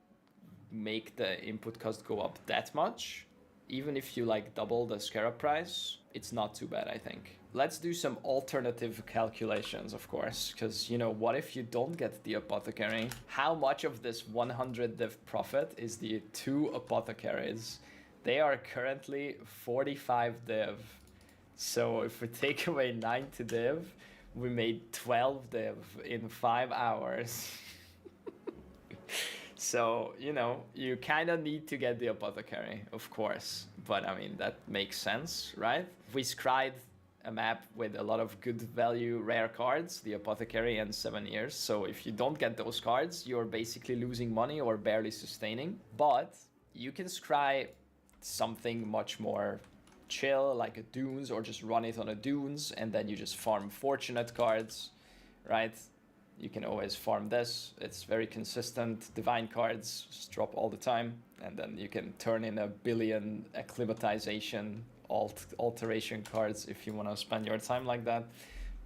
make the input cost go up that much. Even if you like double the Scarab price, it's not too bad, I think. Let's do some alternative calculations, of course, because, you know, what if you don't get the Apothecary? How much of this 100 div profit is the 2 Apothecaries? They are currently 45 div. So if we take away 90 div, we made 12 div in 5 hours. So, you know, you kind of need to get the Apothecary, of course. But, I mean, that makes sense, right? We scried a map with a lot of good value rare cards, the Apothecary and 7 years. So if you don't get those cards, you're basically losing money or barely sustaining. But you can scry something much more chill, like a Dunes, or just run it on a Dunes, and then you just farm Fortunate cards, right? You can always farm this. It's very consistent. Divine cards just drop all the time, and then you can turn in 1 billion acclimatization alteration cards if you want to spend your time like that.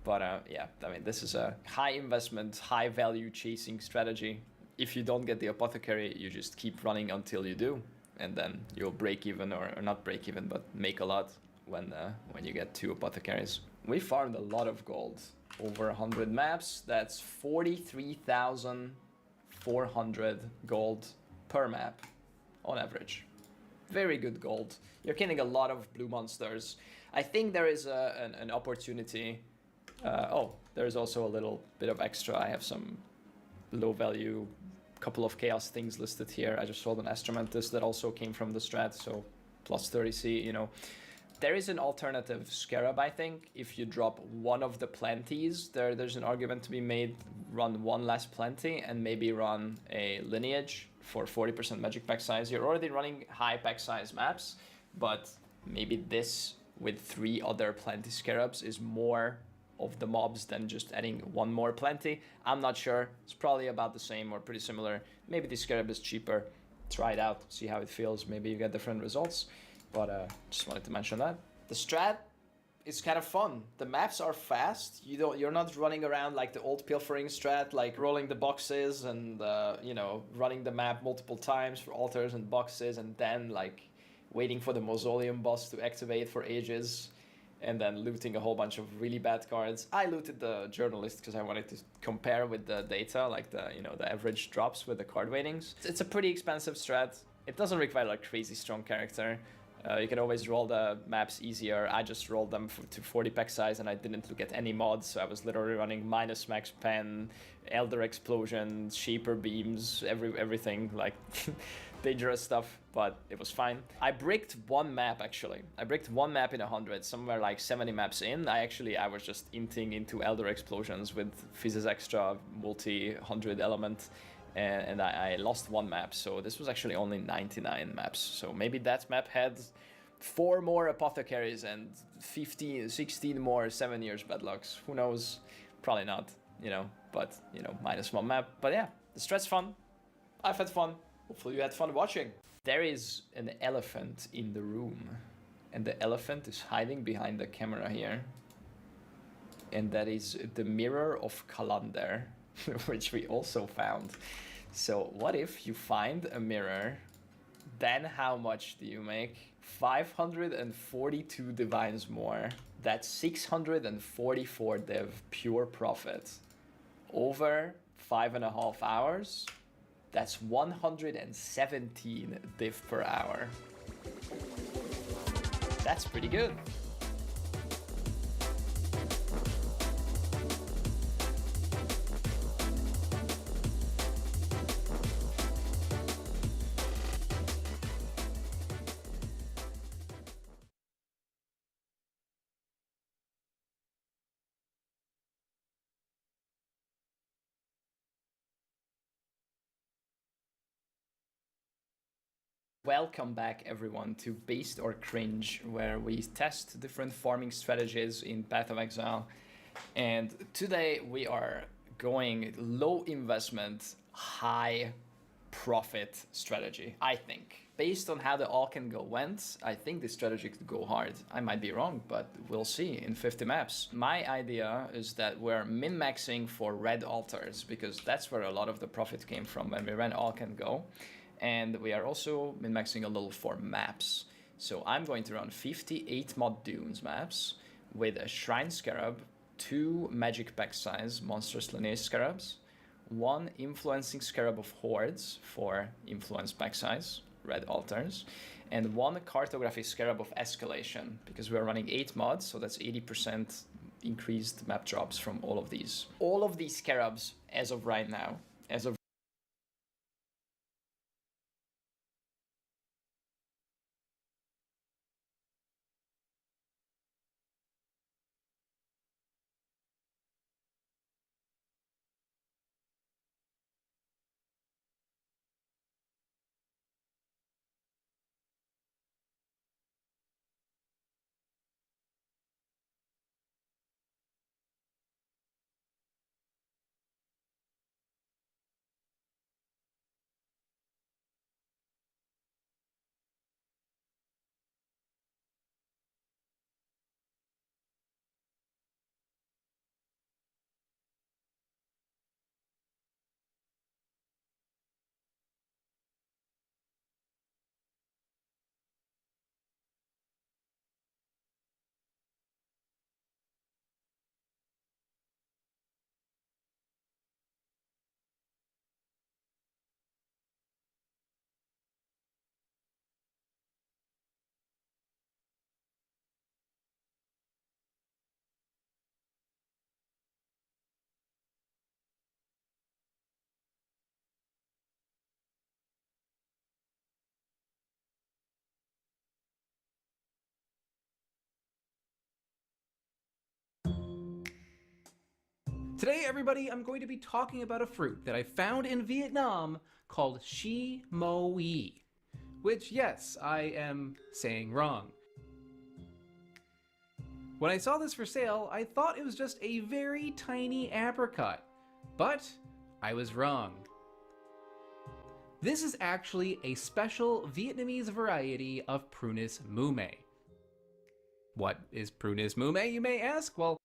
But yeah, I mean, this is a high investment, high value chasing strategy. If you don't get the Apothecary, you just keep running until you do, and then you'll break even, or not break even, but make a lot when you get 2 Apothecaries. We farmed a lot of gold. Over 100 maps, that's 43,400 gold per map on average. Very good gold. You're killing a lot of blue monsters. I think there is an opportunity. There's also a little bit of extra. I have some low value, couple of chaos things listed here. I just sold an Astromantis that also came from the strat, so plus 30C, you know. There is an alternative Scarab, I think. If you drop one of the Plenties, there's an argument to be made, run one less Plenty and maybe run a Lineage for 40% magic pack size. You're already running high pack size maps, but maybe this with 3 other Plenty Scarabs is more of the mobs than just adding one more Plenty. I'm not sure. It's probably about the same or pretty similar. Maybe the Scarab is cheaper. Try it out, see how it feels. Maybe you get different results. But just wanted to mention that. The strat is kind of fun. The maps are fast. You're not running around like the old pilfering strat, like rolling the boxes and you know, running the map multiple times for altars and boxes, and then like waiting for the Mausoleum boss to activate for ages, and then looting a whole bunch of really bad cards. I looted the Journalist because I wanted to compare with the data, like the average drops with the card weightings. It's a pretty expensive strat. It doesn't require a crazy strong character. You can always roll the maps easier. I just rolled them to 40 pack size, and I didn't look at any mods, so I was literally running minus max pen, Elder Explosion, Shaper Beams, everything, like dangerous stuff, but it was fine. I bricked one map, actually. I bricked one map in 100, somewhere like 70 maps in. I was just inting into Elder Explosions with Physis Extra, multi-100 element, and I lost one map, so this was actually only 99 maps. So maybe that map had 4 more Apothecaries and 16 more 7 years Bedlocks. Who knows? Probably not, you know, but, you know, minus one map. But yeah, the strat's fun. I've had fun. Hopefully you had fun watching. There is an elephant in the room, and the elephant is hiding behind the camera here. And that is the Mirror of Kalander, which we also found. So what if you find a mirror, then how much do you make? 542 divines more. That's 644 div pure profit. Over 5.5 hours, that's 117 div per hour. That's pretty good. Welcome back everyone to Based or Cringe, where we test different farming strategies in Path of Exile. And today we are going low investment, high profit strategy, I think. Based on how the All Can Go went, I think this strategy could go hard. I might be wrong, but we'll see in 50 maps. My idea is that we're min-maxing for red altars, because that's where a lot of the profit came from when we ran All Can Go. And we are also min-maxing a little for maps. So I'm going to run 58 Mod Dunes maps with a Shrine Scarab, 2 Magic Pack size Monstrous Lineage Scarabs, 1 Influencing Scarab of Hordes for Influence Pack size, red altars, and 1 Cartography Scarab of Escalation, because we're running 8 mods, so that's 80% increased map drops from all of these. All of these Scarabs, as of right now, as of Today, everybody, I'm going to be talking about a fruit that I found in Vietnam called Shi Mo Yi, which, yes, I am saying wrong. When I saw this for sale, I thought it was just a very tiny apricot, but I was wrong. This is actually a special Vietnamese variety of Prunus mume. What is Prunus mume, you may ask? Well,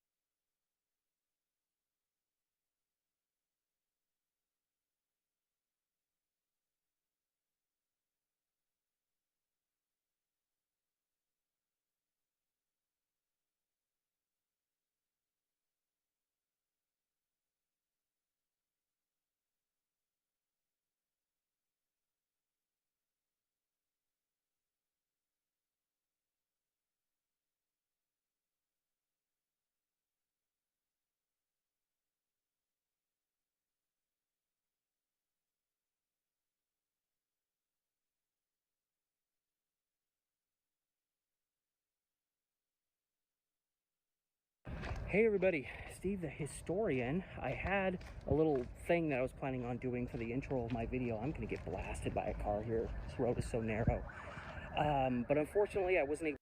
Hey everybody, Steve the Historian. I had a little thing that I was planning on doing for the intro of my video. I'm gonna get blasted by a car here. This road is so narrow. But unfortunately I wasn't able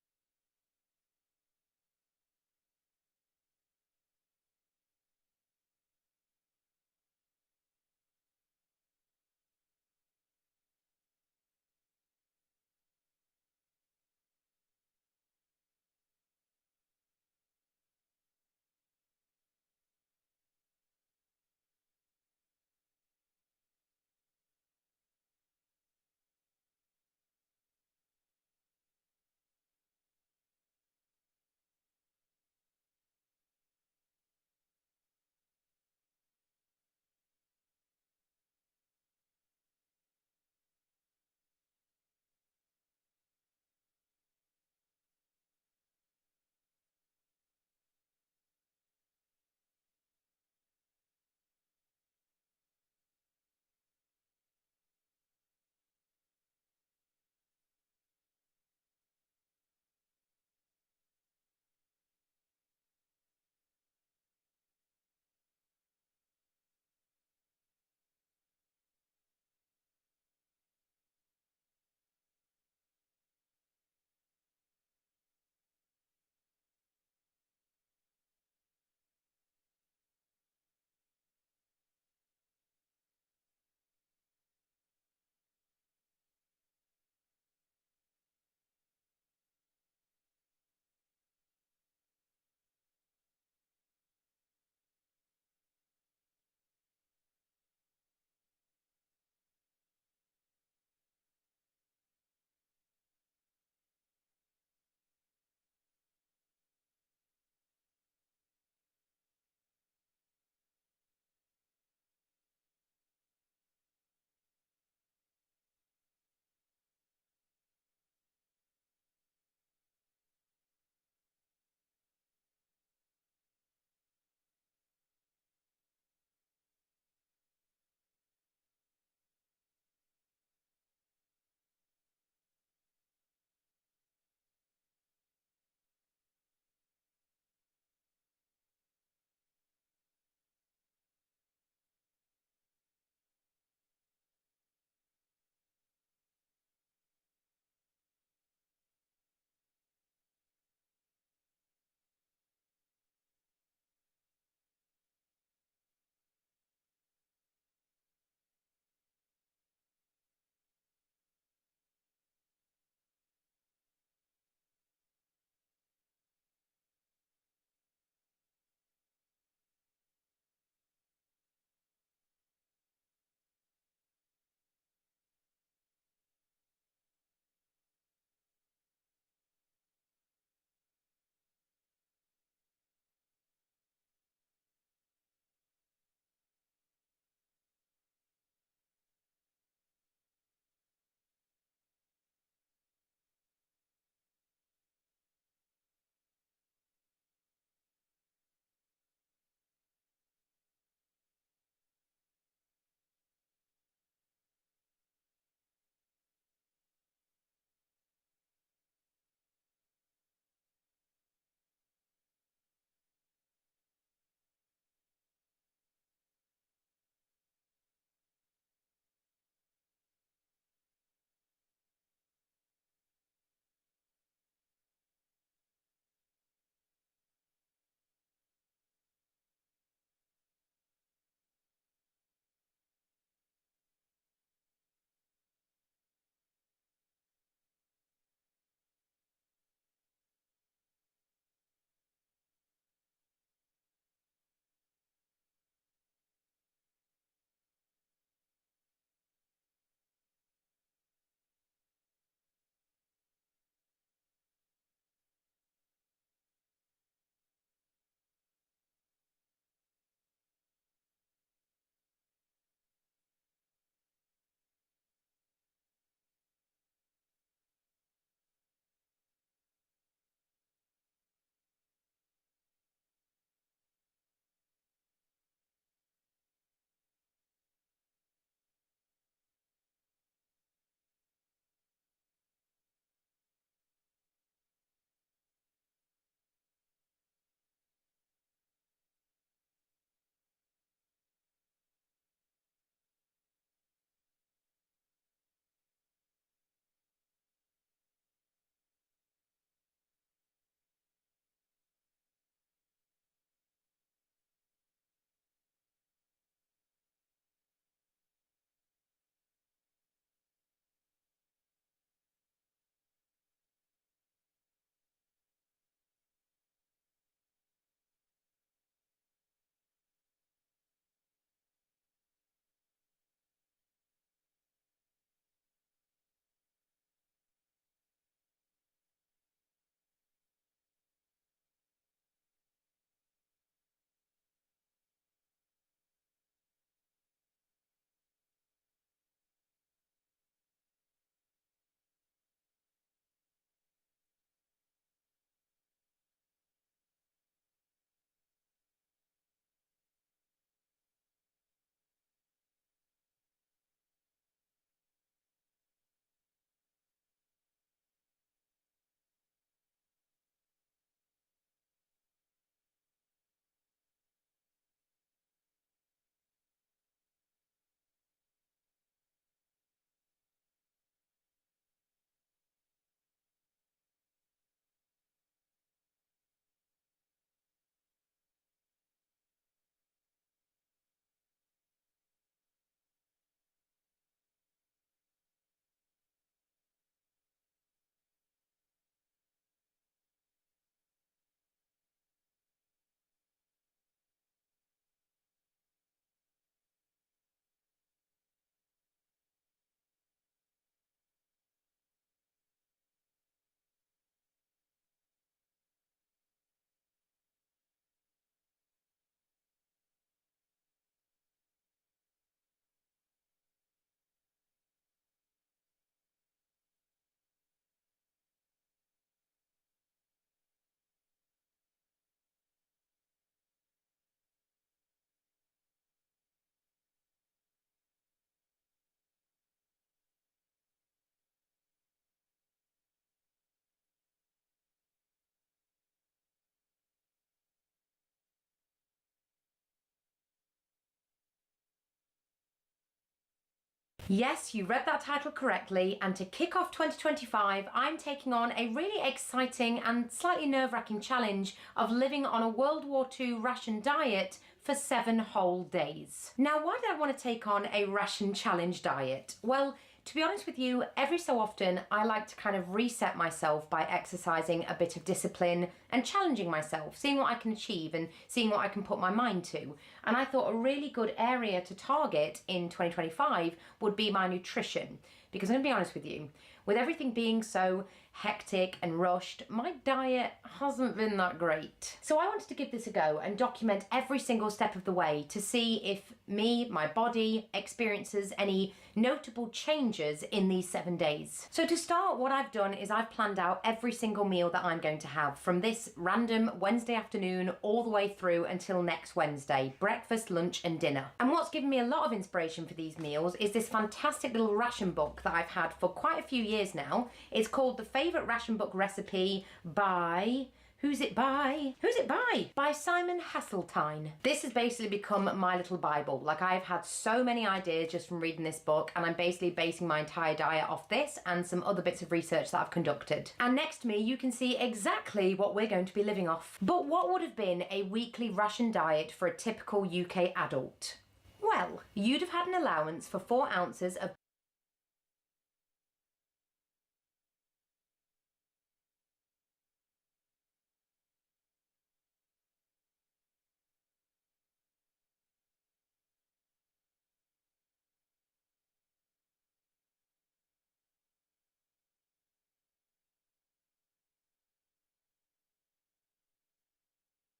Yes, you read that title correctly, and to kick off 2025, I'm taking on a really exciting and slightly nerve-wracking challenge of living on a World War II ration diet for 7 whole days. Now, why did I want to take on a ration challenge diet? Well, to be honest with you, every so often I like to kind of reset myself by exercising a bit of discipline and challenging myself, seeing what I can achieve and seeing what I can put my mind to. And I thought a really good area to target in 2025 would be my nutrition. Because I'm going to be honest with you, with everything being so hectic and rushed, my diet hasn't been that great. So I wanted to give this a go and document every single step of the way to see if my body experiences any notable changes in these 7 days. So to start, what I've done is I've planned out every single meal that I'm going to have from this random Wednesday afternoon all the way through until next Wednesday, breakfast, lunch and dinner. And what's given me a lot of inspiration for these meals is this fantastic little ration book that I've had for quite a few years now. It's called The Favourite Ration Book Recipe by... Who's it by? Who's it by? By Simon Hasseltine. This has basically become my little Bible. Like, I've had so many ideas just from reading this book, and I'm basically basing my entire diet off this and some other bits of research that I've conducted. And next to me, you can see exactly what we're going to be living off. But what would have been a weekly ration diet for a typical UK adult? Well, you'd have had an allowance for 4 ounces of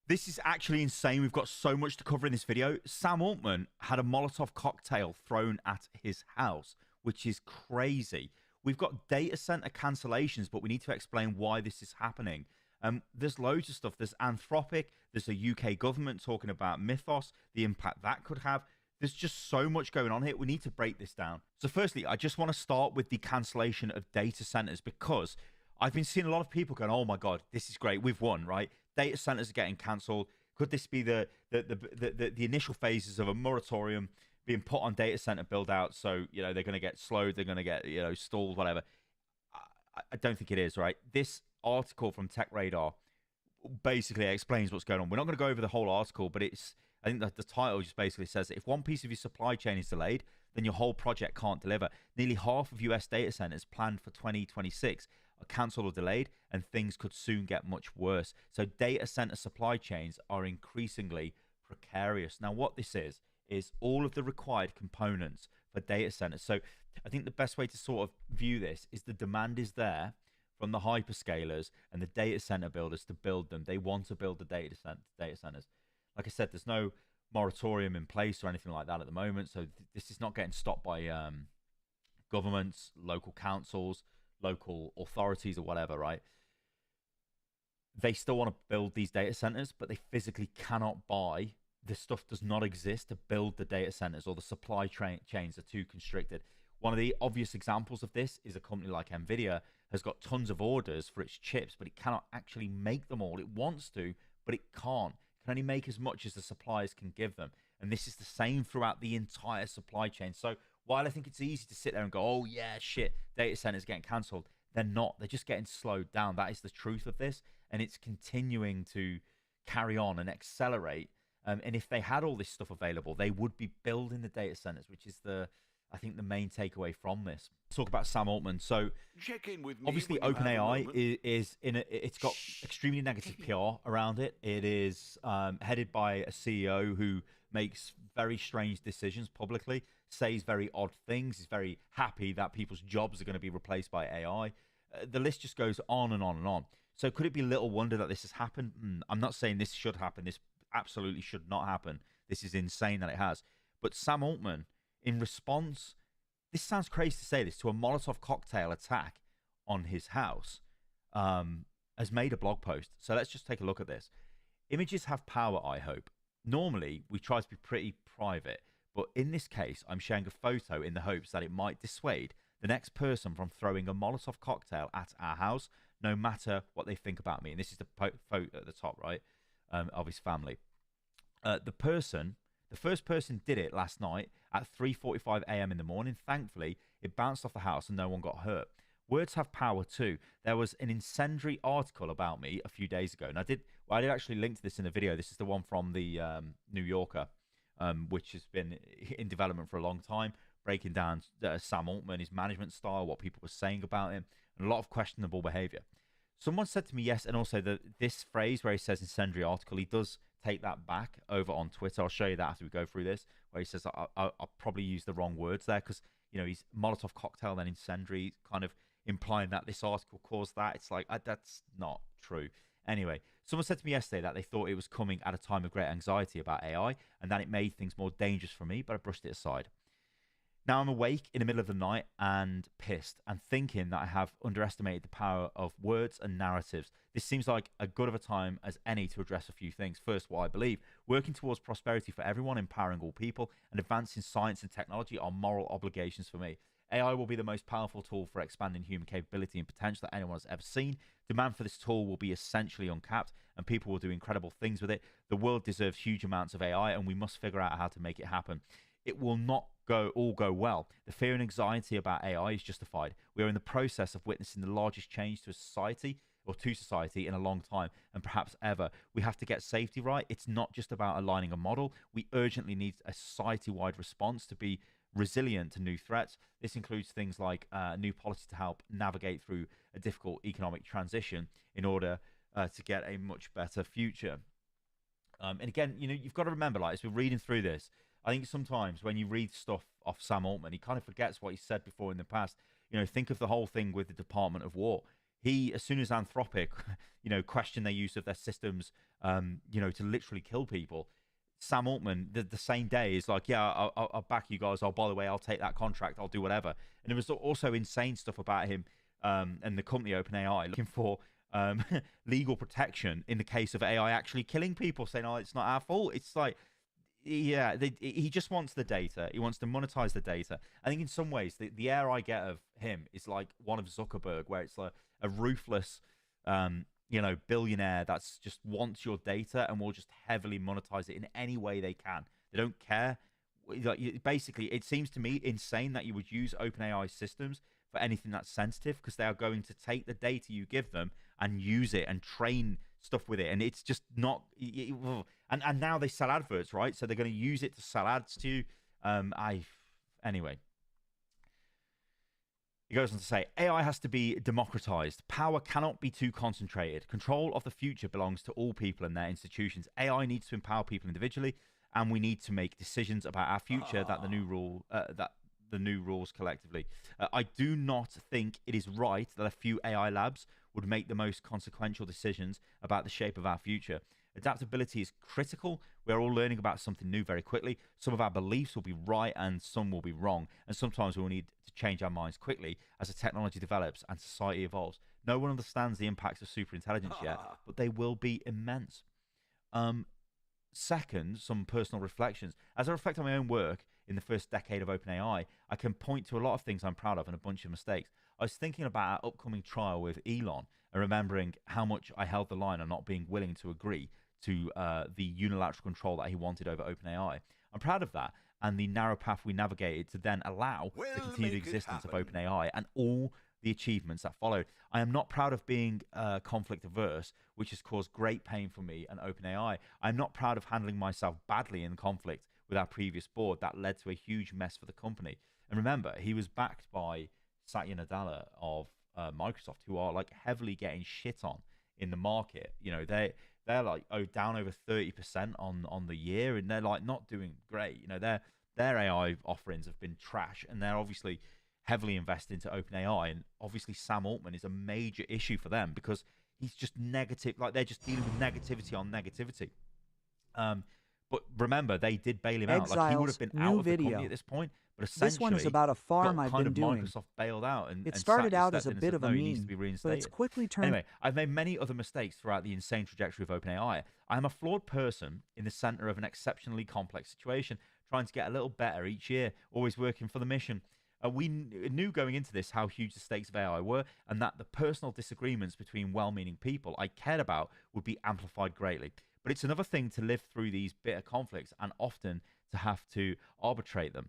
This is actually insane. We've got so much to cover in this video. Sam Altman had a Molotov cocktail thrown at his house, which is crazy. We've got data center cancellations, but we need to explain why this is happening. There's loads of stuff. There's Anthropic. There's a UK government talking about Mythos, the impact that could have. There's just so much going on here. We need to break this down. So firstly, I just want to start with the cancellation of data centers, because I've been seeing a lot of people going, oh my God, this is great. We've won, right? Data centers are getting cancelled. Could this be the initial phases of a moratorium being put on data center build out? So, you know, they're going to get slowed. They're going to get, you know, stalled, whatever. I don't think it is, right? This article from Tech Radar basically explains what's going on. We're not going to go over the whole article, but I think that the title just basically says that if one piece of your supply chain is delayed, then your whole project can't deliver. Nearly half of US data centers planned for 2026 are cancelled or delayed, and things could soon get much worse. So data center supply chains are increasingly precarious. Now, what this is all of the required components for data centers. So I think the best way to sort of view this is the demand is there from the hyperscalers and the data center builders to build them. They want to build the data centers. Like I said, there's no moratorium in place or anything like that at the moment. So this is not getting stopped by governments, local councils, local authorities or whatever, right? They still want to build these data centers, but they physically cannot buy. This stuff does not exist to build the data centers, or the supply chains are too constricted. One of the obvious examples of this is a company like Nvidia has got tons of orders for its chips, but it cannot actually make them all. It wants to, but it can't. It can only make as much as the suppliers can give them. And this is the same throughout the entire supply chain. So while I think it's easy to sit there and go, oh yeah, shit, data centers getting cancelled, they're not. They're just getting slowed down. That is the truth of this. And it's continuing to carry on and accelerate. And if they had all this stuff available, they would be building the data centers, which is I think the main takeaway from this. Let's talk about Sam Altman. So check in with me. Obviously, OpenAI it's got extremely negative PR around it. It is headed by a CEO who makes very strange decisions publicly, says very odd things. He's very happy that people's jobs are going to be replaced by AI. The list just goes on and on and on. So could it be little wonder that this has happened? I'm not saying this should happen. This absolutely should not happen. This is insane that it has. But Sam Altman, in response, this sounds crazy to say this, to a Molotov cocktail attack on his house, has made a blog post. So let's just take a look at this. Images have power, I hope. Normally, we try to be pretty private, but in this case, I'm sharing a photo in the hopes that it might dissuade the next person from throwing a Molotov cocktail at our house, no matter what they think about me. And this is the photo at the top, right, of his family. The person The first person did it last night at 3:45 a.m. in the morning. Thankfully, it bounced off the house and no one got hurt. Words have power too. There was an incendiary article about me a few days ago, and I did actually link to this in a video. This is the one from the New Yorker, which has been in development for a long time, breaking down Sam Altman, his management style, what people were saying about him, and a lot of questionable behavior. Someone said to me, yes, and also this phrase where he says incendiary article, he does take that back over on Twitter. I'll show you that after we go through this, where he says I'll probably use the wrong words there because, you know, he's Molotov cocktail, then incendiary, kind of implying that this article caused that. It's like, that's not true. Anyway, someone said to me yesterday that they thought it was coming at a time of great anxiety about AI and that it made things more dangerous for me, but I brushed it aside. Now I'm awake in the middle of the night and pissed and thinking that I have underestimated the power of words and narratives. This seems like as good of a time as any to address a few things. First, what I believe, working towards prosperity for everyone, empowering all people, and advancing science and technology are moral obligations for me. AI will be the most powerful tool for expanding human capability and potential that anyone has ever seen. Demand for this tool will be essentially uncapped, and people will do incredible things with it. The world deserves huge amounts of AI, and we must figure out how to make it happen. It will not all go well. The fear and anxiety about AI is justified. We are in the process of witnessing the largest change to society in a long time, and perhaps ever. We have to get safety right. It's not just about aligning a model. We urgently need a society-wide response to be resilient to new threats. This includes things like new policy to help navigate through a difficult economic transition in order to get a much better future. And again, you know, you've got to remember, like, as we're reading through this, I think sometimes when you read stuff off Sam Altman, he kind of forgets what he said before in the past. You know, think of the whole thing with the Department of War. He, as soon as Anthropic, you know, questioned their use of their systems, you know, to literally kill people, Sam Altman, the same day, is like, yeah, I'll back you guys. Oh, by the way, I'll take that contract. I'll do whatever. And there was also insane stuff about him and the company OpenAI looking for legal protection in the case of AI actually killing people, saying, oh, it's not our fault. It's like, yeah, he just wants the data. He wants to monetize the data. I think in some ways, the air I get of him is like one of Zuckerberg, where it's like a ruthless, you know, billionaire that's just wants your data and will just heavily monetize it in any way they can. They don't care. Like, basically, it seems to me insane that you would use OpenAI systems for anything that's sensitive, because they are going to take the data you give them and use it and train stuff with it, and it's just not. And now they sell adverts, right? So they're going to use it to sell ads to you. Anyway. He goes on to say, AI has to be democratized. Power cannot be too concentrated. Control of the future belongs to all people and their institutions. AI needs to empower people individually, and we need to make decisions about our future that the new rules collectively. I do not think it is right that a few AI labs would make the most consequential decisions about the shape of our future. Adaptability is critical. We're all learning about something new very quickly. Some of our beliefs will be right and some will be wrong. And sometimes we will need to change our minds quickly as the technology develops and society evolves. No one understands the impacts of superintelligence yet, but they will be immense. Second, some personal reflections. As I reflect on my own work in the first decade of OpenAI, I can point to a lot of things I'm proud of and a bunch of mistakes. I was thinking about our upcoming trial with Elon and remembering how much I held the line on not being willing to agree to the unilateral control that he wanted over OpenAI. I'm proud of that and the narrow path we navigated to then allow the continued existence of OpenAI and all the achievements that followed. I am not proud of being conflict averse, which has caused great pain for me and OpenAI. I'm not proud of handling myself badly in conflict with our previous board that led to a huge mess for the company. And remember, he was backed by Satya Nadella of Microsoft, who are like heavily getting shit on in the market. You know, they're like down over 30% on the year, and they're like not doing great. You know, their AI offerings have been trash, and they're obviously heavily invested into OpenAI. And obviously Sam Altman is a major issue for them because he's just negative. Like, they're just dealing with negativity on negativity. But remember, they did bail him out. Like, he would have been out of the company at this point. But essentially, this one is about a farm I've been doing. Microsoft bailed out, and it started out as a bit bit of a meme, but it's quickly turned. Anyway, I've made many other mistakes throughout the insane trajectory of OpenAI. I am a flawed person in the center of an exceptionally complex situation, trying to get a little better each year, always working for the mission. We knew going into this how huge the stakes of AI were, and that the personal disagreements between well-meaning people I cared about would be amplified greatly. But it's another thing to live through these bitter conflicts, and often to have to arbitrate them.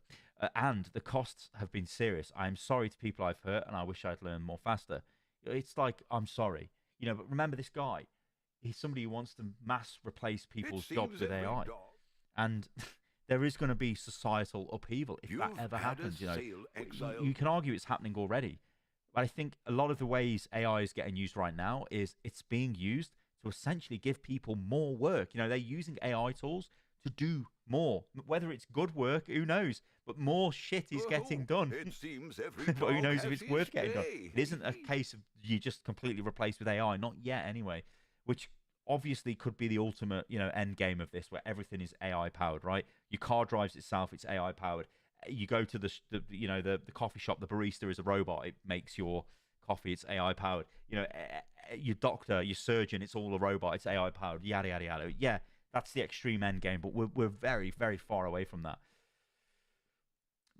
And the costs have been serious. I am sorry to people I've hurt, and I wish I'd learned more faster. It's like, I'm sorry. But remember this guy. He's somebody who wants to mass replace people's jobs with AI. And there is going to be societal upheaval if that ever happens. You can argue it's happening already. But I think a lot of the ways AI is getting used right now is it's being used to essentially give people more work. They're using AI tools to do more. Whether it's good work, who knows? But more shit is getting done. It seems every But who knows if has it's worth getting done? day. It isn't a case of you just completely replaced with AI. Not yet, anyway. Which obviously could be the ultimate, end game of this, where everything is AI powered, right? Your car drives itself; it's AI powered. You go to the coffee shop, the barista is a robot. It makes your coffee. It's AI powered. Your doctor, your surgeon, it's all a robot. It's AI powered. Yada yada yada. Yeah, that's the extreme end game, but we're very, very far away from that.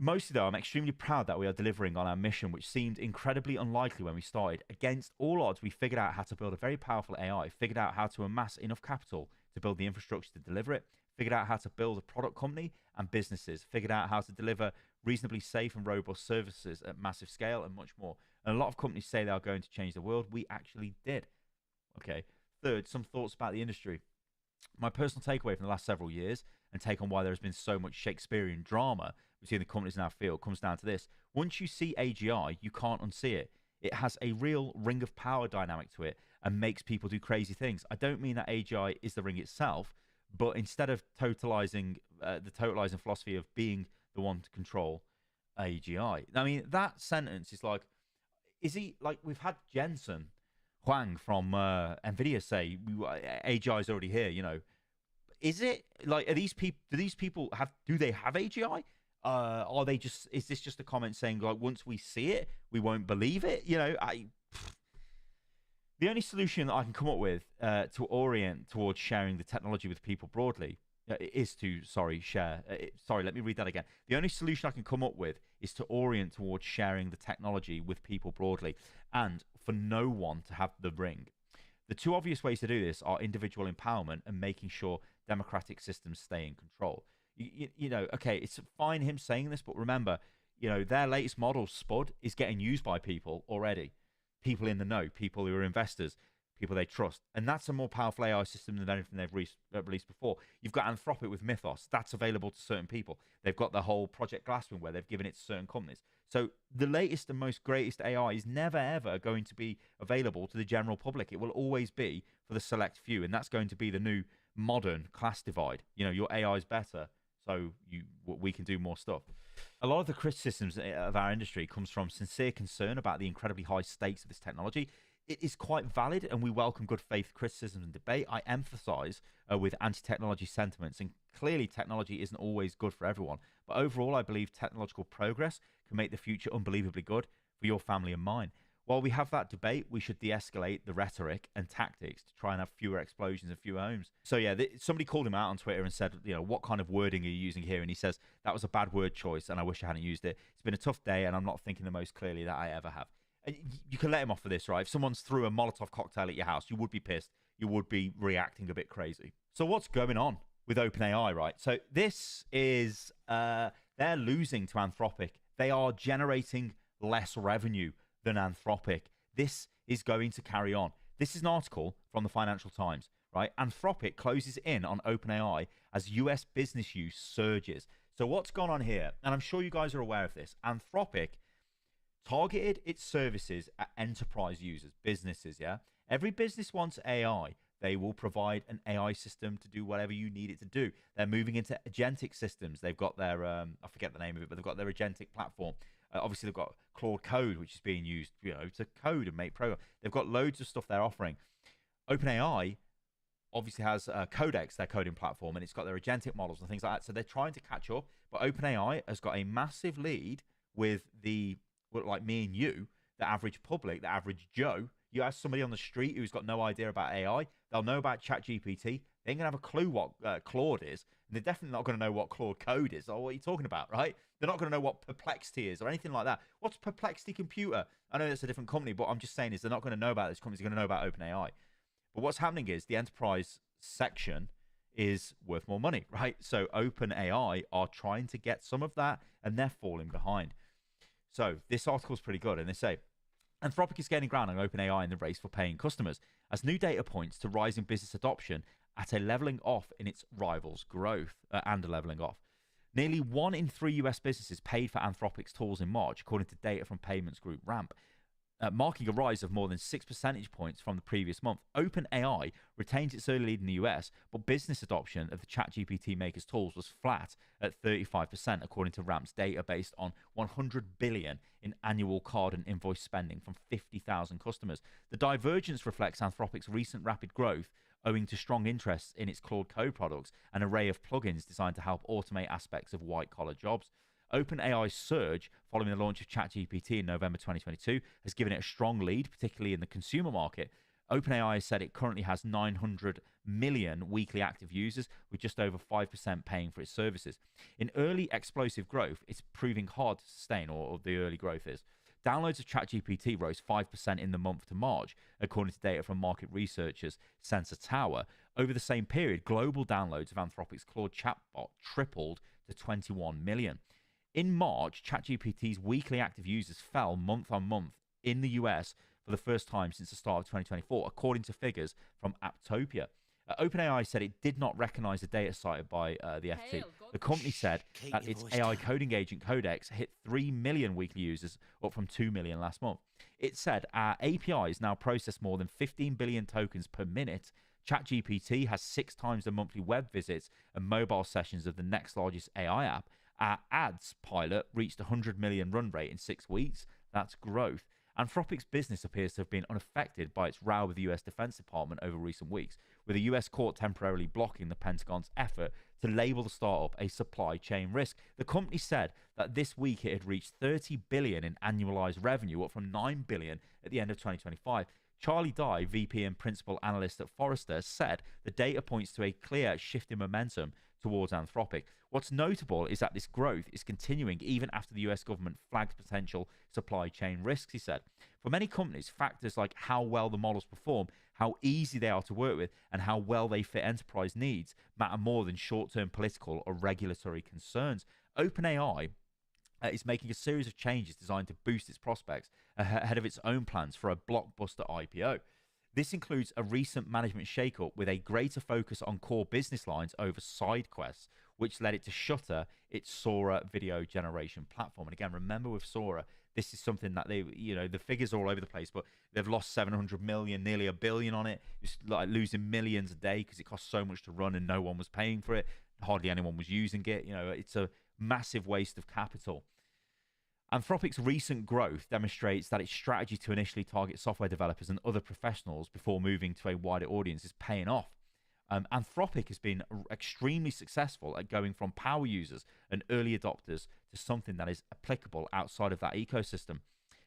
Mostly, though, I'm extremely proud that we are delivering on our mission, which seemed incredibly unlikely when we started. Against all odds, we figured out how to build a very powerful AI, figured out how to amass enough capital to build the infrastructure to deliver it, figured out how to build a product company and businesses, figured out how to deliver reasonably safe and robust services at massive scale, and much more. And a lot of companies say they are going to change the world. We actually did. Okay. Third, some thoughts about the industry. My personal takeaway from the last several years, and take on why there has been so much Shakespearean drama between the companies in our field, comes down to this. Once you see AGI, you can't unsee it. It has a real ring of power dynamic to it and makes people do crazy things. I don't mean that AGI is the ring itself, but instead of totalizing the totalizing philosophy of being the one to control AGI, I mean, that sentence is like, we've had Jensen Huang from NVIDIA say AGI is already here, Is it like, do these people do they have AGI? Are they just, is this just a comment saying like, once we see it, we won't believe it? The only solution that I can come up with to orient towards sharing the technology with people broadly is to, share. Let me read that again. The only solution I can come up with is to orient towards sharing the technology with people broadly, and for no one to have the ring. The two obvious ways to do this are individual empowerment and making sure democratic systems stay in control. Okay, it's fine him saying this, but remember, their latest model, Spud, is getting used by people already. People in the know, people who are investors, people they trust. And that's a more powerful AI system than anything they've released before. You've got Anthropic with Mythos. That's available to certain people. They've got the whole Project Glasswing where they've given it to certain companies. So the latest and most greatest AI is never, ever going to be available to the general public. It will always be for the select few. And that's going to be the new modern class divide. Your AI is better, so we can do more stuff. A lot of the criticisms of our industry comes from sincere concern about the incredibly high stakes of this technology. It is quite valid, and we welcome good faith criticism and debate. I emphasize with anti-technology sentiments, and clearly technology isn't always good for everyone. But overall, I believe technological progress can make the future unbelievably good for your family and mine. While we have that debate, we should de-escalate the rhetoric and tactics to try and have fewer explosions and fewer homes. So yeah, somebody called him out on Twitter and said, what kind of wording are you using here? And he says, that was a bad word choice and I wish I hadn't used it. It's been a tough day and I'm not thinking the most clearly that I ever have. And you can let him off for this, right? If someone's threw a Molotov cocktail at your house, you would be pissed. You would be reacting a bit crazy. So what's going on with OpenAI, right? So this is, they're losing to Anthropic. They are generating less revenue than Anthropic. This is going to carry on. This is an article from the Financial Times, right? Anthropic closes in on OpenAI as US business use surges. So what's gone on here? And I'm sure you guys are aware of this. Anthropic targeted its services at enterprise users, businesses, yeah? Every business wants AI. They will provide an AI system to do whatever you need it to do. They're moving into agentic systems. They've got their, I forget the name of it, but they've got their agentic platform. Obviously, they've got Claude Code, which is being used, to code and make programs. They've got loads of stuff they're offering. OpenAI obviously has Codex, their coding platform, and it's got their agentic models and things like that. So they're trying to catch up. But OpenAI has got a massive lead with like me and you, the average public, the average Joe. You ask somebody on the street who's got no idea about AI, they'll know about ChatGPT. They ain't going to have a clue what Claude is. And they're definitely not going to know what Claude Code is or what you're talking about, right? They're not going to know what Perplexity is or anything like that. What's Perplexity Computer? I know that's a different company, but I'm just saying is they're not going to know about this company. They're going to know about OpenAI. But what's happening is the enterprise section is worth more money, right? So OpenAI are trying to get some of that, and they're falling behind. So this article is pretty good, and they say Anthropic is gaining ground on OpenAI in the race for paying customers, as new data points to rising business adoption at a leveling off in its rivals' growth, and a leveling off. Nearly 1 in 3 US businesses paid for Anthropic's tools in March, according to data from payments group Ramp, marking a rise of more than 6 percentage points from the previous month. OpenAI retains its early lead in the US, but business adoption of the ChatGPT maker's tools was flat at 35%, according to Ramp's data based on 100 billion in annual card and invoice spending from 50,000 customers. The divergence reflects Anthropic's recent rapid growth, owing to strong interest in its Claude Code products, an array of plugins designed to help automate aspects of white-collar jobs. OpenAI's surge following the launch of ChatGPT in November 2022 has given it a strong lead, particularly in the consumer market. OpenAI said it currently has 900 million weekly active users, with just over 5% paying for its services. In early explosive growth, it's proving hard to sustain, or the early growth is. Downloads of ChatGPT rose 5% in the month to March, according to data from market researchers Sensor Tower. Over the same period, global downloads of Anthropic's Claude chatbot tripled to 21 million. In March, ChatGPT's weekly active users fell month on month in the US for the first time since the start of 2024, according to figures from Apptopia. OpenAI said it did not recognize the data cited by the FT. The company said that its AI coding agent Codex hit 3 million weekly users, up from 2 million last month. It said our APIs now process more than 15 billion tokens per minute. ChatGPT has 6 times the monthly web visits and mobile sessions of the next largest AI app. Our ads pilot reached 100 million run rate in 6 weeks. That's growth. Anthropic's business appears to have been unaffected by its row with the US Defense Department over recent weeks, with a US court temporarily blocking the Pentagon's effort to label the startup a supply chain risk. The company said that this week it had reached 30 billion in annualized revenue, up from 9 billion at the end of 2025. Charlie Dye, VP and principal analyst at Forrester, said the data points to a clear shift in momentum towards Anthropic. What's notable is that this growth is continuing even after the US government flagged potential supply chain risks, he said. For many companies, factors like how well the models perform, how easy they are to work with, and how well they fit enterprise needs matter more than short-term political or regulatory concerns. OpenAI is making a series of changes designed to boost its prospects ahead of its own plans for a blockbuster IPO. This includes a recent management shakeup with a greater focus on core business lines over side quests, which led it to shutter its Sora video generation platform. And again, remember with Sora, this is something that they, the figures are all over the place, but they've lost 700 million, nearly $1 billion on it. It's like losing millions a day because it costs so much to run and no one was paying for it. Hardly anyone was using it. It's a massive waste of capital. Anthropic's recent growth demonstrates that its strategy to initially target software developers and other professionals before moving to a wider audience is paying off. Anthropic has been extremely successful at going from power users and early adopters to something that is applicable outside of that ecosystem.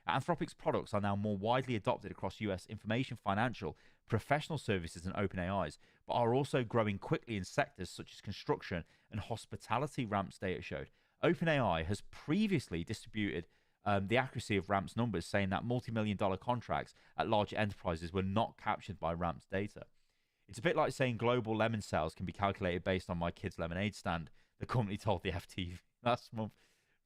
Anthropic's products are now more widely adopted across US information, financial, professional services, and OpenAI's, but are also growing quickly in sectors such as construction and hospitality, Ramp's data showed. OpenAI has previously disputed the accuracy of Ramp's numbers, saying that multi-million-dollar contracts at large enterprises were not captured by Ramp's data. It's a bit like saying global lemon sales can be calculated based on my kid's lemonade stand, the company told the FT last month.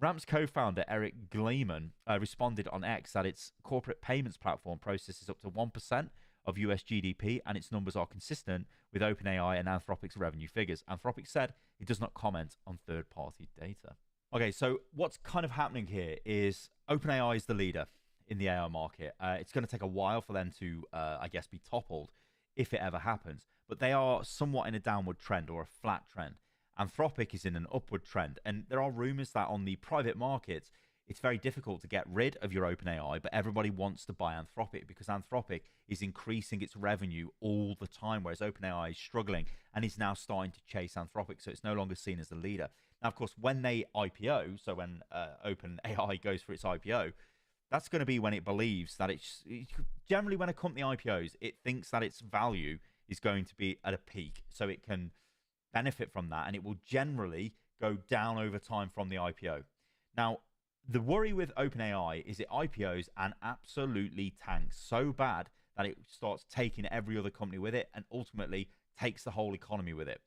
Ramp's co-founder Eric Gleeman responded on X that its corporate payments platform processes up to 1% of US GDP, and its numbers are consistent with OpenAI and Anthropic's revenue figures. Anthropic said it does not comment on third-party data. Okay, so what's kind of happening here is OpenAI is the leader in the AI market. It's going to take a while for them to, I guess, be toppled if it ever happens. But they are somewhat in a downward trend or a flat trend. Anthropic is in an upward trend. And there are rumors that on the private markets, it's very difficult to get rid of your OpenAI, but everybody wants to buy Anthropic because Anthropic is increasing its revenue all the time, whereas OpenAI is struggling and is now starting to chase Anthropic, so it's no longer seen as the leader. Now, of course, when they IPO, so when OpenAI goes for its IPO, that's going to be when it believes that it's generally when a company IPOs, it thinks that its value is going to be at a peak, so it can benefit from that, and it will generally go down over time from the IPO. Now, the worry with OpenAI is it IPOs and absolutely tanks so bad that it starts taking every other company with it and ultimately takes the whole economy with it.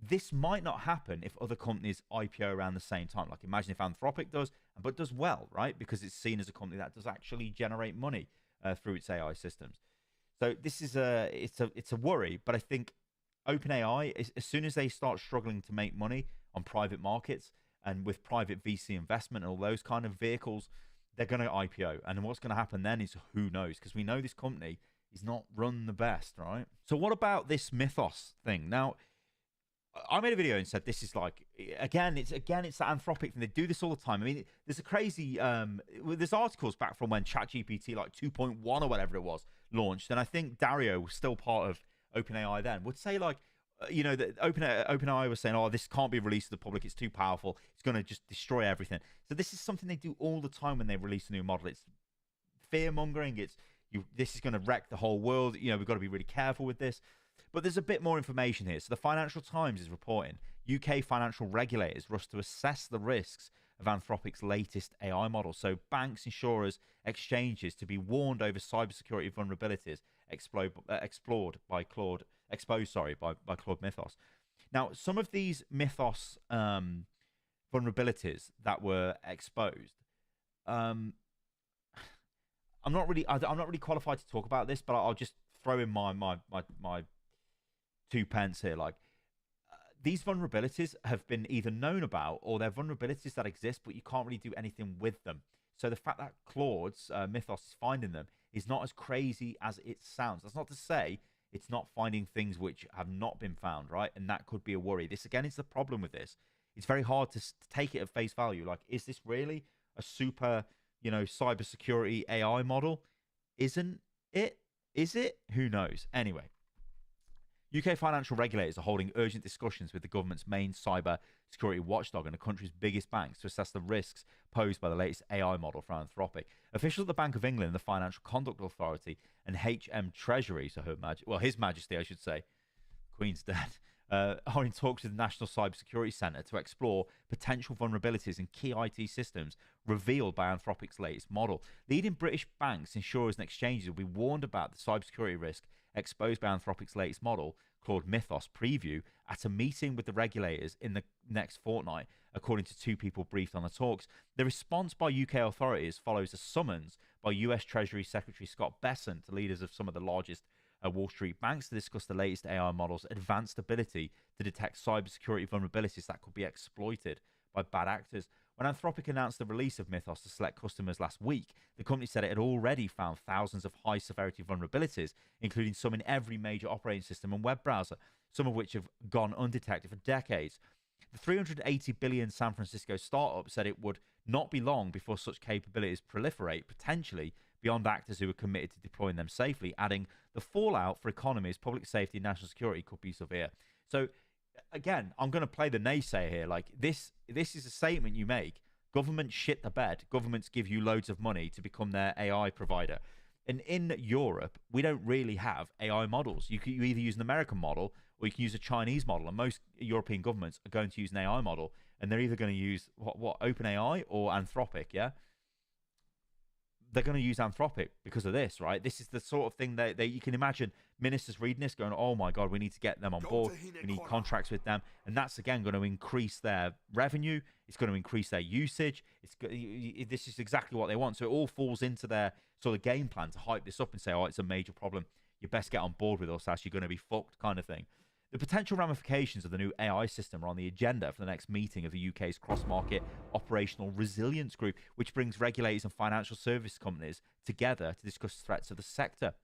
This might not happen if other companies IPO around the same time. Like imagine if Anthropic does, but does well, right? Because it's seen as a company that does actually generate money through its AI systems. So this is it's a worry, but I think OpenAI, as soon as they start struggling to make money on private markets and with private VC investment and all those kind of vehicles, they're going to IPO. And what's going to happen then is who knows? Because we know this company is not run the best, right? So what about this Mythos thing? Now, I made a video and said this is like, again, it's the Anthropic thing. They do this all the time. I mean, there's a crazy, there's articles back from when ChatGPT like 2.1 or whatever it was launched. And I think Dario was still part of OpenAI then, would say like, that OpenAI was saying, oh, this can't be released to the public. It's too powerful. It's going to just destroy everything. So this is something they do all the time when they release a new model. It's fear mongering. This is going to wreck the whole world. We've got to be really careful with this. But there's a bit more information here. So the Financial Times is reporting UK financial regulators rush to assess the risks of Anthropic's latest AI model. So banks, insurers, exchanges to be warned over cybersecurity vulnerabilities exposed by Claude Mythos. Now, some of these Mythos vulnerabilities that were exposed, I'm not really qualified to talk about this, but I'll just throw in my 2 pence here. Like these vulnerabilities have been either known about or they're vulnerabilities that exist, but you can't really do anything with them. So the fact that Claude's Mythos is finding them is not as crazy as it sounds. That's not to say it's not finding things which have not been found, right? And that could be a worry. This again is the problem with this. It's very hard to take it at face value. Like, is this really a super, cybersecurity AI model? Isn't it? Is it? Who knows? Anyway, UK financial regulators are holding urgent discussions with the government's main cyber security watchdog and the country's biggest banks to assess the risks posed by the latest AI model for Anthropic. Officials at the Bank of England, the Financial Conduct Authority, and HM Treasury, so His Majesty, I should say, Queen's dead, are in talks with the National Cybersecurity Centre to explore potential vulnerabilities in key IT systems revealed by Anthropic's latest model. Leading British banks, insurers, and exchanges will be warned about the cybersecurity risk exposed by Anthropic's latest model, called Mythos Preview, at a meeting with the regulators in the next fortnight, according to 2 people briefed on the talks. The response by UK authorities follows a summons by US Treasury Secretary Scott Bessent to leaders of some of the largest Wall Street banks to discuss the latest AI model's advanced ability to detect cybersecurity vulnerabilities that could be exploited by bad actors. When Anthropic announced the release of Mythos to select customers last week, the company said it had already found thousands of high-severity vulnerabilities, including some in every major operating system and web browser, some of which have gone undetected for decades. The $380 billion San Francisco startup said it would not be long before such capabilities proliferate, potentially beyond actors who are committed to deploying them safely, adding the fallout for economies, public safety, and national security could be severe. So, again, I'm going to play the naysayer here. Like, this is a statement you make. Governments shit the bed. Governments give you loads of money to become their AI provider. And in Europe, we don't really have AI models. You either use an American model or you can use a Chinese model. And most European governments are going to use an AI model. And they're either going to use, OpenAI or Anthropic, yeah? They're going to use Anthropic because of this, right? This is the sort of thing that you can imagine ministers reading this going, oh my God, we need to get them on board. We need contracts with them. And that's, again, going to increase their revenue. It's going to increase their usage. This is exactly what they want. So it all falls into their sort of game plan to hype this up and say, oh, it's a major problem. You best get on board with us, else you're going to be fucked kind of thing. The potential ramifications of the new AI system are on the agenda for the next meeting of the UK's cross-market operational resilience group, which brings regulators and financial service companies together to discuss threats of the sector.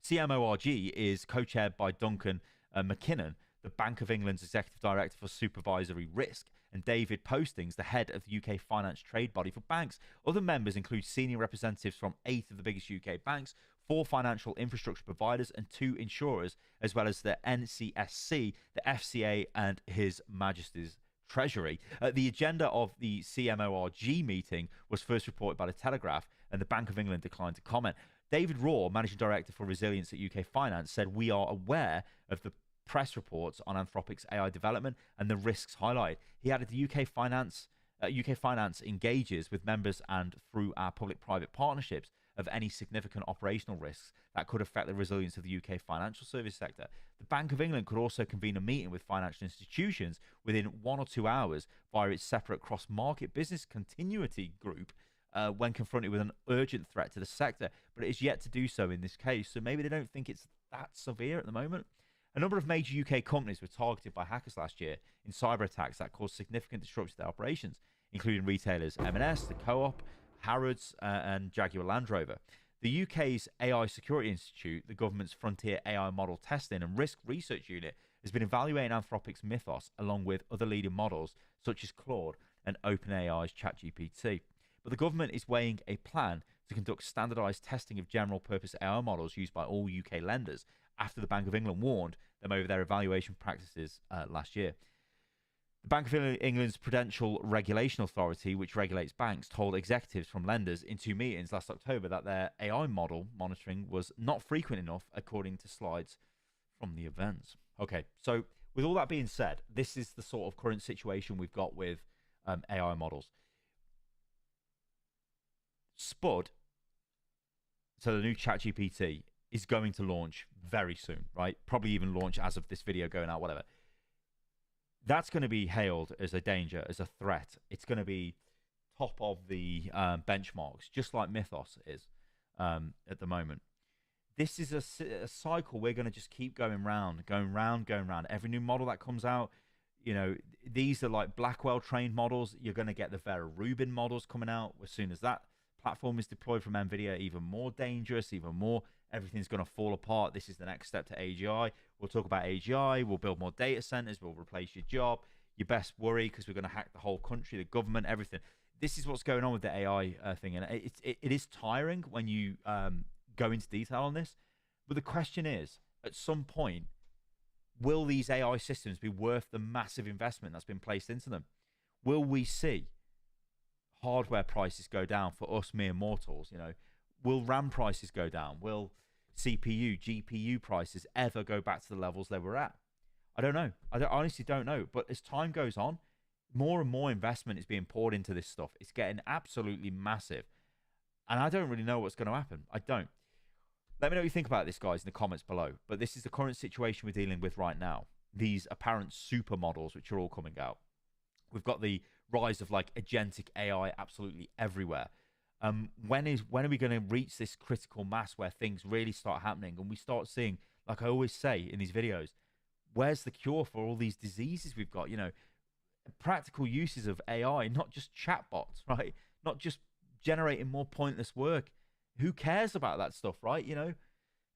CMORG is co-chaired by Duncan McKinnon, the Bank of England's Executive Director for Supervisory Risk, and David Postings, the head of the UK Finance Trade Body for Banks. Other members include senior representatives from 8 of the biggest UK banks, 4 financial infrastructure providers, and 2 insurers, as well as the NCSC, the FCA, and His Majesty's Treasury. The agenda of the CMORG meeting was first reported by The Telegraph, and the Bank of England declined to comment. David Raw, Managing Director for Resilience at UK Finance, said, "We are aware of the press reports on Anthropic's AI development and the risks highlighted." He added, the UK Finance engages with members and through our public-private partnerships of any significant operational risks that could affect the resilience of the UK financial service sector. The Bank of England could also convene a meeting with financial institutions within 1 or 2 hours via its separate cross-market business continuity group when confronted with an urgent threat to the sector, but it is yet to do so in this case, so maybe they don't think it's that severe at the moment. A number of major UK companies were targeted by hackers last year in cyber attacks that caused significant disruption to their operations, including retailers M&S, the Co-op, Harrods, and Jaguar Land Rover. The UK's AI Security Institute, the government's frontier AI model testing and risk research unit, has been evaluating Anthropic's Mythos along with other leading models such as Claude and OpenAI's ChatGPT. But the government is weighing a plan to conduct standardized testing of general-purpose AI models used by all UK lenders after the Bank of England warned them over their evaluation practices last year. The Bank of England's Prudential Regulation Authority, which regulates banks, told executives from lenders in 2 meetings last October that their AI model monitoring was not frequent enough, according to slides from the events. Okay, so with all that being said, this is the sort of current situation we've got with AI models. Spud, so the new ChatGPT, is going to launch very soon, right? Probably even launch as of this video going out, whatever. That's going to be hailed as a danger, as a threat. It's going to be top of the benchmarks, just like Mythos is at the moment. This is a cycle we're going to just keep going round. Every new model that comes out, you know, these are like Blackwell trained models. You're going to get the Vera Rubin models coming out as soon as that platform is deployed from NVIDIA. Even more dangerous, even more. Everything's going to fall apart. This is the next step to AGI. We'll talk about AGI. We'll build more data centers. We'll replace your job. You best worry because we're going to hack the whole country, the government, everything. This is what's going on with the AI thing. And it is tiring when you go into detail on this. But the question is, at some point, will these AI systems be worth the massive investment that's been placed into them? Will we see hardware prices go down for us mere mortals? You know, will RAM prices go down? Will CPU, GPU prices ever go back to the levels they were at? I don't know. I honestly don't know. But as time goes on, more and more investment is being poured into this stuff. It's getting absolutely massive. And I don't really know what's going to happen. I don't. Let me know what you think about this, guys, in the comments below. But this is the current situation we're dealing with right now. These apparent super models, which are all coming out. We've got the rise of like agentic AI absolutely everywhere. When are we going to reach this critical mass where things really start happening and we start seeing, like I always say in these videos, where's the cure for all these diseases we've got? You know, practical uses of AI, not just chatbots, right? Not just generating more pointless work. Who cares about that stuff, right? You know.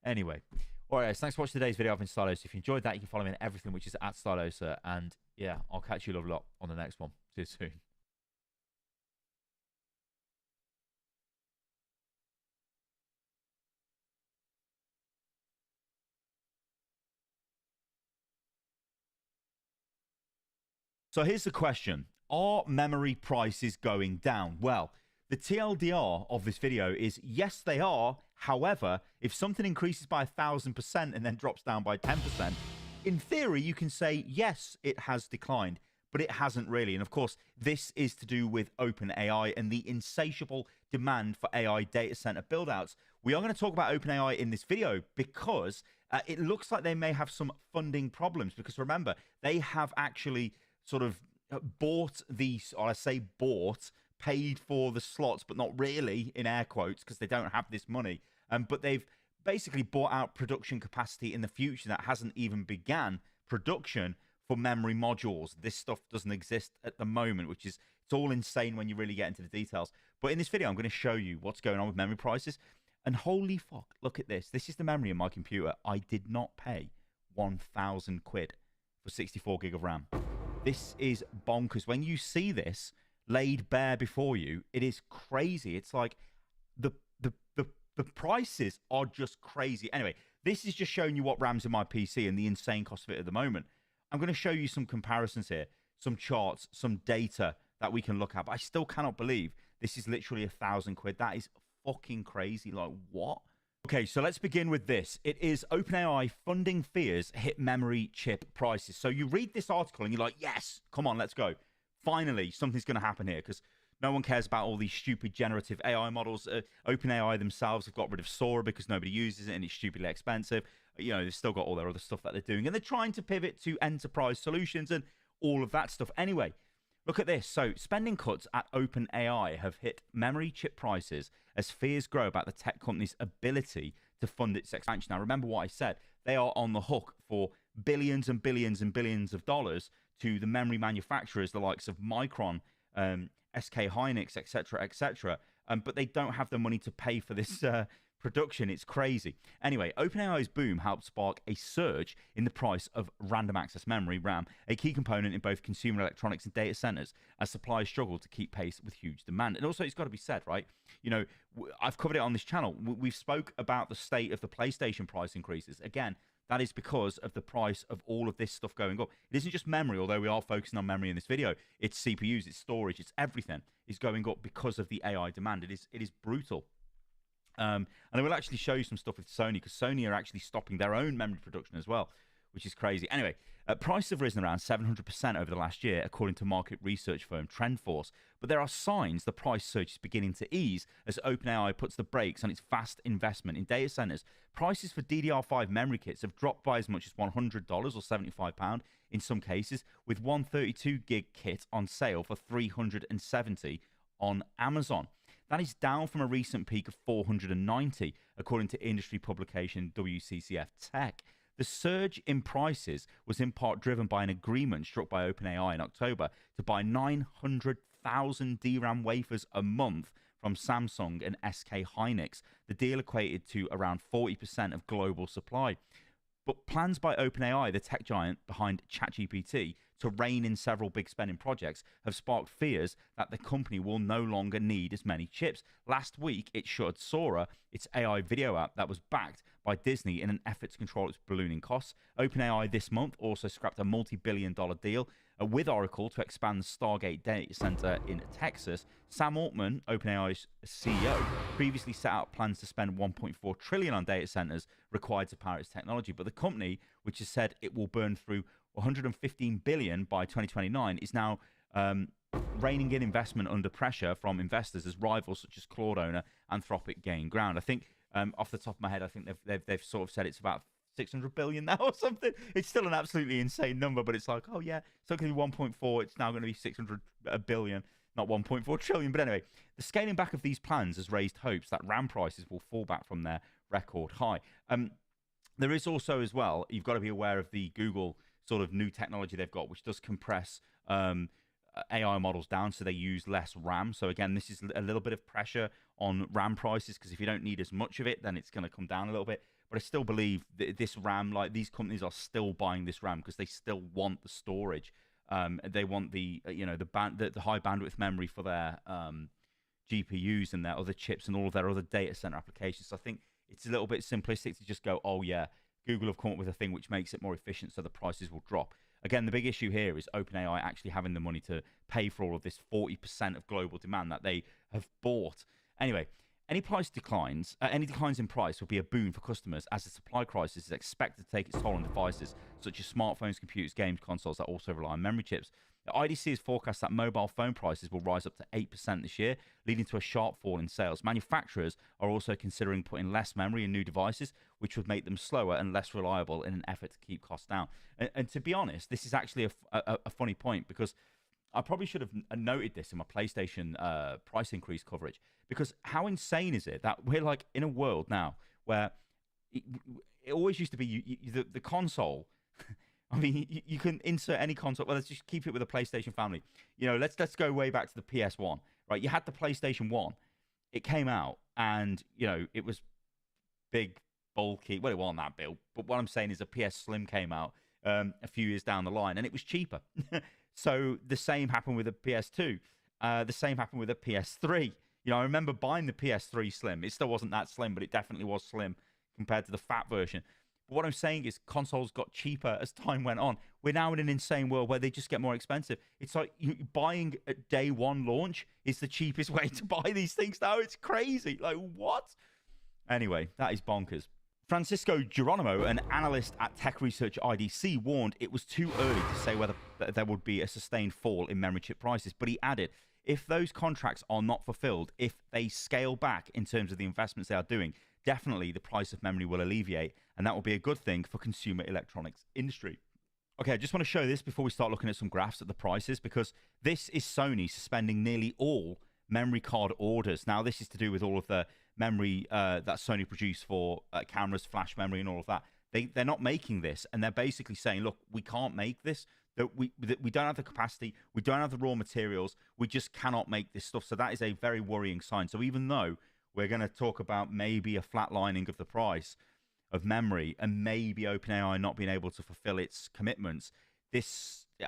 Anyway, all right, guys, thanks for watching today's video. I've been Stylosa. If you enjoyed that, you can follow me on everything, which is at Stylosa. And yeah, I'll catch you a lot on the next one. See you soon. So here's the question. Are memory prices going down? Well, the TLDR of this video is yes, they are. However, if something increases by 1,000% and then drops down by 10%, in theory, you can say, yes, it has declined, but it hasn't really. And of course, this is to do with OpenAI and the insatiable demand for AI data center buildouts. We are going to talk about OpenAI in this video because it looks like they may have some funding problems because remember, they have actually sort of bought these, or I say bought, paid for the slots, but not really in air quotes because they don't have this money. But they've basically bought out production capacity in the future that hasn't even began production for memory modules. This stuff doesn't exist at the moment, which is, it's all insane when you really get into the details. But in this video, I'm going to show you what's going on with memory prices. And holy fuck, look at this. This is the memory in my computer. I did not pay 1,000 quid for 64 gig of RAM. This is bonkers. When you see this laid bare before you, it is crazy. It's like the prices are just crazy. Anyway, this is just showing you what RAM's in my PC and the insane cost of it at the moment. I'm going to show you some comparisons here, some charts, some data that we can look at. But I still cannot believe this is literally 1,000 quid. That is fucking crazy. Like, what? Okay, so let's begin with this. It is OpenAI funding fears hit memory chip prices. So you read this article and you're like, yes, come on, let's go. Finally, something's going to happen here because No one cares about all these stupid generative AI models. OpenAI themselves have got rid of Sora because nobody uses it and it's stupidly expensive. They've still got all their other stuff that they're doing, and they're trying to pivot to enterprise solutions and all of that stuff. Anyway, look at this. So spending cuts at OpenAI have hit memory chip prices as fears grow about the tech company's ability to fund its expansion. Now, remember what I said. They are on the hook for billions and billions and billions of dollars to the memory manufacturers, the likes of Micron, SK Hynix, etc., but they don't have the money to pay for this production. It's crazy. Anyway, OpenAI's boom helped spark a surge in the price of random access memory, RAM, a key component in both consumer electronics and data centers, as suppliers struggle to keep pace with huge demand. And also, it's got to be said, right? I've covered it on this channel. We've spoke about the state of the PlayStation price increases. Again, that is because of the price of all of this stuff going up. It isn't just memory, although we are focusing on memory in this video. It's CPUs, it's storage, it's everything is going up because of the AI demand. It is brutal. And I will actually show you some stuff with Sony, because Sony are actually stopping their own memory production as well, which is crazy. Anyway, prices have risen around 700% over the last year, according to market research firm TrendForce. But there are signs the price surge is beginning to ease as OpenAI puts the brakes on its vast investment in data centers. Prices for DDR5 memory kits have dropped by as much as $100 or £75 in some cases, with one 32-gig kit on sale for $370 on Amazon. That is down from a recent peak of $490, according to industry publication WCCF Tech. The surge in prices was in part driven by an agreement struck by OpenAI in October to buy 900,000 DRAM wafers a month from Samsung and SK Hynix. The deal equated to around 40% of global supply. But plans by OpenAI, the tech giant behind ChatGPT, to rein in several big spending projects have sparked fears that the company will no longer need as many chips. Last week, it shuttered Sora, its AI video app that was backed by Disney in an effort to control its ballooning costs. OpenAI this month also scrapped a multi-billion-dollar deal with Oracle to expand the Stargate data center in Texas. Sam Altman, OpenAI's CEO, previously set out plans to spend $1.4 trillion on data centers required to power its technology, but the company, which has said it will burn through $115 billion by 2029, is now reining in investment under pressure from investors as rivals such as Claude owner Anthropic gain ground. I think, off the top of my head, I think they've sort of said it's about 600 billion now or something. It's still an absolutely insane number, but it's like, oh yeah, it's not going to be 1.4, it's now going to be 600 billion, not 1.4 trillion. But anyway, the scaling back of these plans has raised hopes that RAM prices will fall back from their record high. There is also, as well, you've got to be aware of the Google sort of new technology they've got, which does compress AI models down so they use less RAM. So again, this is a little bit of pressure on RAM prices, because if you don't need as much of it, then it's going to come down a little bit. But I still believe that this RAM, like these companies are still buying this RAM because they still want the storage. They want the the high bandwidth memory for their GPUs and their other chips and all of their other data center applications. So I think it's a little bit simplistic to just go, oh yeah, Google have come up with a thing which makes it more efficient, so the prices will drop. Again, the big issue here is OpenAI actually having the money to pay for all of this 40% of global demand that they have bought. Anyway, any declines in price will be a boon for customers, as the supply crisis is expected to take its toll on devices such as smartphones, computers, games consoles that also rely on memory chips. The IDC has forecast that mobile phone prices will rise up to 8% this year, leading to a sharp fall in sales. Manufacturers are also considering putting less memory in new devices, which would make them slower and less reliable in an effort to keep costs down. And to be honest, this is actually a funny point, because I probably should have noted this in my PlayStation price increase coverage, because how insane is it that we're like in a world now where it always used to be the console. I mean, you can insert any console. Well, let's just keep it with the PlayStation family. Let's go way back to the PS1, right? You had the PlayStation 1. It came out, and, it was big, bulky. Well, it wasn't that big. But what I'm saying is the PS Slim came out a few years down the line, and it was cheaper. So the same happened with the PS2. The same happened with the PS3. I remember buying the PS3 Slim. It still wasn't that slim, but it definitely was slim compared to the fat version. But what I'm saying is consoles got cheaper as time went on. We're now in an insane world where they just get more expensive. It's like buying at day one launch is the cheapest way to buy these things now. It's crazy. Like, what? Anyway, that is bonkers. Francisco Geronimo, an analyst at tech research IDC, warned it was too early to say whether there would be a sustained fall in memory chip prices, but he added, if those contracts are not fulfilled, if they scale back in terms of the investments they are doing, definitely the price of memory will alleviate, and that will be a good thing for consumer electronics industry. Okay, I just want to show this before we start looking at some graphs at the prices, because this is Sony suspending nearly all memory card orders. Now, this is to do with all of the memory that Sony produced for cameras, flash memory, and all of that. They're not making this, and they're basically saying, look, we can't make this. That we don't have the capacity, we don't have the raw materials, we just cannot make this stuff. So that is a very worrying sign. So even though we're going to talk about maybe a flatlining of the price of memory and maybe OpenAI not being able to fulfill its commitments,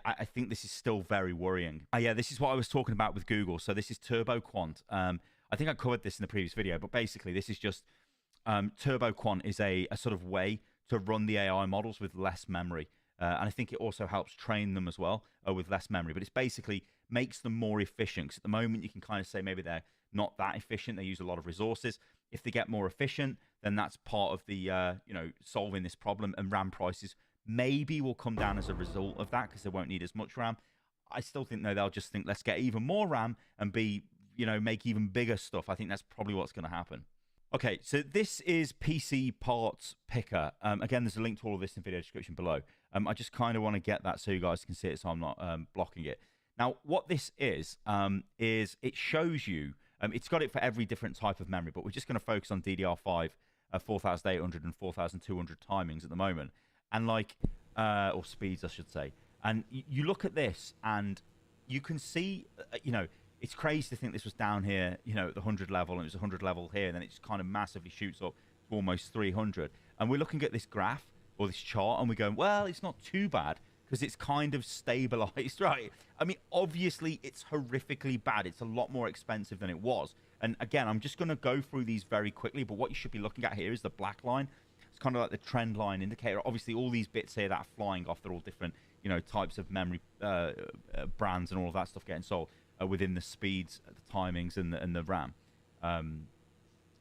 I think this is still very worrying. Yeah, this is what I was talking about with Google. So this is TurboQuant. I think I covered this in the previous video, but basically this is just TurboQuant is a sort of way to run the AI models with less memory. And I think it also helps train them as well with less memory. But it's basically makes them more efficient. 'Cause at the moment, you can kind of say maybe they're not that efficient. They use a lot of resources. If they get more efficient, then that's part of the solving this problem. And RAM prices maybe will come down as a result of that because they won't need as much RAM. I still think they'll just think let's get even more RAM and make even bigger stuff. I think that's probably what's going to happen. Okay, so this is PC Parts Picker. Again, there's a link to all of this in the video description below. I just kind of want to get that so you guys can see it, so I'm not blocking it. Now, what this is it shows you, it's got it for every different type of memory, but we're just going to focus on DDR5 4800 and 4200 timings at the moment, and or speeds, I should say. And you look at this, and you can see, it's crazy to think this was down here, at the 100 level, and it was 100 level here, and then it just kind of massively shoots up to almost 300. And we're looking at this graph or this chart, and we're going, well, it's not too bad because it's kind of stabilized, right? I mean, obviously, it's horrifically bad. It's a lot more expensive than it was. And again, I'm just going to go through these very quickly, but what you should be looking at here is the black line. It's kind of like the trend line indicator. Obviously, all these bits here that are flying off, they're all different, types of memory brands and all of that stuff getting sold within the speeds, the timings, and the RAM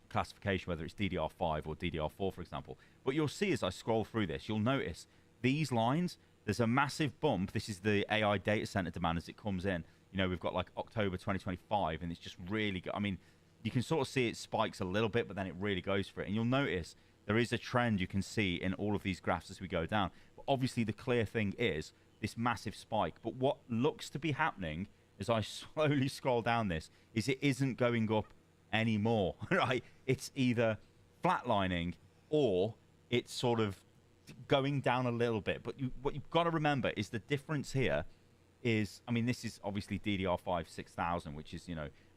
classification, whether it's DDR5 or DDR4, for example. But you'll see as I scroll through this, you'll notice these lines, there's a massive bump. This is the AI data center demand as it comes in. We've got like October 2025, and it's just really good. I mean, you can sort of see it spikes a little bit, but then it really goes for it. And you'll notice there is a trend you can see in all of these graphs as we go down. But obviously, the clear thing is this massive spike. But what looks to be happening as I slowly scroll down this is it isn't going up anymore, right? It's either flatlining or it's sort of going down a little bit. But what you've got to remember is the difference here is, I mean, this is obviously DDR5 6000, which is,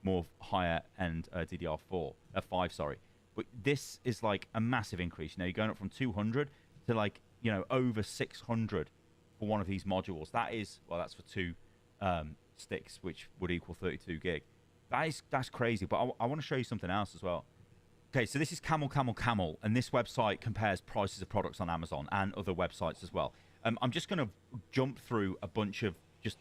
more higher end DDR4, 5, sorry. But this is like a massive increase. You're going up from 200 to over 600 for one of these modules. That is, well, that's for two sticks, which would equal 32 gig. That's crazy. But I want to show you something else as well. Okay, so this is Camel, and this website compares prices of products on Amazon and other websites as well. I'm just going to jump through a bunch of just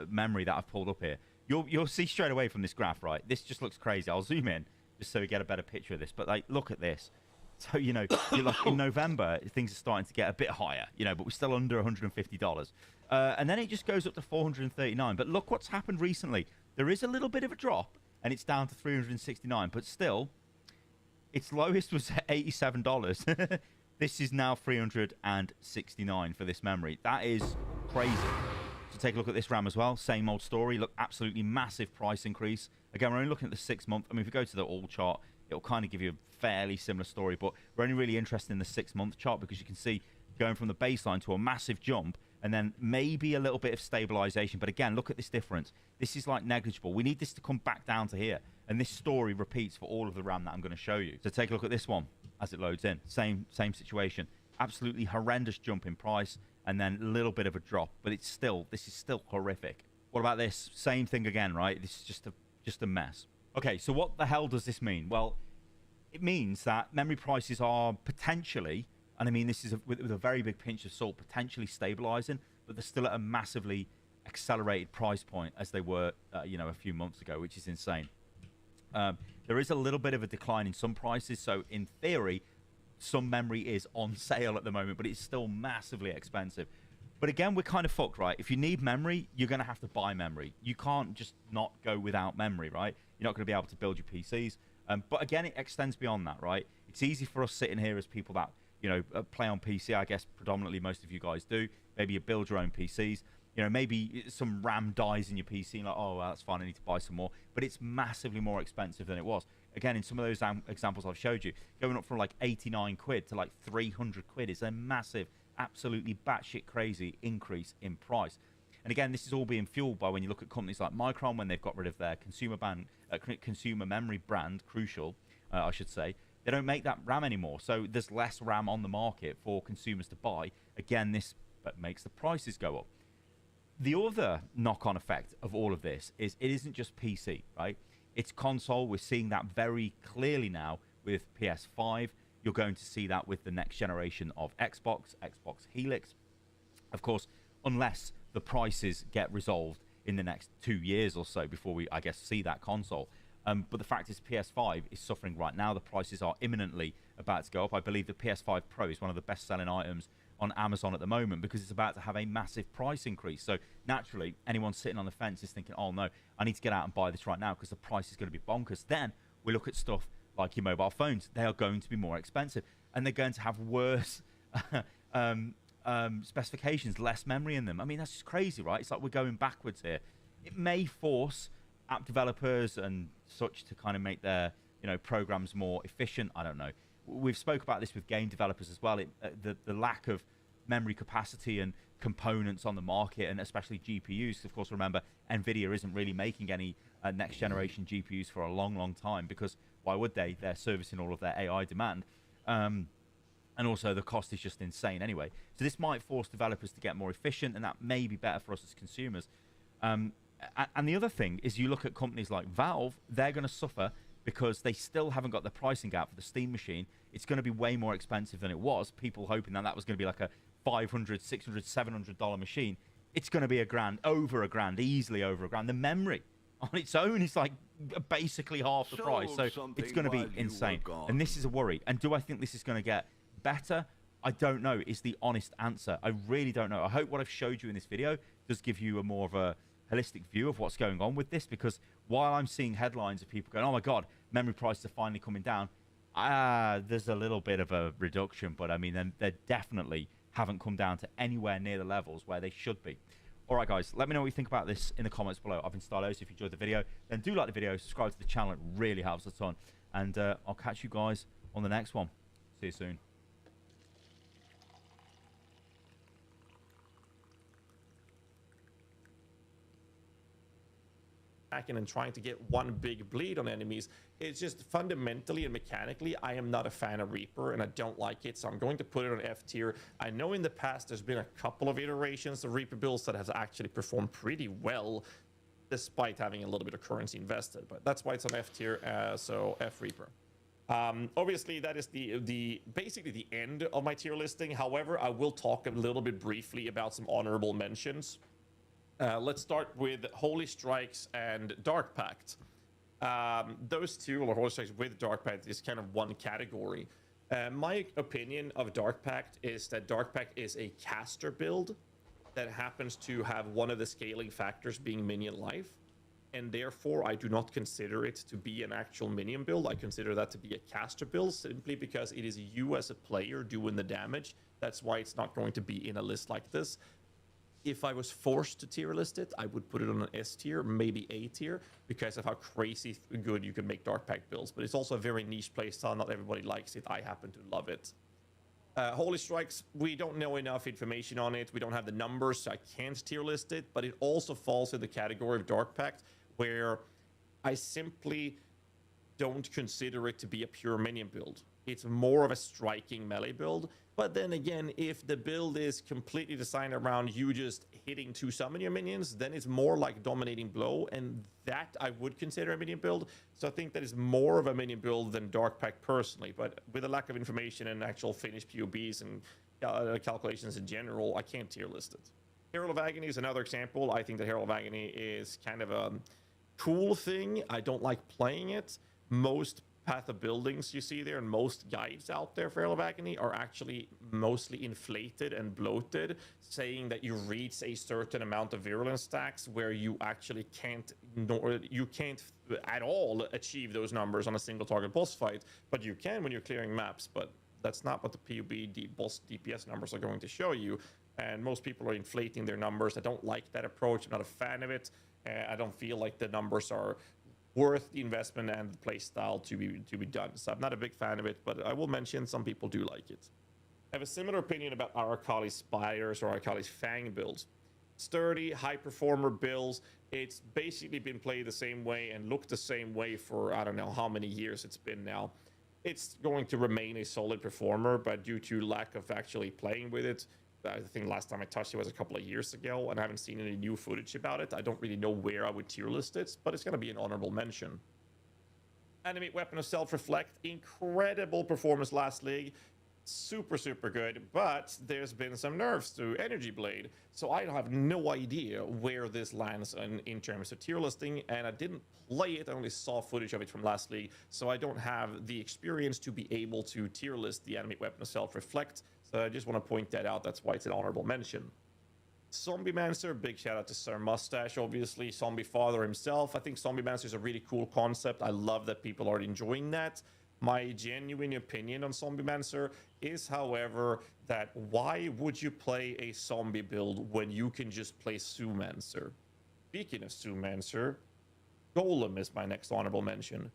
memory that I've pulled up here. You'll see straight away from this graph, right? This just looks crazy. I'll zoom in just so we get a better picture of this. But look at this. So you're like in November, things are starting to get a bit higher, but we're still under $150. And then it just goes up to $439. But look what's happened recently. There is a little bit of a drop, and it's down to $369. But still, its lowest was $87. This is now $369 for this memory. That is crazy. So take a look at this RAM as well. Same old story. Look, absolutely massive price increase. Again, we're only looking at the 6 month. I mean, if we go to the all chart, it'll kind of give you a fairly similar story, but we're only really interested in the 6 month chart because you can see going from the baseline to a massive jump and then maybe a little bit of stabilization. But again, look at this difference. This is like negligible. We need this to come back down to here. And this story repeats for all of the RAM that I'm going to show you. So take a look at this one as it loads in. Same situation. Absolutely horrendous jump in price and then a little bit of a drop. But this is still horrific. What about this? Same thing again, right? This is just a mess. Okay, so what the hell does this mean? Well, it means that memory prices are potentially, and I mean this is with a very big pinch of salt, potentially stabilizing, but they're still at a massively accelerated price point as they were, a few months ago, which is insane. There is a little bit of a decline in some prices, so in theory, some memory is on sale at the moment, but it's still massively expensive. But again, we're kind of fucked, right? If you need memory, you're going to have to buy memory. You can't just not go without memory, right? You're not going to be able to build your PCs. But again, it extends beyond that, right? It's easy for us sitting here as people that, you know, play on PC. I guess predominantly most of you guys do. Maybe you build your own PCs. You know, maybe some RAM dies in your PC, and like, oh, well, that's fine, I need to buy some more. But it's massively more expensive than it was. Again, in some of those examples I've showed you, going up from like 89 quid to like 300 quid is a massive, absolutely batshit crazy increase in price. And again, this is all being fueled by when you look at companies like Micron, when they've got rid of their consumer memory brand, Crucial, I should say. They don't make that RAM anymore, so there's less RAM on the market for consumers to buy. Again, this makes the prices go up. The other knock-on effect of all of this is it isn't just PC, right? It's console. We're seeing that very clearly now with PS5. You're going to see that with the next generation of Xbox Helix. Of course, unless the prices get resolved in the next 2 years or so before we, I guess, see that console. But the fact is PS5 is suffering right now. The prices are imminently about to go up. I believe the PS5 Pro is one of the best-selling items on Amazon at the moment because it's about to have a massive price increase. So naturally, anyone sitting on the fence is thinking, oh no, I need to get out and buy this right now because the price is going to be bonkers. Then we look at stuff like your mobile phones. They are going to be more expensive and they're going to have worse specifications, less memory in them. I mean, that's just crazy, right? It's like we're going backwards here. It may force app developers and such to kind of make their, you know, programs more efficient. I don't know. We've spoke about this with game developers as well. The lack of memory capacity and components on the market, and especially GPUs. Of course, remember, NVIDIA isn't really making any next generation GPUs for a long, long time because why would they? They're servicing all of their AI demand. And also the cost is just insane anyway. So this might force developers to get more efficient, and that may be better for us as consumers. And the other thing is you look at companies like Valve, they're going to suffer because they still haven't got the pricing out for the Steam machine. It's going to be way more expensive than it was. People hoping that that was going to be like a $500, $600, $700 machine. It's going to be over a grand, easily over a grand. The memory on its own is like basically half the price. So it's going to be insane. And this is a worry. And do I think this is going to get better? I don't know is the honest answer. I really don't know. I hope what I've showed you in this video does give you a more of a holistic view of what's going on with this, because while I'm seeing headlines of people going, oh my god, memory prices are finally coming down, there's a little bit of a reduction, but I mean they definitely haven't come down to anywhere near the levels where they should be. All right guys, let me know what you think about this in the comments below. I've been Stylos. If you enjoyed the video, then do like the video, subscribe to the channel, it really helps a ton, and I'll catch you guys on the next one. See you soon. And trying to get one big bleed on enemies. It's just fundamentally and mechanically, I am not a fan of Reaper and I don't like it, so I'm going to put it on F tier. I know in the past there's been a couple of iterations of Reaper builds that has actually performed pretty well despite having a little bit of currency invested, but that's why it's on F tier, so F Reaper. Obviously that is basically the end of my tier listing. However, I will talk a little bit briefly about some honorable mentions. Let's start with Holy Strikes and Dark Pact. Those two, or Holy Strikes with Dark Pact, is kind of one category. My opinion of Dark Pact is that Dark Pact is a caster build that happens to have one of the scaling factors being minion life, and therefore I do not consider it to be an actual minion build. I consider that to be a caster build simply because it is you as a player doing the damage. That's why it's not going to be in a list like this. If I was forced to tier list it, I would put it on an S tier, maybe A tier, because of how crazy good you can make Dark Pact builds. But it's also a very niche playstyle. Not everybody likes it. I happen to love it. Holy Strikes, we don't know enough information on it. We don't have the numbers, so I can't tier list it. But it also falls in the category of Dark Pact, where I simply don't consider it to be a pure minion build. It's more of a striking melee build. But then again, if the build is completely designed around you just hitting to summon your minions, then it's more like Dominating Blow, and that I would consider a minion build. So I think that is more of a minion build than Dark Pact personally, but with a lack of information and actual finished POBs and calculations in general, I can't tier list it. Herald of Agony is another example. I think that Herald of Agony is kind of a cool thing. I don't like playing it. Most path of buildings you see there and most guides out there for Halo of Agony are actually mostly inflated and bloated, saying that you reach a certain amount of virulence stacks where you actually can't at all achieve those numbers on a single target boss fight, but you can when you're clearing maps. But that's not what the PUB boss DPS numbers are going to show you, and most people are inflating their numbers. I don't like that approach. I'm not a fan of it. I don't feel like the numbers are worth the investment and the play style to be done. So I'm not a big fan of it, but I will mention some people do like it. I have a similar opinion about our Akali Spiders or Akali's Fang builds. Sturdy, high performer builds. It's basically been played the same way and looked the same way for I don't know how many years it's been now. It's going to remain a solid performer, but due to lack of actually playing with it, I think last time I touched it was a couple of years ago, and I haven't seen any new footage about it. I don't really know where I would tier list it, but it's going to be an honorable mention. Enemy Weapon of Self-Reflect, incredible performance last league. Super, super good, but there's been some nerfs to Energy Blade, so I have no idea where this lands in terms of tier listing, and I didn't play it. I only saw footage of it from last league, so I don't have the experience to be able to tier list the Enemy Weapon of Self-Reflect. So I just want to point that out. That's why it's an honorable mention. Zombie Mancer, big shout out to Sir Mustache, obviously. Zombie Father himself. I think Zombie Mancer is a really cool concept. I love that people are enjoying that. My genuine opinion on Zombie Mancer is, however, that why would you play a zombie build when you can just play Zoomancer? Speaking of Zoomancer, Golem is my next honorable mention.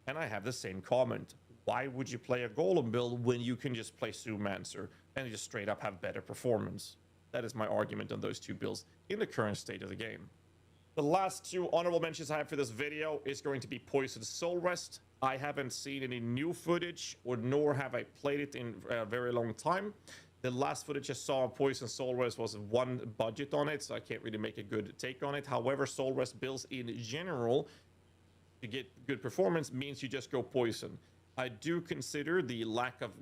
And I have the same comment. Why would you play a Golem build when you can just play Zoomancer and just straight up have better performance? That is my argument on those two builds in the current state of the game. The last two honorable mentions I have for this video is going to be Poison Soul Rest. I haven't seen any new footage, or nor have I played it in a very long time. The last footage I saw of Poison Soul Rest was one budget on it, so I can't really make a good take on it. However, Soul Rest builds in general, to get good performance, means you just go Poison. I do consider the lack of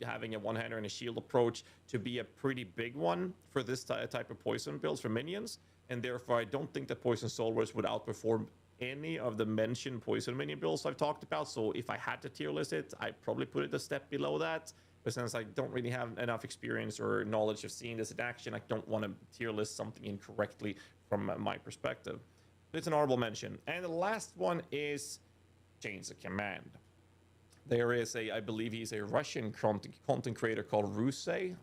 having a one-hander and a shield approach to be a pretty big one for this type of poison builds for minions, and therefore I don't think that Poison Soul Rest would outperform any of the mentioned poison minion builds I've talked about. So if I had to tier list it, I'd probably put it a step below that. But since I don't really have enough experience or knowledge of seeing this in action, I don't want to tier list something incorrectly from my perspective. It's an honorable mention. And the last one is Chains of Command. There is I believe he's a Russian content creator called Rusey,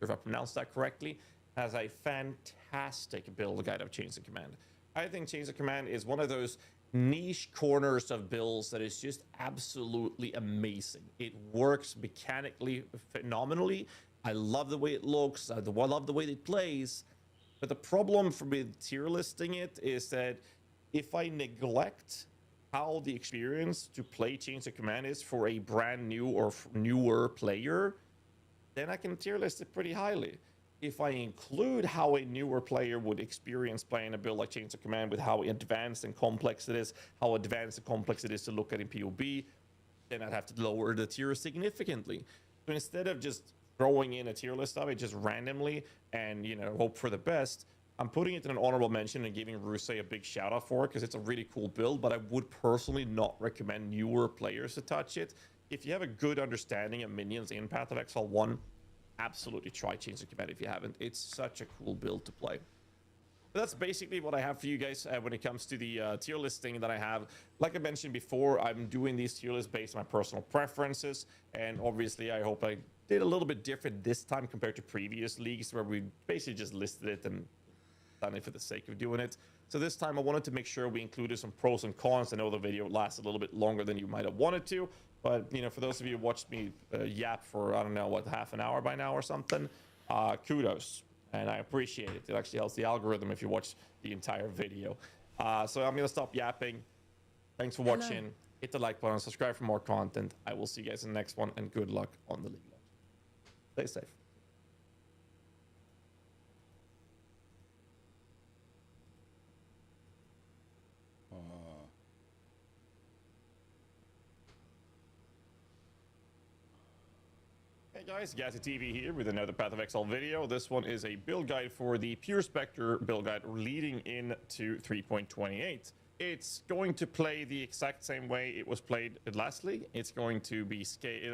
if I pronounced that correctly, has a fantastic build guide of Chains of Command. I think Chains of Command is one of those niche corners of builds that is just absolutely amazing. It works mechanically phenomenally. I love the way it looks. I love the way it plays. But the problem for me tier listing it is that if I neglect how the experience to play Chains of Command is for a brand new or newer player, then I can tier list it pretty highly. If I include how a newer player would experience playing a build like Chains of Command with how advanced and complex it is, how advanced and complex it is to look at in POB, then I'd have to lower the tier significantly. So instead of just throwing in a tier list of it just randomly and, you know, hope for the best, I'm putting it in an honorable mention and giving Rusey a big shout out for it because it's a really cool build, but I would personally not recommend newer players to touch it. If you have a good understanding of minions in Path of Exile 1, absolutely try Chains of Command if you haven't. It's such a cool build to play. But that's basically what I have for you guys when it comes to the tier listing that I have. Like I mentioned before, I'm doing these tier lists based on my personal preferences, and obviously I hope I did a little bit different this time compared to previous leagues where we basically just listed it and done it for the sake of doing it. So this time I wanted to make sure we included some pros and cons. I know the video lasted a little bit longer than you might have wanted to, but you know, for those of you who watched me yap for, I don't know, what, half an hour by now or something, kudos, and I appreciate it. It actually helps the algorithm if you watch the entire video. So I'm gonna stop yapping. Thanks for watching. Hit the like button, subscribe for more content. I will see you guys in the next one, and good luck on the league launch. Stay safe. Hey guys, GazzyTV here with another Path of Exile video. This one is a build guide for the Pure Spectre build guide leading into 3.28. it's going to play the exact same way it was played at last league. It's going to be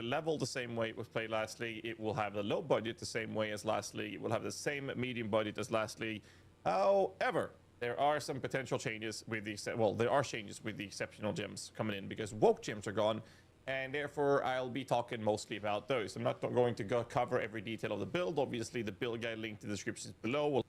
leveled the same way it was played last league. It will have the low budget the same way as last league. It will have the same medium budget as last league. However, there are some potential changes with the there are changes with the exceptional gems coming in because woke gems are gone, and therefore I'll be talking mostly about those. I'm not going to cover every detail of the build. Obviously, the build guide linked in the description below will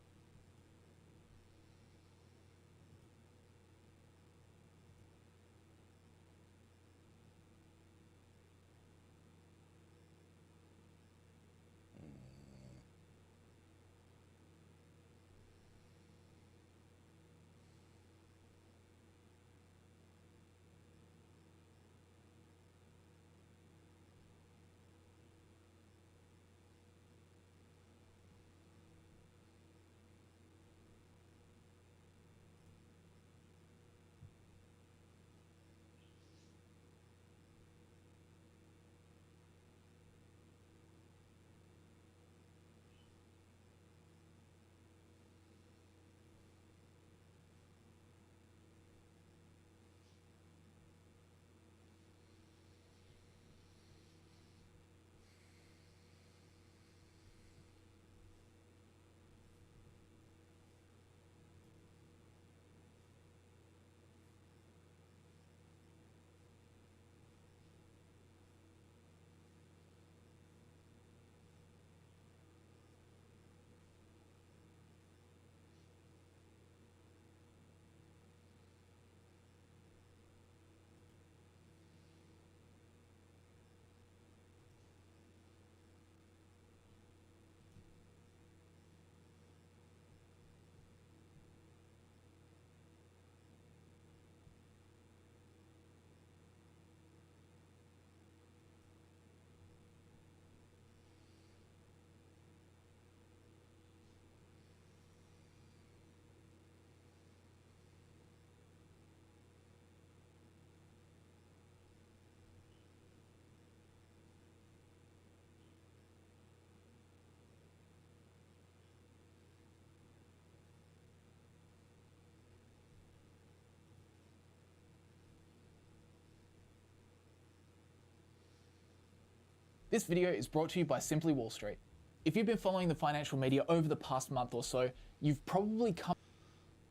This video is brought to you by Simply Wall Street. If you've been following the financial media over the past month or so, you've probably come...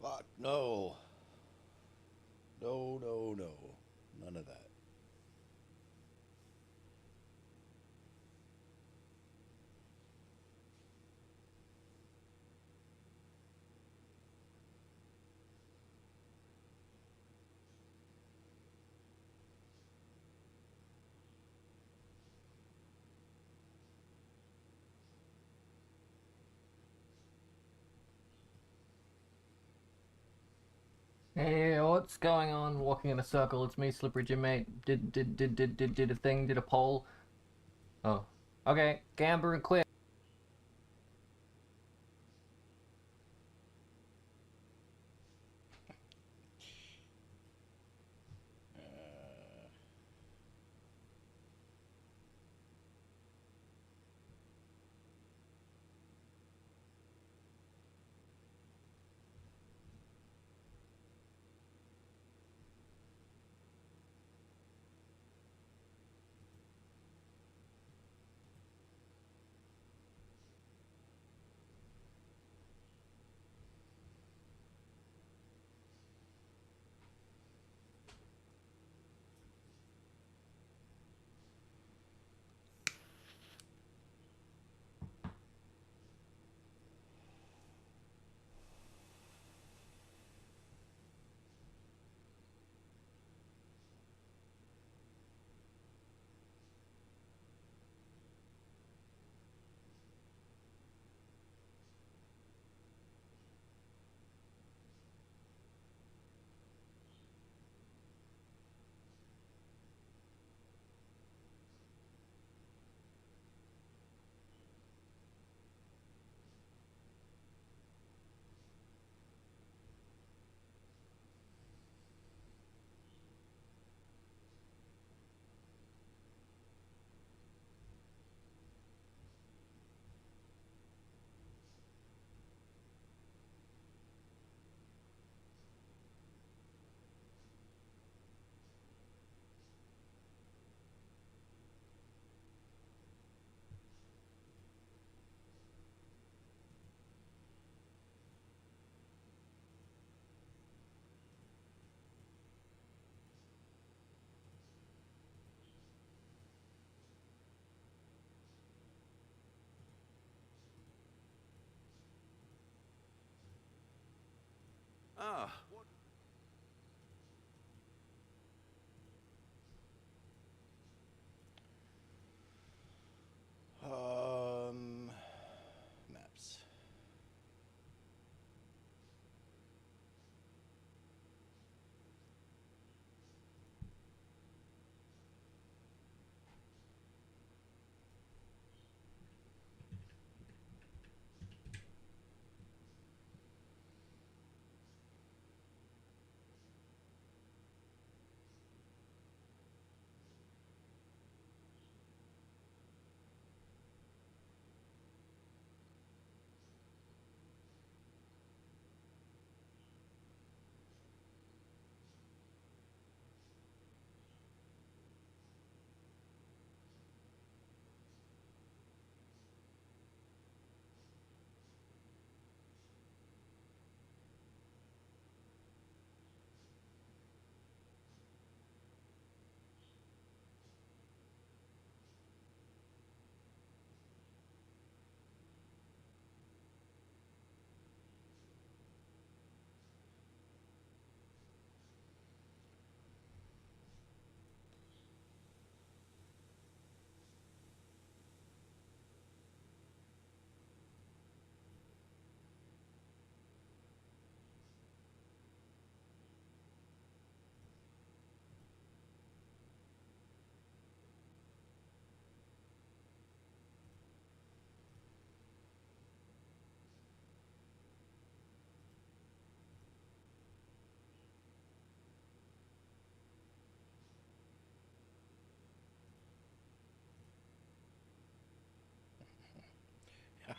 Fuck, no. No, no, no. None of that. Hey, what's going on? Walking in a circle. It's me, Slippery Jim, mate. Did a thing? Did a poll? Oh, okay. Gamber and clear.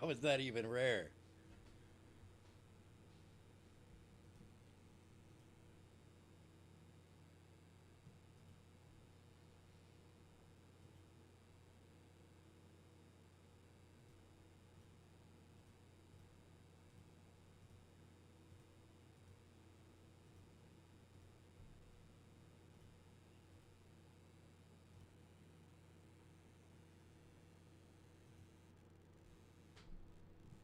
How is that even rare?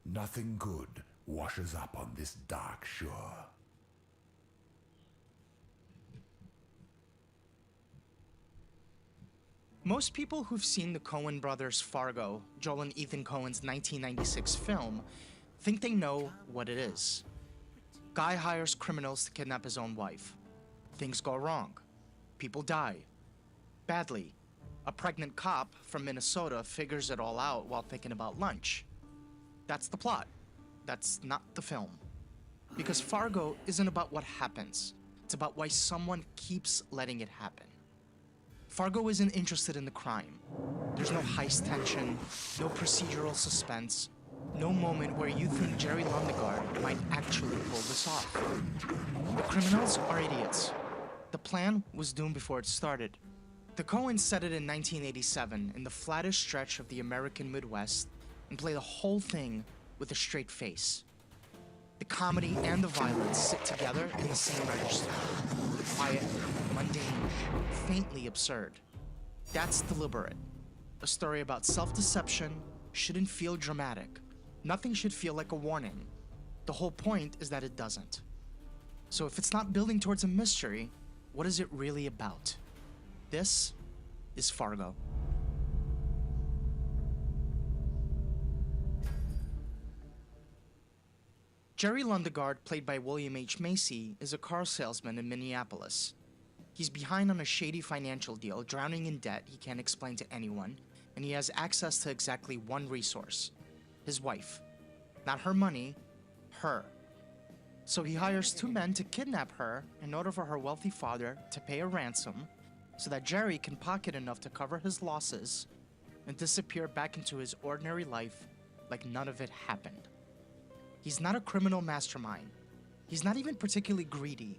Nothing good washes up on this dark shore. Most people who've seen the Coen brothers' Fargo, Joel and Ethan Coen's 1996 film, think they know what it is. Guy hires criminals to kidnap his own wife. Things go wrong. People die. Badly. A pregnant cop from Minnesota figures it all out while thinking about lunch. That's the plot. That's not the film. Because Fargo isn't about what happens. It's about why someone keeps letting it happen. Fargo isn't interested in the crime. There's no heist tension, no procedural suspense, no moment where you think Jerry Lundegaard might actually pull this off. The criminals are idiots. The plan was doomed before it started. The Coens set it in 1987 in the flattest stretch of the American Midwest and play the whole thing with a straight face. The comedy and the violence sit together in the same register. Quiet, mundane, faintly absurd. That's deliberate. A story about self-deception shouldn't feel dramatic. Nothing should feel like a warning. The whole point is that it doesn't. So if it's not building towards a mystery, what is it really about? This is Fargo. Jerry Lundegaard, played by William H. Macy, is a car salesman in Minneapolis. He's behind on a shady financial deal, drowning in debt he can't explain to anyone, and he has access to exactly one resource: his wife. Not her money, her. So he hires two men to kidnap her in order for her wealthy father to pay a ransom so that Jerry can pocket enough to cover his losses and disappear back into his ordinary life like none of it happened. He's not a criminal mastermind. He's not even particularly greedy.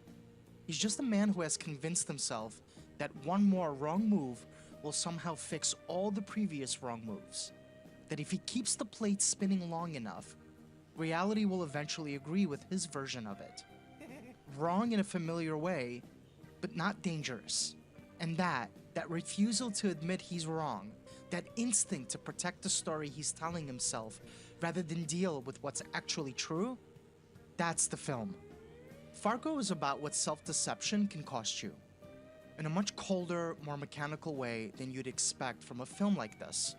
He's just a man who has convinced himself that one more wrong move will somehow fix all the previous wrong moves. That if he keeps the plate spinning long enough, reality will eventually agree with his version of it. Wrong in a familiar way, but not dangerous. And that refusal to admit he's wrong, that instinct to protect the story he's telling himself rather than deal with what's actually true, that's the film. Fargo is about what self-deception can cost you, in a much colder, more mechanical way than you'd expect from a film like this.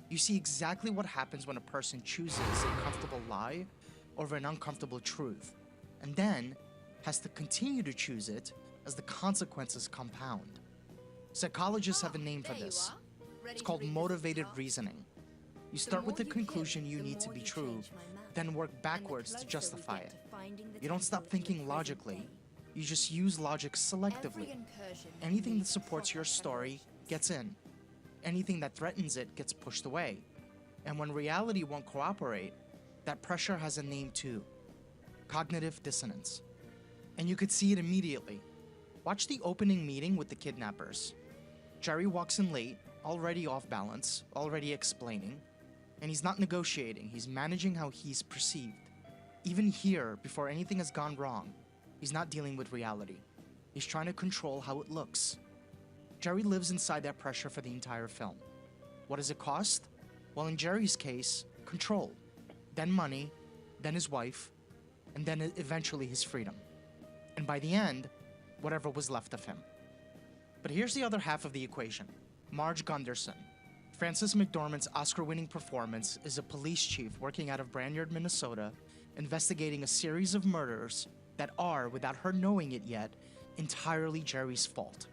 You see exactly what happens when a person chooses a comfortable lie over an uncomfortable truth, and then has to continue to choose it as the consequences compound. Psychologists have a name for this. It's called motivated reasoning. You start with the conclusion you need to be true, then work backwards to justify it. You don't stop thinking logically, you just use logic selectively. Anything that supports your story gets in. Anything that threatens it gets pushed away. And when reality won't cooperate, that pressure has a name too: cognitive dissonance. And you could see it immediately. Watch the opening meeting with the kidnappers. Jerry walks in late, already off balance, already explaining, and he's not negotiating, he's managing how he's perceived. Even here, before anything has gone wrong, he's not dealing with reality. He's trying to control how it looks. Jerry lives inside that pressure for the entire film. What does it cost? Well, in Jerry's case, control. Then money, then his wife, and then eventually his freedom. And by the end, whatever was left of him. But here's the other half of the equation. Marge Gunderson. Frances McDormand's Oscar-winning performance is a police chief working out of Branyard, Minnesota, investigating a series of murders that are, without her knowing it yet, entirely Jerry's fault.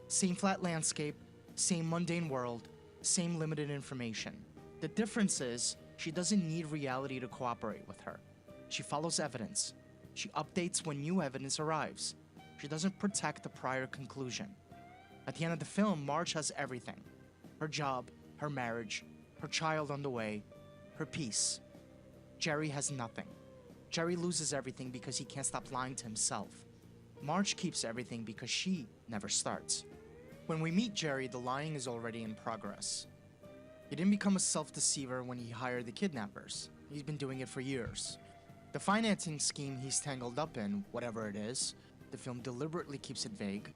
Same flat landscape, same mundane world, same limited information. The difference is, she doesn't need reality to cooperate with her. She follows evidence. She updates when new evidence arrives. She doesn't protect the prior conclusion. At the end of the film, Marge has everything. Her job, her marriage, her child on the way, her peace. Jerry has nothing. Jerry loses everything because he can't stop lying to himself. Marge keeps everything because she never starts. When we meet Jerry, the lying is already in progress. He didn't become a self-deceiver when he hired the kidnappers. He's been doing it for years. The financing scheme he's tangled up in, whatever it is, the film deliberately keeps it vague.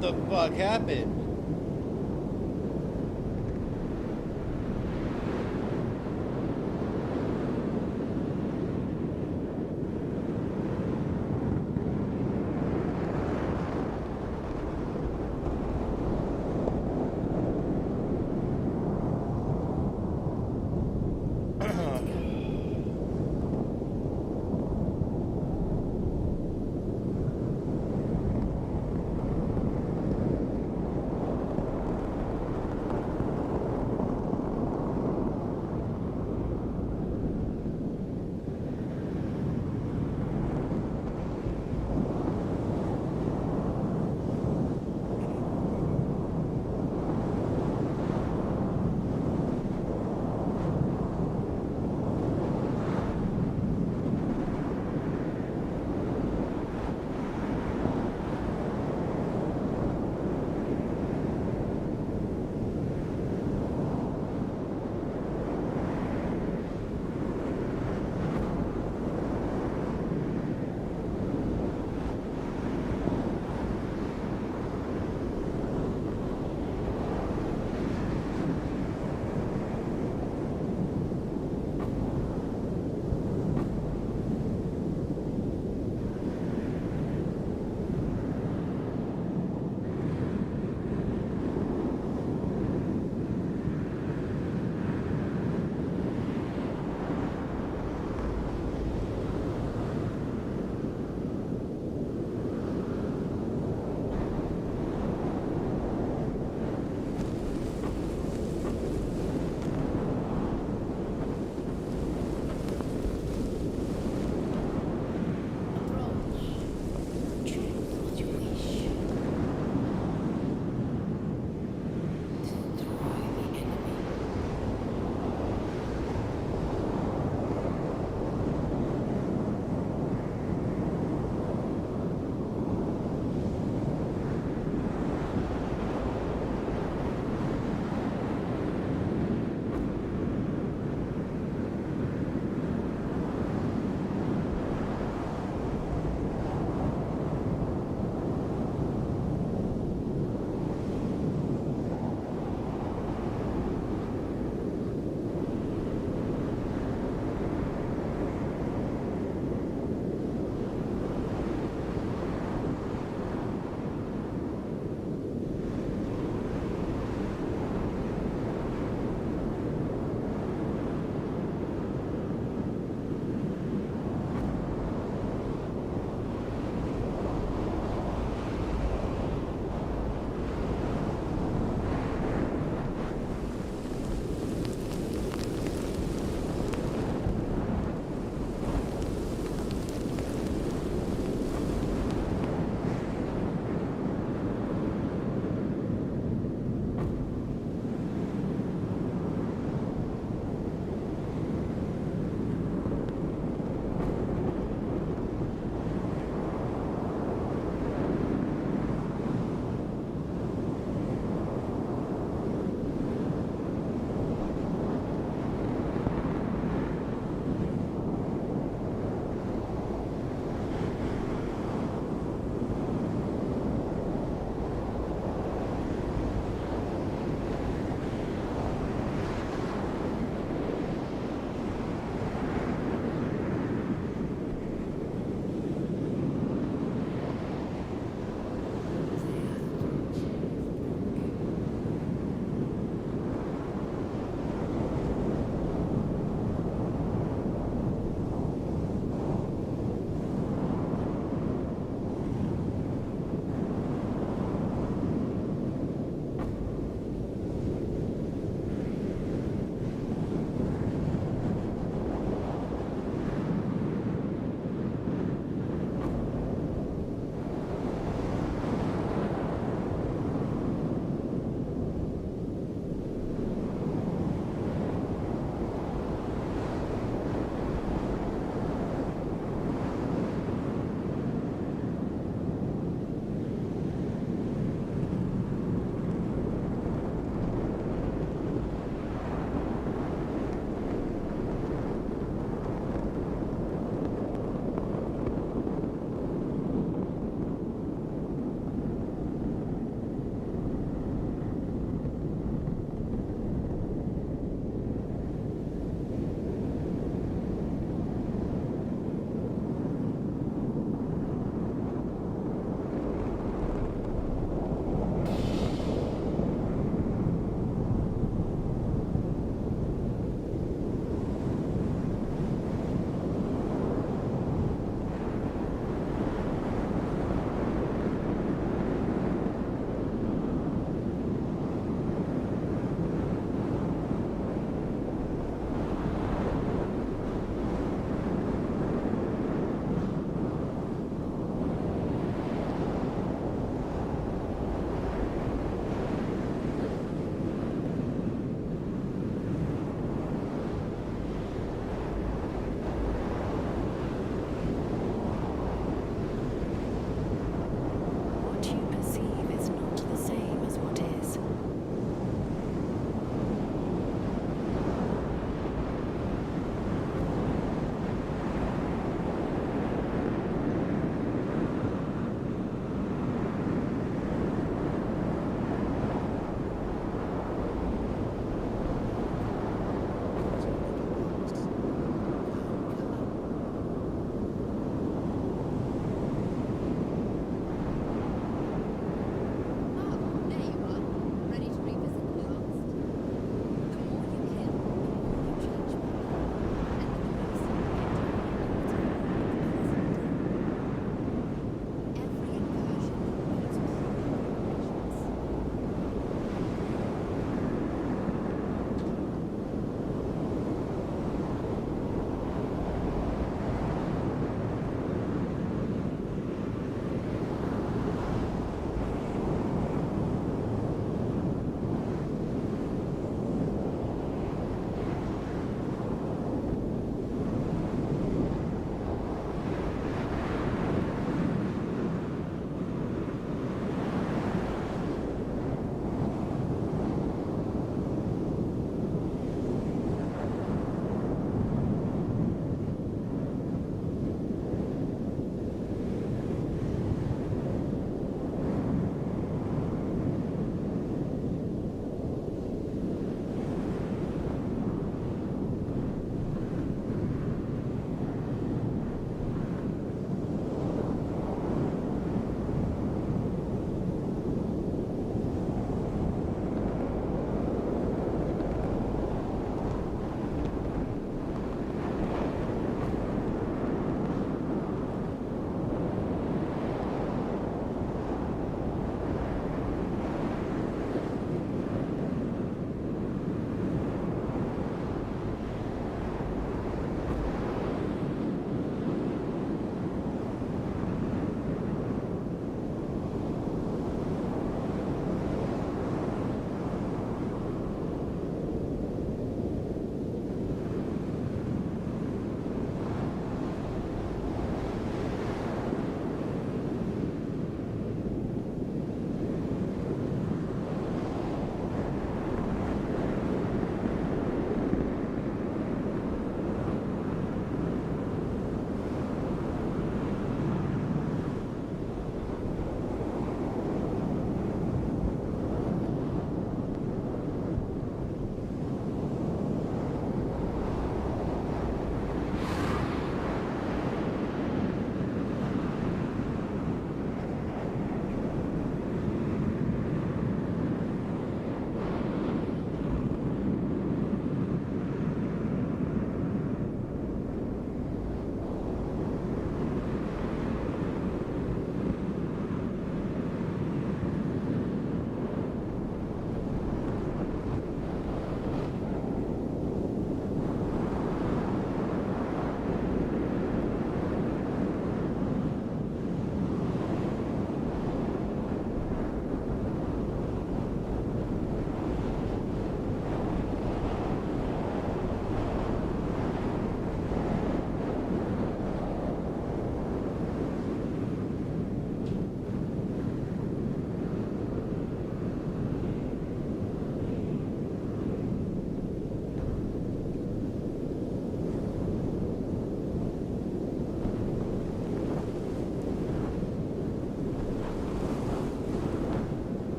What the fuck happened?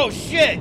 Oh shit!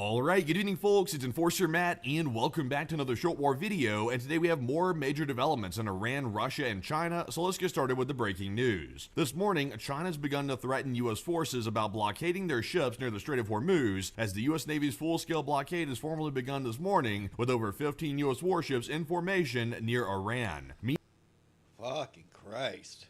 Alright, good evening folks, it's Enforcer Matt, and welcome back to another Short War video, and today we have more major developments in Iran, Russia, and China, so let's get started with the breaking news. This morning, China's begun to threaten U.S. forces about blockading their ships near the Strait of Hormuz, as the U.S. Navy's full-scale blockade has formally begun this morning, with over 15 U.S. warships in formation near Iran. Fucking Christ.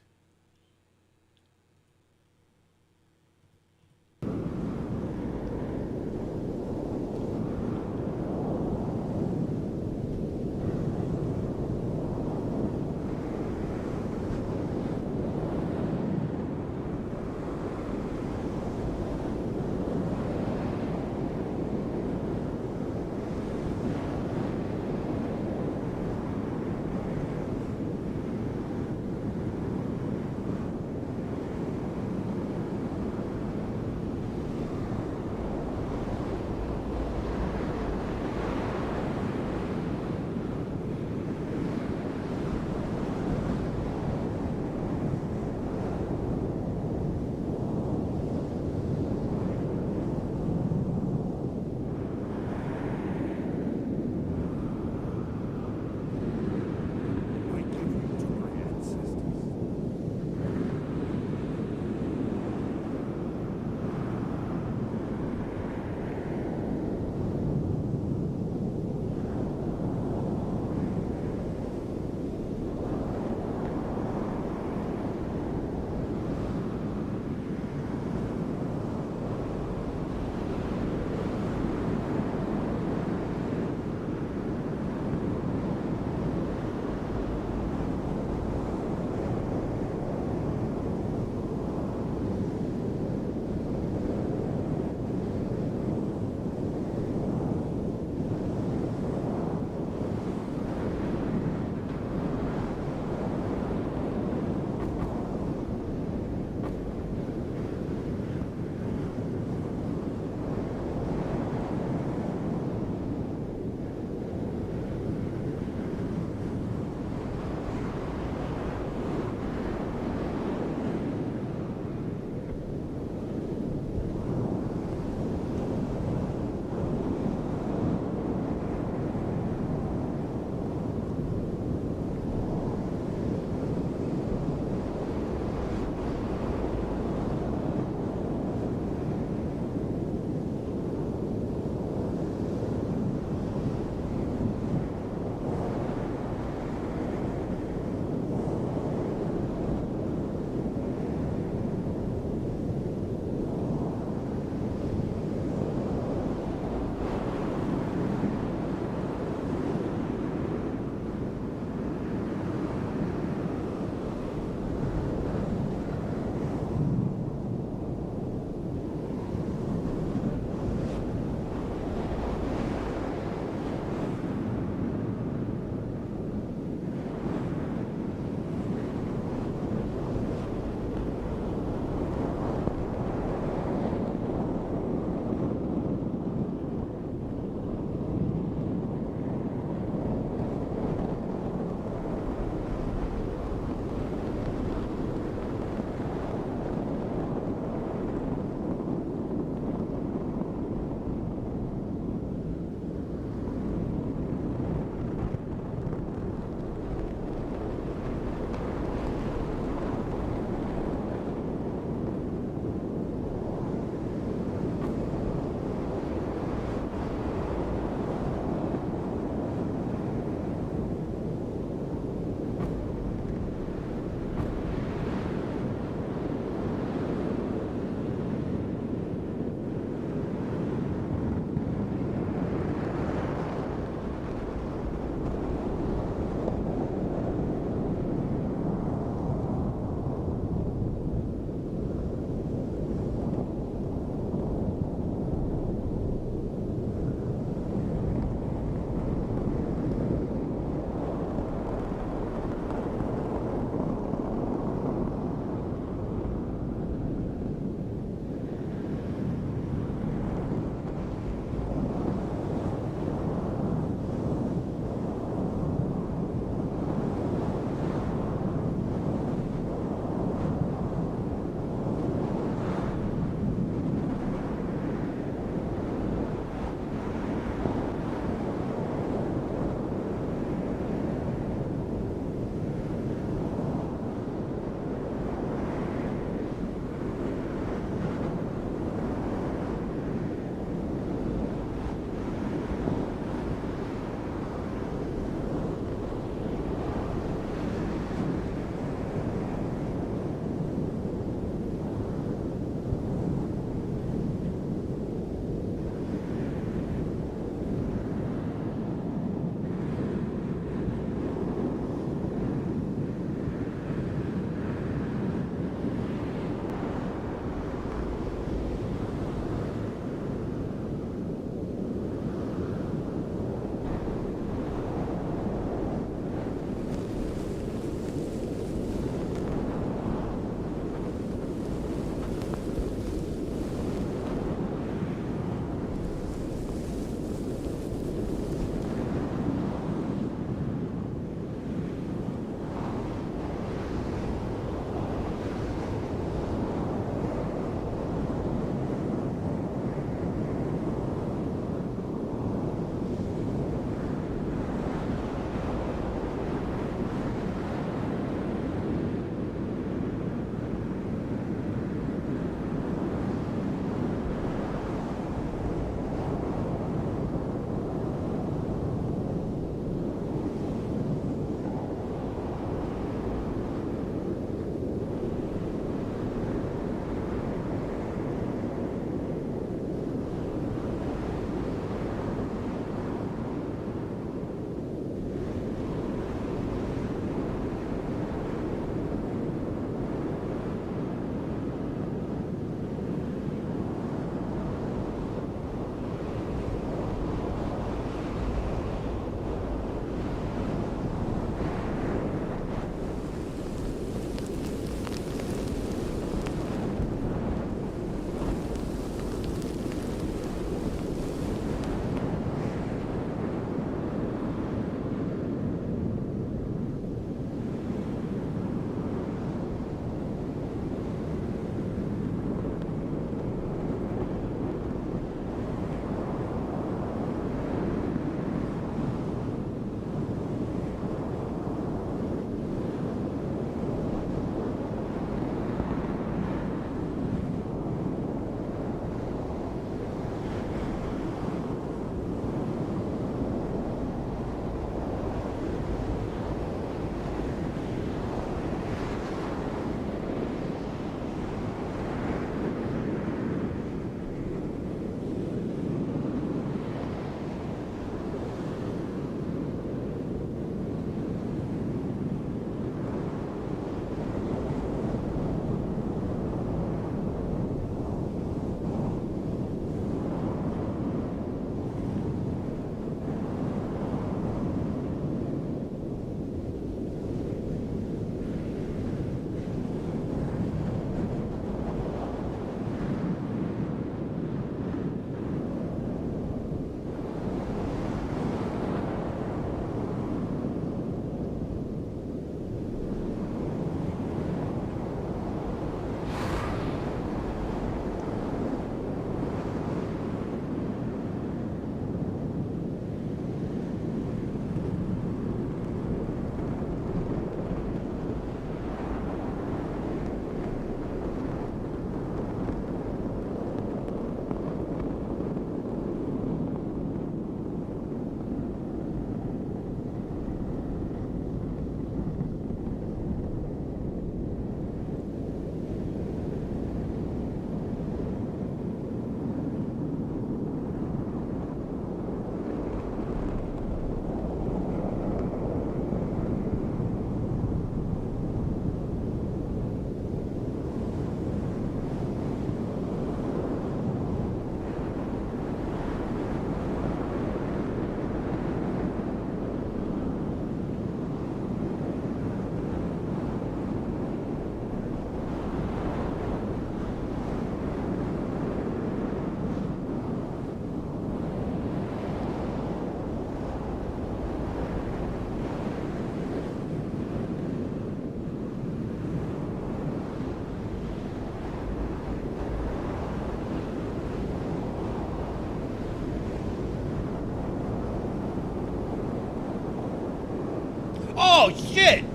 Oh shit!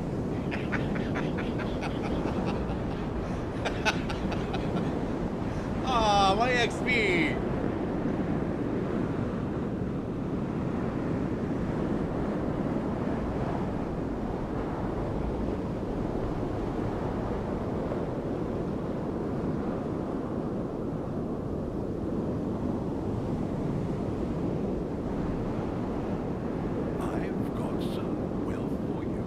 Ah, my XP. I've got some will for you.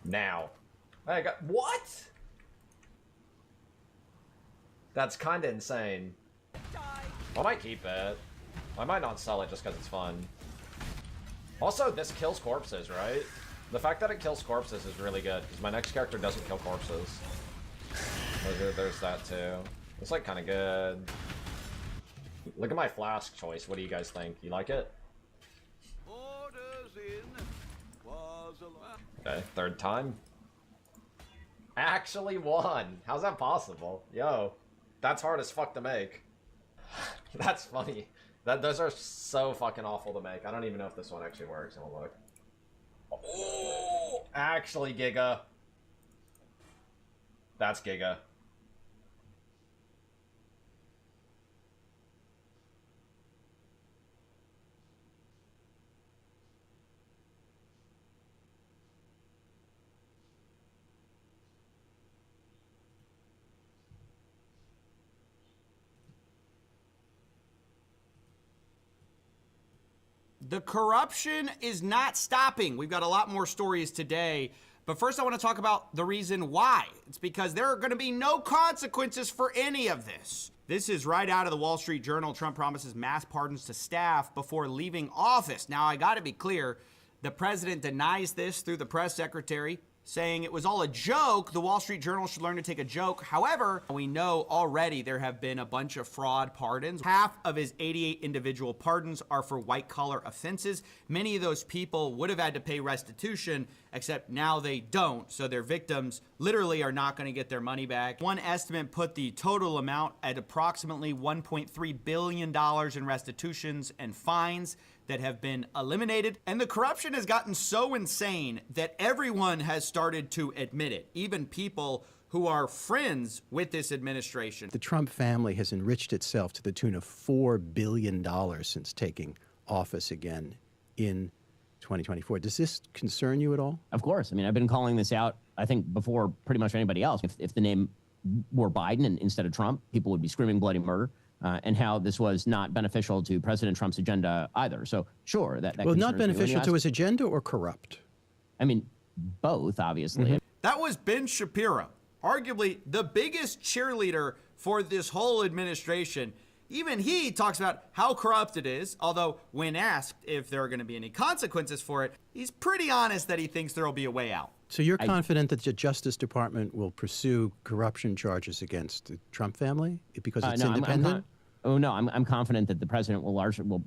Now. I got what? That's kind of insane. I might keep it. I might not sell it just because it's fun. Also, this kills corpses, right? The fact that it kills corpses is really good, because my next character doesn't kill corpses. There's that too. It's like kind of good. Look at my flask choice. What do you guys think? You like it? Okay, third time. Actually won. How's that possible? Yo, that's hard as fuck to make. That's funny. Those are so fucking awful to make. I don't even know if this one actually works. I'll look. Oh, actually, Giga. That's Giga. The corruption is not stopping. We've got a lot more stories today. But first I want to talk about the reason why. It's because there are going to be no consequences for any of this. This is right out of the Wall Street Journal. Trump promises mass pardons to staff before leaving office. Now, I got to be clear. The president denies this through the press secretary, saying it was all a joke. The Wall Street Journal should learn to take a joke. However, we know already there have been a bunch of fraud pardons. Half of his 88 individual pardons are for white-collar offenses. Many of those people would have had to pay restitution, except now they don't. So their victims literally are not going to get their money back. One estimate put the total amount at approximately $1.3 billion in restitutions and fines that have been eliminated. And the corruption has gotten so insane that everyone has started to admit it, even people who are friends with this administration. The Trump family has enriched itself to the tune of $4 billion since taking office again in 2024. Does this concern you at all? Of course. I mean, I've been calling this out, I think, before pretty much anybody else. If the name were Biden and instead of Trump, people would be screaming bloody murder. And how this was not beneficial to President Trump's agenda either. So sure, that well, not beneficial to his agenda or corrupt? I mean, both, obviously. Mm-hmm. That was Ben Shapiro, arguably the biggest cheerleader for this whole administration. Even he talks about how corrupt it is, although when asked if there are going to be any consequences for it, he's pretty honest that he thinks there will be a way out. So you're confident that the Justice Department will pursue corruption charges against the Trump family because it's independent? I'm confident that the president will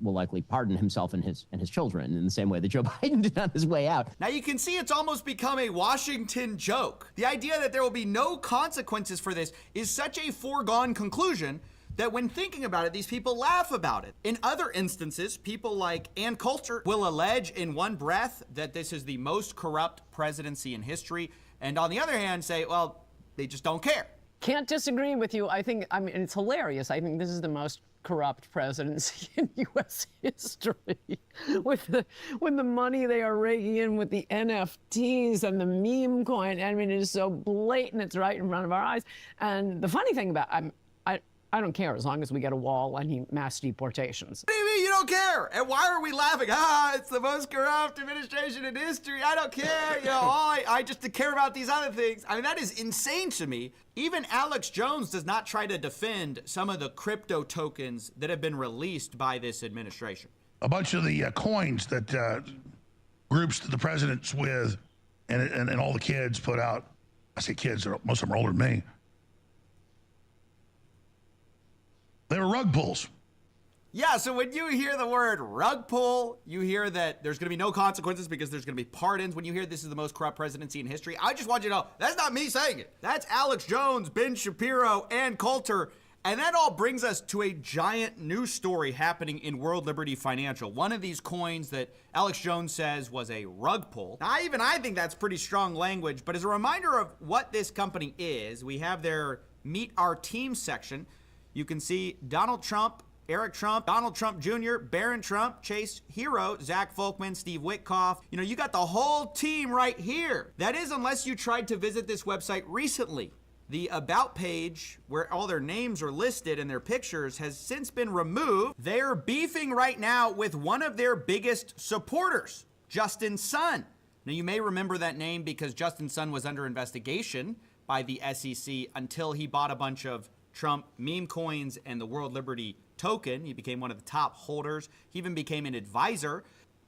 likely pardon himself and his children in the same way that Joe Biden did on his way out. Now you can see it's almost become a Washington joke. The idea that there will be no consequences for this is such a foregone conclusion that when thinking about it, these people laugh about it. In other instances, people like Ann Coulter will allege in one breath that this is the most corrupt presidency in history, and on the other hand say, well, they just don't care. Can't disagree with you. I mean, it's hilarious. I think this is the most corrupt presidency in U.S. history. with the money they are raking in with the NFTs and the meme coin. I mean, it is so blatant. It's right in front of our eyes. And the funny thing about I don't care as long as we get a wall and mass deportations. What do you mean you don't care? And why are we laughing? It's the most corrupt administration in history. I don't care. You know, I just care about these other things. I mean, that is insane to me. Even Alex Jones does not try to defend some of the crypto tokens that have been released by this administration. A bunch of the coins that groups that the president's with and all the kids put out. I say kids, most of them are older than me. They were rug pulls. Yeah, so when you hear the word rug pull, you hear that there's going to be no consequences because there's going to be pardons. When you hear this is the most corrupt presidency in history, I just want you to know, that's not me saying it. That's Alex Jones, Ben Shapiro, Ann Coulter. And that all brings us to a giant news story happening in World Liberty Financial. One of these coins that Alex Jones says was a rug pull. Now, I think that's pretty strong language, but as a reminder of what this company is, we have their Meet Our Team section. You can see Donald Trump, Eric Trump, Donald Trump Jr., Barron Trump, Chase Hero, Zach Folkman, Steve Witkoff. You know, you got the whole team right here. That is, unless you tried to visit this website recently. The About page, where all their names are listed and their pictures, has since been removed. They're beefing right now with one of their biggest supporters, Justin Sun. Now, you may remember that name because Justin Sun was under investigation by the SEC until he bought a bunch of Trump meme coins and the World Liberty token. He became one of the top holders. He even became an advisor.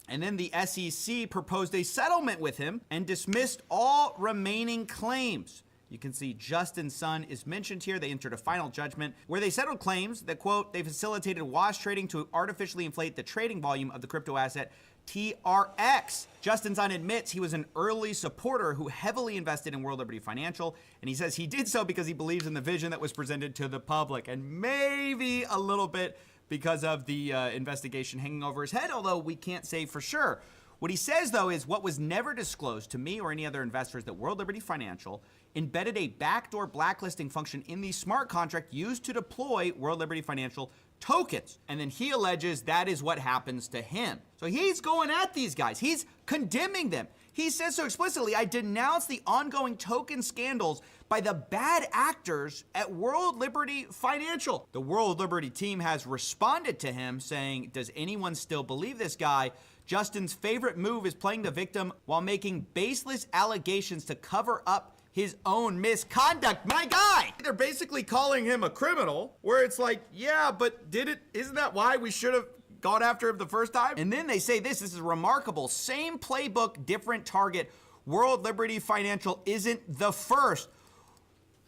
And then the SEC proposed a settlement with him and dismissed all remaining claims. You can see Justin Sun is mentioned here. They entered a final judgment where they settled claims that, quote, they facilitated wash trading to artificially inflate the trading volume of the crypto asset TRX. Justin Sun admits he was an early supporter who heavily invested in World Liberty Financial, and he says he did so because he believes in the vision that was presented to the public, and maybe a little bit because of the investigation hanging over his head, although we can't say for sure. What he says, though, is what was never disclosed to me or any other investors that World Liberty Financial embedded a backdoor blacklisting function in the smart contract used to deploy World Liberty Financial tokens. And then he alleges that is what happens to him. So he's going at these guys. He's condemning them. He says so explicitly, I denounce the ongoing token scandals by the bad actors at World Liberty Financial. The World Liberty team has responded to him saying, does anyone still believe this guy? Justin's favorite move is playing the victim while making baseless allegations to cover up his own misconduct. My guy! They're basically calling him a criminal, where it's like, yeah, but isn't that why we should have gone after him the first time? And then they say this is remarkable. Same playbook, different target. World Liberty Financial isn't the first.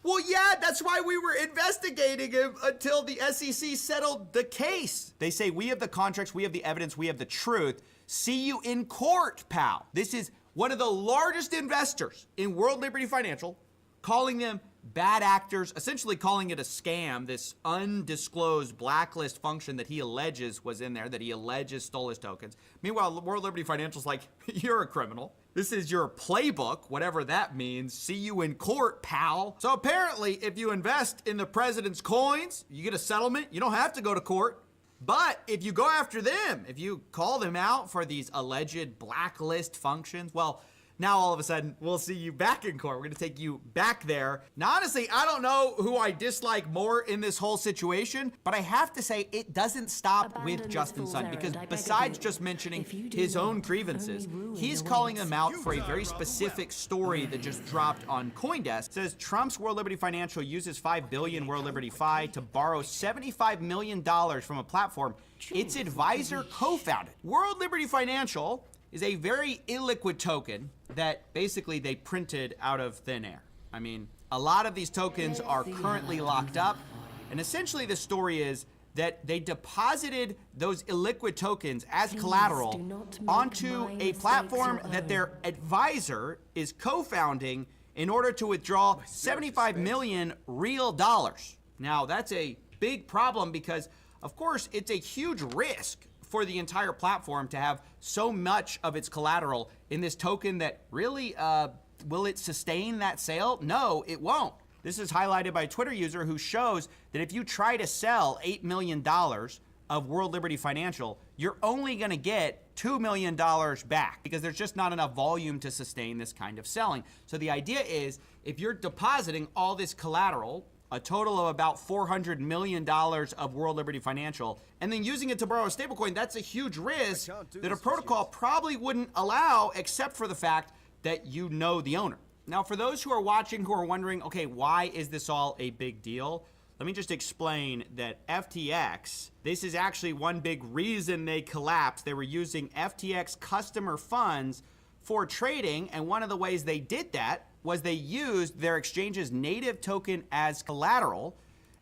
Well, yeah, that's why we were investigating him until the SEC settled the case. They say, we have the contracts, we have the evidence, we have the truth. See you in court, pal. This is one of the largest investors in World Liberty Financial, calling them bad actors, essentially calling it a scam, this undisclosed blacklist function that he alleges was in there, that he alleges stole his tokens. Meanwhile, World Liberty Financial's like, you're a criminal. This is your playbook, whatever that means. See you in court, pal. So apparently, if you invest in the president's coins, you get a settlement. You don't have to go to court. But if you go after them, if you call them out for these alleged blacklist functions, well, now all of a sudden, we'll see you back in court. We're going to take you back there. Now, honestly, I don't know who I dislike more in this whole situation, but I have to say it doesn't stop with Justin Sun, because besides just mentioning his own grievances, he's calling them out for a very specific story that just dropped on CoinDesk. It says Trump's World Liberty Financial uses $5 billion World Liberty Fi to borrow $75 million from a platform its advisor co-founded. World Liberty Financial is a very illiquid token that basically they printed out of thin air. I mean, a lot of these tokens are currently locked up, and essentially the story is that they deposited those illiquid tokens as collateral onto a platform that their advisor is co-founding in order to withdraw 75 million real dollars. Now, that's a big problem because, of course, it's a huge risk for the entire platform to have so much of its collateral in this token that really, will it sustain that sale? No, it won't. This is highlighted by a Twitter user who shows that if you try to sell $8 million of World Liberty Financial, you're only gonna get $2 million back because there's just not enough volume to sustain this kind of selling. So the idea is, if you're depositing all this collateral, a total of about $400 million of World Liberty Financial, and then using it to borrow a stablecoin, that's a huge risk that a protocol probably wouldn't allow, except for the fact that you know the owner. Now, for those who are watching who are wondering, okay, why is this all a big deal? Let me just explain that FTX, this is actually one big reason they collapsed. They were using FTX customer funds for trading, and one of the ways they did that was they used their exchange's native token as collateral,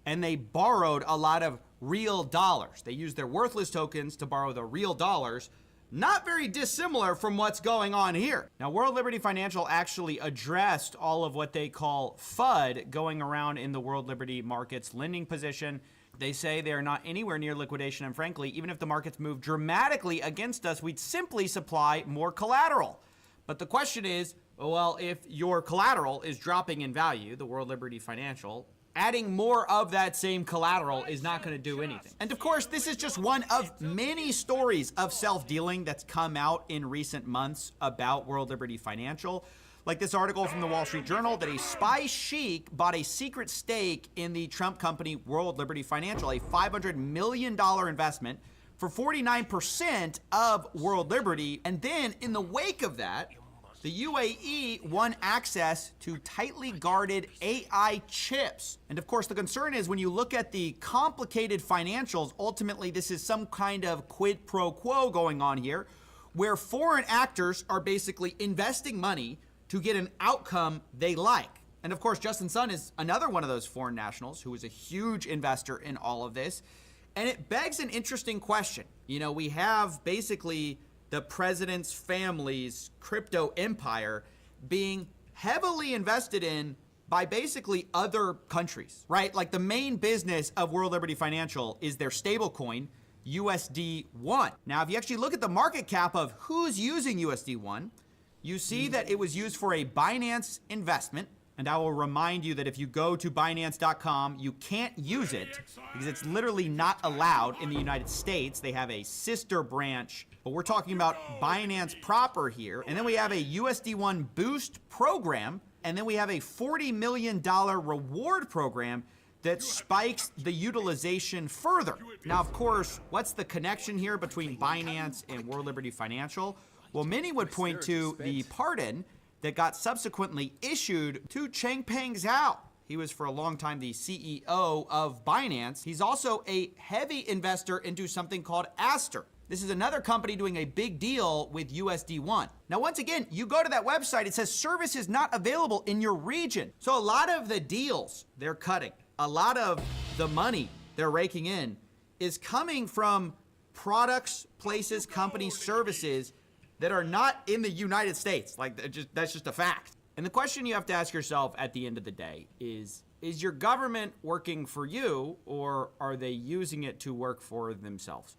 and they borrowed a lot of real dollars. They used their worthless tokens to borrow the real dollars. Not very dissimilar from what's going on here. Now, World Liberty Financial actually addressed all of what they call FUD going around in the World Liberty market's lending position. They say they are not anywhere near liquidation, and frankly, even if the markets move dramatically against us, we'd simply supply more collateral. But the question is, well, if your collateral is dropping in value, the World Liberty Financial, adding more of that same collateral is not going to do anything. And of course, this is just one of many stories of self-dealing that's come out in recent months about World Liberty Financial. Like this article from the Wall Street Journal that a spy sheik bought a secret stake in the Trump company World Liberty Financial, a $500 million investment for 49% of World Liberty. And then in the wake of that, the UAE won access to tightly guarded AI chips. And of course, the concern is when you look at the complicated financials, ultimately this is some kind of quid pro quo going on here, where foreign actors are basically investing money to get an outcome they like. And of course, Justin Sun is another one of those foreign nationals who is a huge investor in all of this. And it begs an interesting question. You know, we have basically the president's family's crypto empire being heavily invested in by basically other countries, right? Like the main business of World Liberty Financial is their stablecoin, USD1. Now, if you actually look at the market cap of who's using USD1, you see that it was used for a Binance investment. And I will remind you that if you go to Binance.com, you can't use it because it's literally not allowed in the United States. They have a sister branch, but we're talking about Binance proper here. And then we have a USD1 boost program. And then we have a $40 million reward program that spikes the utilization further. Now, of course, what's the connection here between Binance and World Liberty Financial? Well, many would point to the pardon that got subsequently issued to Changpeng Zhao. He was for a long time the CEO of Binance. He's also a heavy investor into something called Aster. This is another company doing a big deal with USD1. Now, once again, you go to that website, it says service is not available in your region. So a lot of the deals they're cutting, a lot of the money they're raking in is coming from products, places, companies, services that are not in the United States. Like, that's just a fact. And the question you have to ask yourself at the end of the day is your government working for you, or are they using it to work for themselves?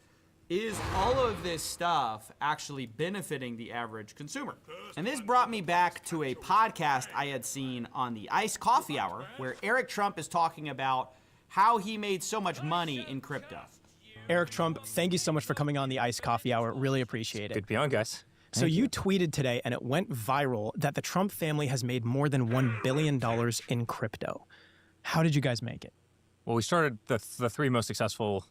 Is all of this stuff actually benefiting the average consumer? And this brought me back to a podcast I had seen on the Iced Coffee Hour, where Eric Trump is talking about how he made so much money in crypto. Eric Trump, thank you so much for coming on the Iced Coffee Hour. Really appreciate it. Good to be on, guys. So you tweeted today, and it went viral, that the Trump family has made more than $1 billion in crypto. How did you guys make it? Well, we started the three most successful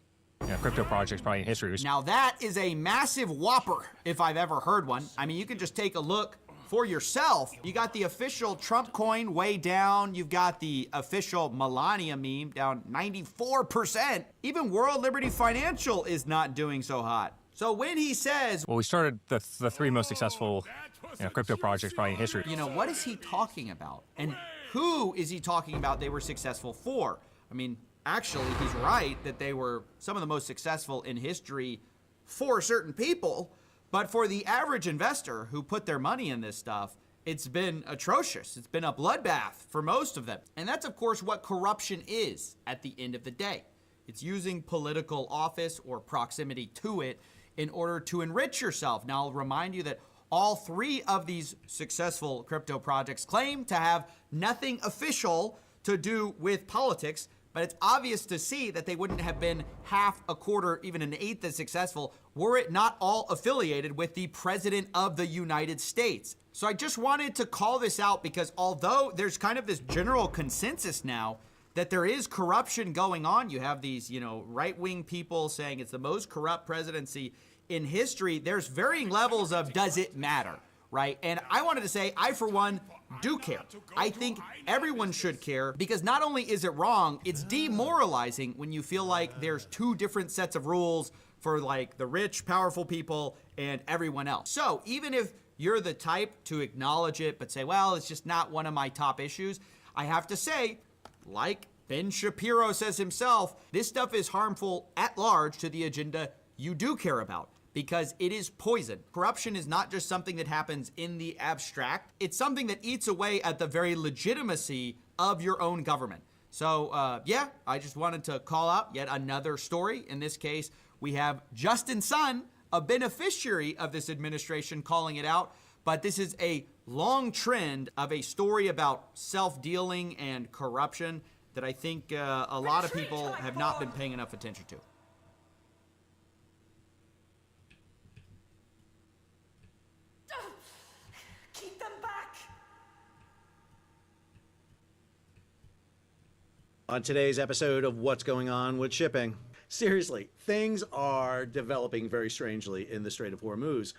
crypto projects probably in history. Now that is a massive whopper, if I've ever heard one. I mean, you can just take a look for yourself. You got the official Trump coin way down. You've got the official Melania meme down 94%. Even World Liberty Financial is not doing so hot. So when he says, well, we started the three most successful crypto projects probably in history. You know, what is he talking about? And who is he talking about they were successful for? I mean, actually, he's right that they were some of the most successful in history for certain people, but for the average investor who put their money in this stuff, it's been atrocious. It's been a bloodbath for most of them. And that's, of course, what corruption is at the end of the day. It's using political office or proximity to it in order to enrich yourself. Now, I'll remind you that all three of these successful crypto projects claim to have nothing official to do with politics, but it's obvious to see that they wouldn't have been half, a quarter, even an eighth as successful were it not all affiliated with the President of the United States. So I just wanted to call this out because although there's kind of this general consensus now that there is corruption going on, you have these, right-wing people saying it's the most corrupt presidency in history, there's varying levels of does it matter, right? And I wanted to say, I, for one, do care. I think everyone should care because not only is it wrong, it's demoralizing when you feel like there's two different sets of rules for like the rich, powerful people and everyone else. So even if you're the type to acknowledge it but say, well, it's just not one of my top issues, I have to say, like Ben Shapiro says himself, this stuff is harmful at large to the agenda you do care about because it is poison. Corruption is not just something that happens in the abstract. It's something that eats away at the very legitimacy of your own government. So, yeah, I just wanted to call out yet another story. In this case, we have Justin Sun, a beneficiary of this administration, calling it out. But this is a long trend of a story about self-dealing and corruption that I think a lot of people have not been paying enough attention to. Keep them back. On today's episode of What's Going On with Shipping. Seriously, things are developing very strangely in the Strait of Hormuz.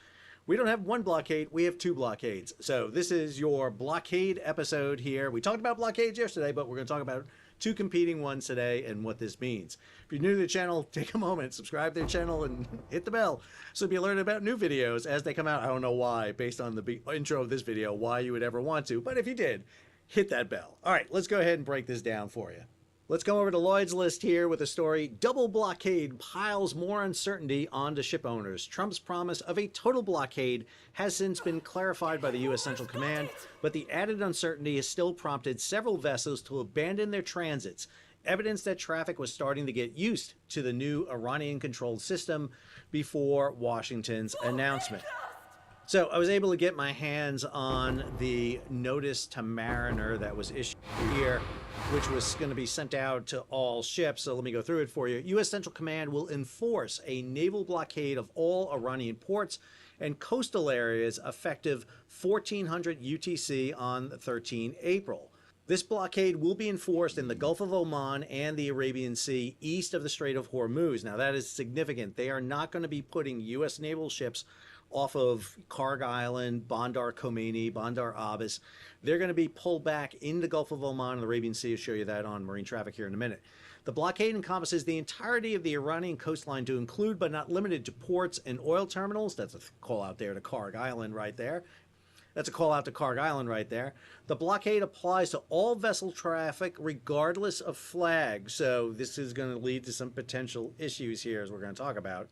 We don't have one blockade, we have 2 blockades. So this is your blockade episode here. We talked about blockades yesterday, but we're going to talk about 2 competing ones today and what this means. If you're new to the channel, take a moment, subscribe to the channel, and hit the bell so be alerted about new videos as they come out. I don't know why, based on the intro of this video, why you would ever want to, but if you did, hit that bell. All right, let's go ahead and break this down for you. Let's go over to Lloyd's List here with a story. Double blockade piles more uncertainty onto ship owners. Trump's promise of a total blockade has since been clarified by the U.S. Central Command, but the added uncertainty has still prompted several vessels to abandon their transits, evidence that traffic was starting to get used to the new Iranian-controlled system before Washington's announcement. So I was able to get my hands on the notice to Mariner that was issued here, which was going to be sent out to all ships. So let me go through it for you. U.S. Central Command will enforce a naval blockade of all Iranian ports and coastal areas effective 1400 UTC on 13 April. This blockade will be enforced in the Gulf of Oman and the Arabian Sea east of the Strait of Hormuz. Now that is significant. They are not going to be putting U.S. naval ships off of Karg Island, Bandar Khomeini, Bandar Abbas. They're going to be pulled back in the Gulf of Oman and the Arabian Sea. I'll show you that on marine traffic here in a minute. The blockade encompasses the entirety of the Iranian coastline to include but not limited to ports and oil terminals. That's a call out there to Karg Island right there. That's a call out to Karg Island right there. The blockade applies to all vessel traffic regardless of flag. So this is going to lead to some potential issues here as we're going to talk about.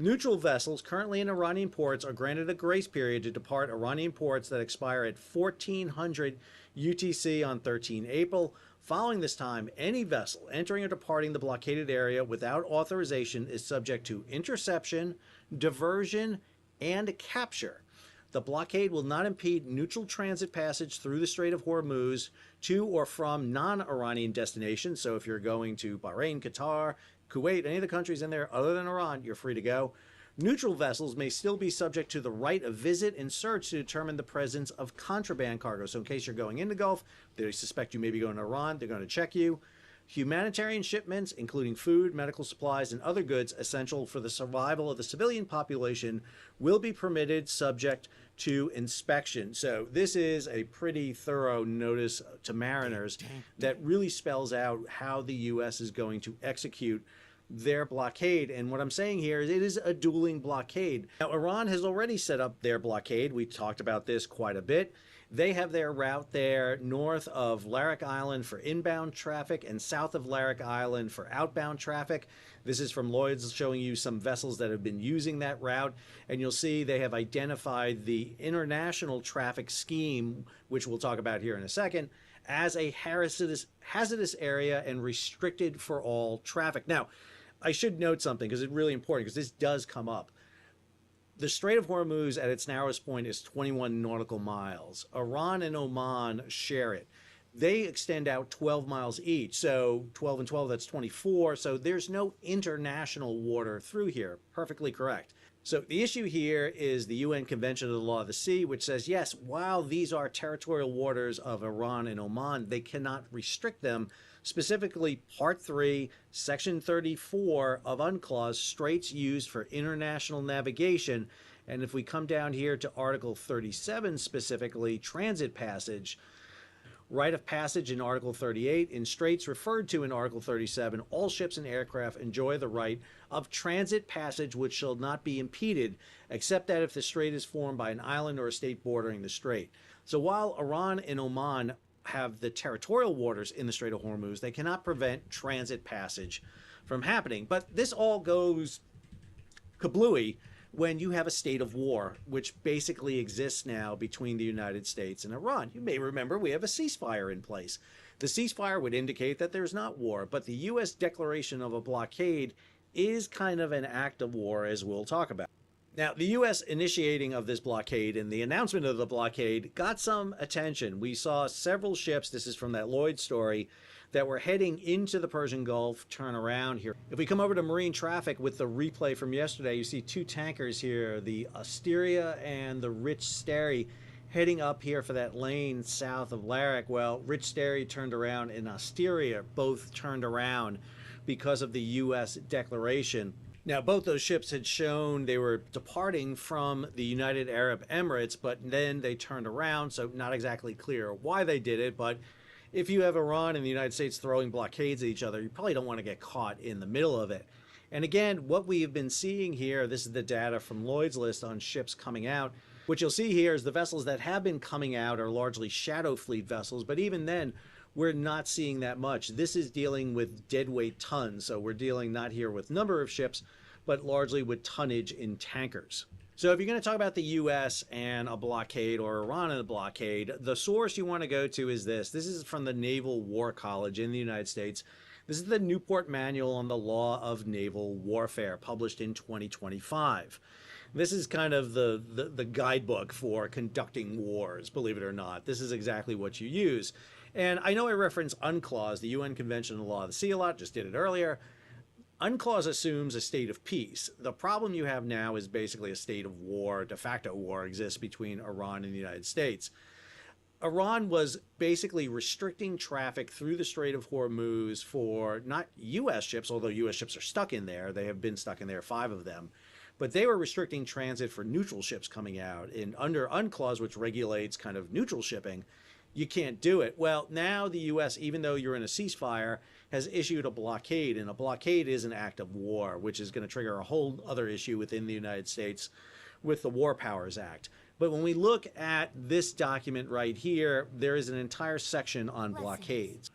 Neutral vessels currently in Iranian ports are granted a grace period to depart Iranian ports that expire at 1400 UTC on 13 April. Following this time, any vessel entering or departing the blockaded area without authorization is subject to interception, diversion, and capture. The blockade will not impede neutral transit passage through the Strait of Hormuz to or from non-Iranian destinations. So if you're going to Bahrain, Qatar, Kuwait, any of the countries in there other than Iran, you're free to go. Neutral vessels may still be subject to the right of visit and search to determine the presence of contraband cargo. So in case you're going in the Gulf, they suspect you may be going to Iran, they're going to check you. Humanitarian shipments, including food, medical supplies, and other goods essential for the survival of the civilian population, will be permitted subject to inspection. So this is a pretty thorough notice to mariners that really spells out how the U.S. is going to execute their blockade. And what I'm saying here is it is a dueling blockade. Now, Iran has already set up their blockade. We talked about this quite a bit. They have their route there north of Larak Island for inbound traffic and south of Larak Island for outbound traffic. This is from Lloyd's showing you some vessels that have been using that route. And you'll see they have identified the international traffic scheme, which we'll talk about here in a second, as a hazardous area and restricted for all traffic. Now, I should note something because it's really important because this does come up. The Strait of Hormuz at its narrowest point is 21 nautical miles. Iran and Oman share it. They extend out 12 miles each. So 12 and 12, that's 24. So there's no international water through here. Perfectly correct. So the issue here is the UN Convention of the Law of the Sea, which says, yes, while these are territorial waters of Iran and Oman, they cannot restrict them. Specifically, Part 3, Section 34 of UNCLOS, straits used for international navigation. And if we come down here to Article 37 specifically, transit passage, right of passage in Article 38, in straits referred to in Article 37, all ships and aircraft enjoy the right of transit passage which shall not be impeded, except that if the strait is formed by an island or a state bordering the strait. So while Iran and Oman have the territorial waters in the Strait of Hormuz, they cannot prevent transit passage from happening. But this all goes kablooey when you have a state of war, which basically exists now between the United States and Iran. You may remember we have a ceasefire in place. The ceasefire would indicate that there's not war, but the U.S. declaration of a blockade is kind of an act of war, as we'll talk about. Now, the U.S. initiating of this blockade and the announcement of the blockade got some attention. We saw several ships, this is from that Lloyd story, that were heading into the Persian Gulf turn around here. If we come over to marine traffic with the replay from yesterday, you see 2 tankers here, the Asteria and the Rich Sterry, heading up here for that lane south of Larak. Well, Rich Sterry turned around and Asteria both turned around because of the U.S. declaration. Now, both those ships had shown they were departing from the United Arab Emirates, but then they turned around, so not exactly clear why they did it. But if you have Iran and the United States throwing blockades at each other, you probably don't want to get caught in the middle of it. And again, what we have been seeing here, this is the data from Lloyd's List on ships coming out. What you'll see here is the vessels that have been coming out are largely Shadow Fleet vessels, but even then, we're not seeing that much. This is dealing with deadweight tons, so we're dealing not here with number of ships, but largely with tonnage in tankers. So if you're going to talk about the U.S. and a blockade or Iran and a blockade, the source you want to go to is this. This is from the Naval War College in the United States. This is the Newport Manual on the Law of Naval Warfare, published in 2025. This is kind of the guidebook for conducting wars, believe it or not. This is exactly what you use. And I know I reference UNCLOS, the UN Convention on the Law of the Sea a lot, just did it earlier. UNCLOS assumes a state of peace. The problem you have now is basically a state of war, de facto war exists between Iran and the United States. Iran was basically restricting traffic through the Strait of Hormuz for not U.S. ships, although U.S. ships are stuck in there. They have been stuck in there, 5 of them. But they were restricting transit for neutral ships coming out. And under UNCLOS, which regulates kind of neutral shipping, you can't do it. Well, now the U.S., even though you're in a ceasefire, has issued a blockade. And a blockade is an act of war, which is going to trigger a whole other issue within the United States with the War Powers Act. But when we look at this document right here, there is an entire section on blockades.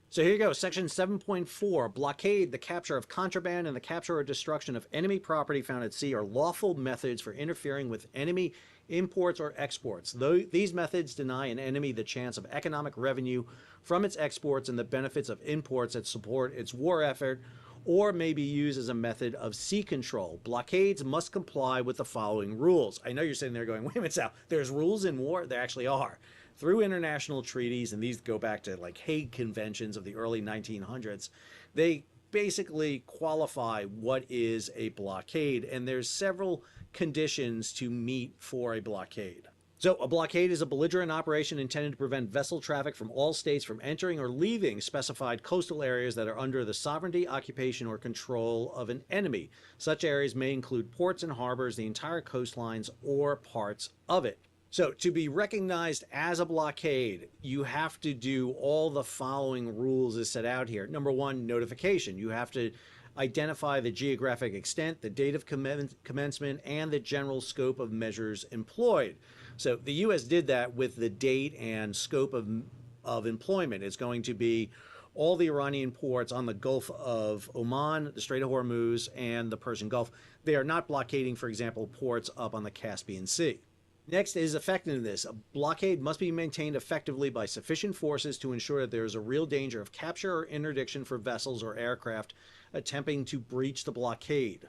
So here you go, section 7.4, blockade, the capture of contraband and the capture or destruction of enemy property found at sea are lawful methods for interfering with enemy imports or exports. Though these methods deny an enemy the chance of economic revenue from its exports and the benefits of imports that support its war effort, or may be used as a method of sea control. Blockades must comply with the following rules. I know you're sitting there going, wait a minute, Sal, there's rules in war? There actually are. Through international treaties, and these go back to like Hague Conventions of the early 1900s, they basically qualify what is a blockade, and there's several conditions to meet for a blockade. So a blockade is a belligerent operation intended to prevent vessel traffic from all states from entering or leaving specified coastal areas that are under the sovereignty, occupation, or control of an enemy. Such areas may include ports and harbors, the entire coastlines, or parts of it. So to be recognized as a blockade, you have to do all the following rules as set out here. Number one, notification. You have to identify the geographic extent, the date of commencement, and the general scope of measures employed. So the U.S. did that with the date and scope of employment. It's going to be all the Iranian ports on the Gulf of Oman, the Strait of Hormuz, and the Persian Gulf. They are not blockading, for example, ports up on the Caspian Sea. Next is effectiveness. A blockade must be maintained effectively by sufficient forces to ensure that there is a real danger of capture or interdiction for vessels or aircraft attempting to breach the blockade.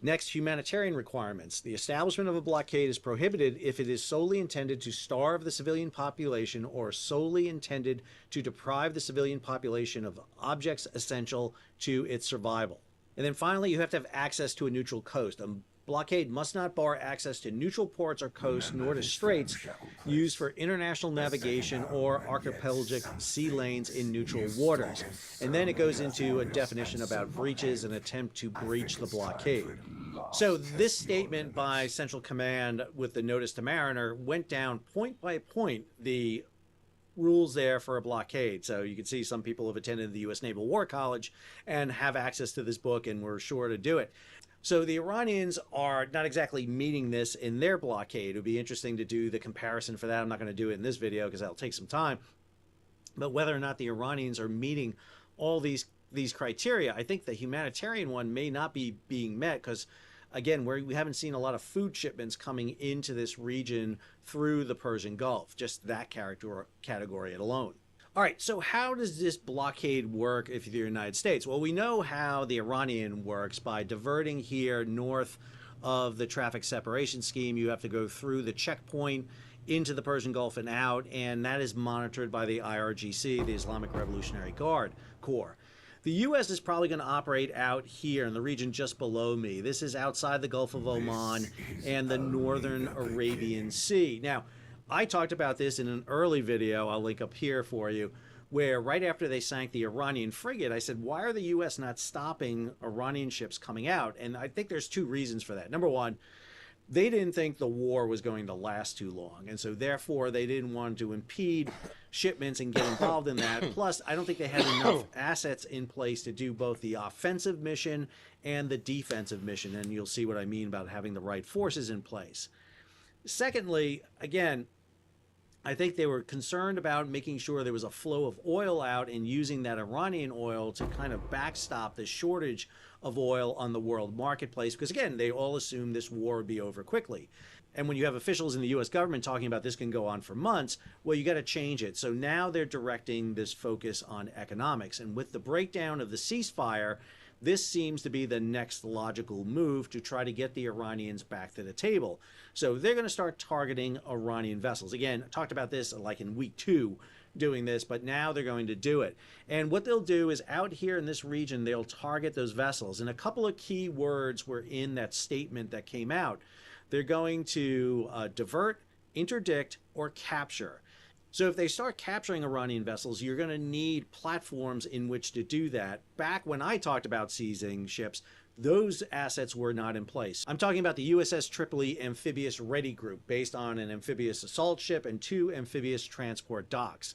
Next, humanitarian requirements. The establishment of a blockade is prohibited if it is solely intended to starve the civilian population or solely intended to deprive the civilian population of objects essential to its survival. And then finally, you have to have access to a neutral coast. A blockade must not bar access to neutral ports or coasts, nor to straits used for international navigation or archipelagic sea lanes in neutral waters. And then it goes into a definition about breaches and attempt to breach the blockade. So this statement by Central Command with the notice to Mariner went down point by point the rules there for a blockade. So you can see some people have attended the U.S. Naval War College and have access to this book and were sure to do it. So the Iranians are not exactly meeting this in their blockade. It would be interesting to do the comparison for that. I'm not going to do it in this video because that'll take some time. But whether or not the Iranians are meeting all these criteria, I think the humanitarian one may not be being met because, again, we haven't seen a lot of food shipments coming into this region through the Persian Gulf, just that category alone. All right, so how does this blockade work if you're the United States? Well, we know how the Iranian works by diverting here north of the traffic separation scheme. You have to go through the checkpoint into the Persian Gulf and out, and that is monitored by the IRGC, the Islamic Revolutionary Guard Corps. The U.S. is probably going to operate out here in the region just below me. This is outside the Gulf of Oman and the northern Arabian Sea. Now, I talked about this in an early video, I'll link up here for you, where right after they sank the Iranian frigate, I said, why are the U.S. not stopping Iranian ships coming out? And I think there's two reasons for that. Number one, they didn't think the war was going to last too long. And so therefore, they didn't want to impede shipments and get involved in that. Plus, I don't think they had enough assets in place to do both the offensive mission and the defensive mission. And you'll see what I mean about having the right forces in place. Secondly, again, I think they were concerned about making sure there was a flow of oil out and using that Iranian oil to kind of backstop the shortage of oil on the world marketplace. Because again, they all assumed this war would be over quickly. And when you have officials in the U.S. government talking about this can go on for months, well, you got to change it. So now they're directing this focus on economics. And with the breakdown of the ceasefire, this seems to be the next logical move to try to get the Iranians back to the table. So they're going to start targeting Iranian vessels. Again, I talked about this like in week 2 doing this, but now they're going to do it. And what they'll do is out here in this region, they'll target those vessels. And a couple of key words were in that statement that came out. They're going to divert, interdict, or capture. So if they start capturing Iranian vessels, you're going to need platforms in which to do that. Back when I talked about seizing ships, those assets were not in place. I'm talking about the USS Tripoli Amphibious Ready Group, based on an amphibious assault ship and 2 amphibious transport docks.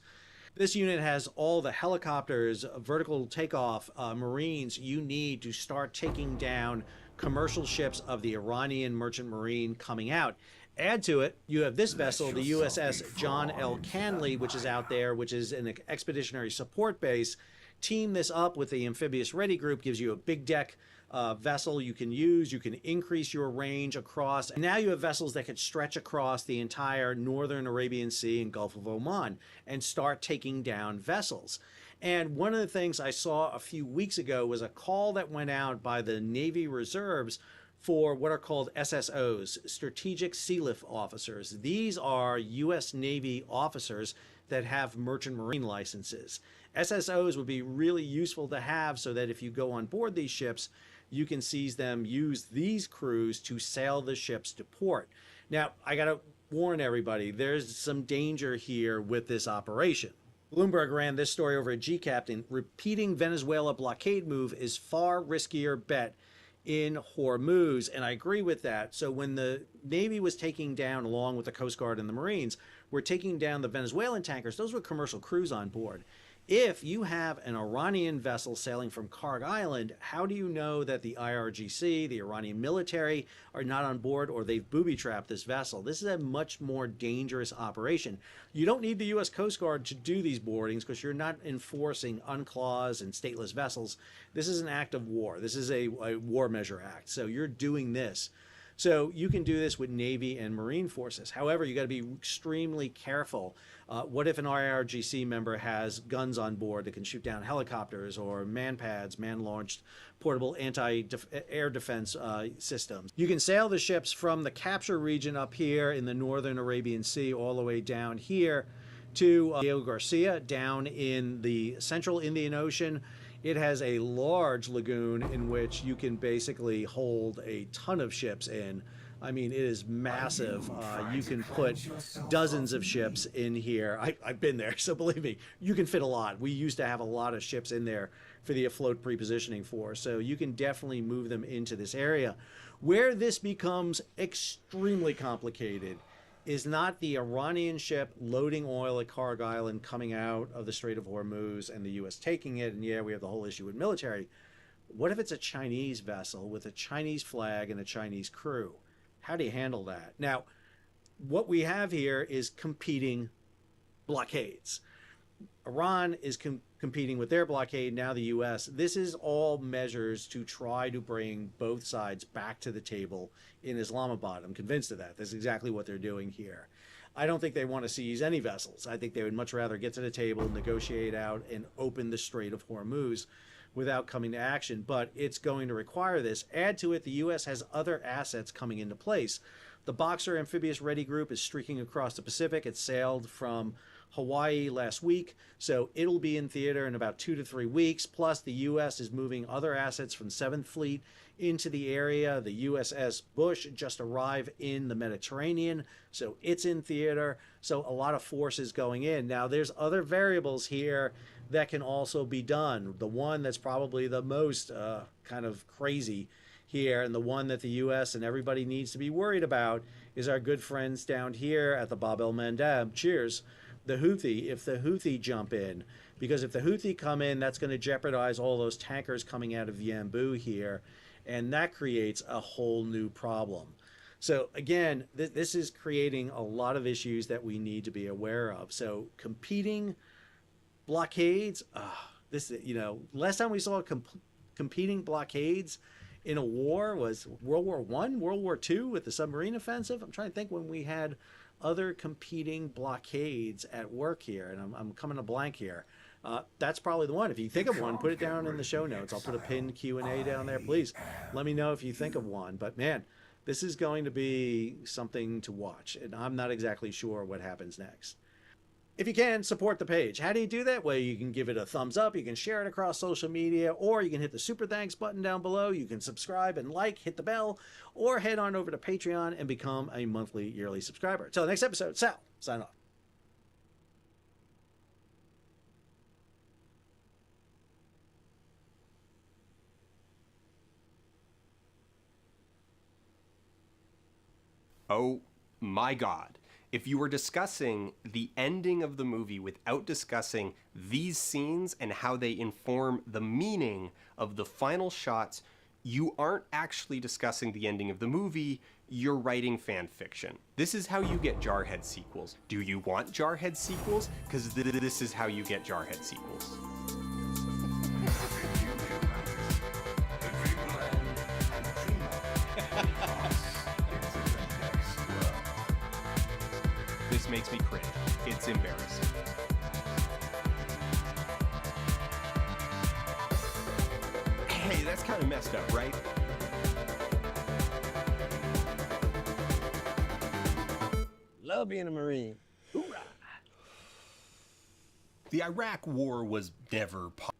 This unit has all the helicopters, vertical takeoff, Marines you need to start taking down commercial ships of the Iranian Merchant Marine coming out. Add to it, you have this vessel, the USS John L. Canley, which is out there, which is an expeditionary support base. Team this up with the Amphibious Ready Group, gives you a big deck vessel you can use. You can increase your range across. And now you have vessels that could stretch across the entire northern Arabian Sea and Gulf of Oman and start taking down vessels. And one of the things I saw a few weeks ago was a call that went out by the Navy Reserves for what are called SSOs, Strategic Sea Lift Officers. These are U.S. Navy officers that have merchant marine licenses. SSOs would be really useful to have so that if you go on board these ships, you can seize them, use these crews to sail the ships to port. Now, I got to warn everybody, there's some danger here with this operation. Bloomberg ran this story over at G-Captain. Repeating Venezuela blockade move is far riskier bet in Hormuz, and I agree with that. So when the Navy was taking down, along with the Coast Guard and the Marines, were taking down the Venezuelan tankers, those were commercial crews on board. If you have an Iranian vessel sailing from Karg Island, how do you know that the IRGC, the Iranian military, are not on board or they've booby-trapped this vessel? This is a much more dangerous operation. You don't need the U.S. Coast Guard to do these boardings because you're not enforcing UNCLOS and stateless vessels. This is an act of war. This is a war measure act. So you're doing this. So you can do this with Navy and Marine forces. However, you got to be extremely careful. What if an IRGC member has guns on board that can shoot down helicopters or man-pads, man-launched portable anti-air defense systems? You can sail the ships from the capture region up here in the northern Arabian Sea all the way down here to Diego Garcia down in the central Indian Ocean. It has a large lagoon in which you can basically hold a ton of ships in. I mean, it is massive. You can put dozens of ships in here. I've been there, so believe me, you can fit a lot. We used to have a lot of ships in there for the afloat prepositioning force, so you can definitely move them into this area. Where this becomes extremely complicated is not the Iranian ship loading oil at Karg Island coming out of the Strait of Hormuz and the U.S. taking it, and yeah, we have the whole issue with military. What if it's a Chinese vessel with a Chinese flag and a Chinese crew? How do you handle that? Now, what we have here is competing blockades. Iran is competing with their blockade, now the U.S. This is all measures to try to bring both sides back to the table in Islamabad. I'm convinced of that. That's exactly what they're doing here. I don't think they want to seize any vessels. I think they would much rather get to the table, negotiate out, and open the Strait of Hormuz without coming to action. But it's going to require this. Add to it, the U.S. has other assets coming into place. The Boxer Amphibious Ready Group is streaking across the Pacific. It sailed from Hawaii last week, so it'll be in theater in about 2 to 3 weeks. Plus, the U.S. is moving other assets from 7th Fleet into the area. The USS Bush just arrived in the Mediterranean, so it's in theater. So a lot of forces going in. Now, there's other variables here that can also be done. The one that's probably the most kind of crazy here, and the one that the U.S. and everybody needs to be worried about, is our good friends down here at the Bab el-Mandeb. Cheers. The Houthi, if the Houthi jump in. Because if the Houthi come in, that's going to jeopardize all those tankers coming out of Yanbu here, and that creates a whole new problem. So again, this is creating a lot of issues that we need to be aware of. So competing blockades, last time we saw competing blockades in a war was World War I, World War II with the submarine offensive. I'm trying to think when we had other competing blockades at work here, and I'm coming a blank here. That's probably the one. If you think of one, put it down in the show notes. I'll put a pinned Q&A down there. Please let me know if you think of one. But man, this is going to be something to watch, and I'm not exactly sure what happens next. If you can, support the page. How do you do that? Well, you can give it a thumbs up, you can share it across social media, or you can hit the super thanks button down below. You can subscribe and like, hit the bell, or head on over to Patreon and become a monthly, yearly subscriber. Until the next episode, Sal, sign off. Oh my God. If you were discussing the ending of the movie without discussing these scenes and how they inform the meaning of the final shots, you aren't actually discussing the ending of the movie, you're writing fan fiction. This is how you get Jarhead sequels. Do you want Jarhead sequels? Because this is how you get Jarhead sequels. This makes me cringe. It's embarrassing. Hey, that's kind of messed up, right? Love being a Marine. Hoorah. The Iraq War was never possible.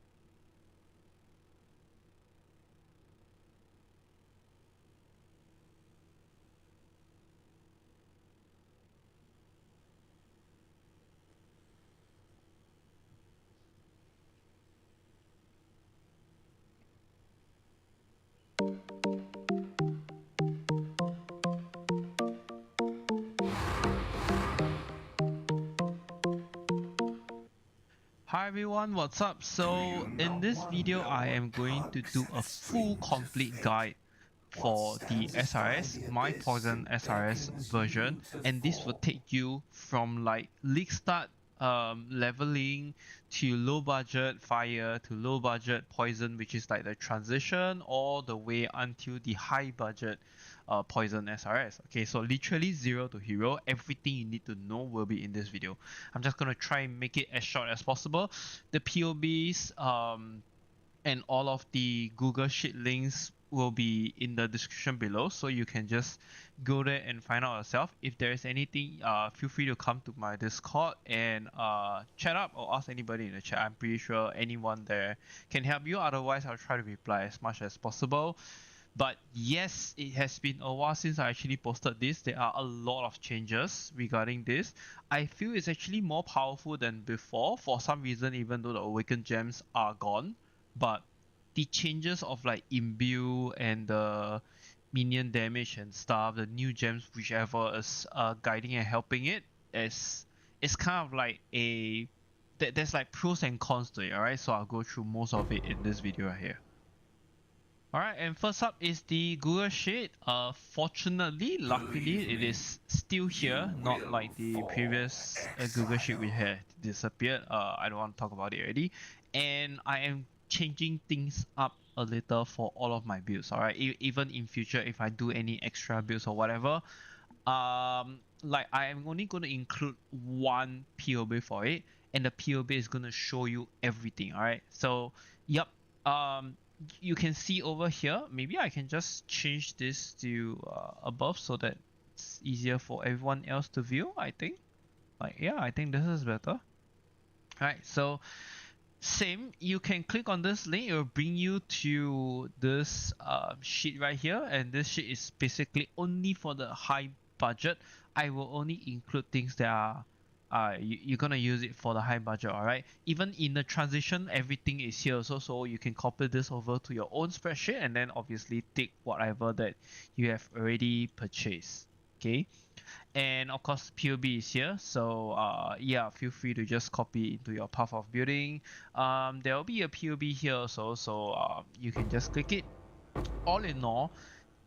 Hi everyone, what's up? So in this video I am going to do a full complete guide for the SRS, my Poison SRS version, and this will take you from like league start leveling to low budget fire to low budget poison, which is like the transition, all the way until the high budget poison SRS. Okay, so literally 0 to hero, everything you need to know will be in this video. I'm just gonna try and make it as short as possible. The POBs and all of the Google Sheet links will be in the description below, so you can just go there and find out yourself. If there is anything, feel free to come to my Discord and chat up or ask anybody in the chat. I'm pretty sure anyone there can help you. Otherwise, I'll try to reply as much as possible. But yes, it has been a while since I actually posted this. There are a lot of changes regarding this. I feel it's actually more powerful than before for some reason, even though the Awakened Gems are gone. But the changes of like imbue and the minion damage and stuff, the new gems, whichever is guiding and helping it, it's kind of like a there's like pros and cons to it. Alright, so I'll go through most of it in this video right here. Alright, and first up is the Google Sheet. Fortunately, luckily, it is still here, not like the previous Google Sheet we had disappeared. I don't want to talk about it already. And I am changing things up a little for all of my builds. Alright, even in future, if I do any extra builds or whatever, like I am only going to include one POB for it, and the POB is going to show you everything. Alright, so yep. You can see over here, maybe I can just change this to above so that it's easier for everyone else to view, I think. Like, yeah, I think this is better. Alright, so same, you can click on this link, it will bring you to this sheet right here, and this sheet is basically only for the high budget. I will only include things that are you're gonna use it for the high budget. Alright, even in the transition, everything is here also, so you can copy this over to your own spreadsheet and then obviously take whatever that you have already purchased. Okay, and of course POB is here, so yeah, feel free to just copy into your path of building. There will be a POB here also, so you can just click it. All in all,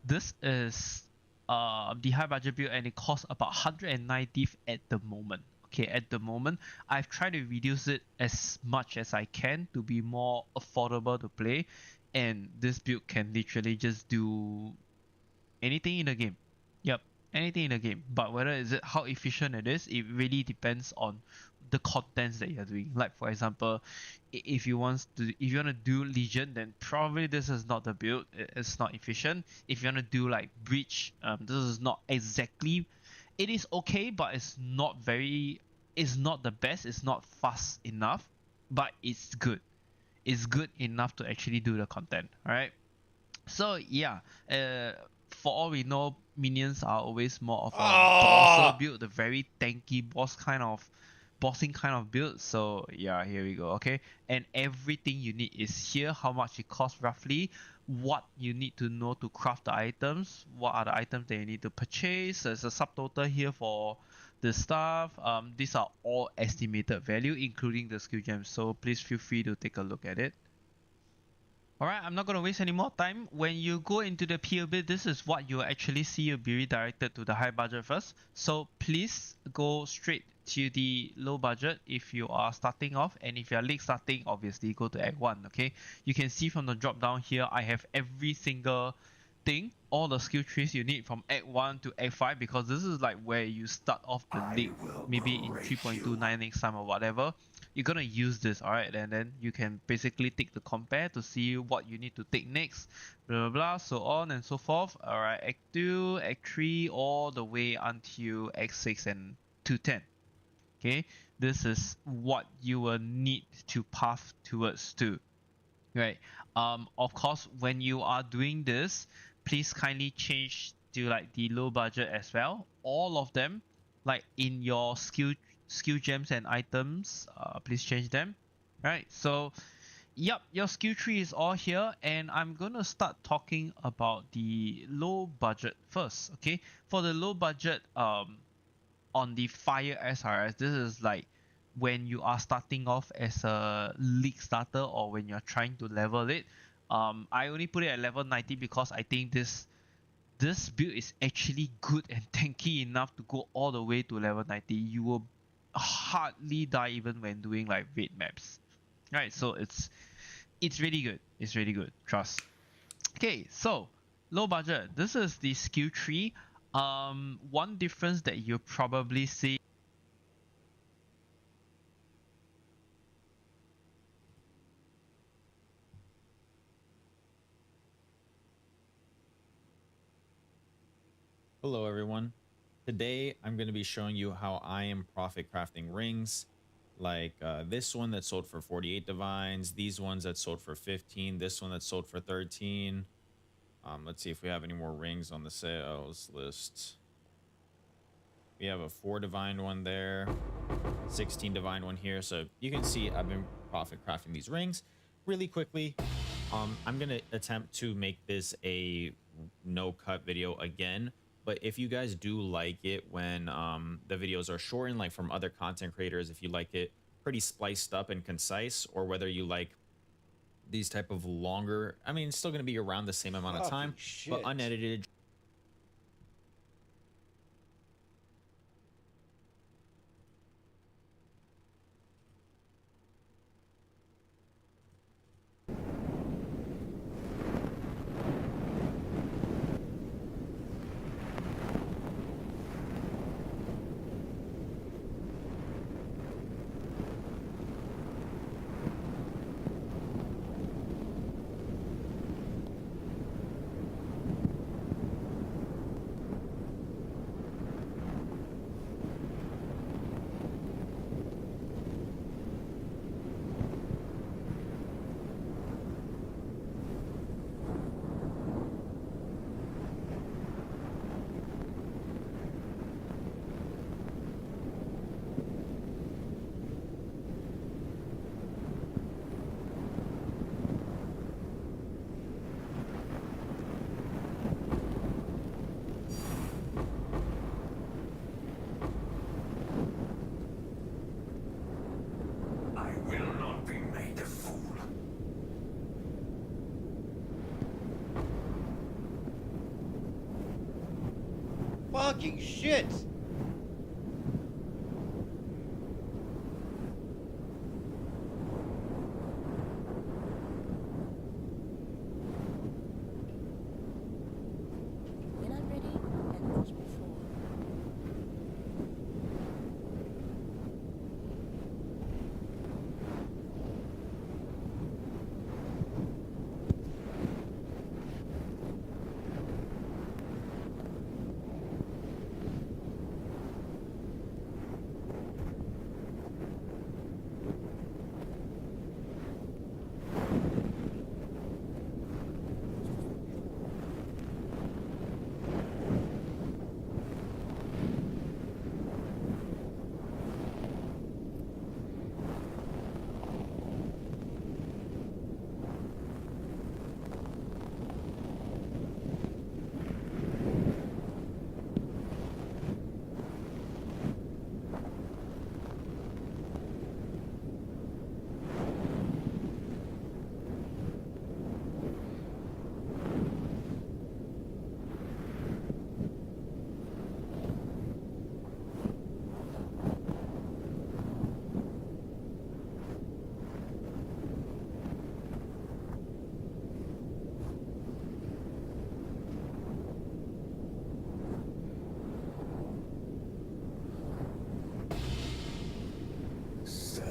this is the high budget build, and it costs about 190 at the moment. Okay, at the moment I've tried to reduce it as much as I can to be more affordable to play, and this build can literally just do anything in the game. Yep, anything in the game. But whether is it how efficient it is, it really depends on the contents that you're doing. Like for example, if you want to do Legion, then probably this is not the build. It's not efficient. If you want to do like Breach, this is not exactly. It is okay, but it's not the best. It's not fast enough, but it's good. It's good enough to actually do the content. All right. So yeah, for all we know, minions are always more of a bosser build, the very tanky bossing kind of build. So yeah, here we go. Okay, and everything you need is here. How much it costs roughly, what you need to know to craft the items, what are the items that you need to purchase. There's a subtotal here for the stuff. These are all estimated value, including the skill gems, so please feel free to take a look at it. Alright, I'm not going to waste any more time. When you go into the POB, this is what you actually see. You'll be redirected to the high budget first. So please go straight to the low budget if you are starting off, and if you're late starting, obviously go to Act 1. Okay, you can see from the drop down here, I have every single thing, all the skill trees you need from Act 1 to Act 5, because this is like where you start off the league, maybe in 3.29 next time or whatever. You're gonna use this, alright, and then you can basically take the compare to see what you need to take next, blah blah blah, so on and so forth. Alright, Act 2, Act 3, all the way until Act 6 and 210. Okay, this is what you will need to path towards to. Right. Of course, when you are doing this, please kindly change to like the low budget as well. All of them, like in your skill gems and items, please change them. Right. So, yep, your skill tree is all here, and I'm gonna start talking about the low budget first. Okay, for the low budget, on the Fire SRS, this is like when you are starting off as a league starter or when you're trying to level it. I only put it at level 90 because I think this build is actually good and tanky enough to go all the way to level 90. You will hardly die even when doing like raid maps. Right, so it's really good. It's really good, trust. Okay, so low budget. This is the skill tree. One difference that you probably see. Hello everyone. Today I'm going to be showing you how I am profit crafting rings, like this one that sold for 48 divines, these ones that sold for 15, this one that sold for 13. Let's see if we have any more rings on the sales list. We have a 4 divine one there, 16 divine one here. So you can see I've been profit crafting these rings really quickly. I'm going to attempt to make this a no cut video again. But if you guys do like it when the videos are shortened, like from other content creators, if you like it pretty spliced up and concise, or whether you like these type of longer, I mean, it's still going to be around the same amount of time, but unedited. fucking shit! When I'm ready, and not before. So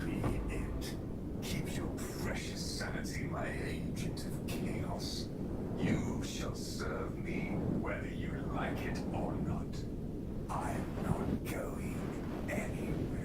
be it. Keep your precious sanity, my agent of chaos. You shall serve me whether you like it or not. I'm not going anywhere.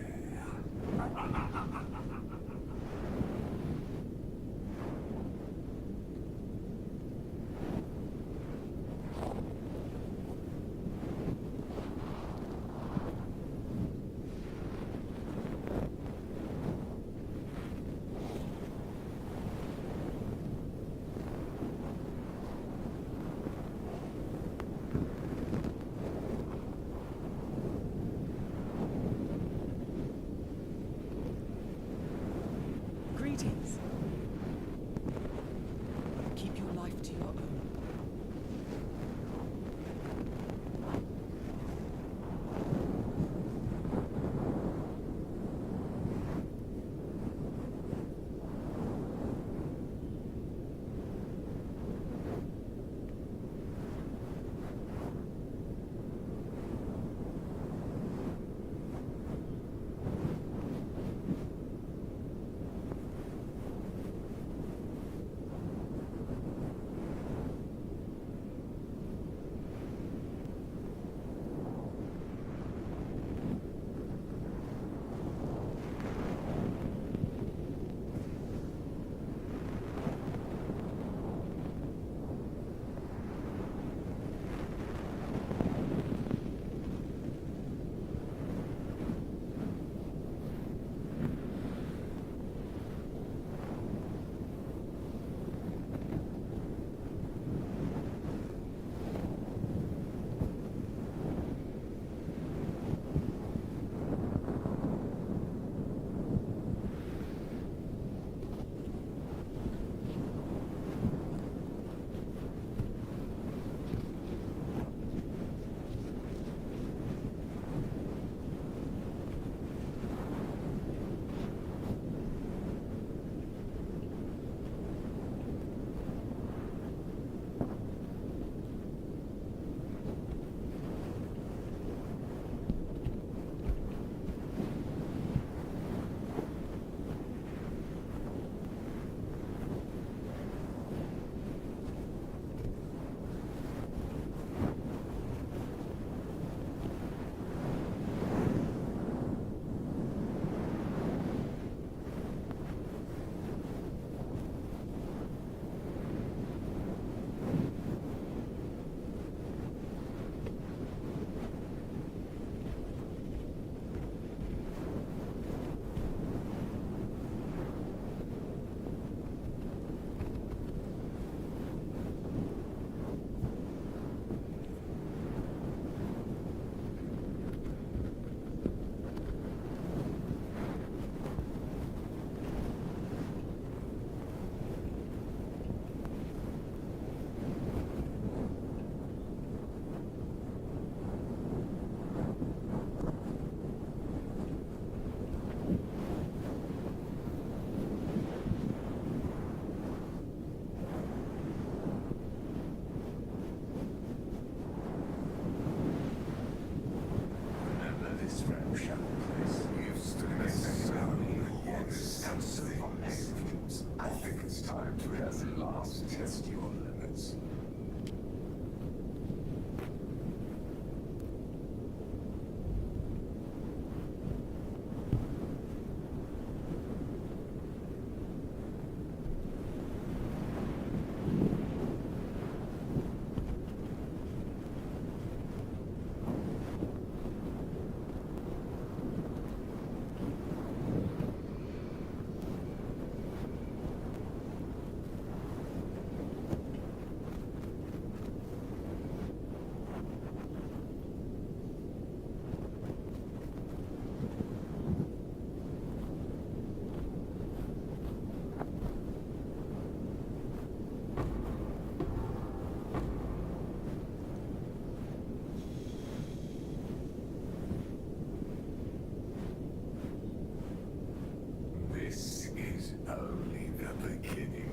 beginning.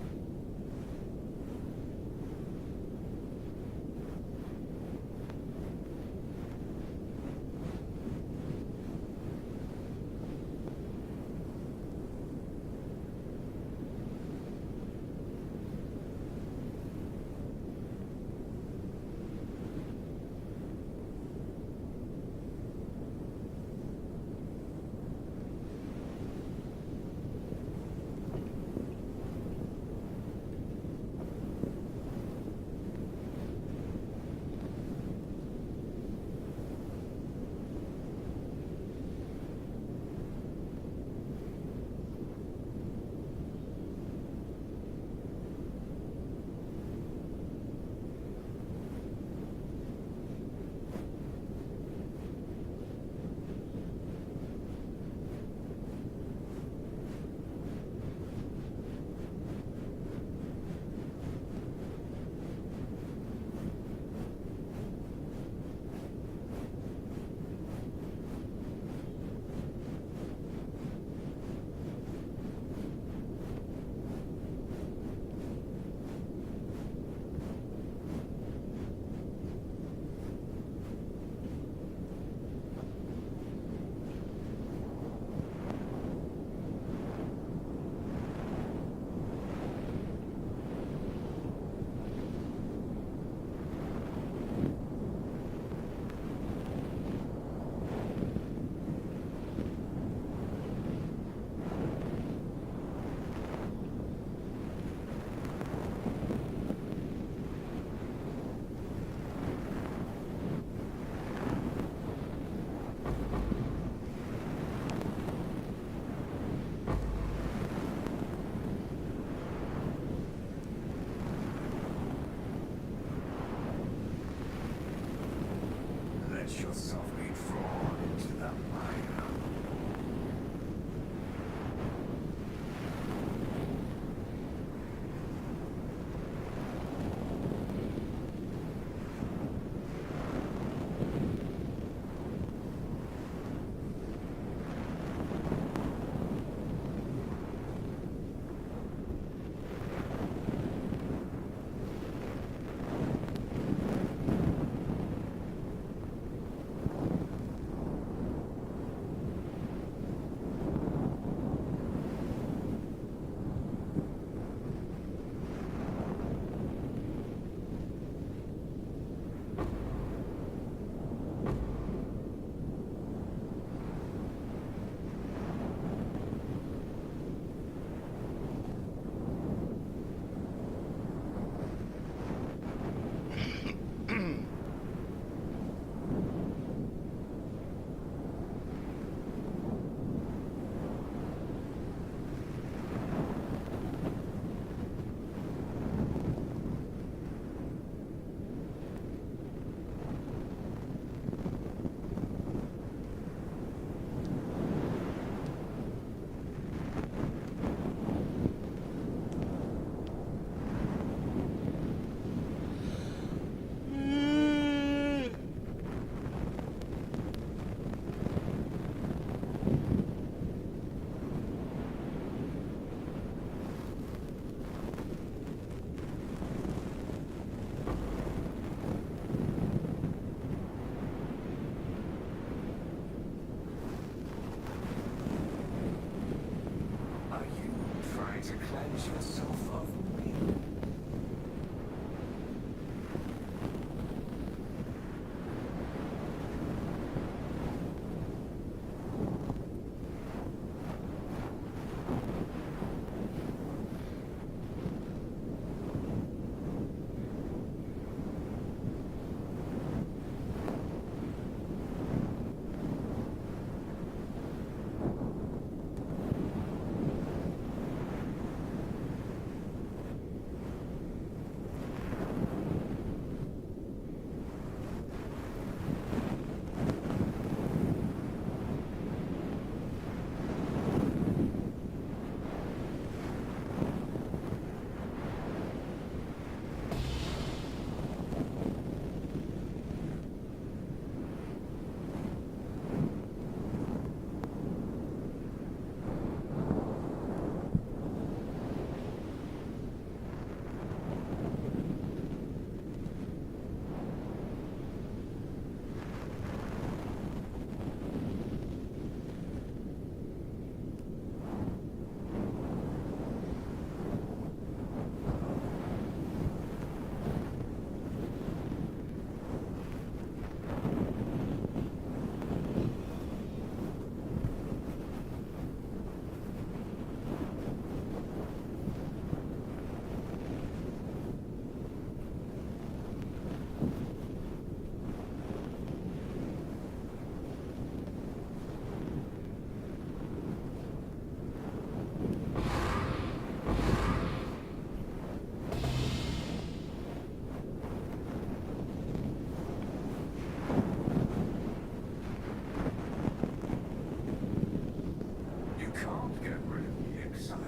get rid of the exile.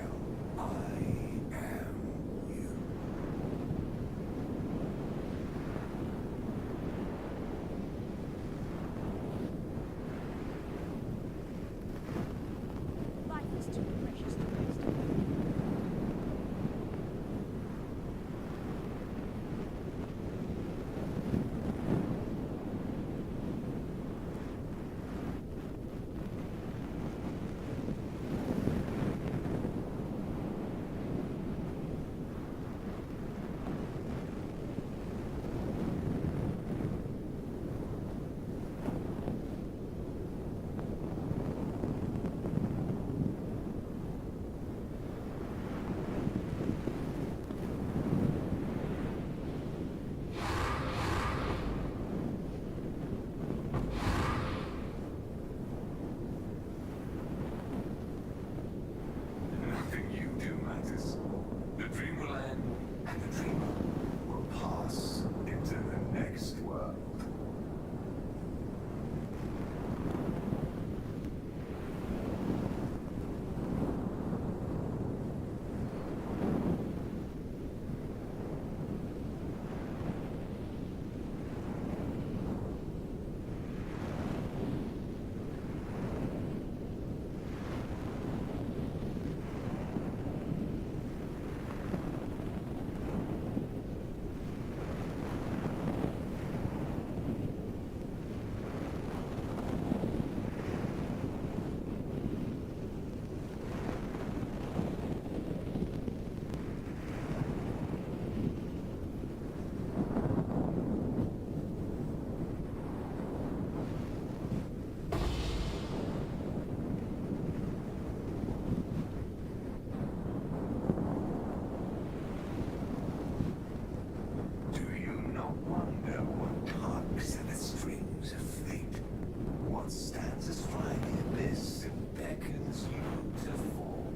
I am you. Life is too precious to waste. Nothing you do matters. The dream will end, and the dreamer will pass into the next world. Do you not wonder what tugs at the strings of fate? What stands astride the abyss and beckons you to fall?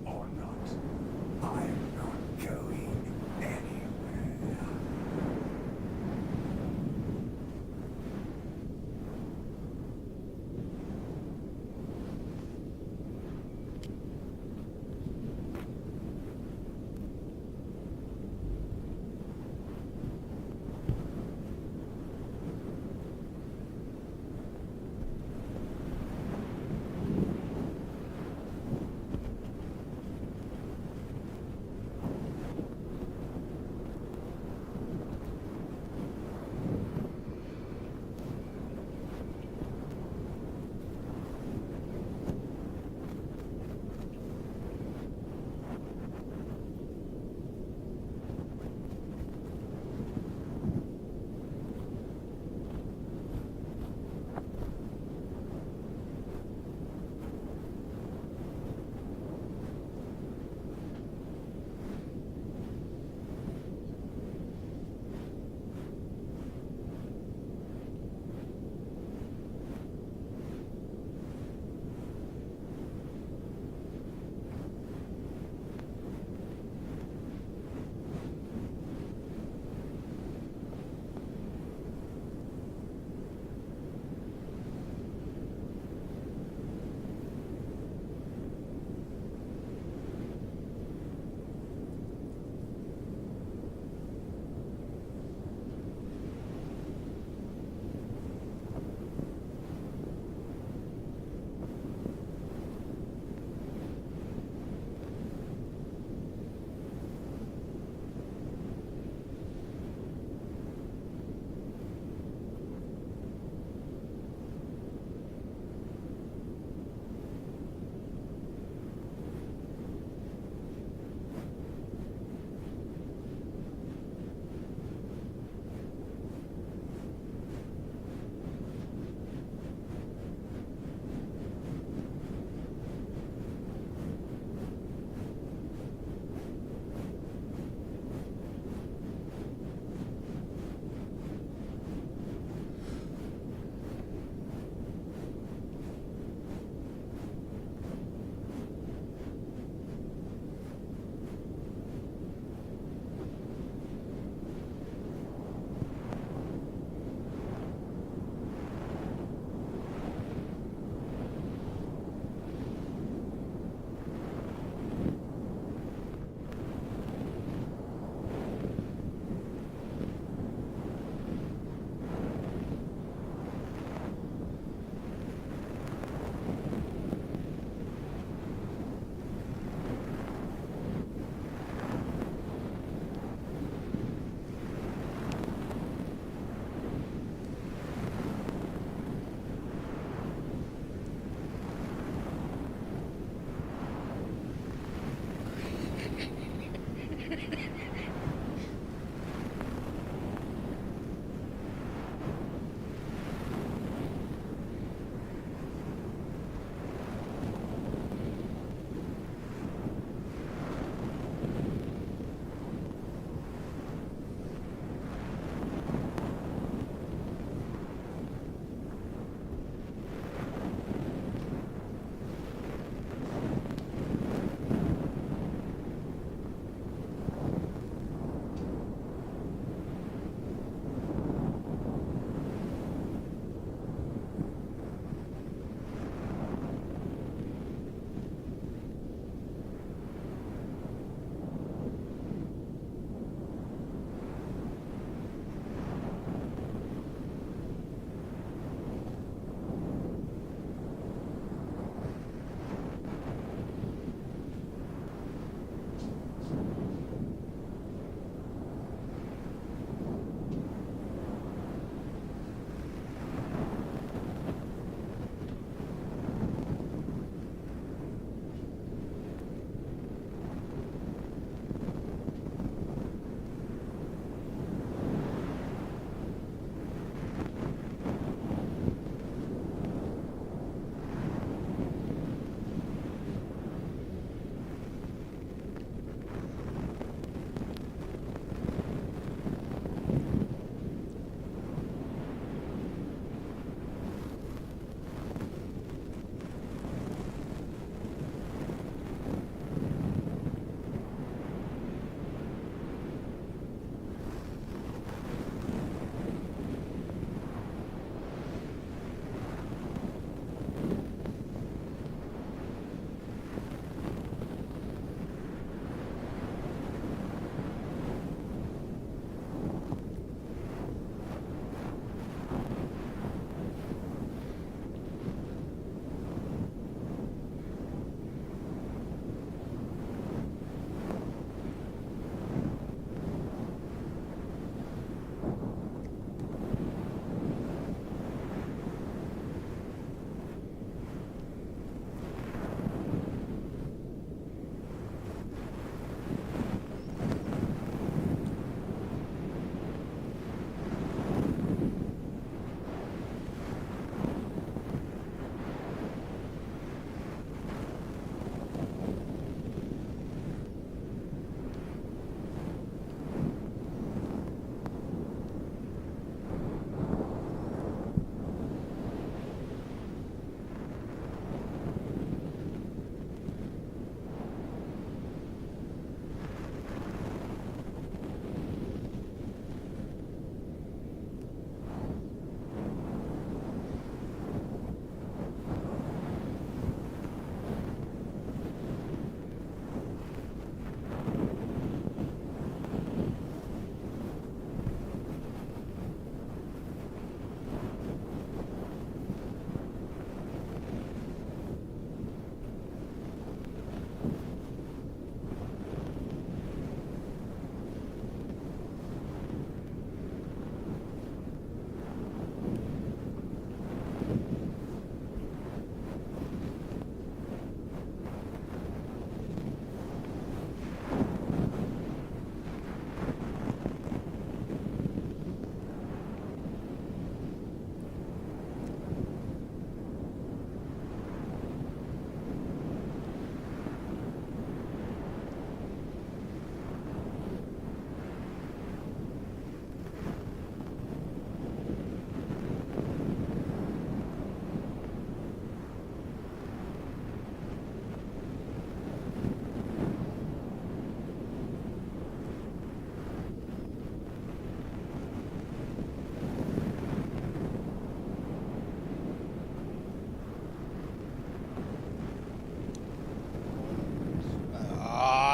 or not, I'm not going anywhere.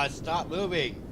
stop moving.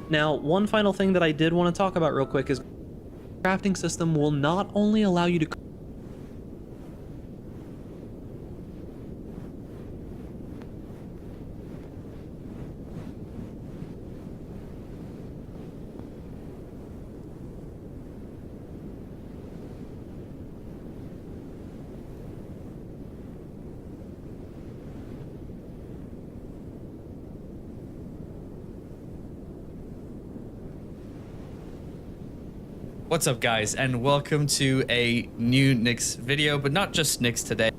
Now, one final thing that I did want to talk about real quick is crafting system will not only allow you to What's up, guys, and welcome to a new Nyx video, but not just Nyx today.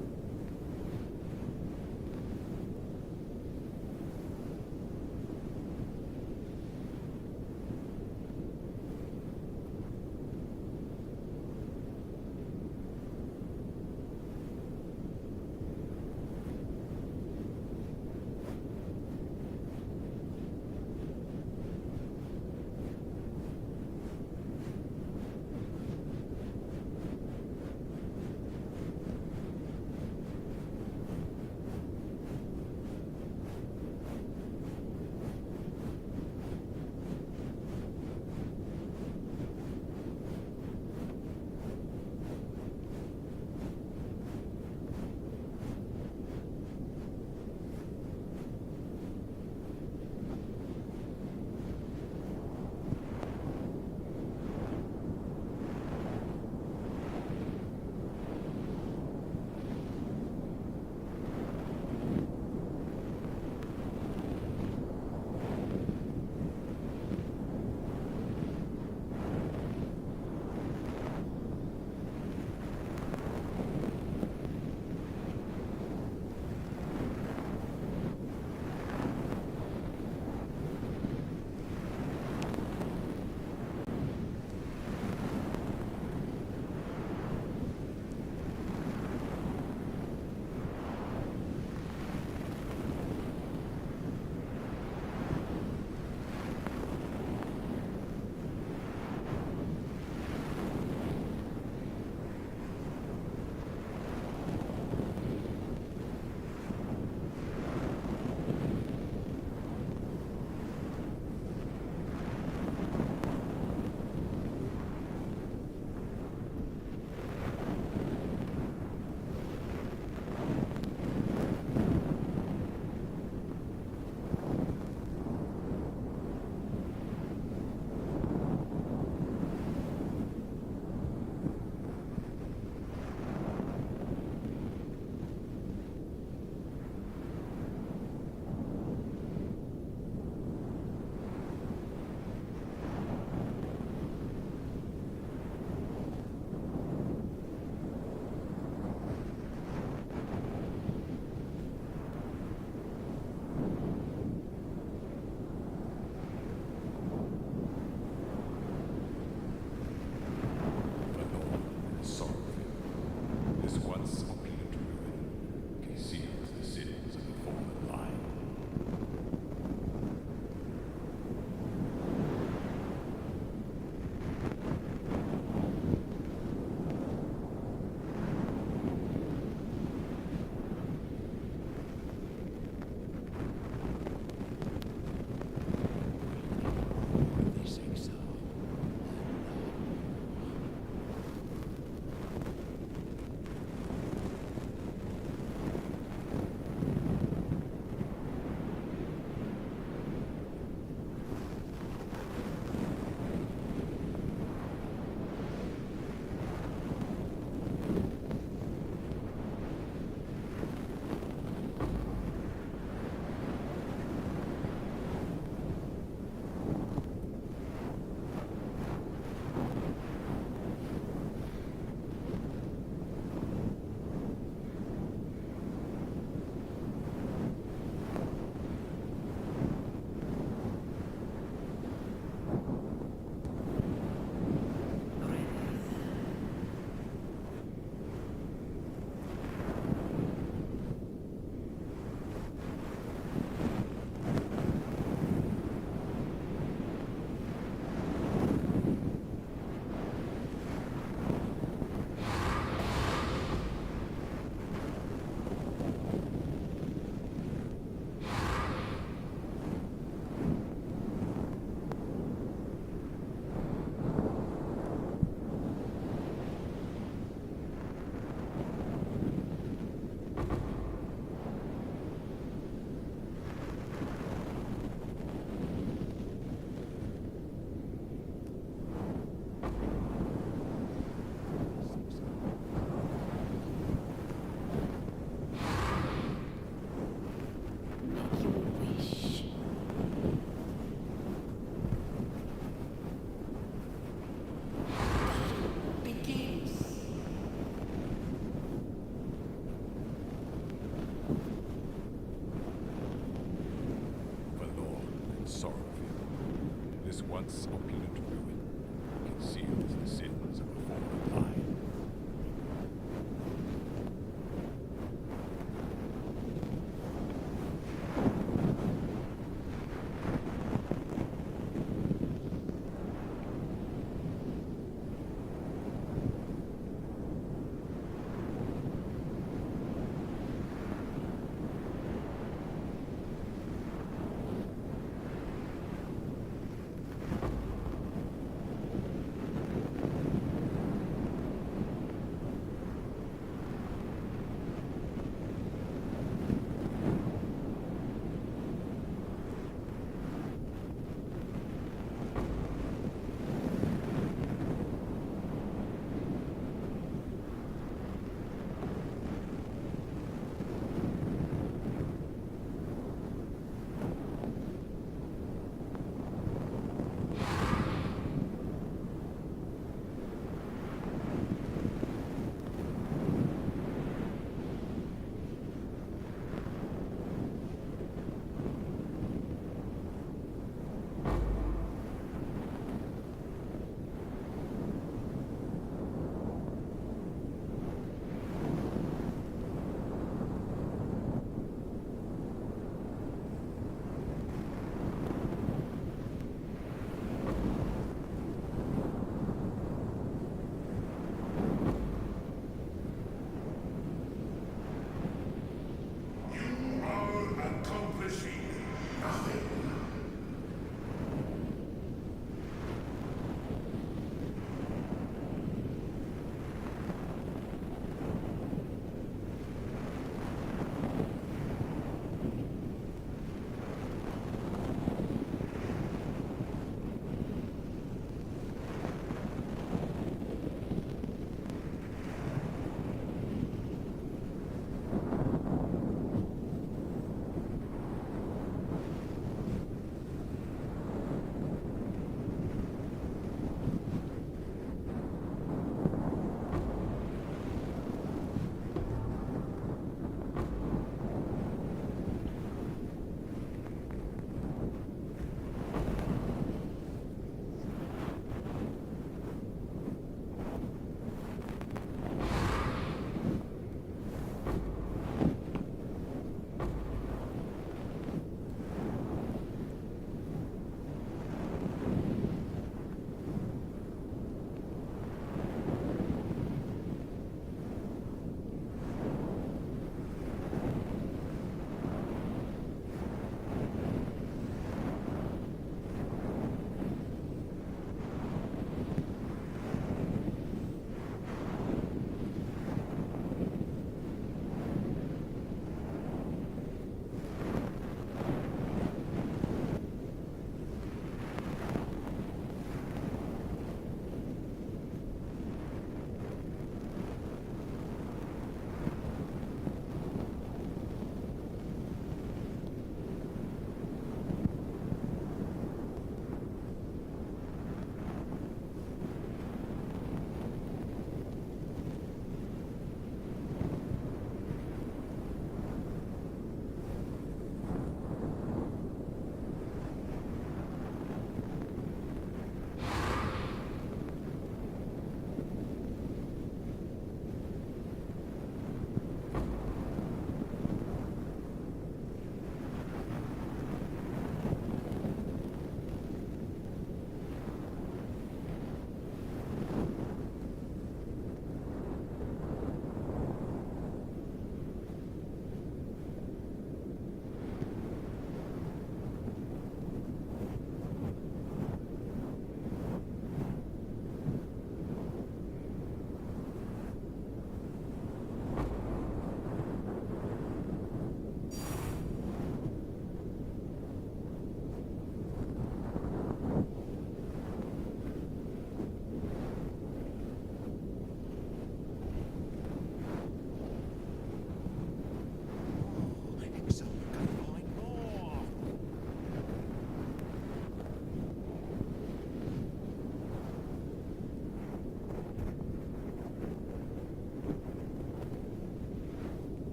relics once opulent ruin conceals the sins of a former line.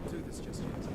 can't do this just yet.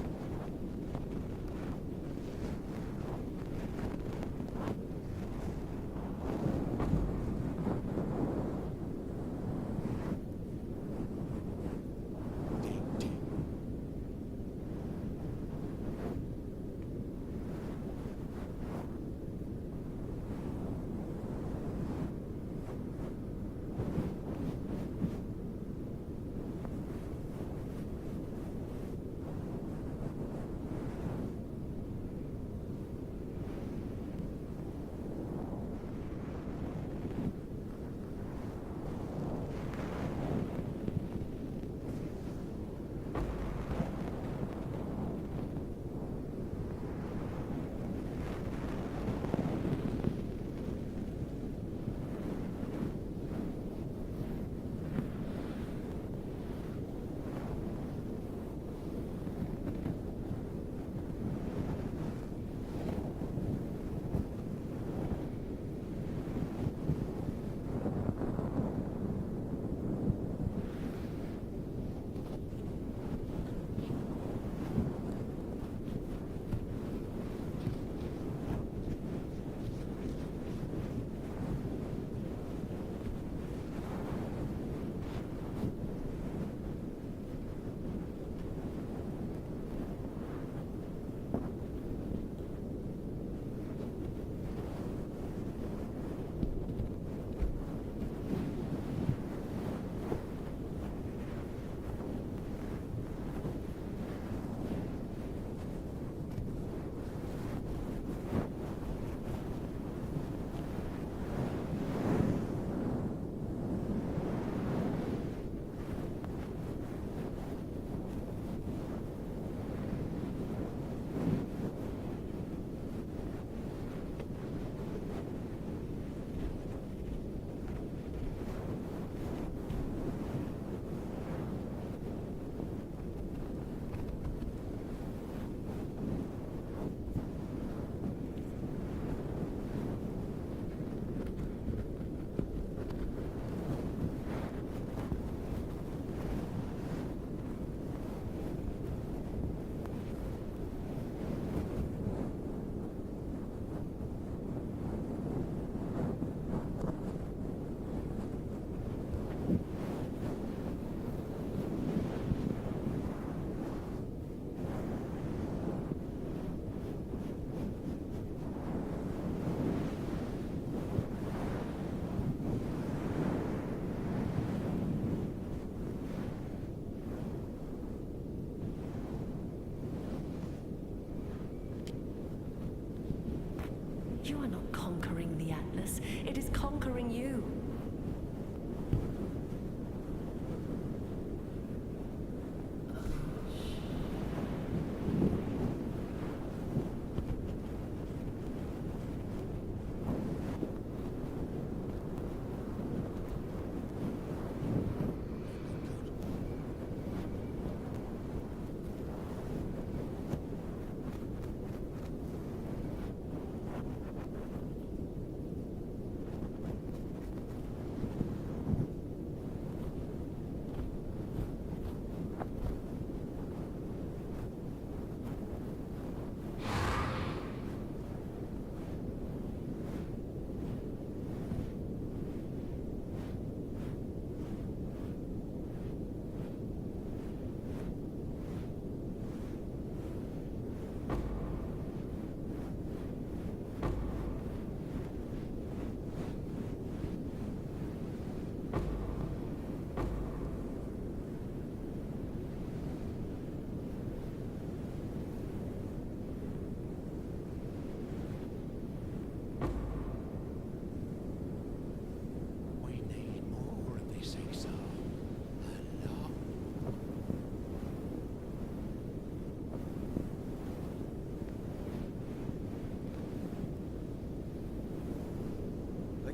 You are not conquering the Atlas. It is conquering you.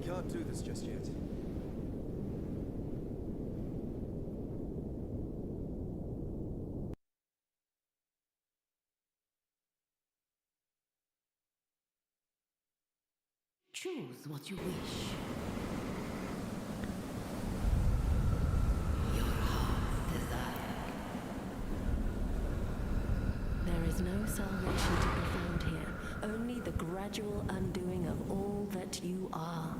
Can't do this just yet. Choose what you wish. Your heart's desire. salvation to be found here, only the gradual undoing of all that you are.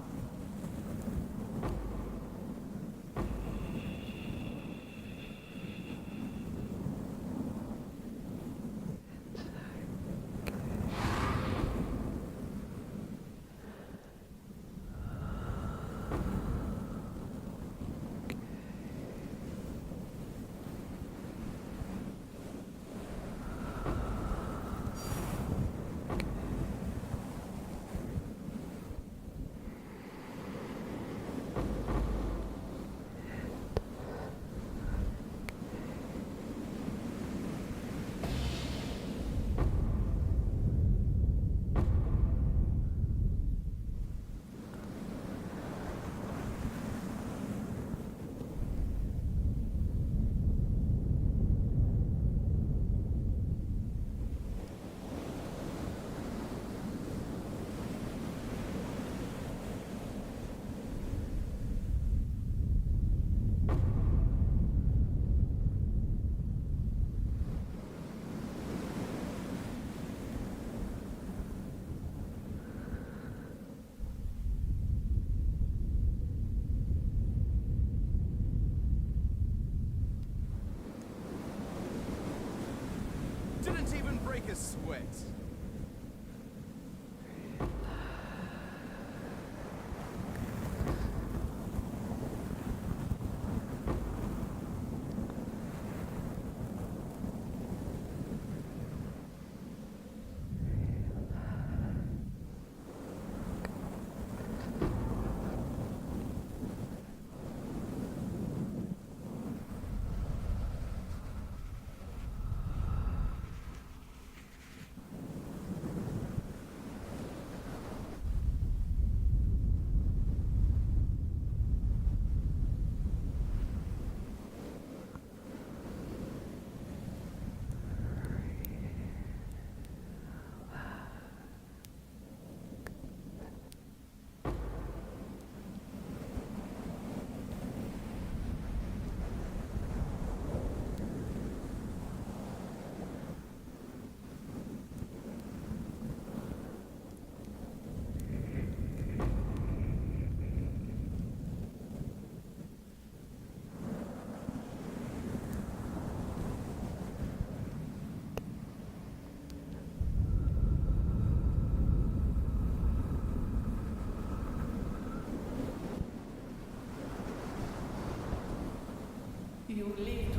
Didn't even break a sweat. You live to